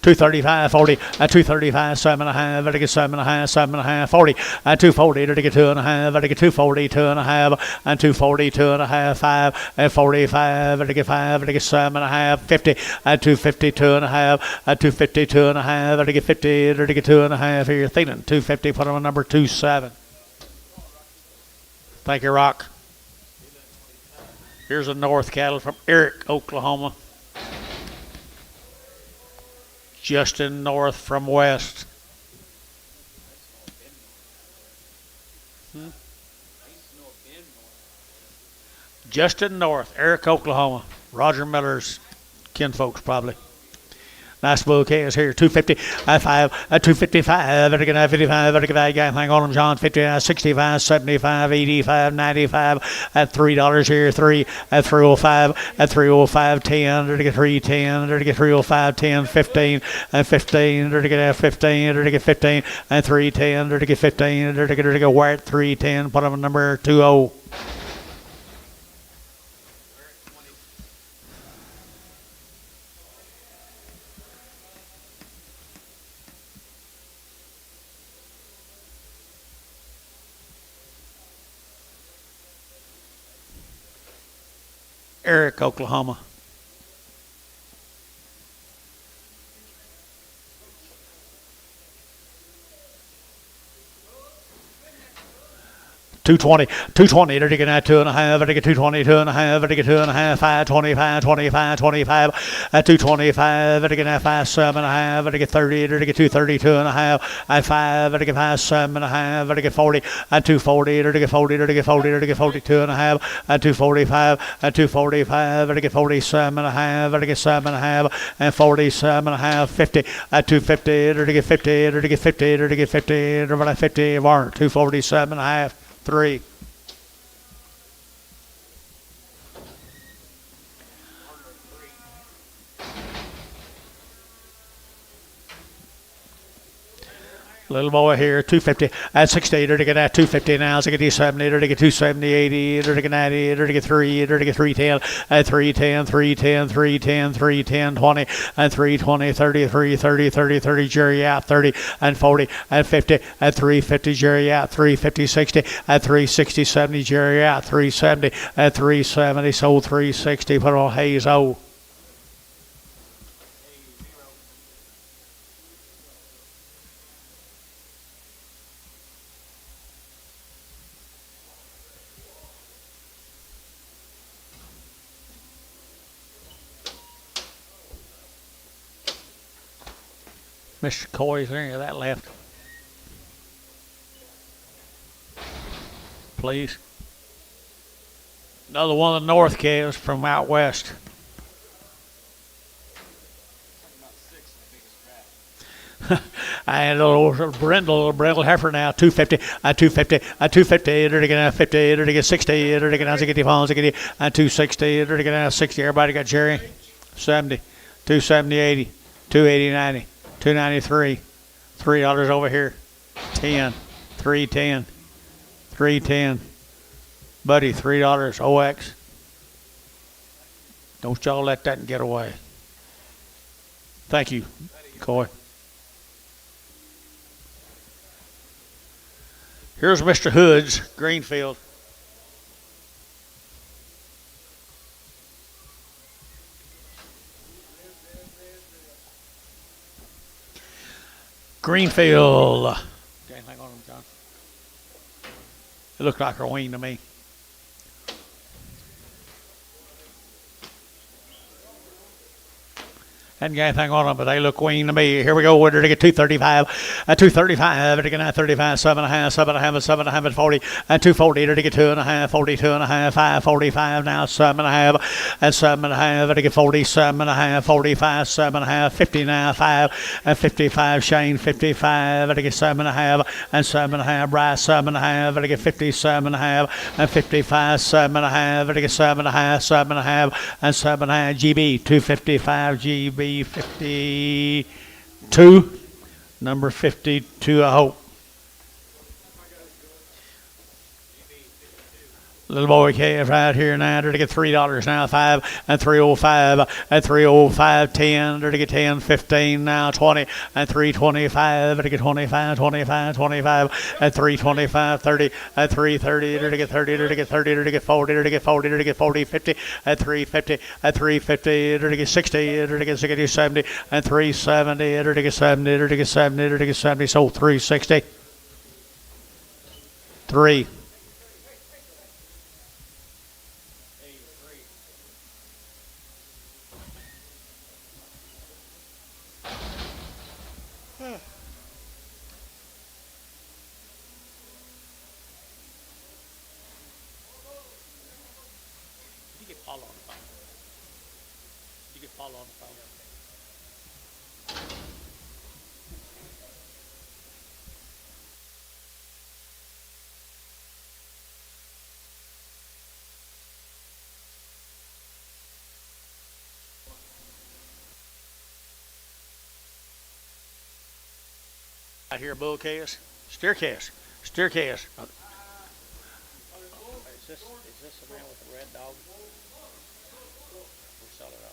235, 40, 235, 7 and a half, I get 7 and a half, 7 and a half, 40, 240, to get 2 and a half, I get 240, 2 and a half, and 240, 2 and a half, 5, and 45, I get 5, I get 7 and a half, 50, 250, 2 and a half, 250, 2 and a half, I get 50, to get 2 and a half here, thinking 250, put on number 27. Thank you, Rock. Here's a north cattle from Eric, Oklahoma. Justin north from west. Justin north, Eric, Oklahoma. Roger Miller's kinfolks probably. Nice bouquet is here. 250, 5, 255, 55, hang on them, John. 50, 65, 75, 85, 95, at $3 here. 3 at 305, at 305, 10, to get 310, to get 305, 10, 15, and 15, to get 15, to get 15, and 310, to get 15, to get where at 310, put on number 20. Eric, Oklahoma. $220, to get that 2 and a half, to get 220, 2 and a half, to get 2 and a half, 5, 25, 25, 25, at 225, to get that 5, 7 and a half, to get 30, to get 230, 2 and a half, at 5, to get 5, 7 and a half, to get 40, at 240, to get 40, to get 40, to get 42 and a half, at 245, at 245, to get 47 and a half, to get 7 and a half, and 47 and a half, 50, at 250, to get 50, to get 50, to get 50, to get 50, 247 and a half. 3. Little boy here, 250 at 60, to get that 250 now, to get 70, to get 270, 80, to get 90, to get 3, to get 310, at 310, 310, 310, 310, 20, and 320, 33, 30, 30, 30, Jerry out, 30, and 40, and 50, at 350, Jerry out, 350, 60, at 360, 70, Jerry out, 370, at 370, sold 360, put on Hayes O. Mr. Coy's there, any of that left? Please. Another one of the north calves from out west. And a little brindle heifer now, 250, 250, 250, to get 50, to get 60, to get 60 pounds, to get 260, to get 60. Everybody got Jerry? 70, 270, 80, 280, 90. $2.93. $3 over here. 10. 3.10. 3.10. Buddy, $3. OX. Don't y'all let that get away. Thank you, Coy. Here's Mr. Hood's Greenfield. Greenfield. Okay, hang on, John. It looked like a wing to me. Hadn't got anything on them, but they look wing to me. Here we go. We're to get 235, 235, to get 935, 7.5, 7.5, 7.5, 40, and 240, to get 2.5, 42.5, 545 now, 7.5, and 7.5, to get 47.5, 45, 7.5, 50 now, 5, and 55, Shane, 55, to get 7.5, and 7.5, Bryce, 7.5, to get 57.5, and 55, 7.5, to get 7.5, 7.5, and 7.5, GB, 255, GB. 52, number 52, I hope. Little boy KF right here now, to get $3 now, 5 and 305 and 305, 10, to get 10, 15 now, 20 and 325, to get 25, 25, 25 and 325, 30 and 330, to get 30, to get 30, to get 40, to get 40, to get 40, 50 and 350 and 350, to get 60, to get 60, 70 and 370, to get 70, to get 70, to get 70, so 360, 3. Out here, bull cast, steer cast, steer cast. Is this the man with the red dog? We'll sell it out.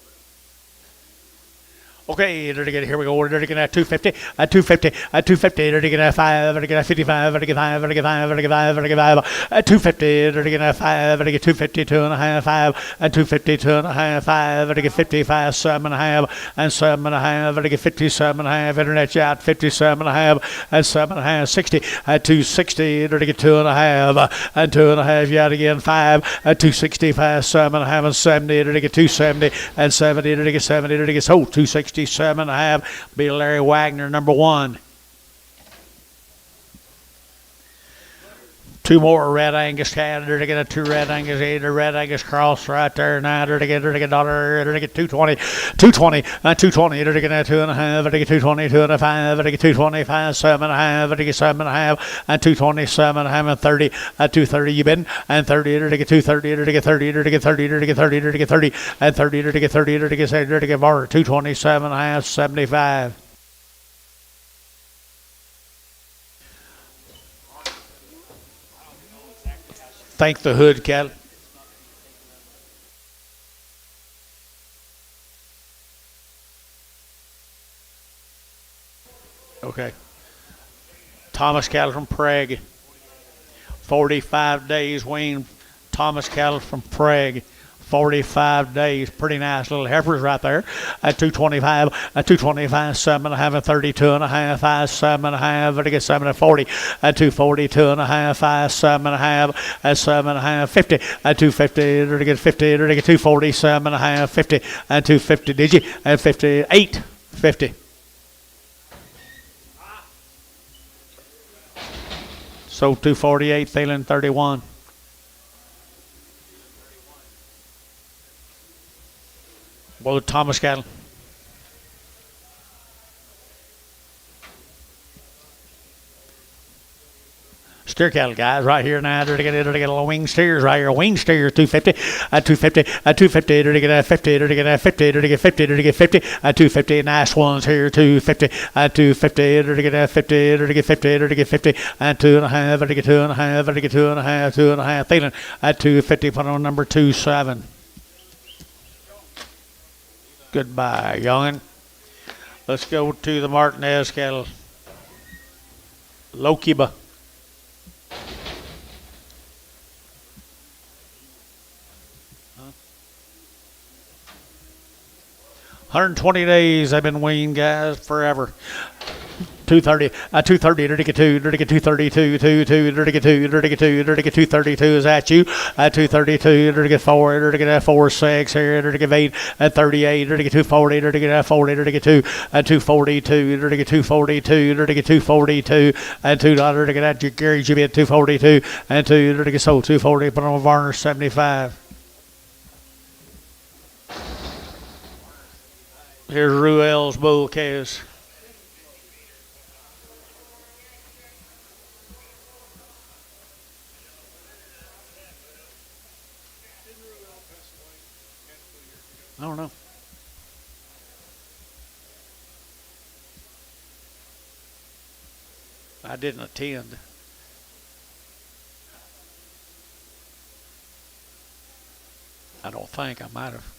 Okay, here we go. We're going to get 250, 250, 250, to get 5, to get 55, to get 5, to get 5, to get 5, to get 5, 250, to get 5, to get 250, 2.5, 5, and 250, 2.5, 5, to get 55, 7.5, and 7.5, to get 57.5, internet out, 57.5, and 7.5, 60, 260, to get 2.5, and 2.5, yet again, 5, 265, 7.5, and 70, to get 270, and 70, to get 70, to get 267.5, be Larry Wagner, number 1. Two more Red Angus cattle, to get a 2 Red Angus, 8 Red Angus cross right there now, to get dollar, to get 220, 220, 220, to get 2.5, to get 220, 2.5, to get 225, 7.5, to get 7.5, and 227.5, and 30, 230 you been, and 30, to get 230, to get 30, to get 30, to get 30, to get 30, and 30, to get 30, to get 30, to get more, 227.5, 75. Thank the Hood cattle. Okay. Thomas cattle from Prague. 45 days weaned. Thomas cattle from Prague. 45 days. Pretty nice little heifers right there. At 225, at 225, 7.5, and 32.5, 5, 7.5, to get 7 and 40, at 240, 2.5, 5, 7.5, at 7.5, 50, at 250, to get 50, to get 240, 7.5, 50, at 250, did you? At 58, 50. So 248, Thalen 31. Well, Thomas cattle. Steer cattle, guys, right here now. They're going to get a little wing steers right here. Wing steers, 250, 250, 250. They're going to get 50. They're going to get 50. They're going to get 50. They're going to get 50. 250. Nice ones here, 250. 250. They're going to get 50. They're going to get 50. They're going to get 50. And 2.5. They're going to get 2.5. They're going to get 2.5. 2.5. Feeling at 250. Put on number 27. Goodbye, youngin'. Let's go to the Martinez cattle. Lokiba. 120 days I've been weaned, guys, forever. 230, 230, dirty get 2, dirty get 232, 2, dirty get 2, dirty get 2, dirty get 232 is at you. 232, dirty get 4, dirty get 4, 6 here, dirty get 8, 38, dirty get 240, dirty get 40, dirty get 2, 242, dirty get 242, dirty get 242, and $2, dirty get at Gary Jimmy at 242, and 2, dirty get sold 240, put on Varner 75. Here's Ruel's bull calves. I don't know. I didn't attend. I don't think. I might have.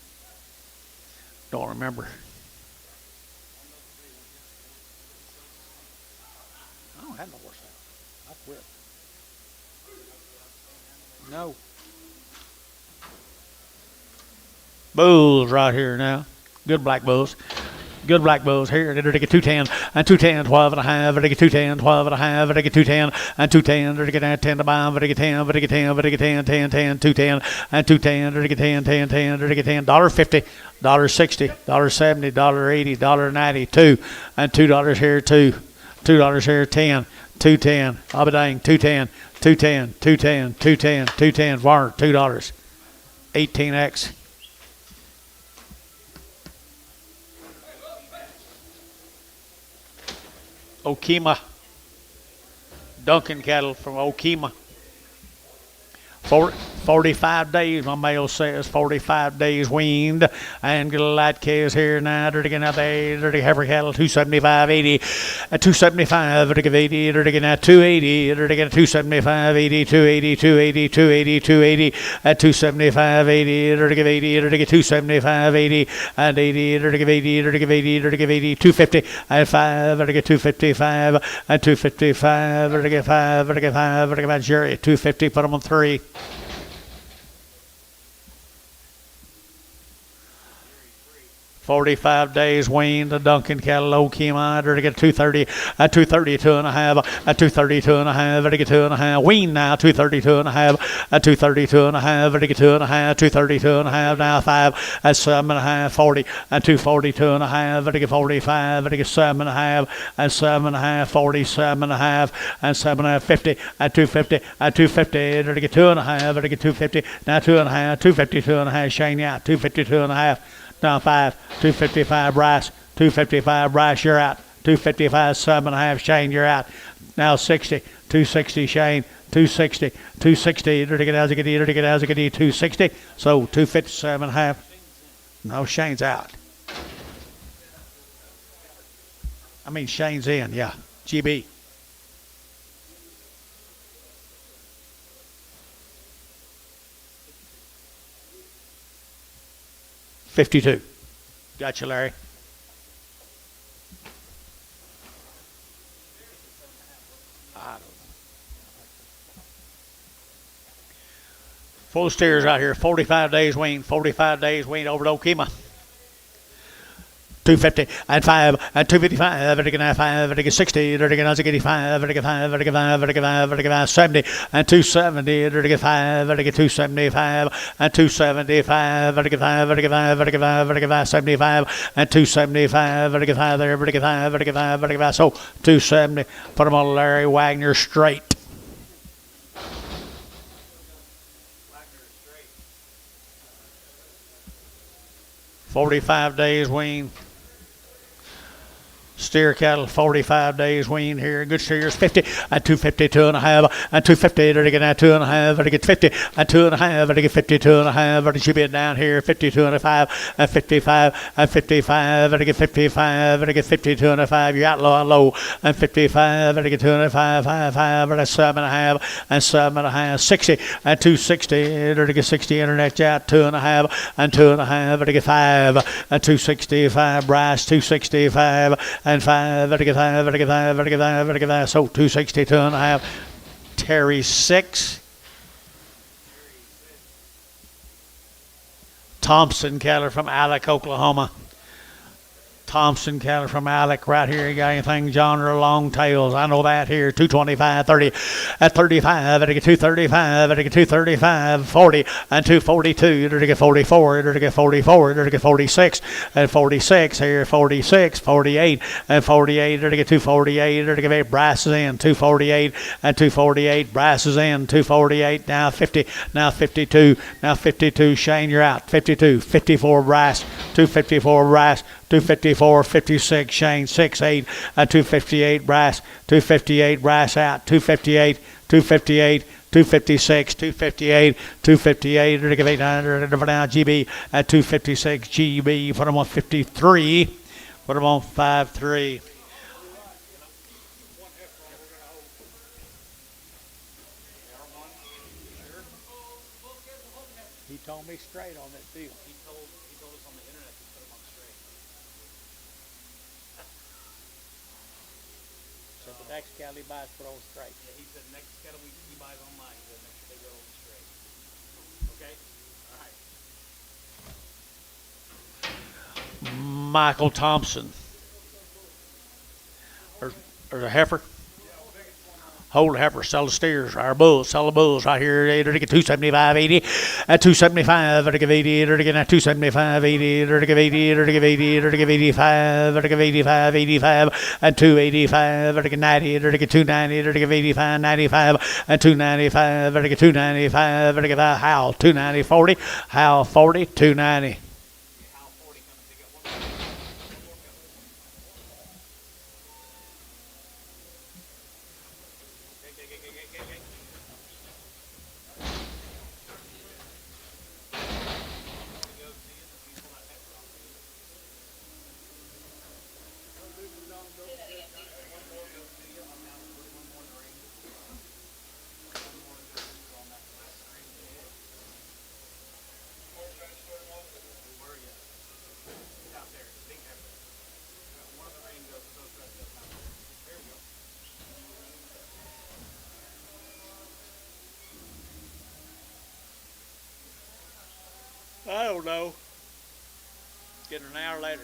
Don't remember. I don't have no horse. I quit. No. Bulls right here now. Good black bulls. Good black bulls here. They're to get 210 and 210, 12 and a half. They get 210, 12 and a half. They get 210 and 210. They're to get 10 to buy. They get 10. They get 10. They get 10, 10, 10, 210 and 210. They're to get 10, 10, 10. They're to get 10. $1.50, $1.60, $1.70, $1.80, $1.90, 2 and $2 here, 2. $2 here, 10, 210. I'll be dang, 210, 210, 210, 210, 210. Varner, $2. 18X. Okima. Duncan cattle from Okima. 45 days, my mail says 45 days weaned. And get a light calves here now. They're getting out there. They're getting heifer cattle 275, 80, 275. They're getting 80. They're getting out 280. They're getting 275, 80, 280, 280, 280, 280, at 275, 80. They're getting 80. They're getting 275, 80, and 80. They're getting 80. They're getting 80. They're getting 80, 250, and 5. They're getting 255, and 255. They're getting 5. They're getting 5. They're getting Jerry 250. Put them on 3. 45 days weaned. The Duncan cattle Okima. They're to get 230, 232 and a half, 232 and a half, they get 2 and a half. Weaned now, 232 and a half, 232 and a half, they get 2 and a half, 232 and a half, now 5, 7 and a half, 40, 242 and a half, they get 45, they get 7 and a half, 7 and a half, 47 and a half, 7 and a half, 50, 250, 250, they get 2 and a half, they get 250, now 2 and a half, 252 and a half, Shane out, 252 and a half. Now 5, 255 Bryce, 255 Bryce, you're out. 255, 7 and a half, Shane, you're out. Now 60, 260 Shane, 260, 260, 260. So 257 and a half. No, Shane's out. I mean, Shane's in, yeah. GB. $52. Gotcha, Larry. Full steers out here. 45 days weaned. 45 days weaned over to Okima. 250 and 5 and 255. They're going 5. They're going 60. They're going 85. They're going 5. They're going 5. They're going 5. They're going 70 and 270. They're going 5. They're going 275 and 275. They're going 5. They're going 5. They're going 5. They're going 75 and 275. They're going 5. They're going 5. They're going 5. They're going 5. So 270. Put them on Larry Wagner straight. $45 days weaned. Steer cattle, 45 days wean here. Good steers, 50 and 250, 2.5 and 250. They're getting 2.5. They're get 50 and 2.5. They're get 52.5. They're should be down here, 52.5 and 55 and 55. They're get 55. They're get 52.5. You're out low and low and 55. They're get 2.5, 5, and 7.5 and 7.5, 60 and 260. They're get 60. Internet out 2.5 and 2.5. They're get 5 and 265. Brass 265. And 5, vertical 5, vertical 5, vertical 5, vertical 5, so 262.5. Terry 6. Thompson cattle from Alec, Oklahoma. Thompson cattle from Alec right here. You got anything genre long tails? I know that here. 225, 30 at 35. It'll get 235. It'll get 235, 40 and 242. It'll get 44. It'll get 44. It'll get 46 and 46 here. 46, 48 and 48. It'll get 248. It'll get 8 brasses in. 248 and 248 brasses in. 248 now 50. Now 52. Now 52. Shane, you're out. 52. 54 brass. 254 brass. 254, 56, Shane, 68, 258, brass, 258, brass out, 258, 258, 256, 258, 258, 800, now GB at 256, GB, put them on 53, put them on 53. He told me straight on that deal. He told us on the internet to put them on straight. So the next cattle he buys put on straight. Yeah, he said next cattle he buys online, he said make sure they go straight. Okay? All right. Michael Thompson. There's a heifer. Hold the heifer, sell the steers. Our bulls, sell the bulls right here. They're to get 275, 80. At 275, they're to give 80. They're to get 275, 80. They're to give 80. They're to give 80. They're to give 85. They're to give 85, 85. And 285. They're to get 90. They're to get 290. They're to give 85, 95. And 295. They're to get 295. They're to give a Howl 290, 40. Howl 40, 290. I don't know. Getting an hour later.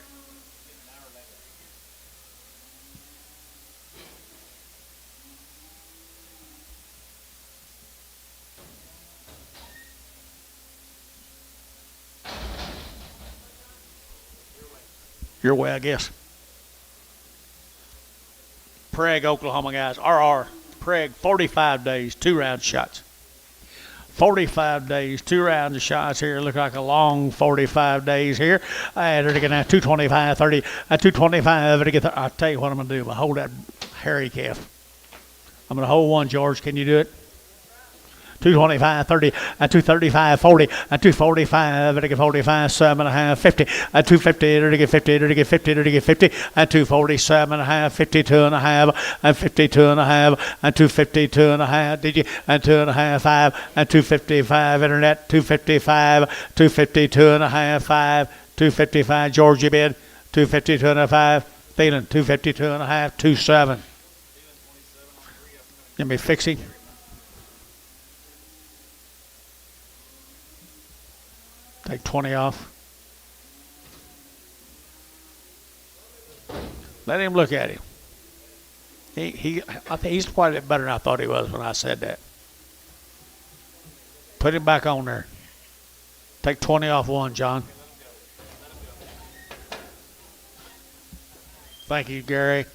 Your way, I guess. Prague, Oklahoma guys. RR. Prague, 45 days, 2 round shots. 45 days, 2 rounds of shots here. Look like a long 45 days here. They're going to have 225, 30, 225. I'll tell you what I'm going to do. I'm going to hold that hairy calf. I'm going to hold one, George. Can you do it? 225, 30, 235, 40, 245, 45, 7.5, 50, 250, 50, 50, 50, 247.5, 52.5, 52.5, 252.5. Did you? 2.5, 5, 255. Internet 255, 252.5, 5, 255. Georgia bid 252.5. Feeling 252.5, 27. Give me fixing. Take 20 off. Let him look at him. I think he's quite a bit better than I thought he was when I said that. Put him back on there. Take 20 off one, John. Thank you, Gary.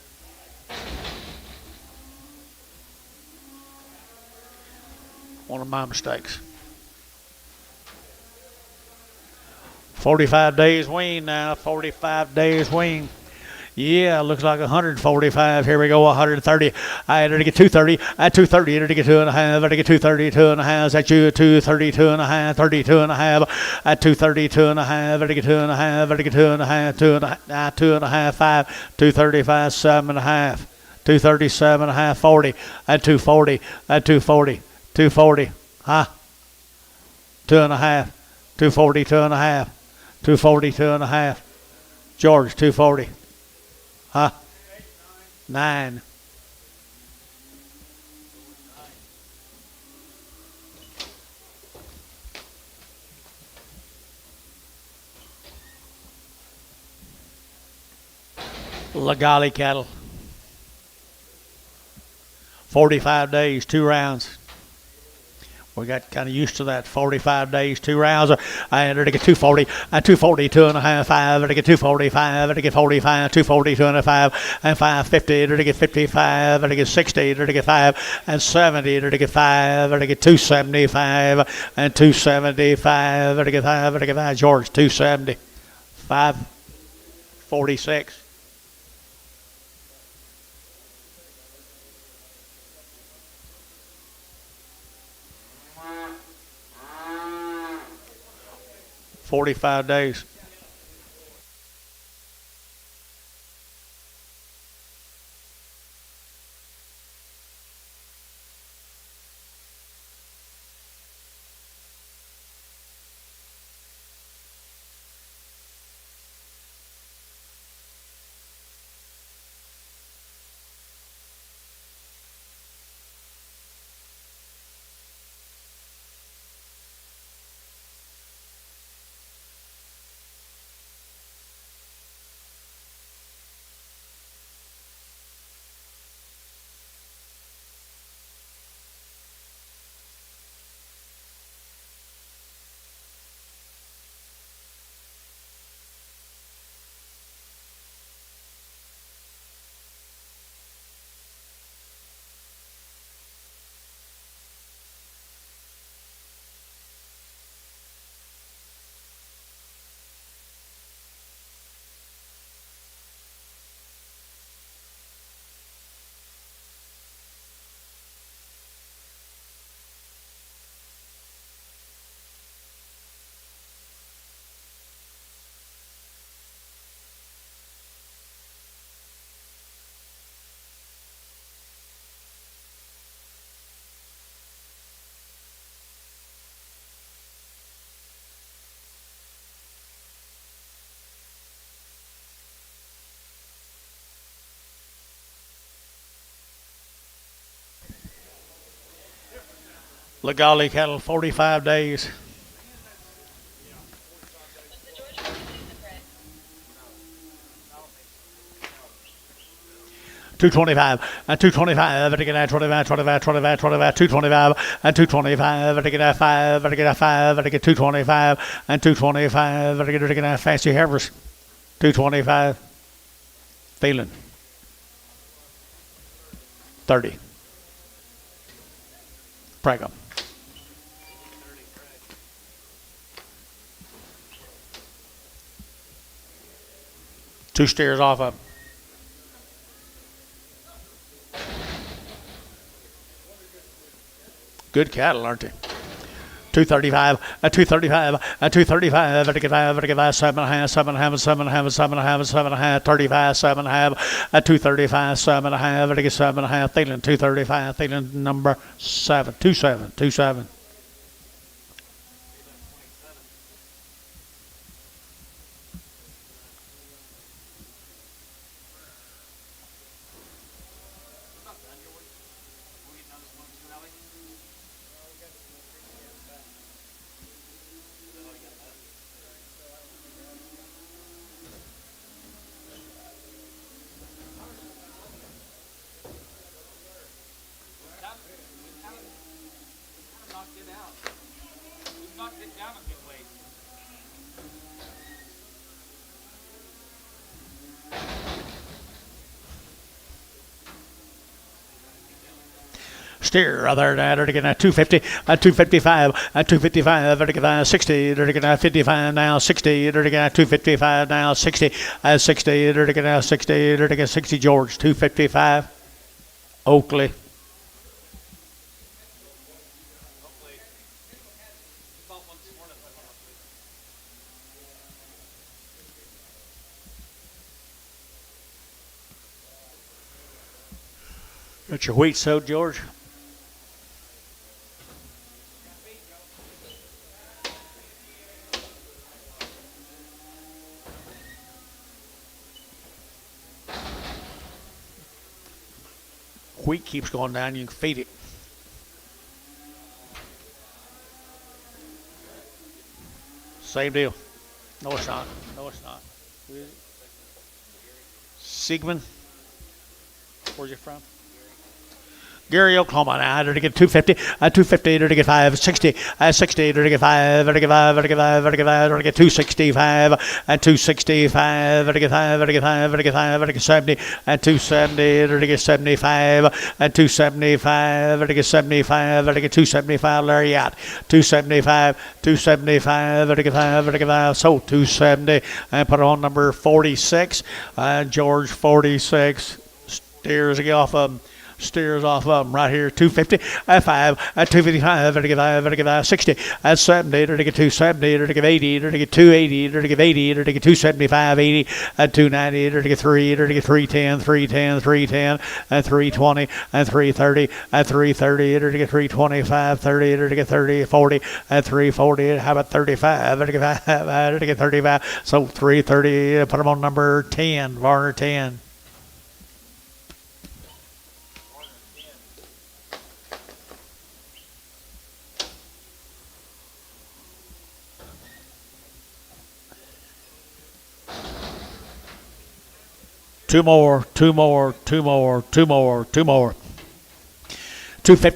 One of my mistakes. 45 days wean now. 45 days wean. Yeah, looks like 145. Here we go, 130. I had to get 230. At 230, I had to get 2.5. I had to get 230, 2.5. That's you, 230, 2.5, 32.5. At 230, 2.5. I had to get 2.5. I had to get 2.5, 2.5, 5. 235, 7.5. 237.5, 40. At 240. At 240. 240. Huh? 2.5. 240, 2.5. 240, 2.5. George, 240. Huh? 9. Lagali cattle. 45 days, 2 rounds. We got kind of used to that. 45 days, 2 rounds. I had to get 240. At 240, 2.5, 5. I had to get 245. I had to get 45. 240, 2.5, and 550. I had to get 55. I had to get 60. I had to get 5 and 70. I had to get 5. I had to get 275 and 275. I had to get 5. I had to get 5. George, 270. 546. $45 days. Lagali cattle, 45 days. Was the Georgia receiving the price? 225 and 225. I get 25, 25, 25, 25, 225 and 225. I get 5. I get 5. I get 225 and 225. I get fancy Heifers. 225. Feeling 30. Preg 'em. Two steers off up. Good cattle, aren't they? 235, 235, 235, I get 5, I get 5, 7.5, 7.5, 7.5, 7.5, 7.5, 35, 7.5, 235, 7.5, I get 7.5, Thielen, 235, Thielen, number 7, 27, 27. Knocked it out. We've knocked it down a good ways. steer right there now. They're getting 250, 255, 255, they're getting 60, they're getting 55 now, 60, they're getting 255 now, 60, 60, they're getting 60, they're getting 60, George, 255, Oakley. Got your wheat sowed, George? Wheat keeps going down, you can feed it. Same deal. No, it's not. No, it's not. Sigmund? Where's you from? Gary, Oklahoma. Now, they're to get 250, 250, they're to get 5, 60, 60, they're to get 5, they're to get 5, they're to get 5, they're to get 5, they're to get 265, 265, they're to get 5, they're to get 5, they're to get 5, they're to get 70, 270, they're to get 75, 275, they're to get 75, they're to get 275, Larry out, 275, 275, they're to get 5, they're to get 5, so 270, and put on number 46, George 46, steers off of them. Steers off of them right here. 250, 5, 255, to get 5, to get 60, 70, to get 270, to get 80, to get 280, to get 80, to get 275, 80, 290, to get 3, to get 310, 310, 310, 320, 330, 330, to get 325, 30, to get 30, 40, 340. How about 35? To get 35. So 330. Put them on number 10. Varner 10. Two more. 250,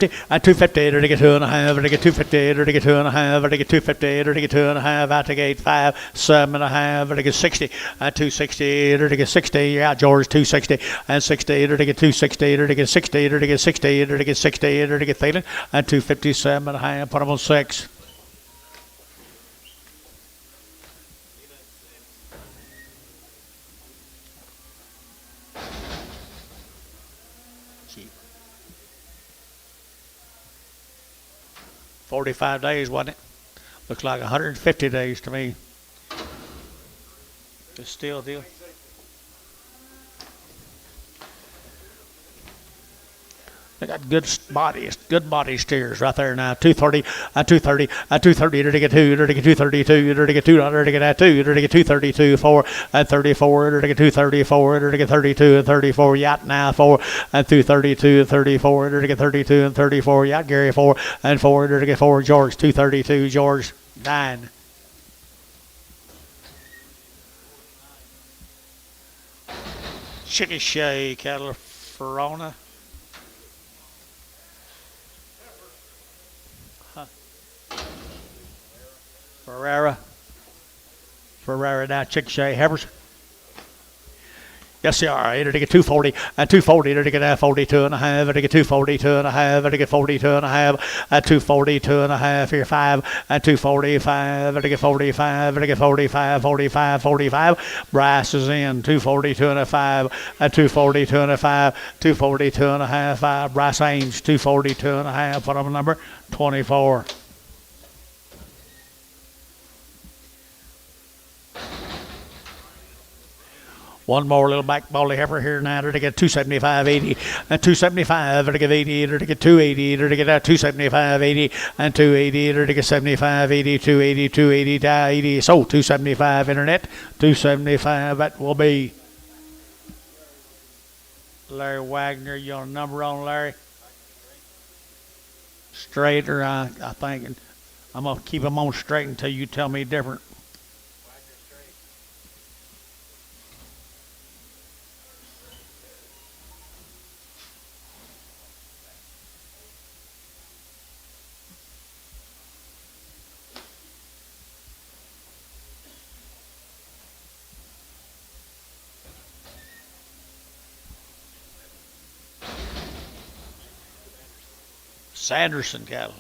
250, to get 2.5, to get 250, to get 2.5, to get 250, to get 2.5, out to gate 5, 7.5, to get 60, 260, to get 60, yeah, George, 260, and 60, to get 260, to get 60, to get 60, to get 60, to get Thielen, and 257.5, put them on 6. Cheap. 45 days, wasn't it? Looks like 150 days to me. It's still a deal. They got good body steers right there now. 230, 230, 230, to get 2, to get 232, to get 2, to get 2, to get 232, 4, 34, to get 234, to get 32 and 34, yacht now 4, and 232 and 34, to get 32 and 34, yacht Gary 4, and 4, to get 4, George 232, George 9. Chickasha, California. Ferrara now, Chickasha, Heifers. Yes, they are. To get 240, 240, to get 42 and a half, to get 242 and a half, to get 42 and a half, 242 and a half, here 5, 245, to get 45, to get 45, 45, 45. Bryce is in, 242 and a 5, 242 and a 5, 242 and a half, 5. Bryce Ames, 242 and a half, put on number 24. One more little back bally heifer here now to get 275, 80, and 275, to get 80, to get 280, to get 275, 80, and 280, to get 75, 80, 280, 280, 80. So 275 internet, 275, that will be Larry Wagner. You on a number on Larry? Straighter, I think. I'm going to keep them on straight until you tell me different. Sanderson cattle.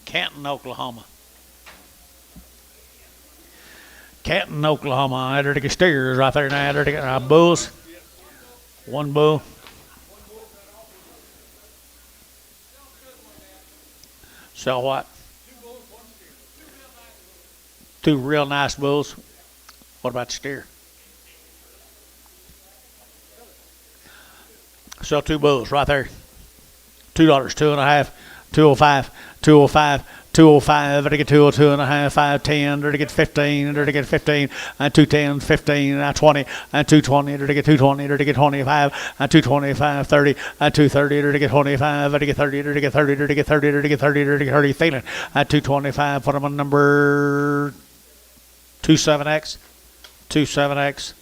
Canton, Oklahoma. Canton, Oklahoma. There to get steers right there now. There to get bulls. One bull. Sell what? Two real nice bulls. What about the steer? Sell two bulls right there. $2, 2.5, 205, 205, 205. There to get 202.5, 510. There to get 15. There to get 15. And 210, 15. And 20. And 220. There to get 220. There to get 25. And 225, 30. And 230. There to get 25. There to get 30. There to get 30. There to get 30. There to get 30. There to get 30. Feeling. At 225. Put them on number 27X. 27X.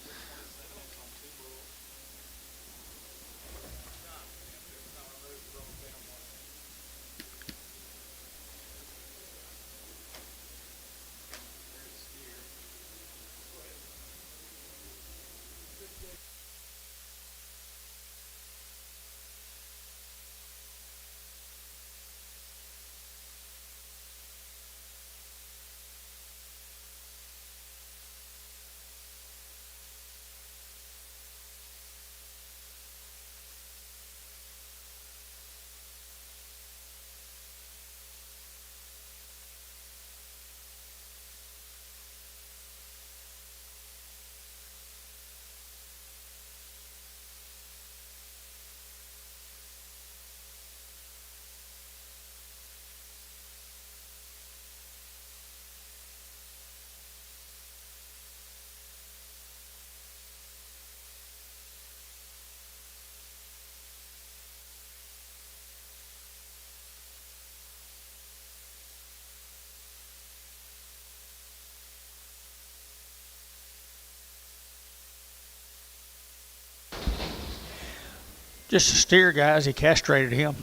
Just a steer, guys. He castrated him.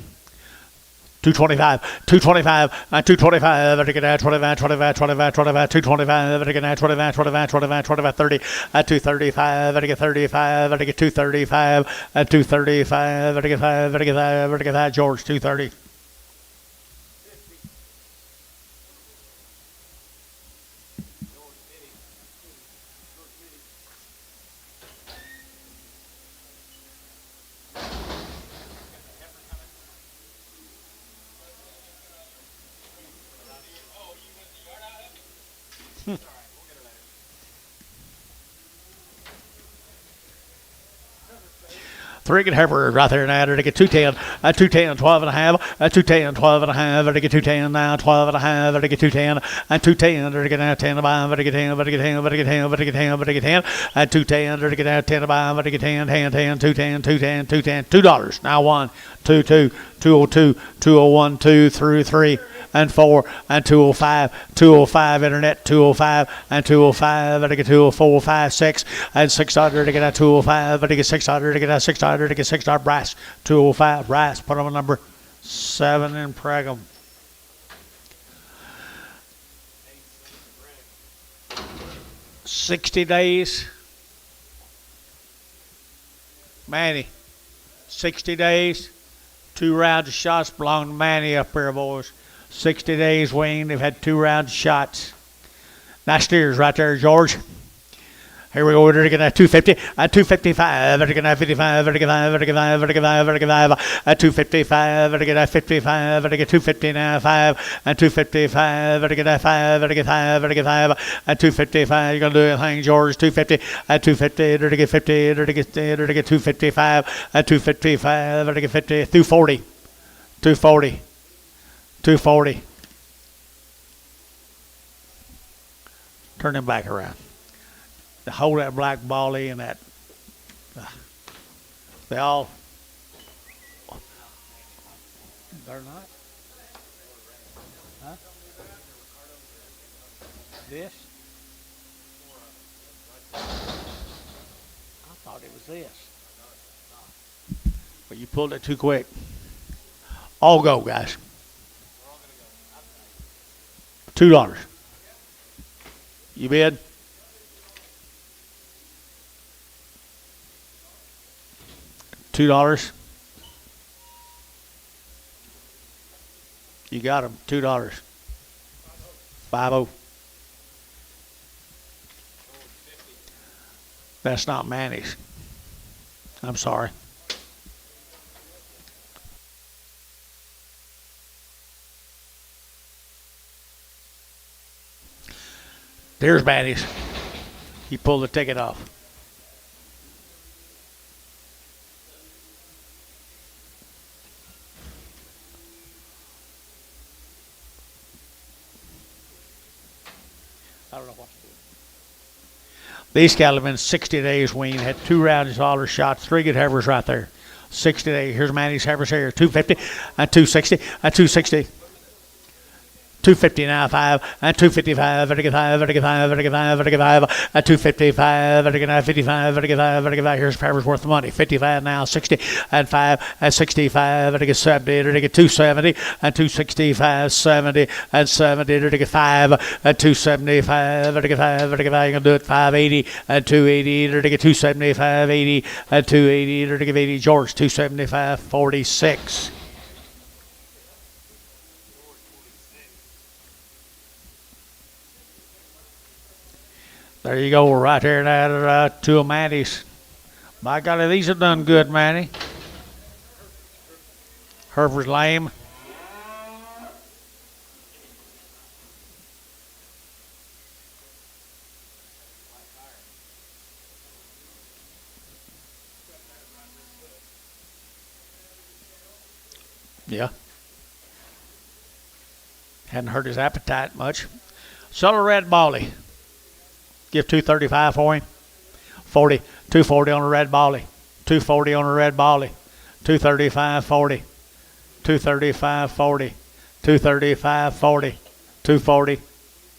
225, 225, 225, I get 25, 25, 25, 25, 225, I get 25, 25, 25, 25, 30, 235, I get 35, I get 235, 235, I get 5, I get 5, I get 5, George, 230. Three get Heifer right there now. To get 210, 210, 12 and a half, 210, 12 and a half, to get 210 now, 12 and a half, to get 210, 210, to get now 10 to buy, to get 10, to get 10, to get 10, to get 10, to get 10, 210, to get now 10 to buy, to get 10, 10, 10, 210, 210, 210, $2. Now 1, 2, 2, 202, 201, 2 through 3. And 4 and 205, 205 internet, 205 and 205, and I get 204, 5, 6 and 600 to get that 205, and I get 600 to get that 600 to get 600 brass, 205 brass. Put them on number 7 and preg them. $60 days. Manny, 60 days. 2 rounds of shots belong to Manny up here, boys. 60 days, Wayne. They've had 2 rounds of shots. Nice steers right there, George. Here we go. We're going to get that 250, 255, we're going to get that 55, we're going to get 5, we're going to get 5, we're going to get 5, we're going to get 5, 255, we're going to get that 55, we're going to get 250 now, 5, and 255, we're going to get that 5, we're going to get 5, we're going to get 5, and 255. You're going to do anything, George. 250, 250, we're going to get 50, we're going to get 255, 255, we're going to get 50, 240, 240. 240. Turn them back around. Hold that black bally and that. They all. They're not. Huh? This? I thought it was this. But you pulled it too quick. All go, guys. $2. You bid? $2. You got them. $2. 50. That's not Manny's. I'm sorry. There's Manny's. He pulled the ticket off. I don't know what to do. These cattle have been 60 days weaned, had 2 rounds of shots, 3 good heifers right there. 60 days. Here's Manny's heifers here. 250 and 260 and 260. 250 now, 5 and 255, vertical 5, vertical 5, vertical 5, vertical 5, and 255, vertical 9, 55, vertical 5, vertical 5. Here's Heifer's worth of money. 55 now, 60 and 5 and 65, vertical 70, vertical 270 and 265, 70 and 70, vertical 5 and 275, vertical 5, vertical 5. You're gonna do it 580 and 280, vertical 275, 80 and 280, vertical 80. George 275, 46. There you go, right there now, 2 of Manny's. By golly, these have done good, Manny. Heifer's lame. Yeah. Hadn't hurt his appetite much. Silver Red Bally. Give 235 for him. 40. 240 on the red bally. 240 on the red bally. 235 40. 235 40. 235 40. 240.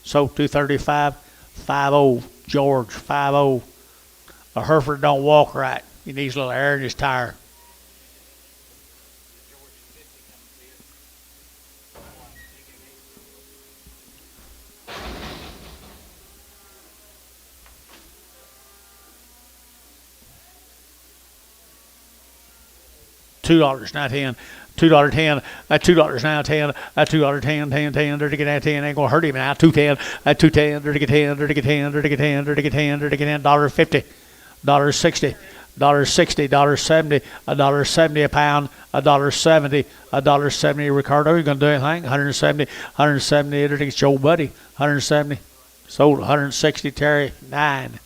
So 235 50. George 50. A Heifer don't walk right. He needs a little air in his tire. $2 now 10. $2.10. $2 now 10. $2.10. 10. Dirty get that 10. Ain't gonna hurt him now. 210. 210. Dirty get 10. Dirty get 10. Dirty get 10. Dirty get 10. Dirty get 10. $1.50. $1.60. $1.60. $1.70. $1.70 a pound. $1.70. $1.70. Ricardo, you gonna do anything? 170. 170. Dirty get Joe Buddy. 170. Sold 160. Terry 9.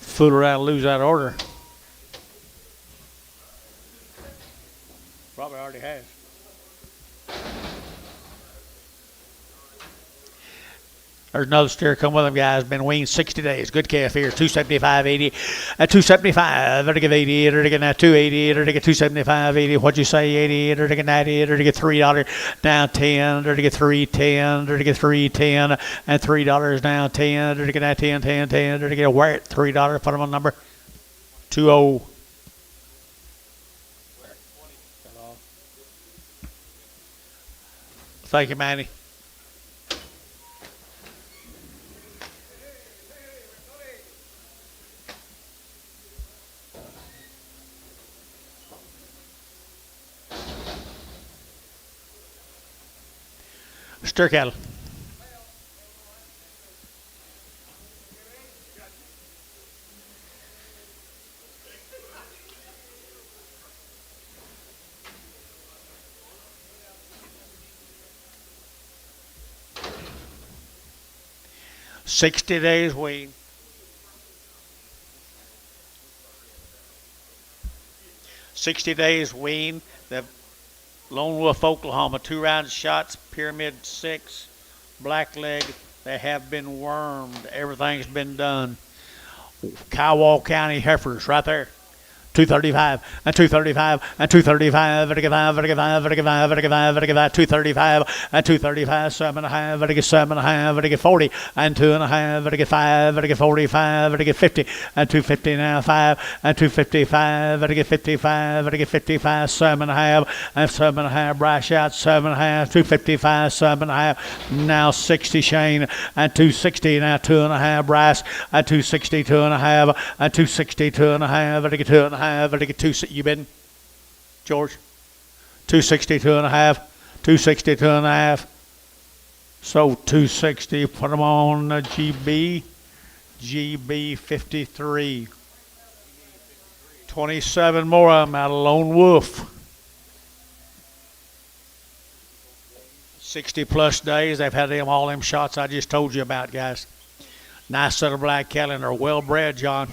Fool around and lose that order. Probably already has. There's another steer come with them, guys. Been weaned 60 days. Good calf here. 275, 80. At 275. Better give 80. Better get now 280. Better get 275, 80. What'd you say? 80. Better get 90. Better get $3. Now 10. Better get 310. Better get 310. And $3 now 10. Better get now 10, 10, 10. Better get a where at $3. Put them on number 20. Thank you, Manny. Steer cattle. $60 days wean. $60 days wean. The Lone Wolf, Oklahoma, 2 rounds shots, Pyramid 6, blackleg. They have been wormed. Everything's been done. Kiowa County heifers right there. 235 and 235 and 235, vertical 5, vertical 5, vertical 5, vertical 5, vertical 5, 235 and 235, 7.5, vertical 7.5, vertical 40 and 2.5, vertical 5, vertical 45, vertical 50 and 250 now 5 and 255, vertical 55, vertical 55, 7.5 and 7.5, brash out 7.5, 255, 7.5, now 60 Shane and 260 now 2.5, brass and 260, 2.5 and 260, 2.5, vertical 2.5. 2.5. I get 2. You been, George? 262.5. 262.5. So 260. Put them on GB. GB 53. 27 more of them out of Lone Wolf. 60 plus days. They've had them all them shots I just told you about, guys. Nice set of black cattle, and they're well bred, John.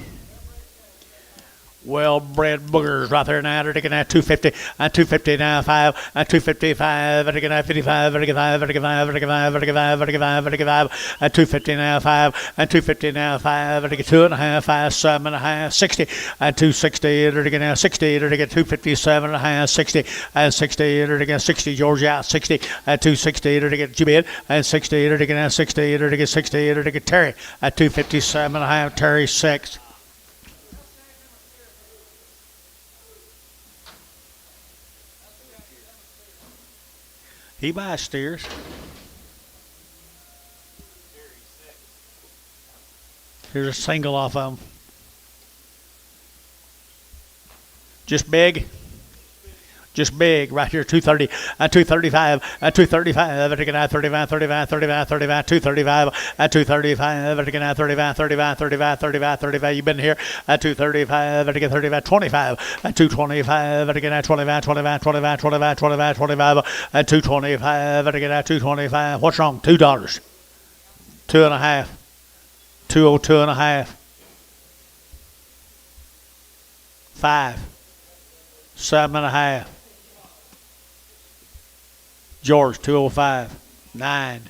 Well-bred boogers right there now. They're taking that 250 and 250 now, 5 and 255. They're taking that 55. They're taking 5. They're taking 5. They're taking 5. They're taking 5. They're taking 5. They're taking 5 and 250 now, 5 and 250 now, 5. They're taking 2.5, 5, 7.5, 60 and 260. They're taking now 60. They're taking 257.5, 60 and 60. They're taking 60. George out 60 and 260. They're taking Jibid and 60. They're taking now 60. They're taking 60. They're taking Terry at 257.5. Terry 6. He buys steers. Here's a single off of them. Just big. Just big. Right here, 230 and 235 and 235. They're taking out 35, 35, 35, 35, 235 and 235. They're taking out 35, 35, 35, 35, 35. You've been here at 235. They're taking 35, 25 and 225. They're taking out 25, 25, 25, 25, 25, 25 and 225. They're taking out 225. What's wrong? $2. 2.5. 202.5. 5. 7.5. George 205. 9.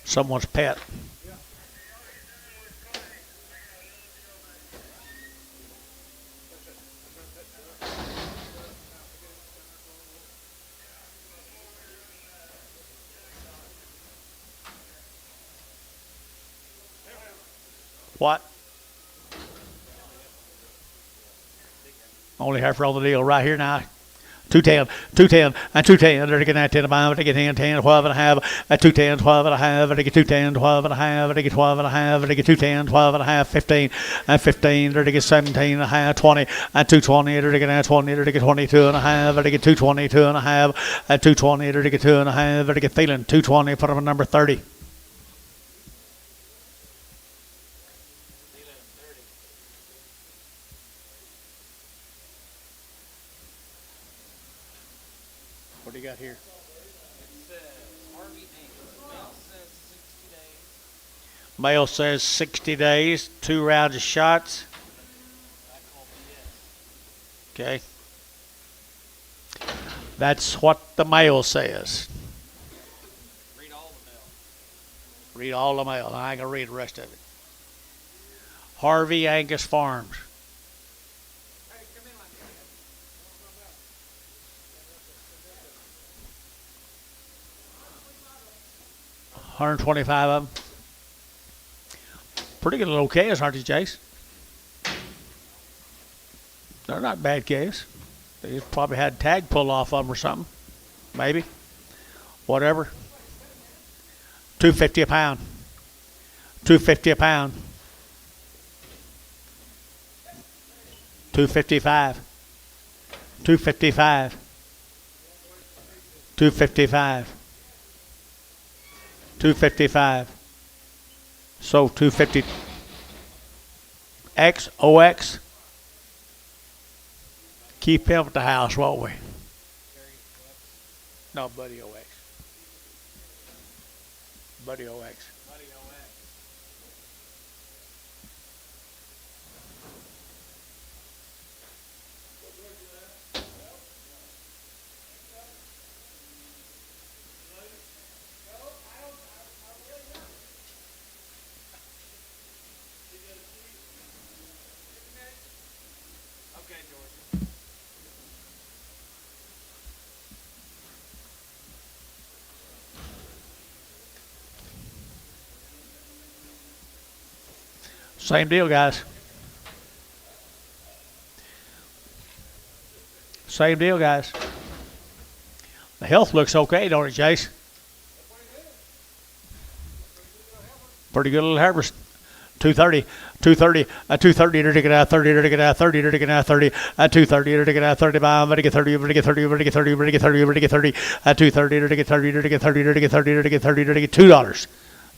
Someone's pet. What? Only Heifer on the deal right here now. 210, 210, and 210. They're getting that 10 about. They get 10, 10, 12 and a half. At 210, 12 and a half. They get 210, 12 and a half. They get 12 and a half. They get 210, 12 and a half. 15 and 15. They're to get 17 and a half. 20 and 220. They're to get 20. They're to get 22 and a half. They get 222 and a half. At 220. They're to get 2 and a half. They're to get feeling 220. Put them at number 30. What do you got here? It says Harvey Angus. Male says 60 days. Male says 60 days, 2 rounds of shots. I call BS. Okay. That's what the male says. Read all the mail. Read all the mail. I ain't going to read the rest of it. Harvey Angus Farms. Hey, come in like that. 125 of them. Pretty good little calves, aren't they, Jace? They're not bad calves. They just probably had tag pull off of them or something. Maybe. Whatever. $250 a pound. $250 a pound. $255. $255. $255. $255. So 250. XOX. Keep him at the house, won't we? No, Buddy OX. Buddy OX. Buddy OX. Okay, George. Same deal, guys. Same deal, guys. The health looks okay, don't it, Jace? Pretty good little Heifers. 230, 230, 230, to get out 30, to get out 30, to get out 30, 230, to get out 35, to get 30, to get 30, to get 30, to get 30, to get 30, 230, to get 30, to get 30, to get 30, to get 30, to get $2.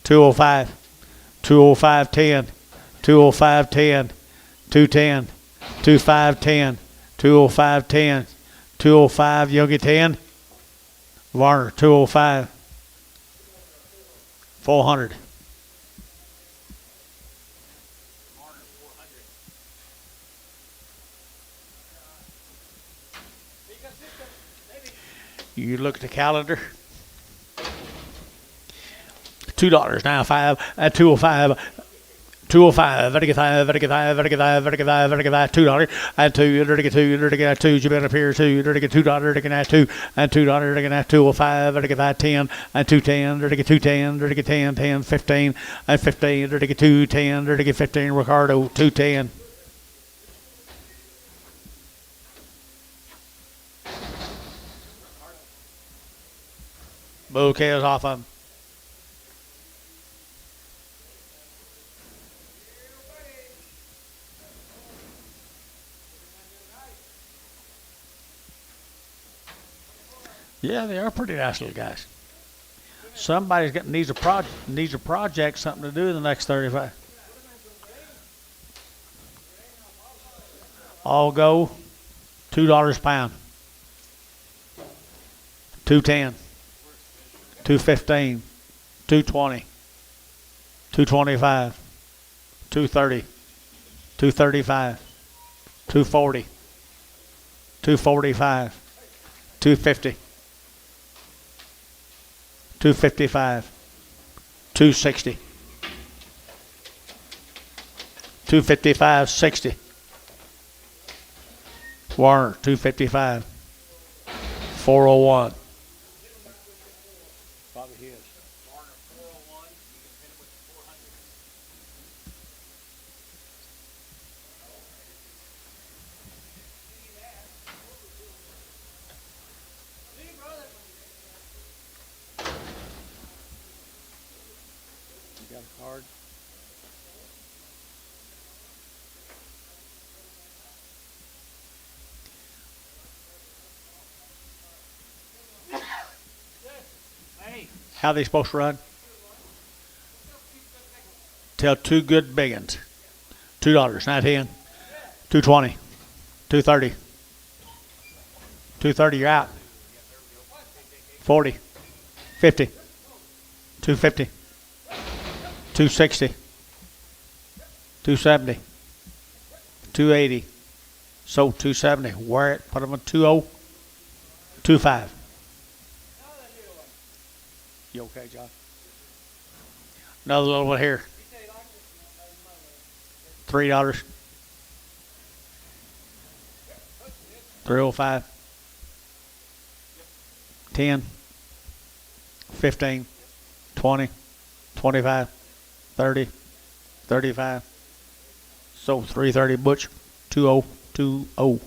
205, 205, 10, 205, 10, 210, 25, 10, 205, 10, 205, you'll get 10. Varner, 205, 400. You look at the calendar. $2 now, 5 at 205. 205, $2 and $2, $2, you better up here, $2, $2, $2, and $2, $205, $10, and $210, $210, $10, 10, 15, and $15, $210, $15, Ricardo, $210. Bouquet is off of him. Yeah, they are pretty nice little guys. Somebody's got needs a project, something to do in the next 35. All go $2 a pound. 210, 215, 220, 225, 230, 235, 240, 245, 250. 255, 260, 255, 60. Warner, 255, 401. Probably his. Warner 401. You can hit him with 400. You got a card? How they supposed to run? Tell two good big ones. $2, not 10. 220, 230, 230. You're out. 40, 50, 250, 260, 270, 280. So 270. Wear it. Put them on 20, 25. You okay, John? Another little one here. $3. 305. 10. 15. 20. 25. 30. 35. So 330 Butch. 2020.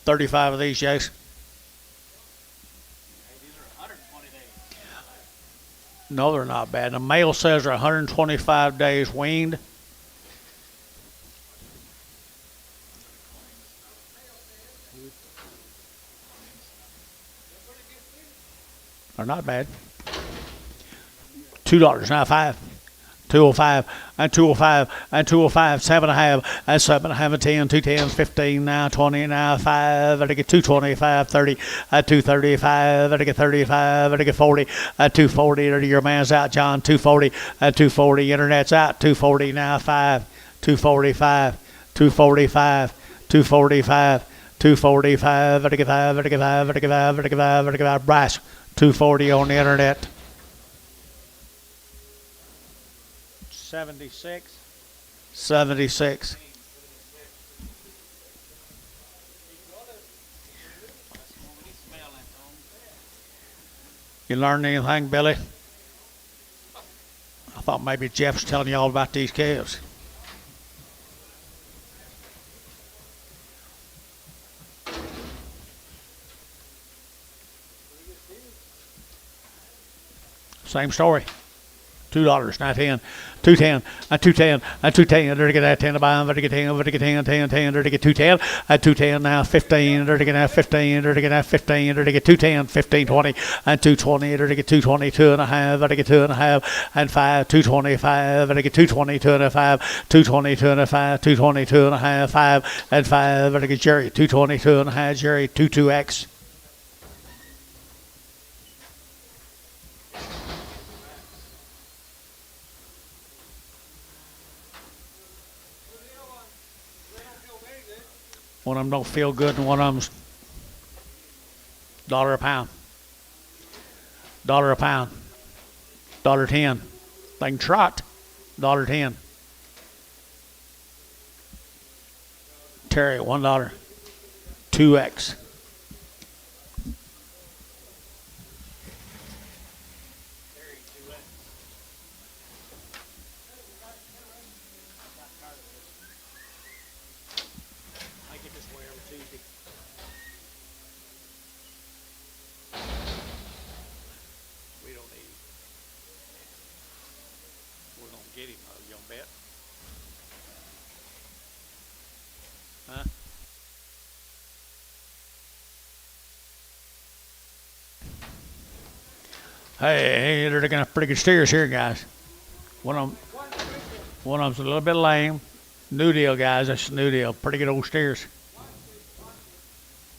$35 of these, Jace. No, they're not bad. The male says they're 125 days weaned. They're not bad. $2, now 5. 205 and 205 and 205, 7.5 and 7.5 and 10, 210, 15 now, 20 now, 5. I get 225, 30, 235, I get 35, I get 40, 240. Your man's out, John. 240, 240. Internet's out. 240 now, 5, 245, 245, 245, 245. I get 5, I get 5, I get 5, I get 5, I get 5. Bryce, 240 on the internet. 76. 76. You learned anything, Billy? I thought maybe Jeff's telling you all about these calves. Same story. $2, not 10, 210, and 210, and 210. There to get that 10 to buy, there to get 10, there to get 10, 10, 10, there to get 210, and 210 now 15, there to get that 15, there to get that 15, there to get 210, 15, 20, and 220, there to get 220, 2.5, there to get 2.5, and 5, 225, there to get 220, 2.5, 220, 2.5, 220, 2.5, 5, and 5, there to get Jerry, 220, 2.5, Jerry, 22X. One of them don't feel good, and one of them's $1 a pound. $1 a pound. $1.10. They can trot. $1.10. Terry, $1. 2X. Get him, you don't bet. Huh? Hey, they're looking at pretty good steers here, guys. One of them's a little bit lame. New deal, guys. That's a new deal. Pretty good old steers.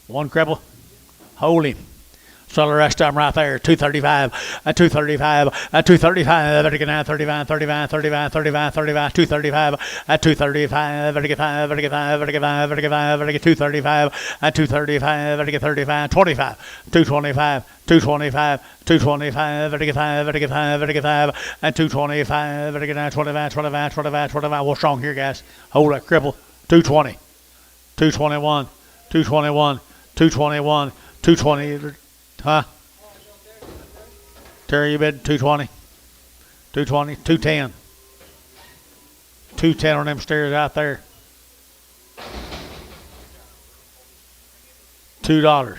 One cripple. Hold him. So the rest of them right there, 235, and 235, and 235, better get 35, 35, 35, 35, 35, 235, and 235, better get 5, better get 5, better get 5, better get 5, better get 235, and 235, better get 35, 25, 225, 225, 225, better get 5, better get 5, better get 5, and 225, better get 25, 25, 25, 25. What's wrong here, guys? Hold that cripple. 220, 221, 221, 221, 220. Huh? Terry, you bid 220, 220, 210, 210 on them stairs out there. $2,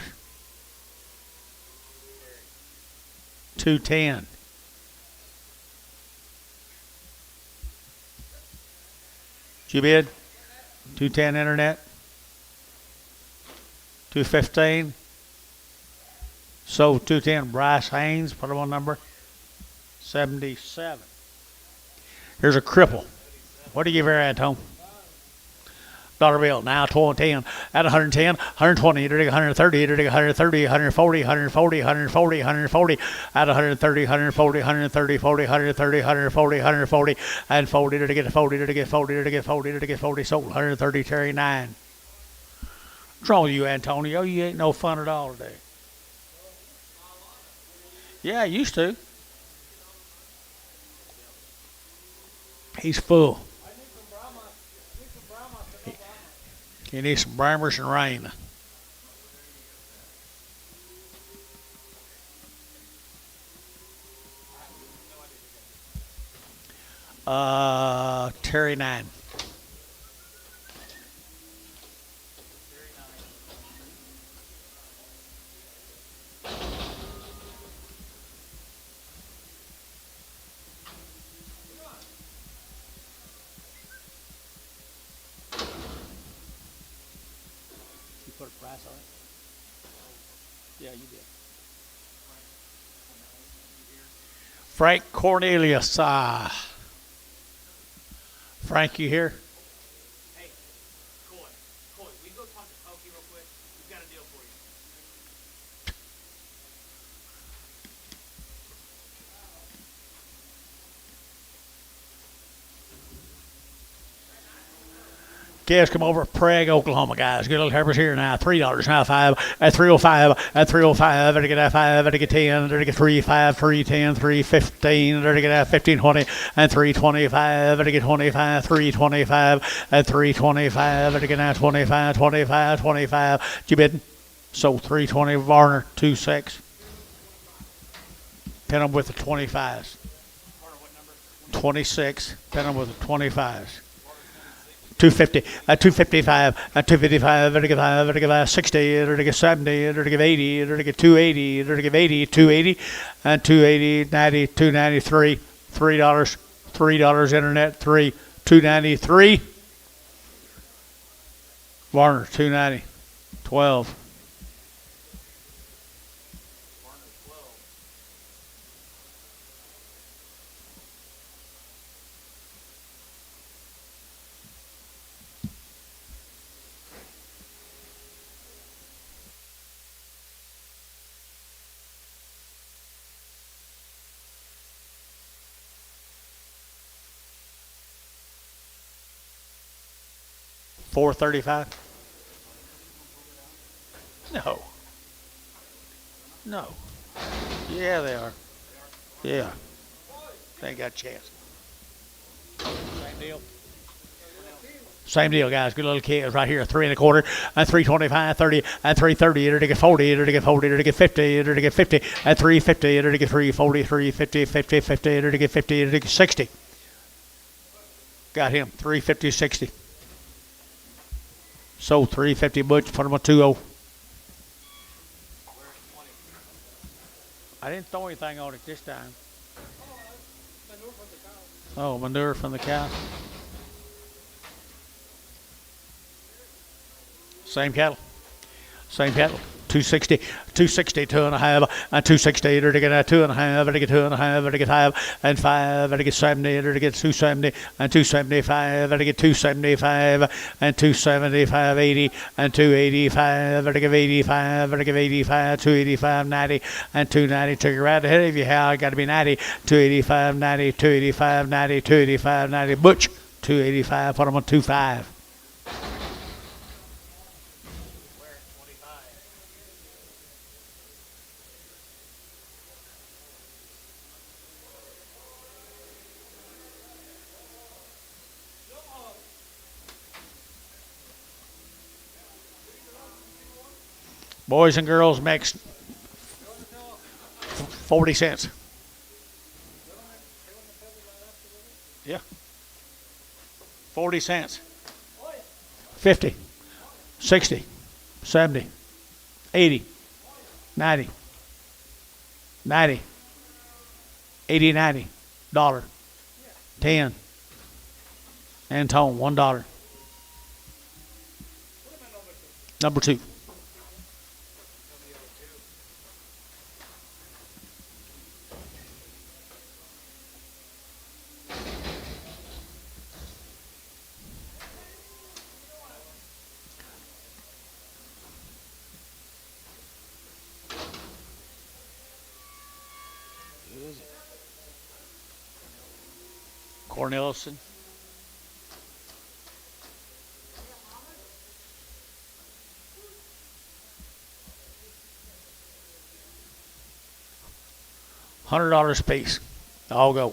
210. Did you bid 210 internet? 215. So 210, Bryce Haynes, put him on number 77. Here's a cripple. What do you give her at home? Dollar bill, now 210, at 110, 120, you're 130, you're 130, 140, 140, 140, 140, at 130, 140, 130, 40, 130, 140, 140, and 40, to get 40, to get 40, to get 40, to get 40, sold 130, Terry 9. What's wrong with you, Antonio? You ain't no fun at all today. Yeah, I used to. He's full. He needs some Bramers and rain. Terry 9. Put a price on it? Yeah, you did. Frank Cornelius. Frank, you here? Hey, Coy, we go talk to Pokey real quick. We've got a deal for you. Calves come over Prague, Oklahoma, guys. Good little Heifers here now. $3 now, 5 at 305 at 305. Better get that 5. Better get 10. Better get 3, 5, 3, 10, 3, 15. Better get that 15, 20 and 325. Better get 25, 325 at 325. Better get that 25, 25, 25. You bidding? So 320 Varner, 26. Pin them with the 25s. 26. Pin them with the 25s. 250 at 255 at 255. Better get 5. Better get 60. Better get 70. Better get 80. Better get 280. Better get 80. 280 and 280. 90. 293. $3. $3 internet. 3. 293. Varner 290. 12. $435. No. No. Yeah, they are. Yeah. They ain't got a chance. Same deal. Same deal, guys. Good little kids right here. 3 1/4 and 325, 30 and 330. It'll get 40. It'll get 40. It'll get 50. It'll get 50 and 350. It'll get 340, 350, 50, 50. It'll get 50. It'll get 60. Got him. 350, 60. Sold 350 Butch. Put him on 2-0. I didn't throw anything on it this time. Oh, manure from the cow. Same cattle. Same cattle. 260, 260, 2.5, and 260. Better get 2.5. Better get 2.5. Better get 5 and 5. Better get 70. Better get 270 and 275. Better get 275 and 275, 80 and 285. Better give 85. Better give 85, 285, 90 and 290. Took it right ahead of you. How I got to be 90, 285, 90, 285, 90, 285, 90. Butch 285. Put them on 25. Boys and girls mixed, 40 cents. Yeah. 40 cents. 50, 60, 70, 80, 90, 90, 80, 90, $1, 10, and tone, $1. Number 2. Cornelison. $100 a piece. I'll go.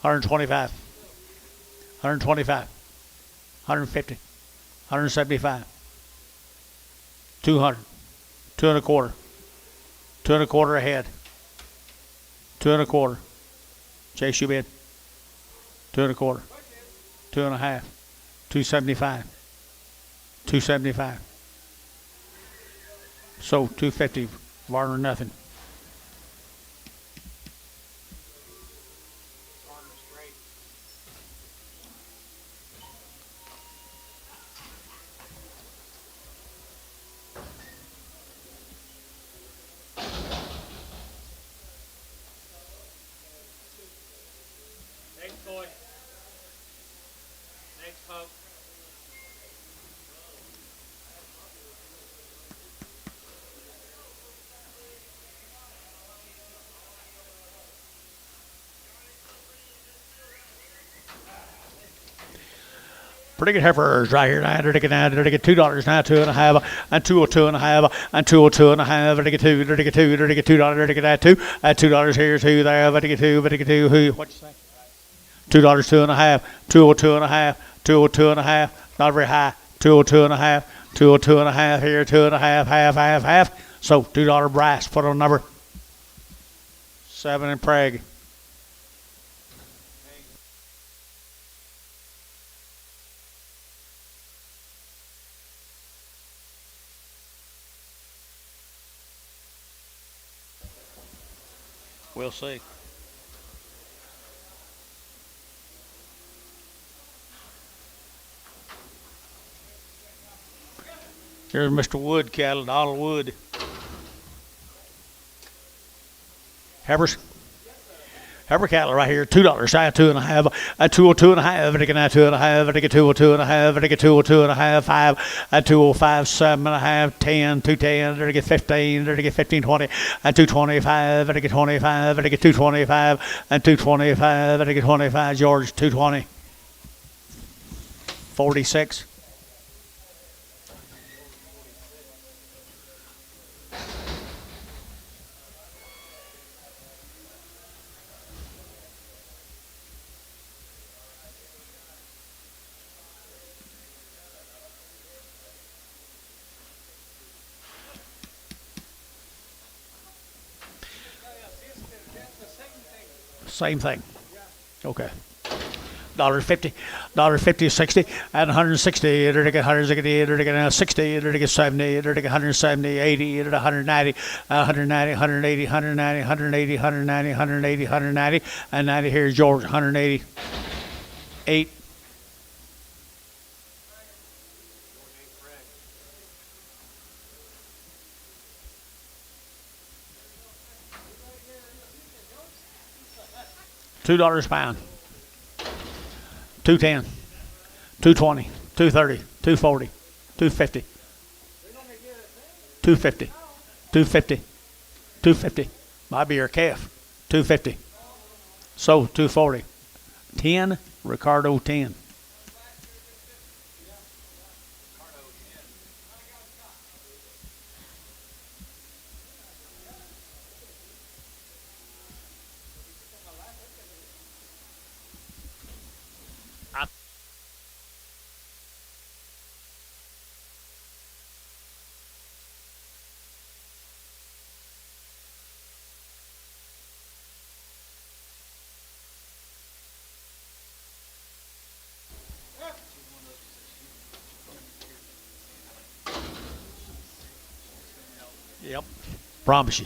125. 125. 150. 175. 200. 2 1/4. 2 1/4 ahead. 2 1/4. Chase, you bid. 2 1/4. 2.5. 275. 275. So 250. Varner nothing. Next boy. Next pup. Pretty good heifers right here now. They're get $2 now, 2.5, and 202.5, and 202.5. They're get $2, they're get $2, they're get $2, they're get that $2, and $2 here, 2 there. They get 2, they get 2. Who? What you say? $2, 2.5, 202.5, 202.5. Not very high. 202.5, 202.5 here, 2.5, half. So $2 brass. Put on number 7 in Prague. We'll see. Here's Mr. Wood cattle, Donald Wood. Heifers. Heifer cattle right here, $2, shy of 2.5, at 202.5, they get 2.5, they get 202.5, they get 202.5, 5, at 205, 7.5, 10, 210, they get 15, they get 15.20, at 225, they get 25, they get 225, and 225, they get 25, George, 220, 46. Same thing. Okay. $1.50, $1.50, 60, and 160. They're to get 100, they're to get 60, they're to get 70, they're to get 170, 80, they're to 190, 190, 180, 190, 180, 190, 180, 190, and 90 here is George, 188. $2 a pound. 210, 220, 230, 240, 250, 250, 250, 250. Might be your calf. 250. So 240. 10, Ricardo 10. Yep. Promise you.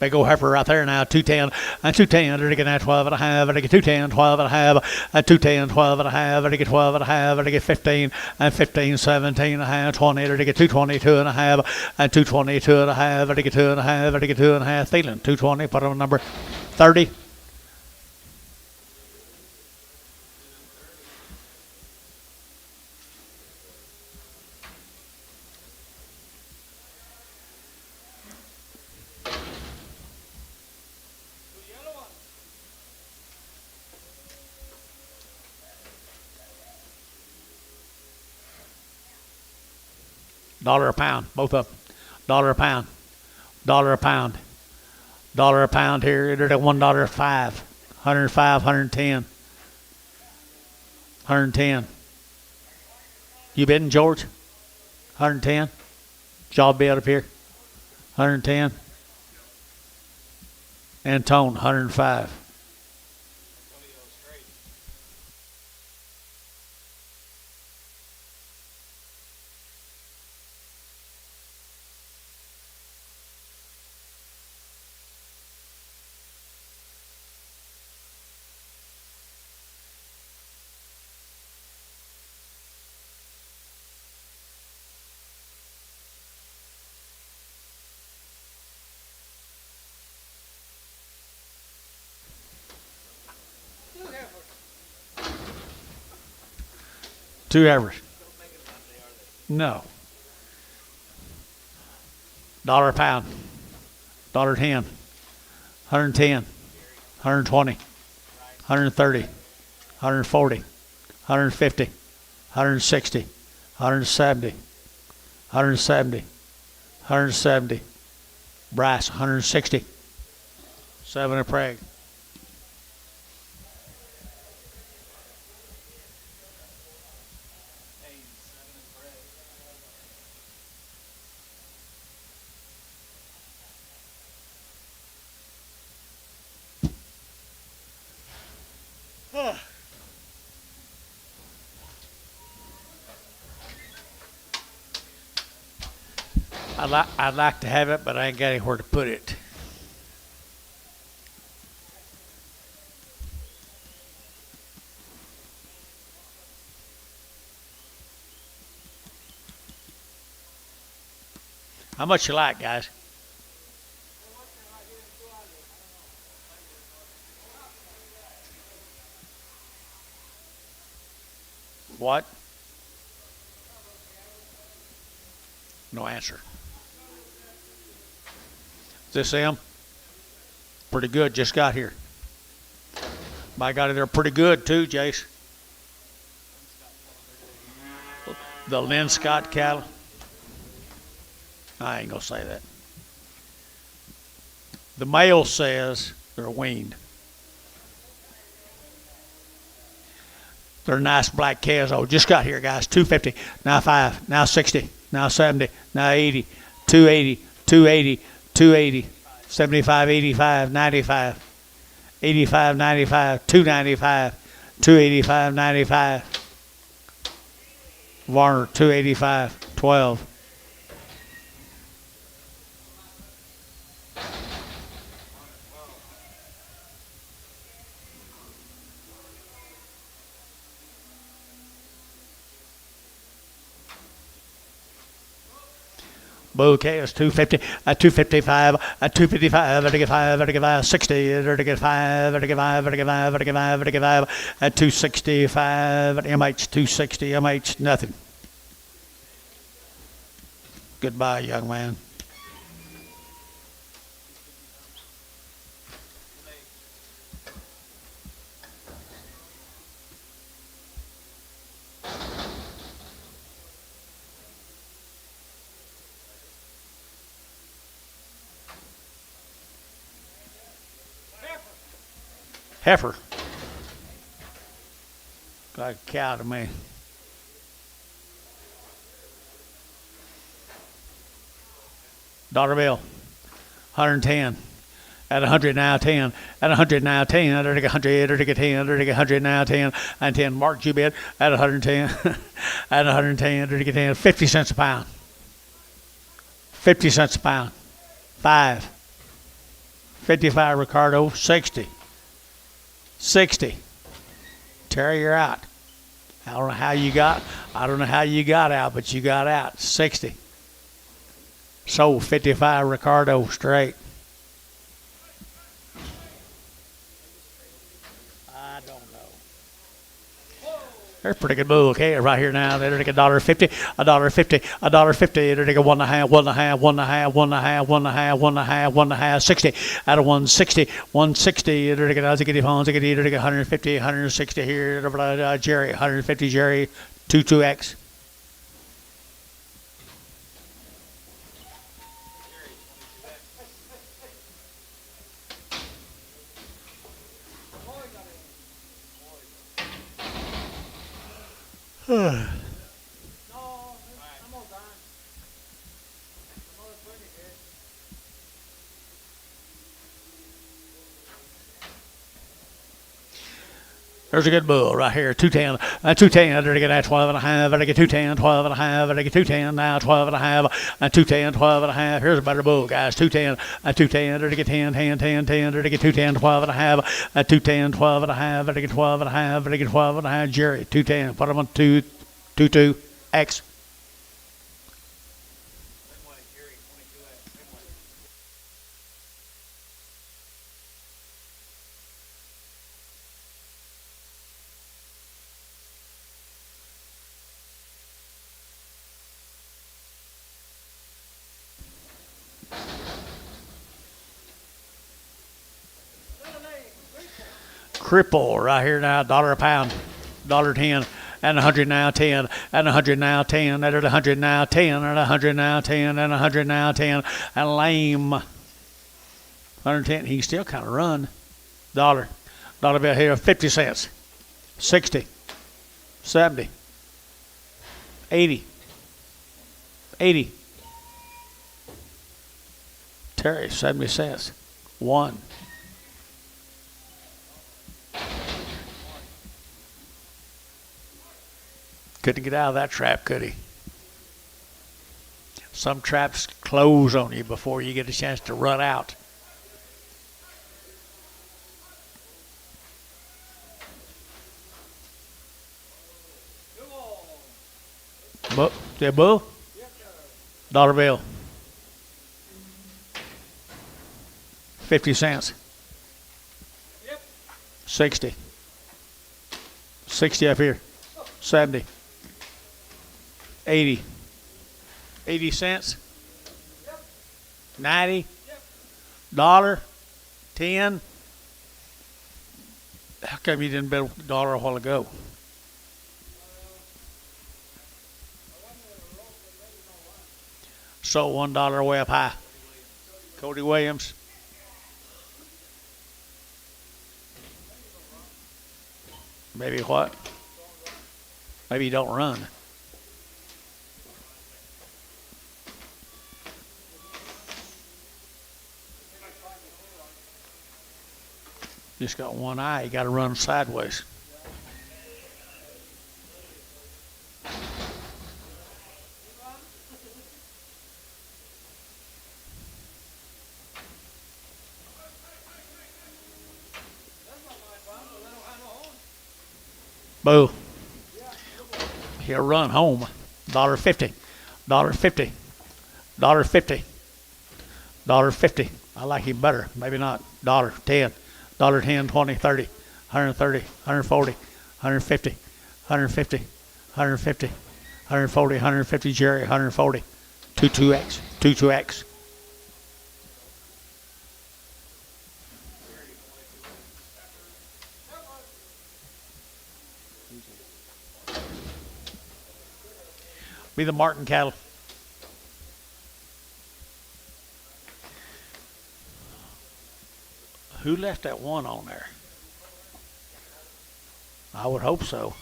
Big old heifer right there now, 210, and 210, they're getting 12 and a half, and they get 210, 12 and a half, and 210, 12 and a half, and they get 12 and a half, and they get 15, and 15, 17 and a half, 20, they get 220, 2 and a half, and 220, 2 and a half, and they get 2 and a half, and they get 2 and a half, Thielen, 220, put on number 30. $1 a pound, both of them. $1 a pound. $1 a pound. $1 a pound here. They're at $1.05. 105, 110. 110. You bidding, George? 110. Job bid up here. 110. Antone, 105. Two heifers. No. $1 a pound. $1.10. 110. 120. 130. 140. 150. 160, 170, 170, 170. Brass, 160. 7 a preg. I'd like to have it, but I ain't got anywhere to put it. How much you like, guys? What? No answer. Is this them? Pretty good. Just got here. My God, they're pretty good too, Jace. The Lynn Scott cattle. I ain't gonna say that. The male says they're weaned. They're nice black calves. Oh, just got here, guys. 250, now 5, now 60, now 70, now 80, 280, 280, 280, 75, 85, 95, 85, 95, 295, 285, 95. Varner, 285, 12. Bouquet is 250, 255, 255, 5, 60, 5, 265, MH 260, MH nothing. Goodbye, young man. Heifer. Like a cow to me. Dollar bill. 110. At 100 now 10. At 100 now 10. At 100, 10. At 100 now 10. And 10. Mark you bid. At 110. At 110. 10. 50 cents a pound. 50 cents a pound. 5. 55 Ricardo. 60. 60. Terry, you're out. I don't know how you got out, but you got out. 60. Sold 55 Ricardo straight. I don't know. They're pretty good bull, okay, right here now. They're like $1.50, $1.50, $1.50. They're like 1.5, 1.5, 1.5, 1.5, 1.5, 1.5, 1.5, 60 out of 160, 160. They're like they're like 150, 160 here. Jerry, 150 Jerry, 22X. There's a good bull right here, 210, 210, I get that 12 and a half, I get 210, 12 and a half, I get 210, now 12 and a half, 210, 12 and a half, here's a better bull, guys, 210, 210, I get 10, 10, 10, 10, I get 210, 12 and a half, 210, 12 and a half, I get 12 and a half, I get 12 and a half, Jerry, 210, put him on 22X. Cripple right here now, $1 a pound, $1.10, and 100 now 10, and 100 now 10, and 100 now 10, and 100 now 10, and 100 now 10, and lame. 110. He can still kind of run. Dollar bill here, 50 cents, 60, 70, 80, 80. Terry, 70 cents. 1. Couldn't get out of that trap, could he? Some traps close on you before you get a chance to run out. Bull? Dollar bill. 50 cents. Yep. 60. 60 up here. 70. 80. 80 cents. Yep. 90. Yep. Dollar. 10. How come you didn't bet a dollar a while ago? So $1 way up high. Cody Williams. Maybe what? Maybe you don't run. Just got one eye. You got to run sideways. Boo. He'll run home. $1.50. $1.50. $1.50. $1.50. I like him better. Maybe not. $1.10. $1.10, 20, 30, 130, 140, 150, 150, 150, 140, 150, Jerry, 140. 22X. 22X. Be the Martin cattle. Who left that one on there? I would hope so.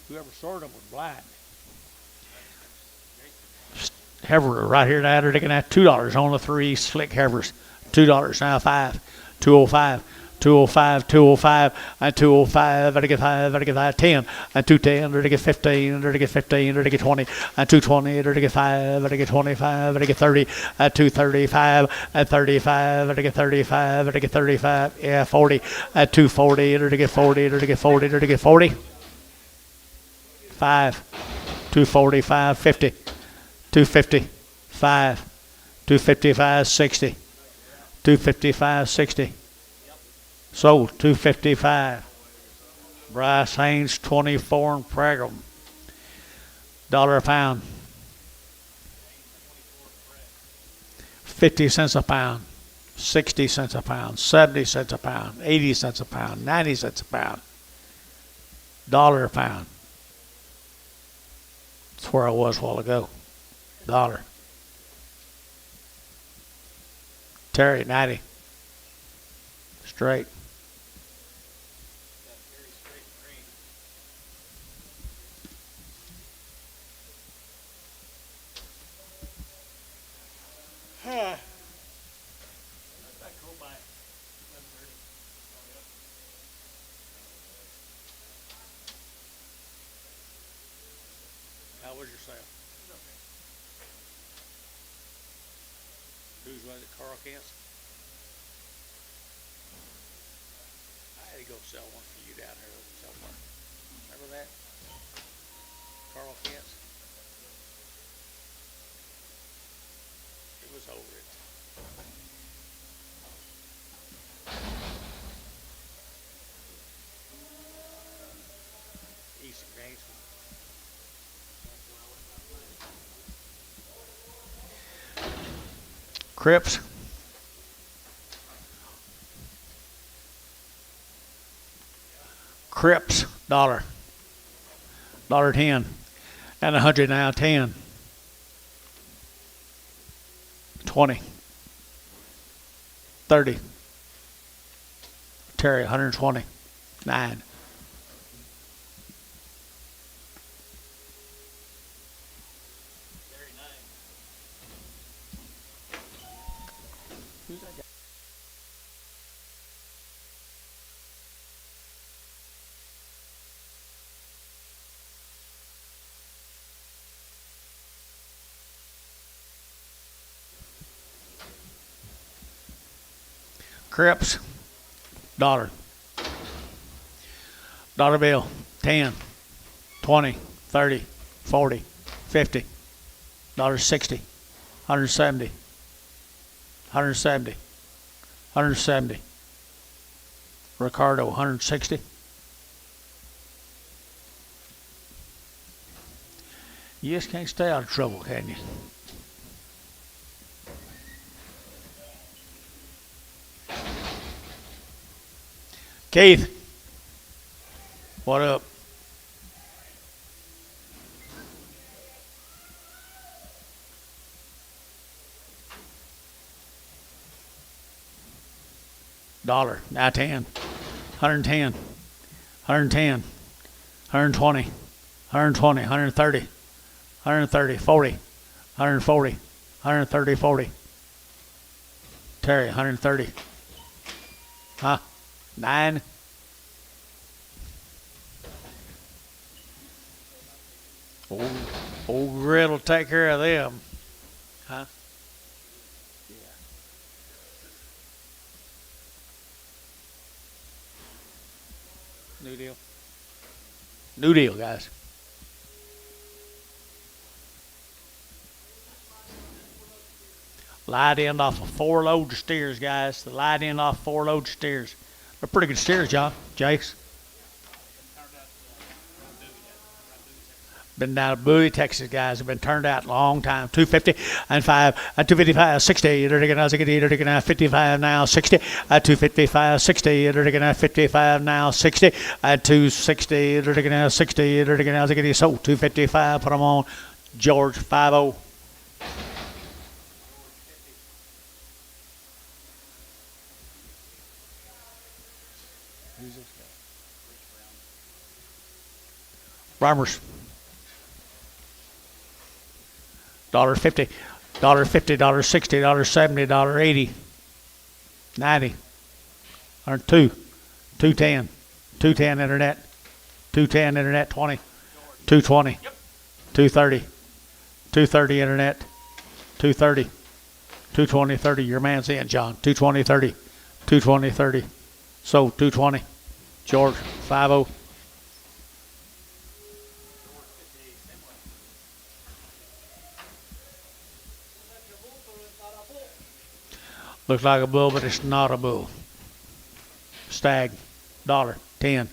Whoever sorted them was blind. Heifer right here now, they're looking at $2 on the 3 slick Heifers. $2 now 5. 205. 205, 205, and 205, and to get 5, and to get 5, 10, and 210, and to get 15, and to get 15, and to get 20, and 220, and to get 5, and to get 25, and to get 30, and 235, and 35, and to get 35, and to get 35, yeah, 40, and 240, and to get 40, and to get 40, and to get 40, 5, 245, 50, 250, 5, 255, 60, 255, 60. Sold, 255. Bryce Haynes, 24 and Pragram. $1 a pound. 50 cents a pound. 60 cents a pound. 70 cents a pound. 80 cents a pound. 90 cents a pound. $1 a pound. That's where I was a while ago. $1. Terry, 90. Straight. How was your sale? Who's running it? Carl Kent's? I had to go sell one for you down there somewhere. Remember that? Carl Kent's? It was over it. East of Gainesville. Cripps. Crips, $1. $1.10. And 100 now, 10. 20. 30. Terry, 120. 9. Crips, $1. Dollar bill, 10, 20, 30, 40, 50, $60, 170, 170, 170. Ricardo, 160. You just can't stay out of trouble, can you? Keith, what up? $1, now 10, 110, 110, 120, 120, 130, 130, 40, 140, 130, 40. Terry, 130. Huh? 9. Old Grit will take care of them. Huh? Yeah. New deal. New deal, guys. Light end off of 4 loads of steers, guys. The light end off 4 loads of steers. They're pretty good steers, John. Jakes. Been down at Bowie, Texas, guys. Have been turned out a long time. 250 and 5, 255, 60. They're taking out 55 now, 60. 255, 60. They're taking out 55 now, 60. 260. They're taking out 60. They're taking out 60. So 255. Put them on. George 50. Farmers. $1.50, $1.50, $1.60, $1.70, $1.80, 90, or 210, 210 internet, 210 internet, 20, 220, 230, 230 internet, 230, 220, 30. Your man's in, John. 220, 30, 220, 30. So 220. George 50. Looks like a bull, but it's not a bull. Stag, $1, 10,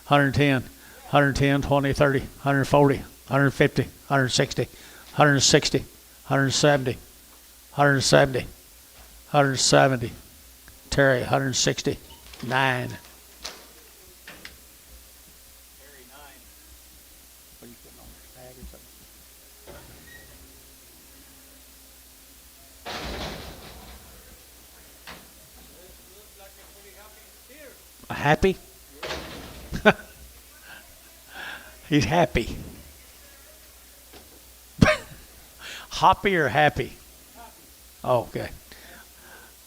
110, 110, 20, 30, 140, 150, 160, 160, 170, 170, 170. Terry, 160, 9. Happy? He's happy. Hoppy or happy? Oh, okay.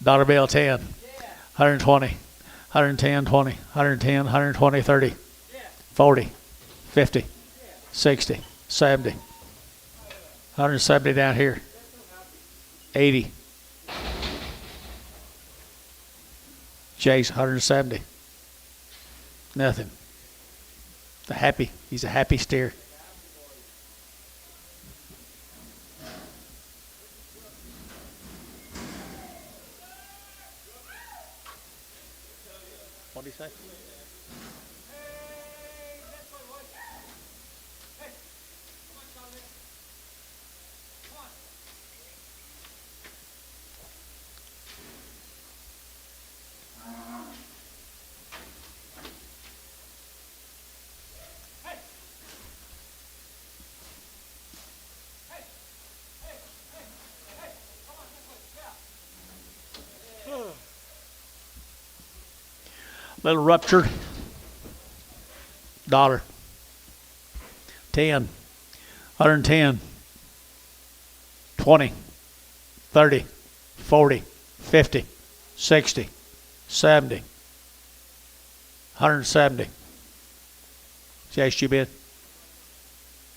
Dollar bill 10, 120, 110, 20, 110, 120, 30, 40, 50, 60, 70, 170 down here, 80. Jay's 170. Nothing. He's a happy steer. What do you say? Little ruptured. $1. 10. 110. 20. 30. 40. 50. 60. 70. 170. Chase you bid.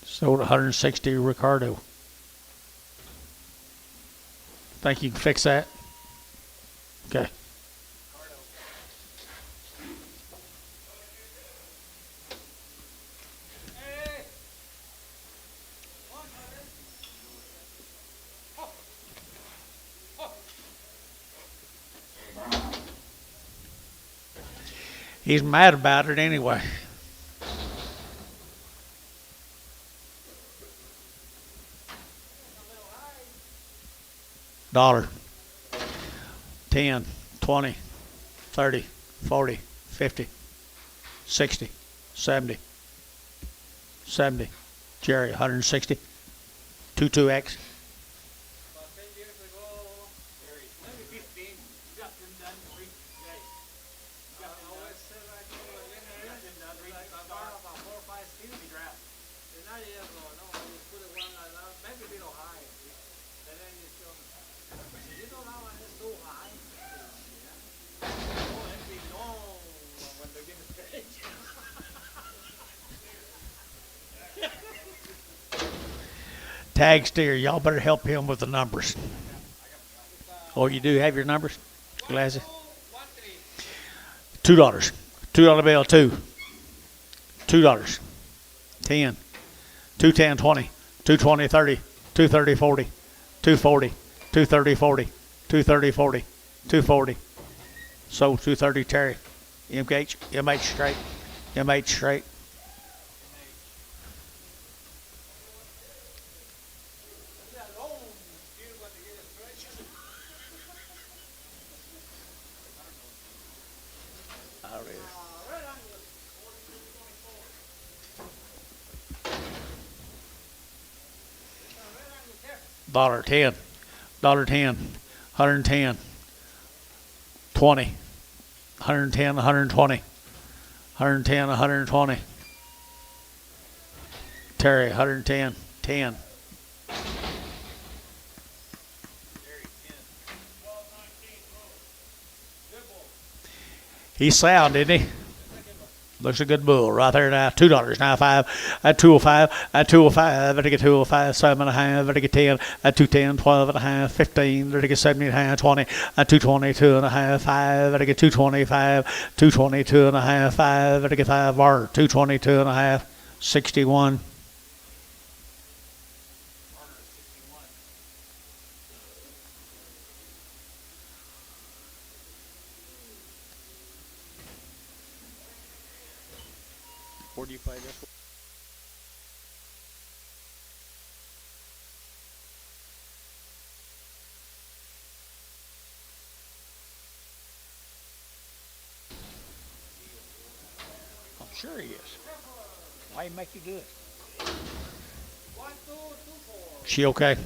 Sold 160 Ricardo. Think you can fix that? Okay. He's mad about it anyway. $1. 10, 20, 30, 40, 50, 60, 70, 70. Jerry, 160. 22X. About 10 years ago, maybe 15, you got them done three days. You got them always said I told you, you got them done three days. About 4 or 5 skills we draft. And now you have, no, I just put it one, maybe a little high. And then you show me. You know now when it's so high. Oh, it'd be long when they get the stage. Tag steer, y'all better help him with the numbers. Oh, you do have your numbers? Glasses? $2. $2 bill, 2. $2. 10. 210, 20. 220, 30. 230, 40. 240. 230, 40. 230, 40. 240. Sold 230 Terry. MH straight. MH straight. $10. $10. 110. 20. 110, 120. 110, 120. Terry, 110. 10. He's sound, isn't he? Looks a good bull right there now. $2 now. 5 at 205 at 205. Better get 205. 7.5. Better get 10 at 210. 12.5. 15. Better get 17.5. 20 at 220. 2.5. 5. Better get 225. 220. 2.5. 5. Better get 5 bar. 220. 2.5. 61. Where do you play this? I'm sure he is. Why make you do it? She okay?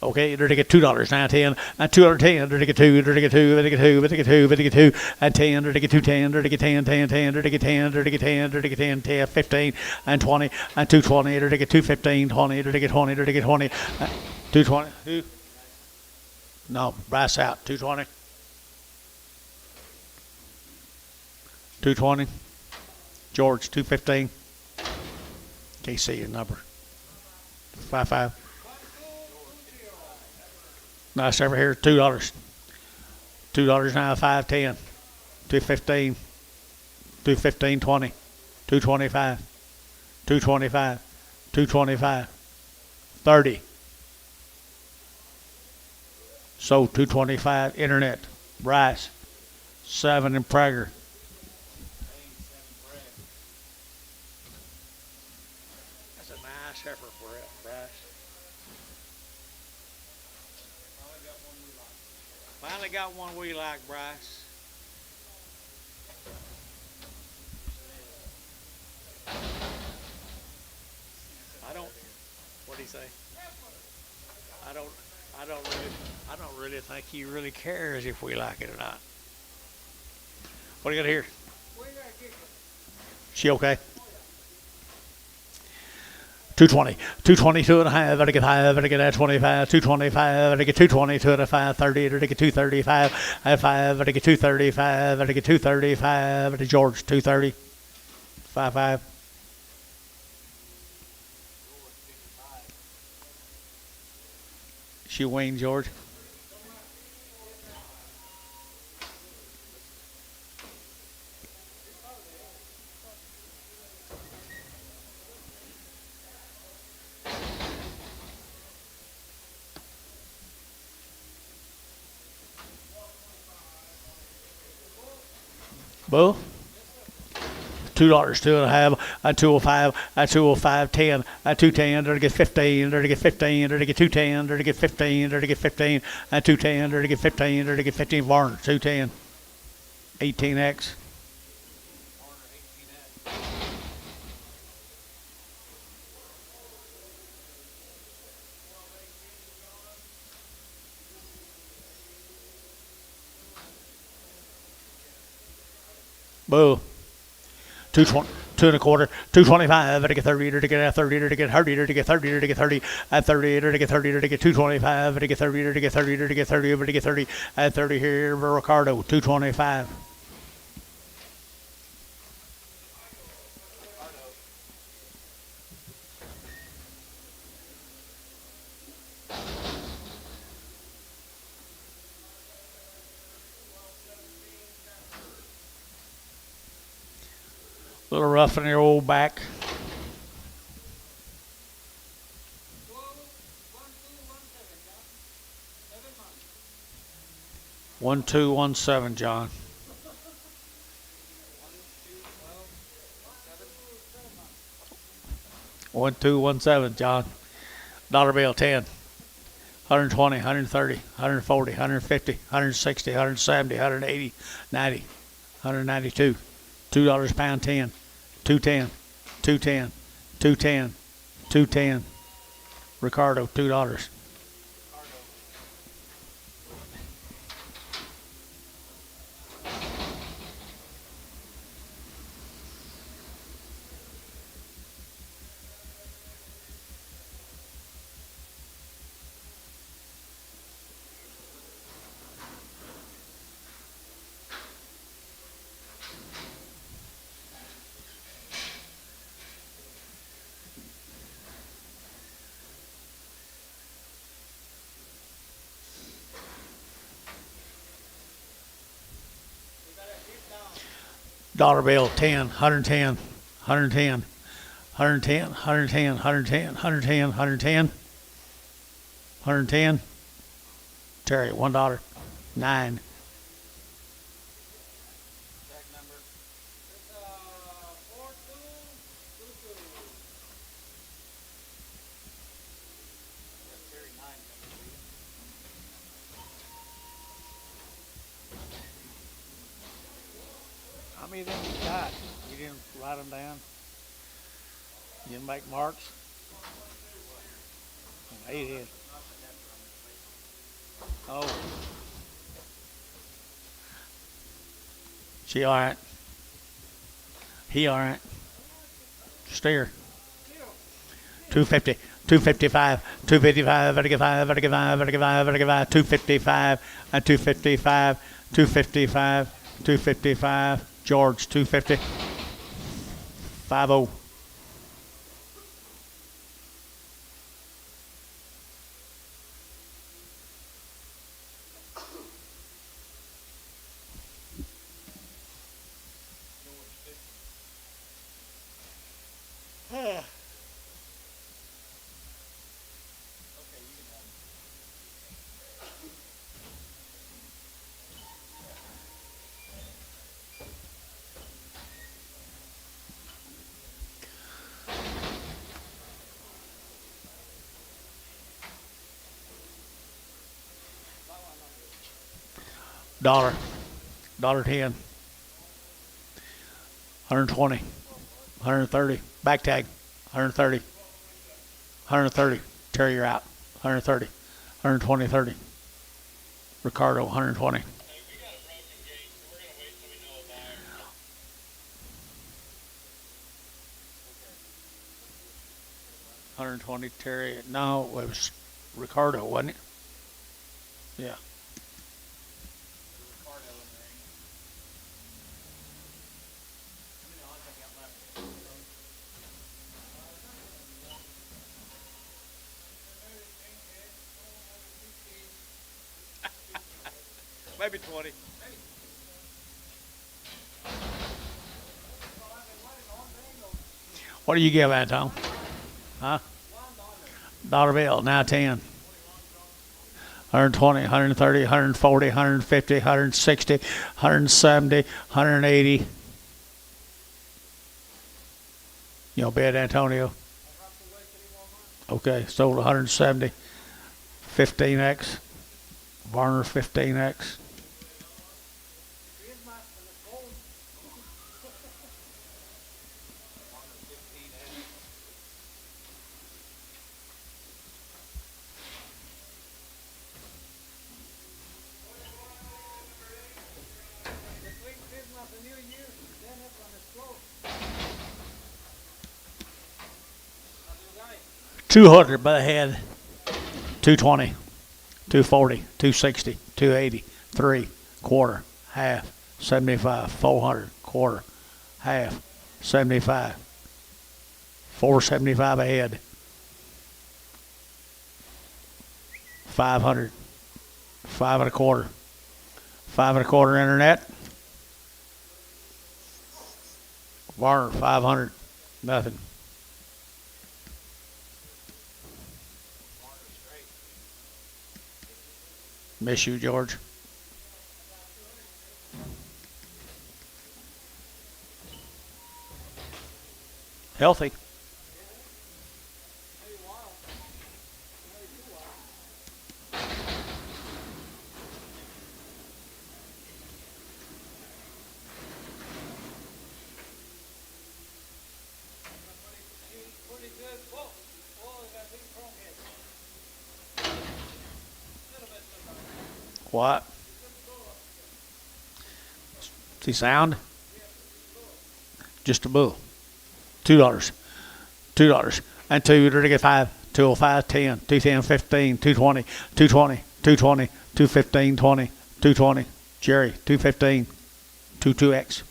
Okay, they're to get $2 now. 10 and 210. They're to get 2. They're to get 2. They're to get 2. They're to get 2. They're to get 2 and 10. They're to get 210. They're to get 10. 10. 10. They're to get 10. They're to get 10. They're to get 10. 10. 15 and 20 and 220. They're to get 215. 20. They're to get 20. They're to get 20. 220. Who? No, brass out. 220. 220. George, 215. Can't see your number. 55. Nice over here, $2. $2 now, 510. 215. 215, 20. 225. 225. 225. 30. Sold 225. Internet. Bryce. 7 in Prager. That's a nice heifer for it, Bryce. Finally got one we like, Bryce. I don't. What do you say? I don't really think he really cares if we like it or not. What do you got here? We gotta keep it. She okay? 220, 222 and a half, I get high, I get at 25, 225, I get 220, 2 and a 5, 30, I get 235, at 5, I get 235, I get 235, at George, 230, 5. She Wayne, George. Boo? $2, 2 and a half, at 205, at 205, 10, at 210, there to get 15, there to get 15, there to get 210, there to get 15, there to get 15, at 210, there to get 15, there to get 15, Varner, 210, 18X. Boo. 220, 2 and a quarter, 225, to get 30, to get at 30, to get 30, to get 30, to get 30, at 30, to get 30, to get 225, to get 30, to get 30, to get 30, to get 30, at 30 here, Ricardo, 225. A little rough in your old back. 1217, John. 1217, John. Dollar bill 10. 120, 130, 140, 150, 160, 170, 180, 90, 192. $2 pound 10. 210, 210, 210, 210. Ricardo, $2. Dollar bill 10, 110, 110, 110, 110, 110, 110, 110, 110. Terry, $1. 9. It's 4222. How many of them you got? You didn't write them down? You didn't make marks? Oh, he did. Oh. She all right? He all right? Steer. 250, 255, 255, 255, 255, 255, 255, 255, 255. George, 250. 50. $1, $1.10, 120, 130, back tag, 130, 130, Terry, you're out, 130, 120, 30, Ricardo, 120. 120 Terry. No, it was Ricardo, wasn't it? Yeah. Maybe 20. What do you give, Anton? Huh? Dollar bill, now 10. 120, 130, 140, 150, 160, 170, 180. You know, bid Antonio. Okay, sold 170. 15x. Varner 15x. Between Christmas and New Year, then it's on the slope. 200 by the head. 220. 240, 260, 280, 3, quarter, half, 75, 400, quarter, half, 75, 475 a head, 500, 5 and a quarter, 5 and a quarter internet, Varner, 500, nothing. Miss you, George. Healthy. Pretty good. Whoa, that big chrome head. What? See sound? Just a bull. $2. $2. And two to get 5. 205, 10, 210, 15, 220, 220, 220, 215, 20, 220. Jerry, 215, 22x.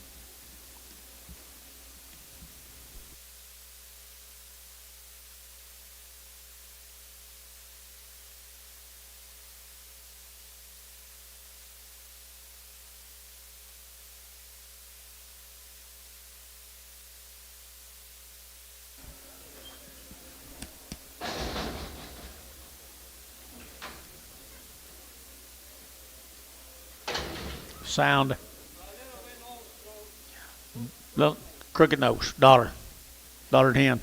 Sound. Look, crooked nose. $1. $1.10.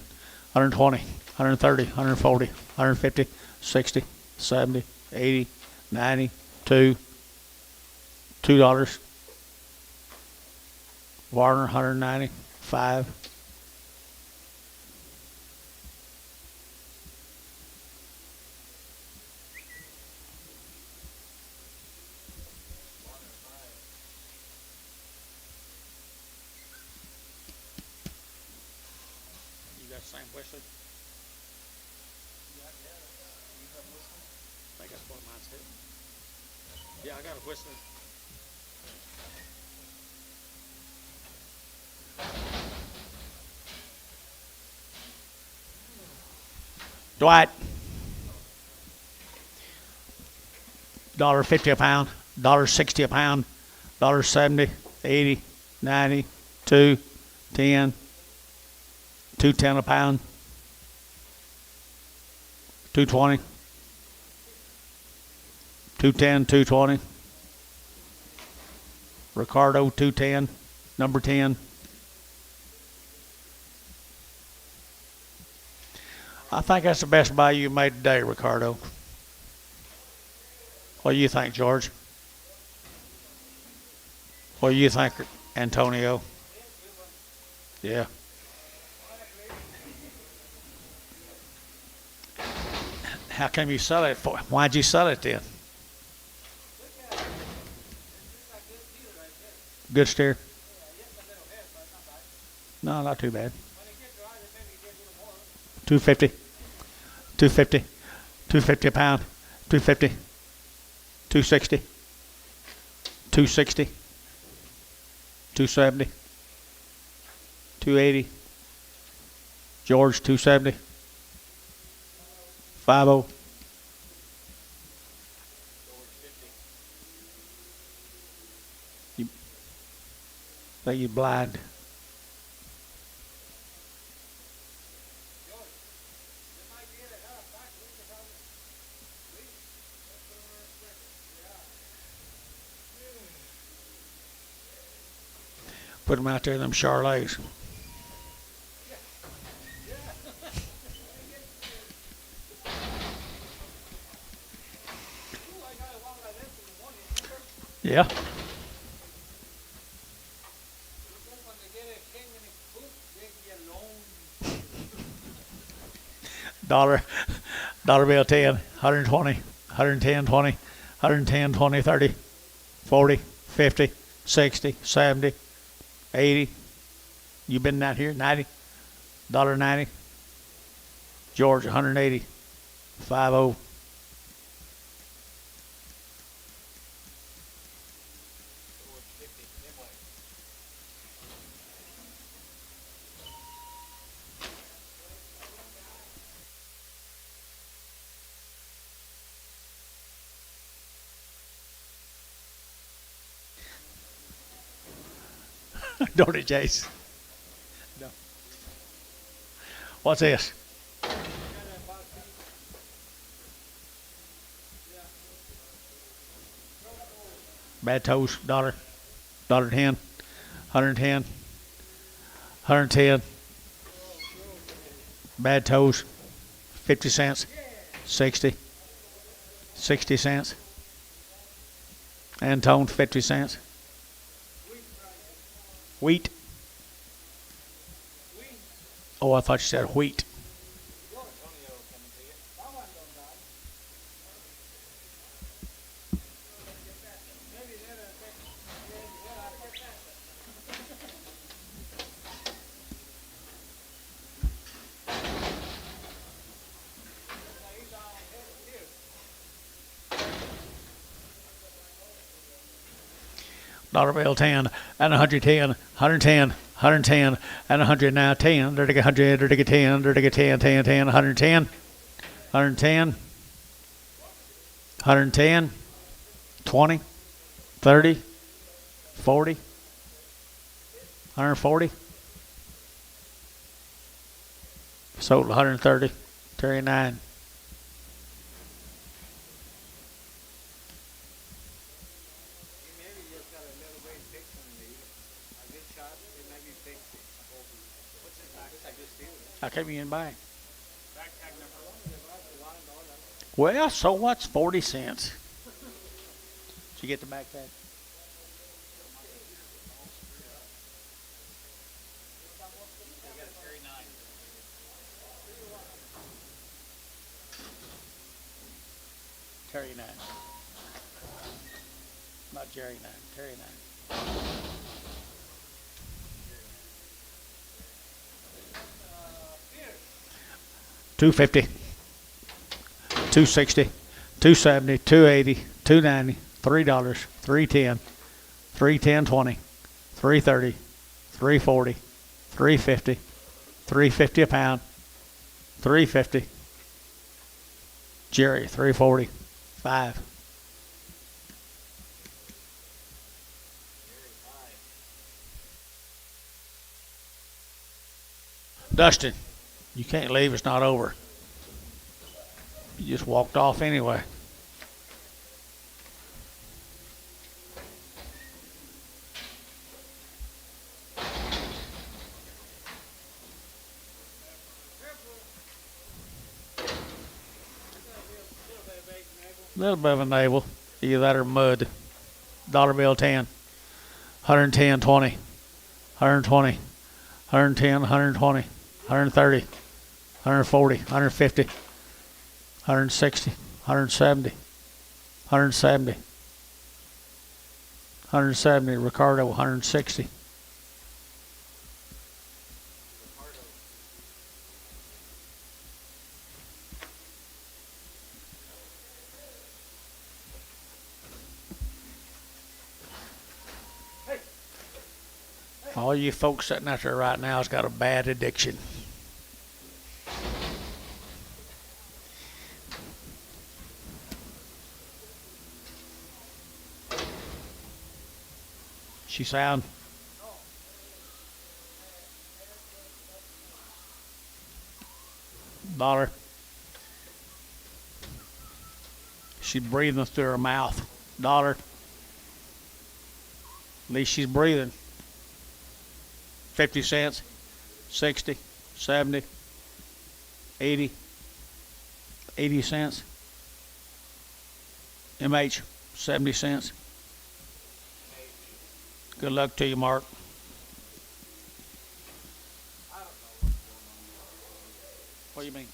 120. 130. 140. 150. 60. 70. 80. 90. 2. $2. Warner 190. 5. Same whistle. I think that's what mine's hitting. Yeah, I got a whistle. Dwight. $1.50 a pound. $1.60 a pound. $1.70, 80, 90, 2, 10. 210 a pound. 220. 210, 220. Ricardo 210, number 10. I think that's the best buy you made today, Ricardo. What do you think, George? What do you think, Antonio? Yeah. How come you sell it for? Why'd you sell it then? Good steer? No, not too bad. 250. 250, 250 a pound, 250, 260, 260, 270, 280, George 270, 50. Think you blind. Put them out there, them Charlets. Yeah. Dollar bill 10, 120, 110, 20, 110, 20, 30, 40, 50, 60, 70, 80. You been out here? 90. $1.90. George 180. 50. Don't it, Jace? No. What's this? Bad toast, $1, $1.10, 110, 110. Bad toast, 50 cents, 60, 60 cents. And toned 50 cents. Wheat. Oh, I thought you said wheat. Dollar bill 10 and 110, 110, 110 and 100 now 10. There to get 100, there to get 10, there to get 10, 10, 10, 110, 110, 110, 20, 30, 40, 140. Sold 130, 39. How come you didn't buy it? Well, so what's 40 cents? Did you get the backpack? Terry 9. Not Jerry 9, Terry 9. $250, $260, $270, $280, $290, $3, $3.10, $3.10.20, $3.30, $3.40, $3.50, $3.50 a pound, $3.50. Jerry, $3.40, $5. Dustin, you can't leave, it's not over. You just walked off anyway. A little bit of a navel, either that or mud. Dollar bill 10, 110, 20, 120, 110, 120, 130, 140, 150, 160, 170, 170, 170, Ricardo 160. All you folks sitting out there right now has got a bad addiction. She sound? Dollar. She's breathing through her mouth. Dollar. At least she's breathing. 50 cents, 60, 70, 80, 80 cents. MH, 70 cents. Good luck to you, Mark. What do you mean?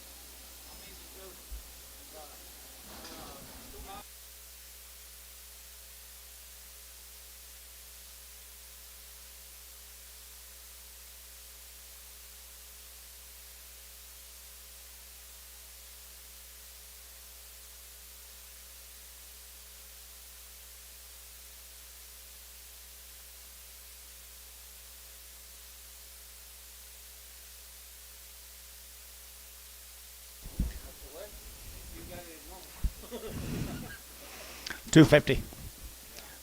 $2.50,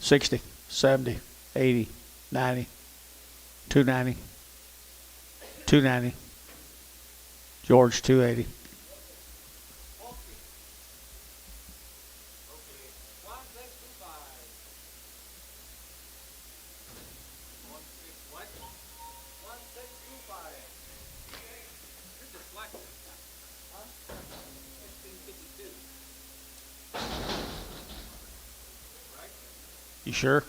60, 70, 80, 90, $2.90, $2.90. George, $2.80. You sure?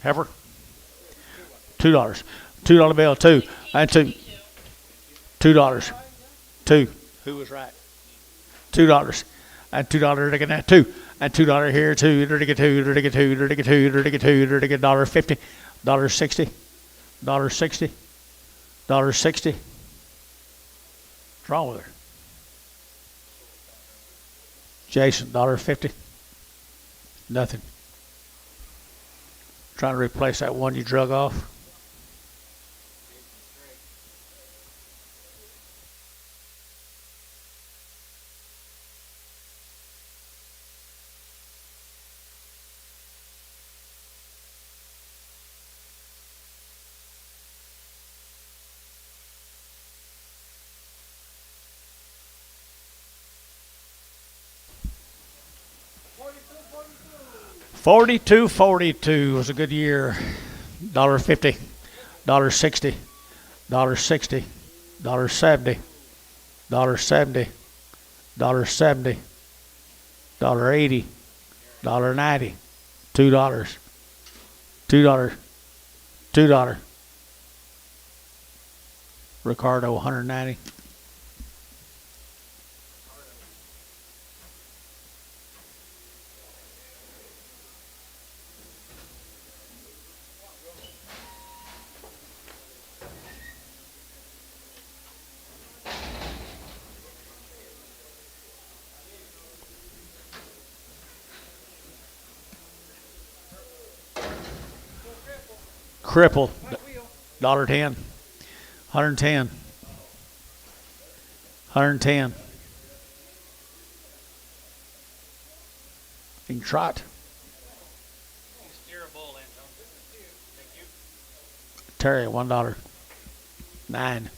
Heifer? $2. $2 bill, two. And two. $2. Two. Who was right? $2. And $2 to get that two. And $2 here, two. To get two. To get two. To get two. To get two. To get $1.50. $1.60. $1.60. $1.60. What's wrong with her? Jason, $1.50. Nothing. Trying to replace that one you drug off. $42.42 was a good year. $1.50, $1.60, $1.60, $1.70, $1.70, $1.70, $1.80, $1.90, $2, $2, $2. Ricardo, 190. Cripple, $1.10, 110, 110. You can trot. Terry, $1, 9.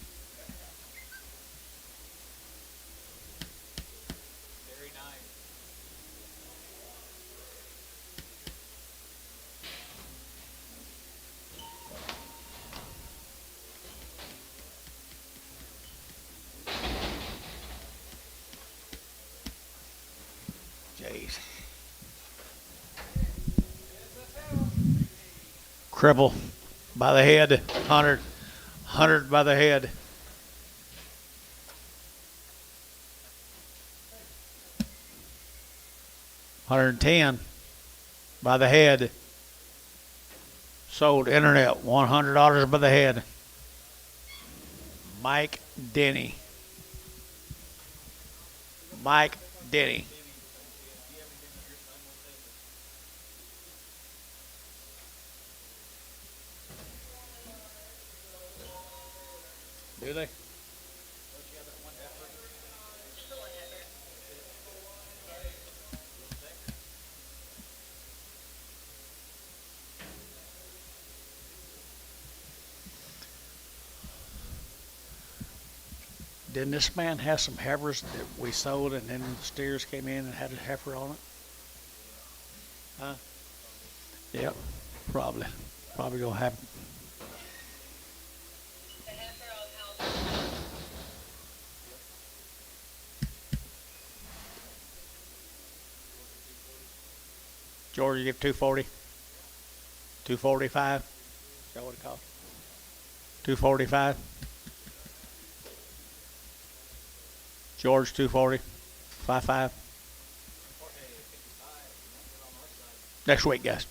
Jeez. Cripple by the head, 100. 100 by the head. $110 by the head. Sold internet, $100 by the head. Mike Denny. Mike Denny. Do they? Just the one heifer. Didn't this man have some heifers that we sold and then the steers came in and had a heifer on it? Huh? Yep, probably. Probably gonna happen. The heifer on house. George, you give 240? 245? Is that what it cost? 245? George, 240? 55? Next week, guys.